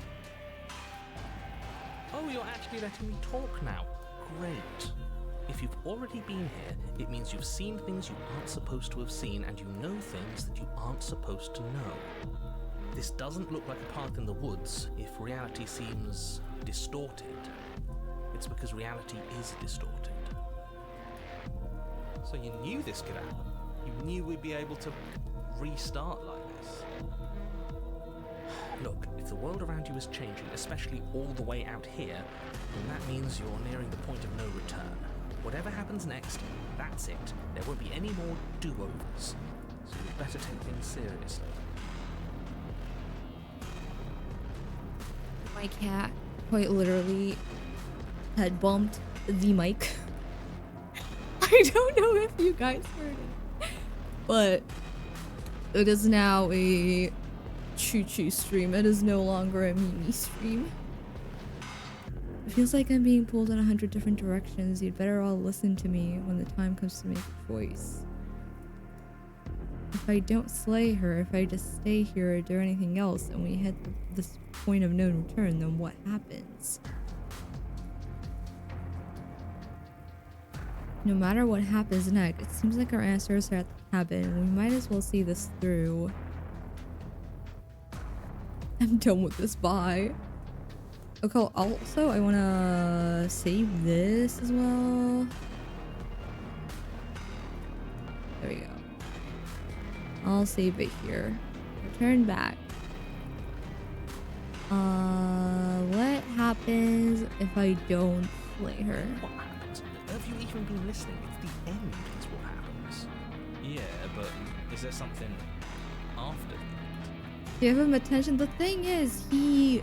Oh, you're actually letting me talk now. Great. If you've already been here, it means you've seen things you aren't supposed to have seen, and you know things that you aren't supposed to know. This doesn't look like a path in the woods if reality seems distorted. It's because reality is distorted. So you knew this could happen. You knew we'd be able to restart like this. Look, if the world around you is changing, especially all the way out here, then that That means you're nearing the point of no return. Whatever happens next, that's it. There won't be any more do-overs. So you'd better take things seriously. My cat quite literally head bumped the mic. I don't know if you guys heard it, but it is now a choo-choo stream. It is no longer a Mimi stream. It feels like I'm being pulled in 100 different directions. You'd better all listen to me when the time comes to make a choice. If I don't slay her, if I just stay here or do anything else, and we hit this point of no return, then what happens? No matter what happens next, it seems like our answers are at the cabin. We might as well see this through. I'm done with this. Bye. Okay, also, I want to save this as well. There we go. I'll save it here. Return back. What happens if I don't slay her? What happens? Have you even been listening? It's the end is what happens. Yeah, but is there something after? Give him attention. The thing is, he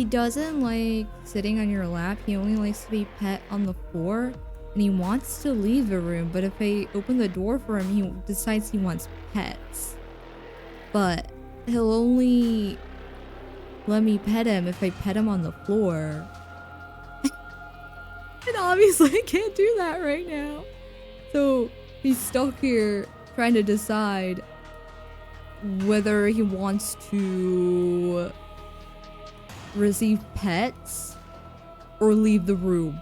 doesn't like sitting on your lap. He only likes to be pet on the floor, and he wants to leave the room. But if I open the door for him, he decides he wants pets. But he'll only let me pet him if I pet him on the floor. And obviously I can't do that right now. So he's stuck here trying to decide whether he wants to receive pets or leave the room.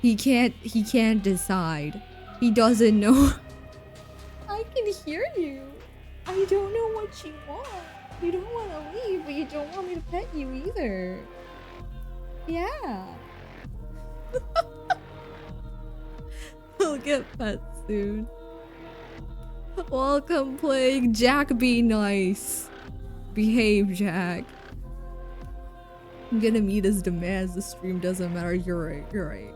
He can't decide. He doesn't know. I can hear you. I don't know what you want. You don't want to leave, but you don't want me to pet you either. Yeah. We'll get pets soon. Welcome, Plague. Jack, be nice. Behave, Jack. I'm gonna meet his demands. The stream doesn't matter. You're right. You're right.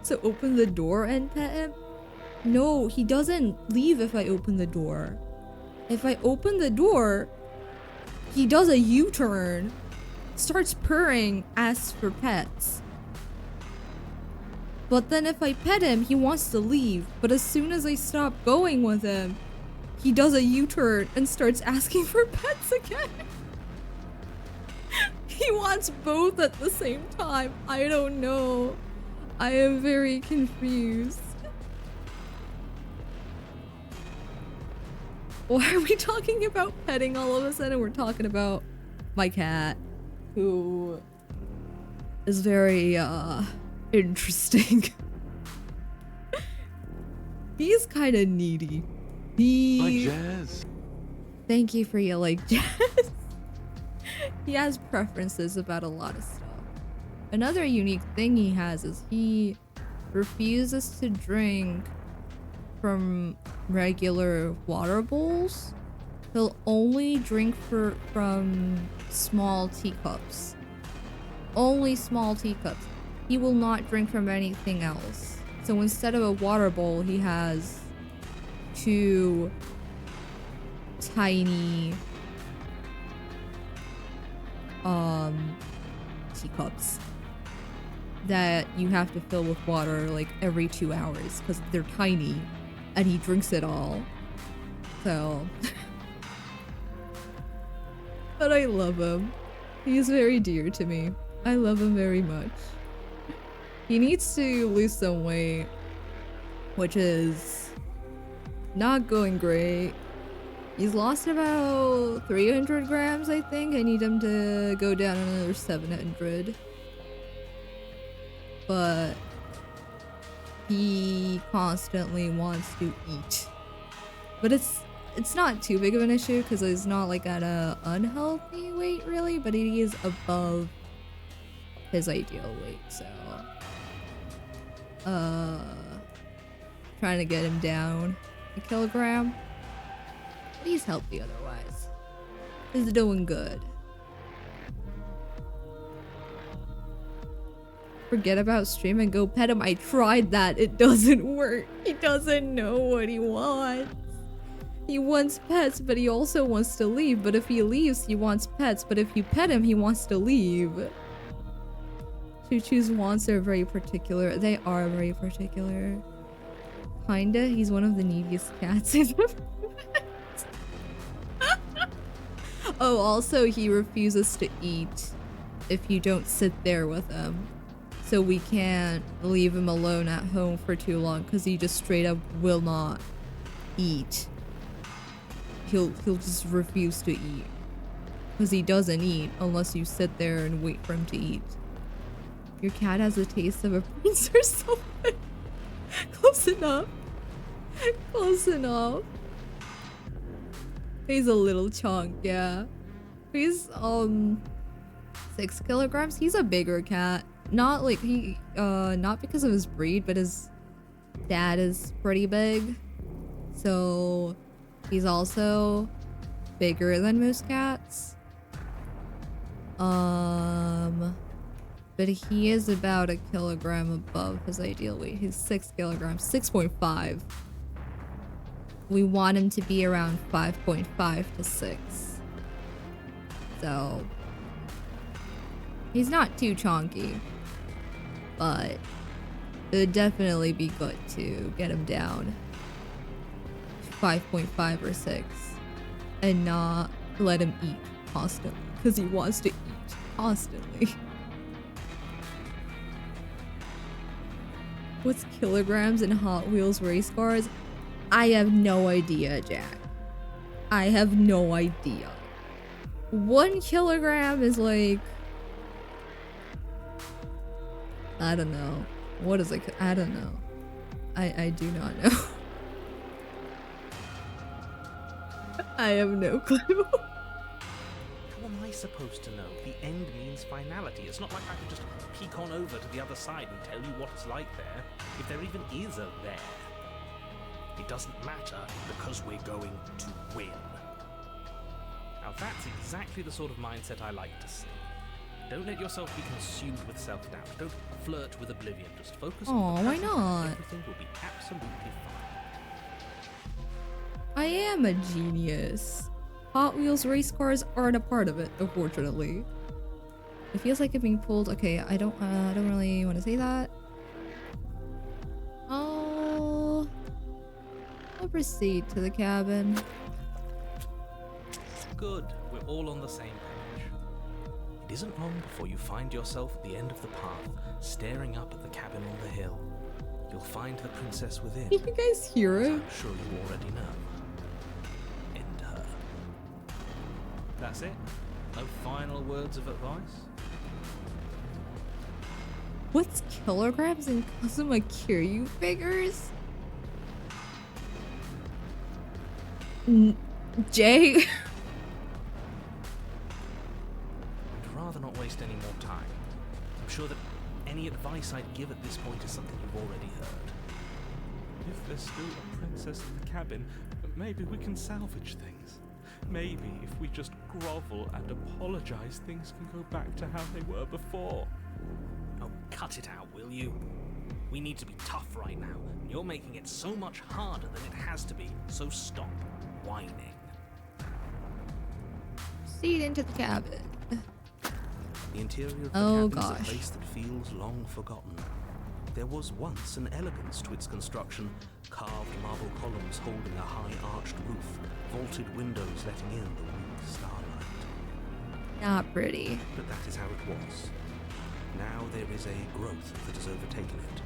So open the door and pet him? No, he doesn't leave if I open the door. If I open the door, he does a U-turn, starts purring, asks for pets. But then if I pet him, he wants to leave. But as soon as I stop going with him, he does a U-turn and starts asking for pets again. He wants both at the same time. I don't know. I am very confused. Why are we talking about petting all of a sudden? We're talking about my cat, who is very, interesting. He's kind of needy. Like Jazz. Thank you for your like Jazz. He has preferences about a lot of stuff. Another unique thing he has is he refuses to drink from regular water bowls. He'll only drink from small teacups. Only small teacups. He will not drink from anything else. So instead of a water bowl, he has two tiny teacups that you have to fill with water like every 2 hours because they're tiny, and he drinks it all. So but I love him. He's very dear to me. I love him very much. He needs to lose some weight, which is not going great. He's lost about 300 grams, I think. I need him to go down another 700. But he constantly wants to eat. But it's not too big of an issue because he's not like at a unhealthy weight really, but he is above his ideal weight, so trying to get him down a kilogram. But he's healthy otherwise. He's doing good. forget about stream and go pet him. I tried that. It doesn't work. He doesn't know what he wants. He wants pets, but he also wants to leave. But if he leaves, he wants pets. But if you pet him, he wants to leave. Choo Choo's wants are very particular. They are very particular. Kinda. He's one of the neediest cats I've ever met. Oh, also, he refuses to eat if you don't sit there with him. So we can't leave him alone at home for too long because he just straight up will not eat. He'll just refuse to eat. Because he doesn't eat unless you sit there and wait for him to eat. Your cat has a taste of a prince or something. Close enough. Close enough. He's a little chunk, yeah. He's 6 kilograms. He's a bigger cat. Not like not because of his breed, but his dad is pretty big. So he's also bigger than most cats. But he is about a kilogram above his ideal weight. He's 6 kilograms, 6.5. We want him to be around 5.5 to 6. So he's not too chonky, but it would definitely be good to get him down 5.5 or 6 and not let him eat constantly because he wants to eat constantly. What's kilograms in Hot Wheels race cars? I have no idea, Jack. I have no idea. 1 kilogram is like... I don't know. What is it? I don't know. I do not know. I have no clue. How am I supposed to know? The end means finality. It's not like I can just peek on over to the other side and tell you what it's like there, if there even is a there. It doesn't matter because we're going to win. Now that's exactly the sort of mindset I like to see. Don't let yourself be consumed with self-doubt. Don't flirt with oblivion. Just focus on the Why present. not? Everything will be absolutely fine. I am a genius. Hot Wheels race cars aren't a part of it, unfortunately. It feels like it's being pulled. Okay, I don't really want to say that. I'll proceed to the cabin. Good. We're all on the same page. It isn't long before you find yourself at the end of the path, staring up at the cabin on the hill. You'll find the princess within. Can you guys hear as it? I'm sure you already know. End her. That's it? No final words of advice? What's kilograms in Kazuma Kiryu figures? Jay? I'd rather not waste any more time. I'm sure that any advice I'd give at this point is something you've already heard. If there's still a princess in the cabin, maybe we can salvage things. Maybe if we just grovel and apologize, things can go back to how they were before. Oh, cut it out, will you? We need to be tough right now. You're making it so much harder than it has to be, so stop whining. Proceed into the cabin. The interior of the Oh, cabin is gosh. a place that feels long forgotten. There was once an elegance to its construction, carved marble columns holding a high arched roof, vaulted windows letting in the weak starlight. Not pretty. But that is how it was. Now there is a growth that has overtaken it.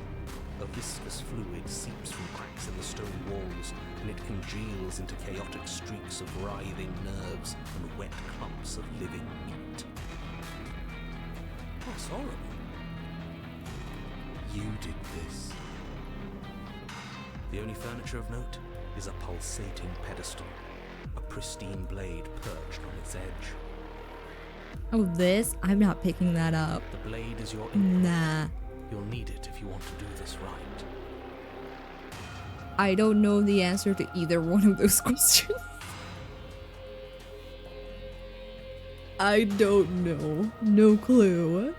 A viscous fluid seeps from cracks in the stone walls, and it congeals into chaotic streaks of writhing nerves and wet clumps of living meat. That's horrible. You did this. The only furniture of note is a pulsating pedestal, a pristine blade perched on its edge. Oh, this? I'm not picking that up. The blade is your input. Nah. You'll need it if you want to do this right. I don't know the answer to either one of those questions. I don't know. No clue.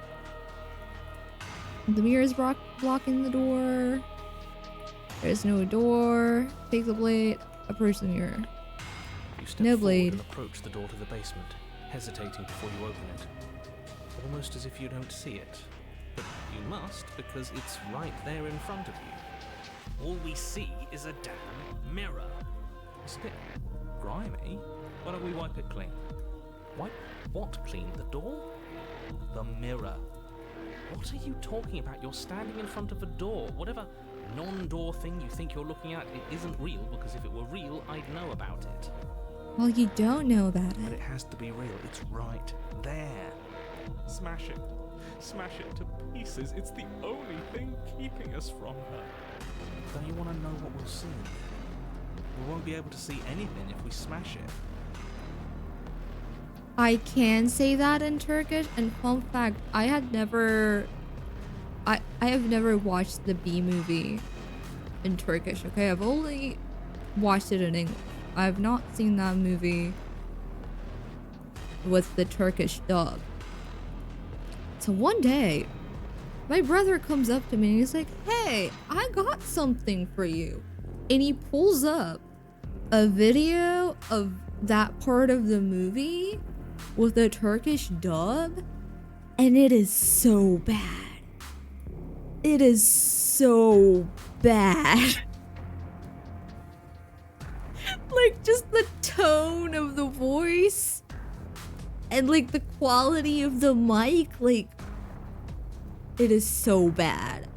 The mirror is blocking the door. There's no door. Take the blade. Approach the mirror. You step No forward blade. and approach the door to the basement, hesitating before you open it. Almost as if you don't see it. But you must, because it's right there in front of you. All we see is a damn mirror. Isn't it grimy? Why don't we wipe it clean? Wipe what clean? The door? The mirror. What are you talking about? You're standing in front of a door. Whatever non-door thing you think you're looking at, it isn't real, because if it were real, I'd know about it. Well, you don't know about But it. it has to be real. It's right there. Smash it. Smash it to pieces. It's the only thing keeping us from her. Don't you want to know what we'll see? We won't be able to see anything if we smash it. I can say that in Turkish, and fun fact, I have never watched the B movie in Turkish, okay? I've only watched it in English. I have not seen that movie with the Turkish dub. So one day, my brother comes up to me and he's like, "Hey, I got something for you." And he pulls up a video of that part of the movie with the Turkish dub, and it is so bad. It is so bad. Like, just the tone of the voice and like the quality of the mic, like, it is so bad.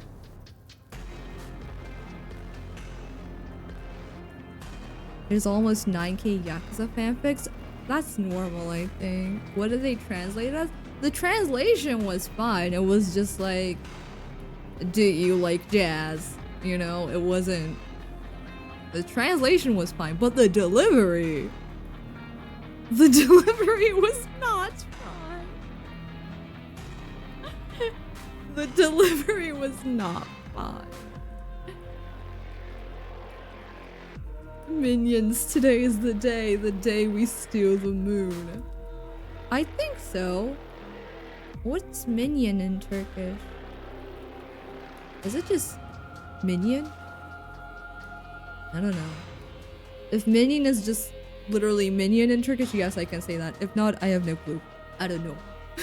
There's almost 9k Yakuza fanfics. That's normal, I think. What did they translate as? The translation was fine. It was just like, do you like jazz? You know, it wasn't... The translation was fine, but the delivery... The delivery was not fine. The delivery was not fine. Minions, today is the day we steal the moon. I think so. What's minion in Turkish? Is it just minion? I don't know. If minion is just literally minion in Turkish, yes, I can say that. If not, I have no clue. I don't know. Now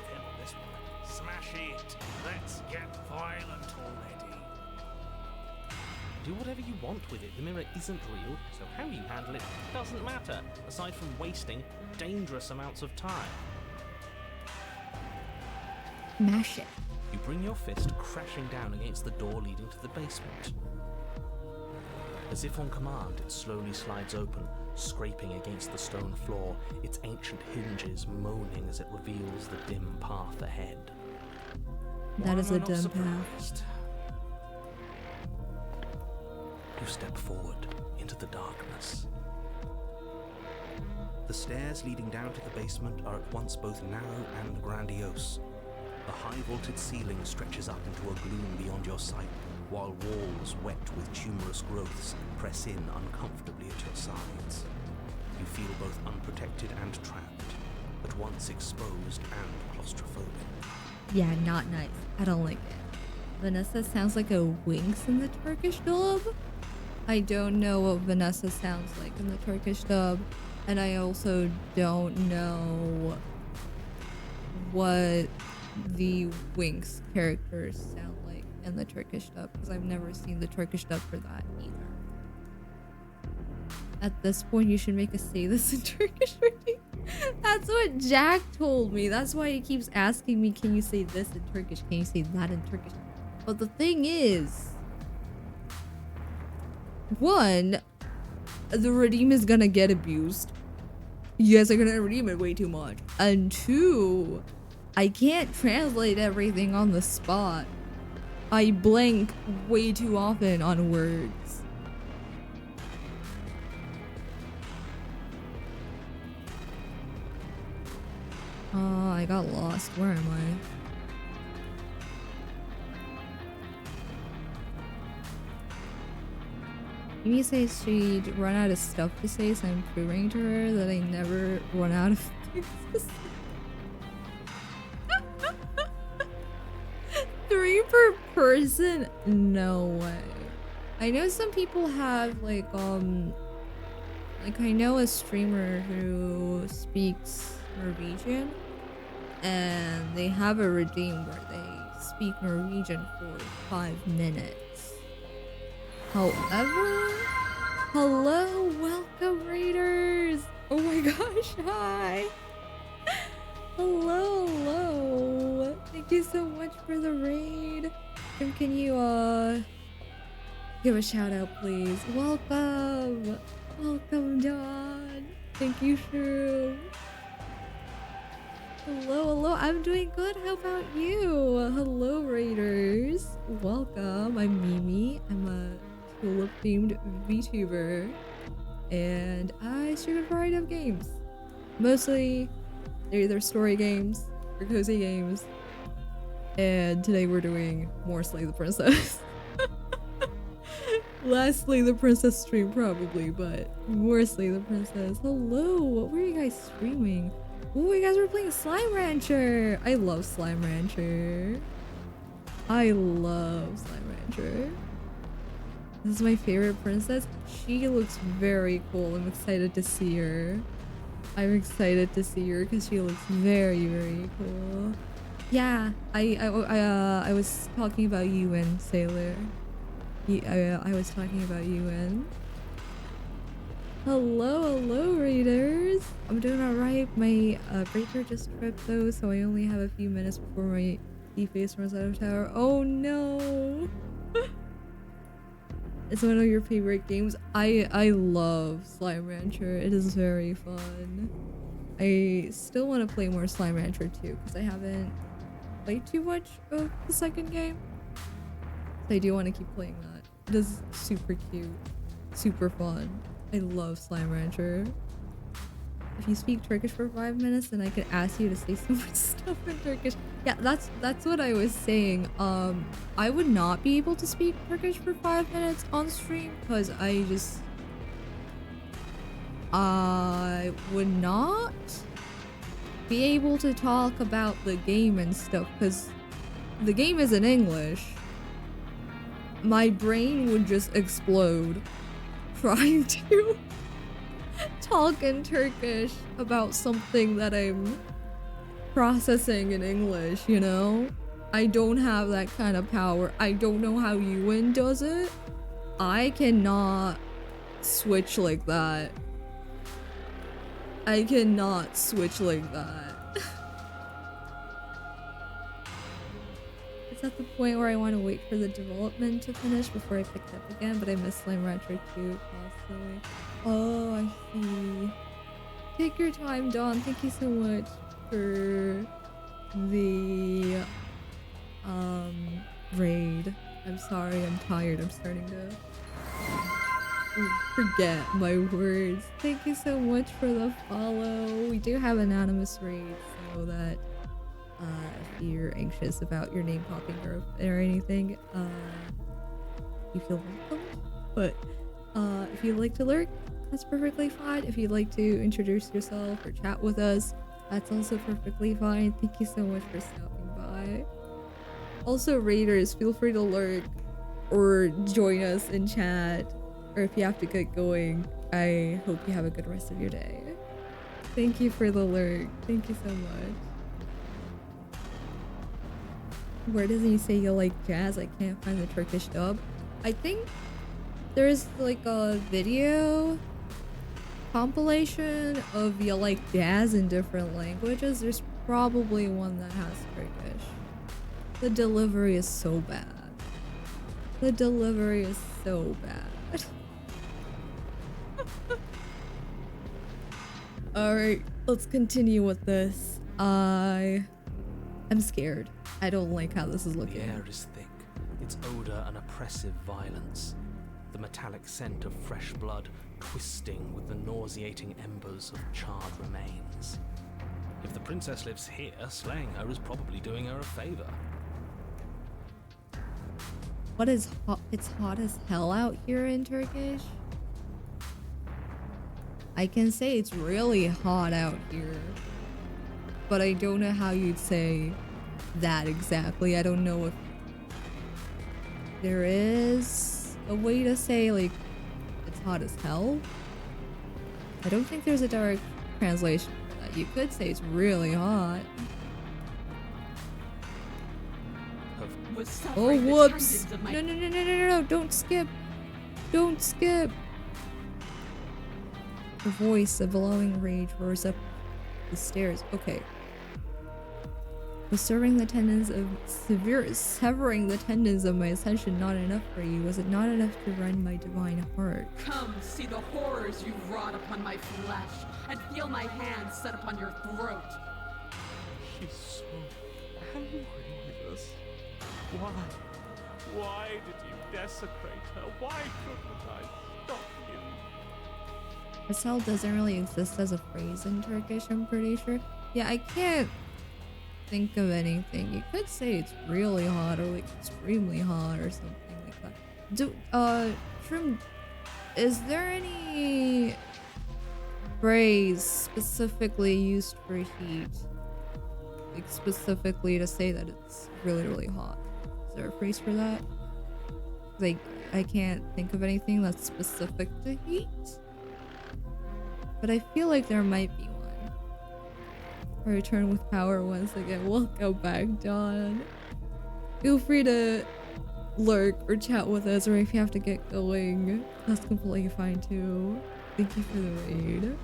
then, this one. Smash it. Let's get violent already. Do whatever you want with it. The mirror isn't real, so how you handle it doesn't matter, aside from wasting dangerous amounts of time. Mash it. You bring your fist crashing down against the door leading to the basement. As if on command, it slowly slides open, scraping against the stone floor, its ancient hinges moaning as it reveals the dim path ahead. That Why is am I a not dumb path. surprised? You step forward into the darkness. The stairs leading down to the basement are at once both narrow and grandiose. The high-vaulted ceiling stretches up into a gloom beyond your sight, while walls wet with tumorous growths press in uncomfortably at your sides. You feel both unprotected and trapped, at once exposed and claustrophobic. Yeah, not nice. I don't like it. Vanessa sounds like a Winx in the Turkish dub. I don't know what Vanessa sounds like in the Turkish dub. And I also don't know what the Winx characters sound like in the Turkish dub, because I've never seen the Turkish dub for that either. At this point, you should make us say this in Turkish already. That's what Jack told me. That's why he keeps asking me, can you say this in Turkish? Can you say that in Turkish? But the thing is, one, the redeem is gonna get abused. You guys are gonna redeem it way too much. And two, I can't translate everything on the spot. I blank way too often on words. I got lost. Where am I? Amy says she'd run out of stuff to say, so I'm proving to her that I never run out of things to say. 3 per person? No way. I know some people have like I know a streamer who speaks Norwegian and they have a redeem where they speak Norwegian for 5 minutes. However, hello, welcome raiders. Oh my gosh, hi. Hello. Thank you so much for the raid. Can you give a shout out, please? Welcome. Welcome, Dawn. Thank you, Shroom. Hello. I'm doing good. How about you? Hello, raiders. Welcome. I'm Mimi. I'm a tulip-themed VTuber, and I stream a variety of games. Mostly, they're either story games or cozy games. And today we're doing more Slay the Princess. Last Slay the Princess stream probably, but more Slay the Princess. Hello, what were you guys streaming? Oh, you guys were playing Slime Rancher. I love Slime Rancher. I love Slime Rancher. This is my favorite princess. She looks very cool. I'm excited to see her. I'm excited to see her because she looks very, very cool. Yeah, I was talking about UN, Sailor. I was talking about UN. Hello, raiders. I'm doing alright. My breaker just tripped though, so I only have a few minutes before my D-Face runs out of tower. Oh no! It's one of your favorite games. I love Slime Rancher. It is very fun. I still want to play more Slime Rancher too, because I haven't played too much of the second game. So I do want to keep playing that. It is super cute, super fun. I love Slime Rancher. If you speak Turkish for 5 minutes, then I could ask you to say so much stuff in Turkish. Yeah, that's what I was saying. I would not be able to speak Turkish for 5 minutes on stream because I would not be able to talk about the game and stuff because the game is in English. My brain would just explode trying to talk in Turkish about something that I'm processing in English, you know? I don't have that kind of power. I don't know how Ewan does it. I cannot switch like that. I cannot switch like that. It's at the point where I want to wait for the development to finish before I pick it up again, but I miss Slime Rancher too, constantly. Oh, I see. Take your time, Dawn. Thank you so much for the raid. I'm sorry, I'm tired. I'm starting to forget my words. Thank you so much for the follow. We do have anonymous raids, so that if you're anxious about your name popping or anything, you feel welcome. But if you'd like to lurk, that's perfectly fine. If you'd like to introduce yourself or chat with us, that's also perfectly fine. Thank you so much for stopping by. Also, raiders, feel free to lurk or join us in chat, or if you have to get going, I hope you have a good rest of your day. Thank you for the lurk. Thank you so much. Where does he say you like jazz? I can't find the Turkish dub. I think there's like a video compilation of you like jazz in different languages. There's probably one that has Turkish. The delivery is so bad. The delivery is so bad. Alright, let's continue with this. I'm scared. I don't like how this is looking. The air is thick, its odor an oppressive violence. The metallic scent of fresh blood twisting with the nauseating embers of charred remains. If the princess lives here, slaying her is probably doing her a favor. What is hot? It's hot as hell out here in Turkish. I can say it's really hot out here, but I don't know how you'd say that exactly. I don't know if there is a way to say, like, it's hot as hell. I don't think there's a direct translation for that. You could say it's really hot. Oh, whoops! No, don't skip! Don't skip! The voice of bellowing rage roars up the stairs. Okay. Was severing the tendons of my ascension not enough for you? Was it not enough to rend my divine heart? Come see the horrors you've wrought upon my flesh, and feel my hands set upon your throat. She's so angry with us. Why did you desecrate her? Why couldn't I stop you? Asel doesn't really exist as a phrase in Turkish, I'm pretty sure. Yeah, I can't think of anything. You could say it's really hot or like extremely hot or something like that. Trim, is there any phrase specifically used for heat? Like specifically to say that it's really, really hot? Is there a phrase for that? Like, I can't think of anything that's specific to heat. But I feel like there might be one. I return with power once again. Welcome back, Dawn. Feel free to lurk or chat with us, or if you have to get going, that's completely fine too. Thank you for the raid. You've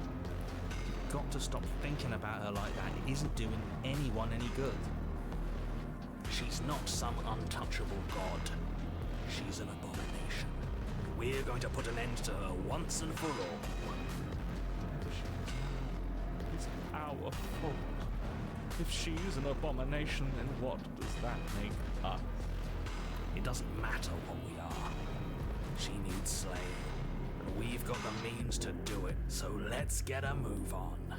got to stop thinking about her like that. It isn't doing anyone any good. She's not some untouchable god. She's an abomination. We're going to put an end to her once and for all. It's our fault. If she's an abomination, then what does that make us? It doesn't matter what we are. She needs slaying. And we've got the means to do it. So let's get a move on.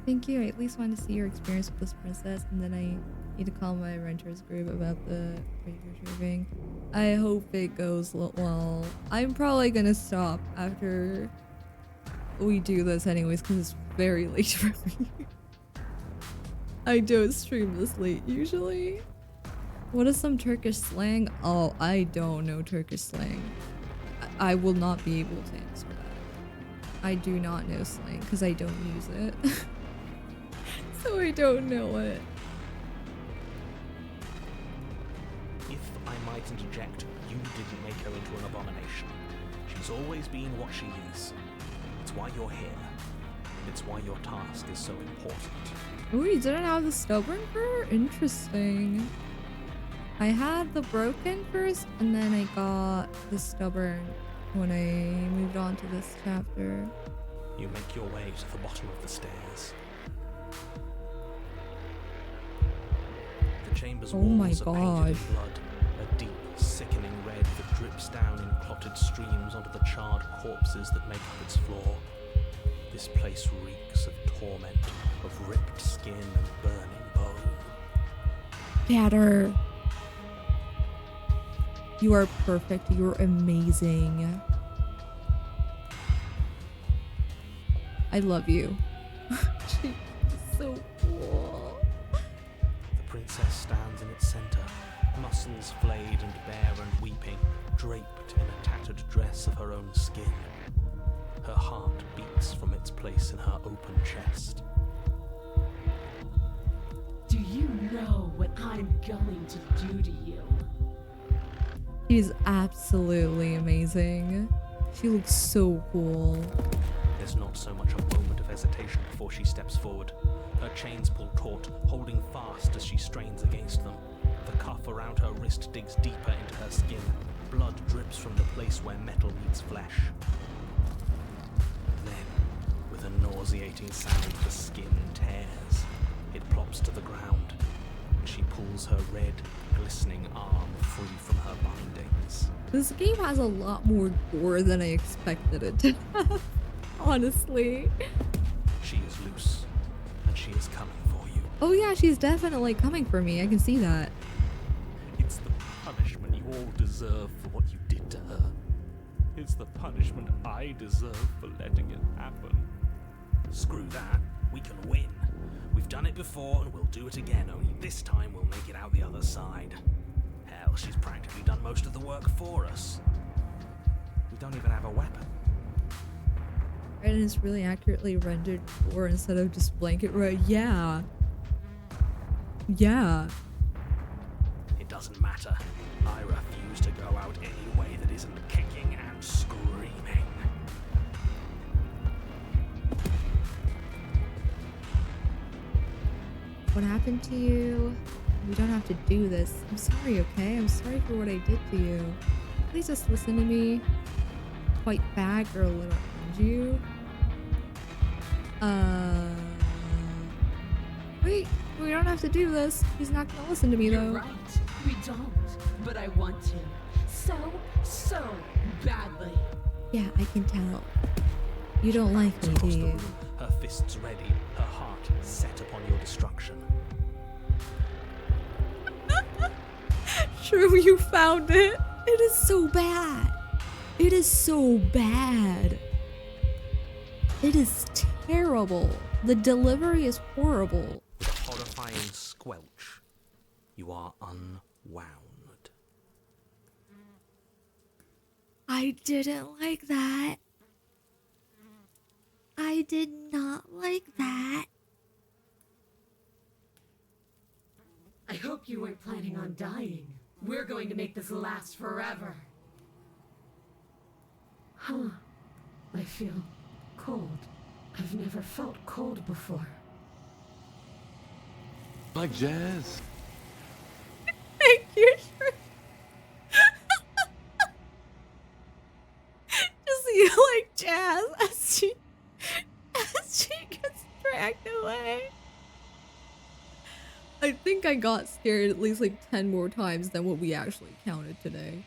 Thank you. I at least wanted to see your experience with this princess, and then I need to call my renters group about the treasure retrieving. I hope it goes well. I'm probably gonna stop after we do this anyways, because it's very late for me. I don't stream this late usually. What is some Turkish slang? Oh, I don't know Turkish slang. I will not be able to answer that. I do not know slang because I don't use it. So I don't know it. If I might interject, you didn't make her into an abomination. She's always been what she is. It's why you're here. It's why your task is so important. Oh, you didn't have the stubborn fur? Interesting. I had the broken first, and then I got the stubborn when I moved on to this chapter. You make your way to the bottom of the stairs. The chamber's walls are painted in blood, a deep, sickening red that drips down in clotted streams onto the charred corpses that make up its floor. This place reeks of torment, of ripped skin and burning bone. Better. You are perfect. You're amazing. I love you. She's so cool. The princess stands in its center, muscles flayed and bare and weeping, draped in a tattered dress of her own skin. Her heart beats from its place in her open chest. Do you know what I'm going to do to you? She's absolutely amazing. She looks so cool. There's not so much a moment of hesitation before she steps forward. Her chains pull taut, holding fast as she strains against them. The cuff around her wrist digs deeper into her skin. Blood drips from the place where metal meets flesh. Then, with a nauseating sound, the skin tears. It plops to the ground, and she pulls her red, glistening arm free from her bindings. This game has a lot more gore than I expected it to have, honestly. She is loose, and she is coming for you. Oh yeah, she's definitely coming for me. I can see that. It's the punishment you all deserve for what you did to her. It's the punishment I deserve for letting it happen. Screw that. We can win. We've done it before and we'll do it again, only this time we'll make it out the other side. Hell, she's practically done most of the work for us. We don't even have a weapon. Right, and it's really accurately rendered for instead of just blanket right. Yeah. Yeah. It doesn't matter. I refuse to go out any way that isn't kicking and screaming. What happened to you? You don't have to do this. I'm sorry, okay? I'm sorry for what I did to you. Please just listen to me. Fight back or I'll end you. Wait, we don't have to do this. He's not gonna listen to me though. You're right. We don't. But I want to. So badly. Yeah, I can tell. You don't like me, do Across the you? room, her fists ready, her heart set upon your destruction. True, you found it. It is so bad. It is so bad. It is terrible. The delivery is horrible. With a horrifying squelch, you are unwound. I didn't like that. I did not like that. I hope you weren't planning on dying. We're going to make this last forever. Huh. I feel cold. I've never felt cold before. Like jazz. Thank you, sure. Just you like Jazz as she gets dragged away. I think I got scared at least like 10 more times than what we actually counted today.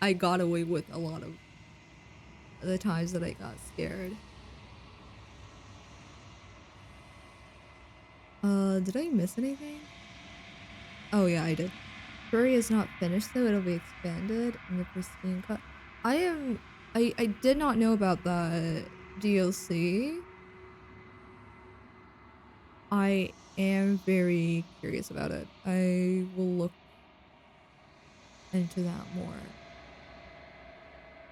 I got away with a lot of the times that I got scared. Did I miss anything? Oh yeah, I did. Story is not finished though, it'll be expanded in the pristine cut. I did not know about the DLC. I am very curious about it. I will look into that more.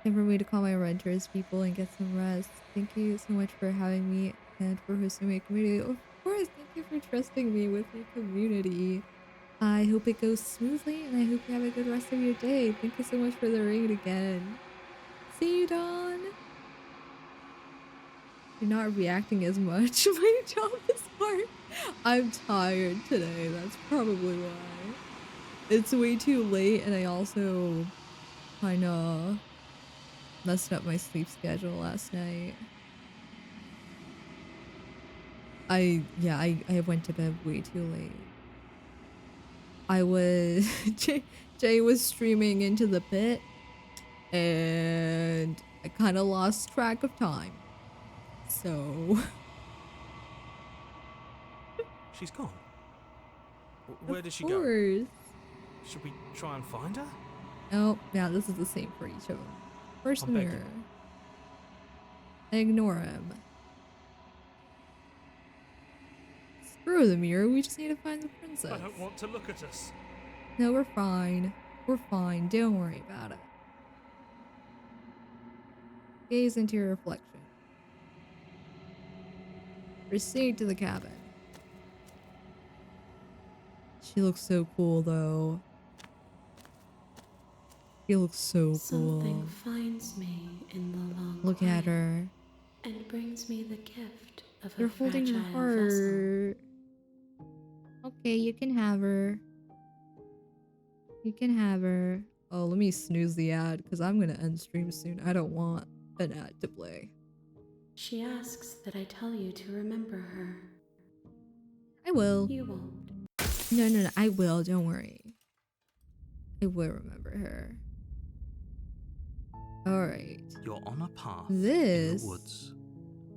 Time for me to call my renters people and get some rest. Thank you so much for having me and for hosting my community. Of course, thank you for trusting me with your community. I hope it goes smoothly and I hope you have a good rest of your day. Thank you so much for the raid again. See you, Dawn. You're not reacting as much. My job is hard. I'm tired today. That's probably why. It's way too late and I also kind of messed up my sleep schedule last night. I went to bed way too late. I was Jay was streaming into the pit and I kind of lost track of time. So She's gone. Where did she of go? course. Should we try and find her? Oh, yeah, this is the same for each of them. First I'll beg mirror. Ignore him. Screw the mirror, we just need to find the princess. I don't want to look at us. No, we're fine. We're fine. Don't worry about it. Gaze into your reflection. Proceed to the cabin. She looks so cool, though. She looks so cool. Something finds me in the long Look at quiet her. and brings me the gift of You're a holding her fragile vessel. heart. Okay, you can have her. You can have her. Oh, let me snooze the ad because I'm gonna end stream soon. I don't want an ad to play. She asks that I tell you to remember her. I will. You won't. No, I will. Don't worry. I will remember her. Alright. You're on a path This- in the woods.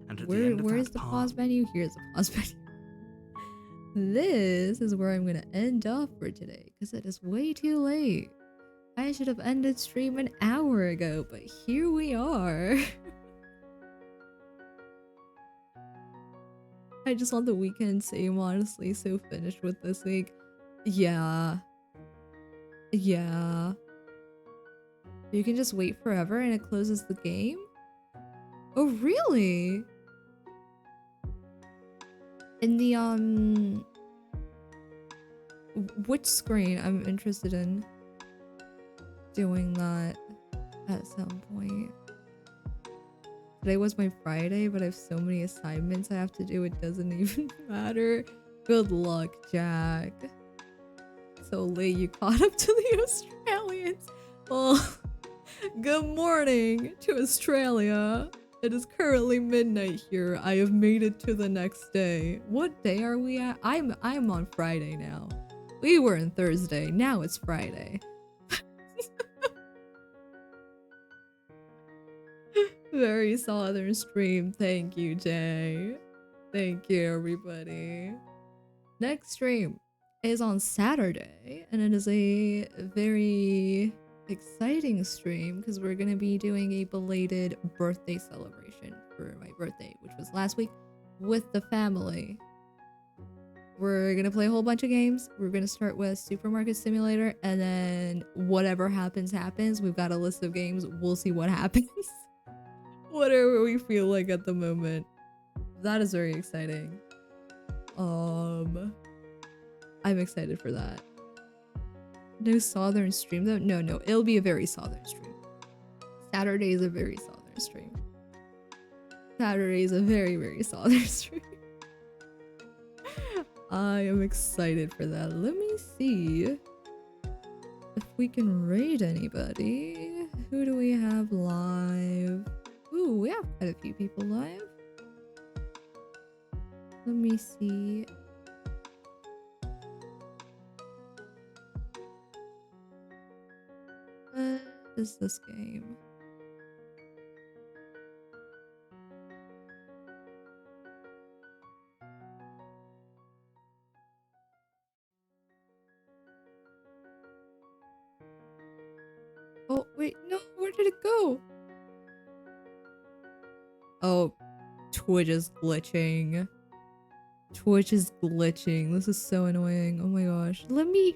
And at the end of Where's that the path, pause menu? Here's the pause menu. This is where I'm gonna end off for today because it is way too late. I should have ended stream an hour ago, but here we are. I just want the weekend same, honestly. So finished with this week. Yeah. Yeah. You can just wait forever and it closes the game? Oh, really? In the, which screen? I'm interested in doing that at some point. Today was my Friday, but I have so many assignments I have to do, it doesn't even matter. Good luck, Jack. So late you caught up to the Australians. Well, good morning to Australia. It is currently midnight here. I have made it to the next day. What day are we at? I'm on Friday now. We were in Thursday. Now it's Friday. Very southern stream. Thank you, Jay. Thank you, everybody. Next stream is on Saturday, and it is a very exciting stream because we're going to be doing a belated birthday celebration for my birthday, which was last week, with the family. We're going to play a whole bunch of games. We're going to start with Supermarket Simulator, and then whatever happens, happens. We've got a list of games. We'll see what happens. Whatever we feel like at the moment. That is very exciting. I'm excited for that. No southern stream though? No, it'll be a very southern stream. Saturday is a very southern stream. Saturday is a very, very southern stream. I am excited for that. Let me see if we can raid anybody. Who do we have live? Ooh, we have quite a few people live. Let me see. What is this game? Oh, wait, no, where did it go? Oh, Twitch is glitching. Twitch is glitching. This is so annoying. Oh my gosh. Let me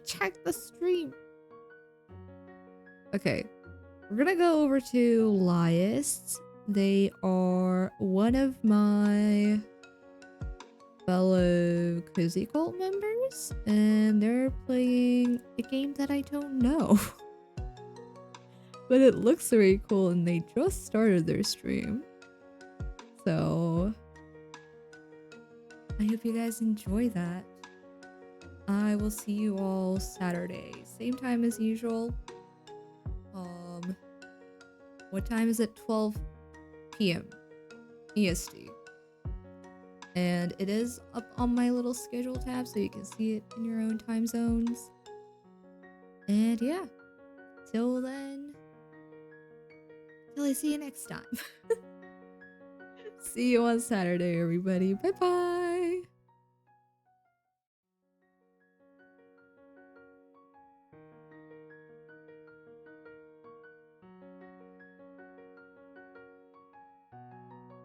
check the stream. Okay. We're gonna go over to Liast. They are one of my fellow Cozy Cult members, and they're playing a game that I don't know. But it looks very cool, and they just started their stream. So I hope you guys enjoy that. I will see you all Saturday. Same time as usual. What time is it? 12 p.m. EST. And it is up on my little schedule tab so you can see it in your own time zones. And yeah. Till then. Till I see you next time. See you on Saturday, everybody. Bye bye.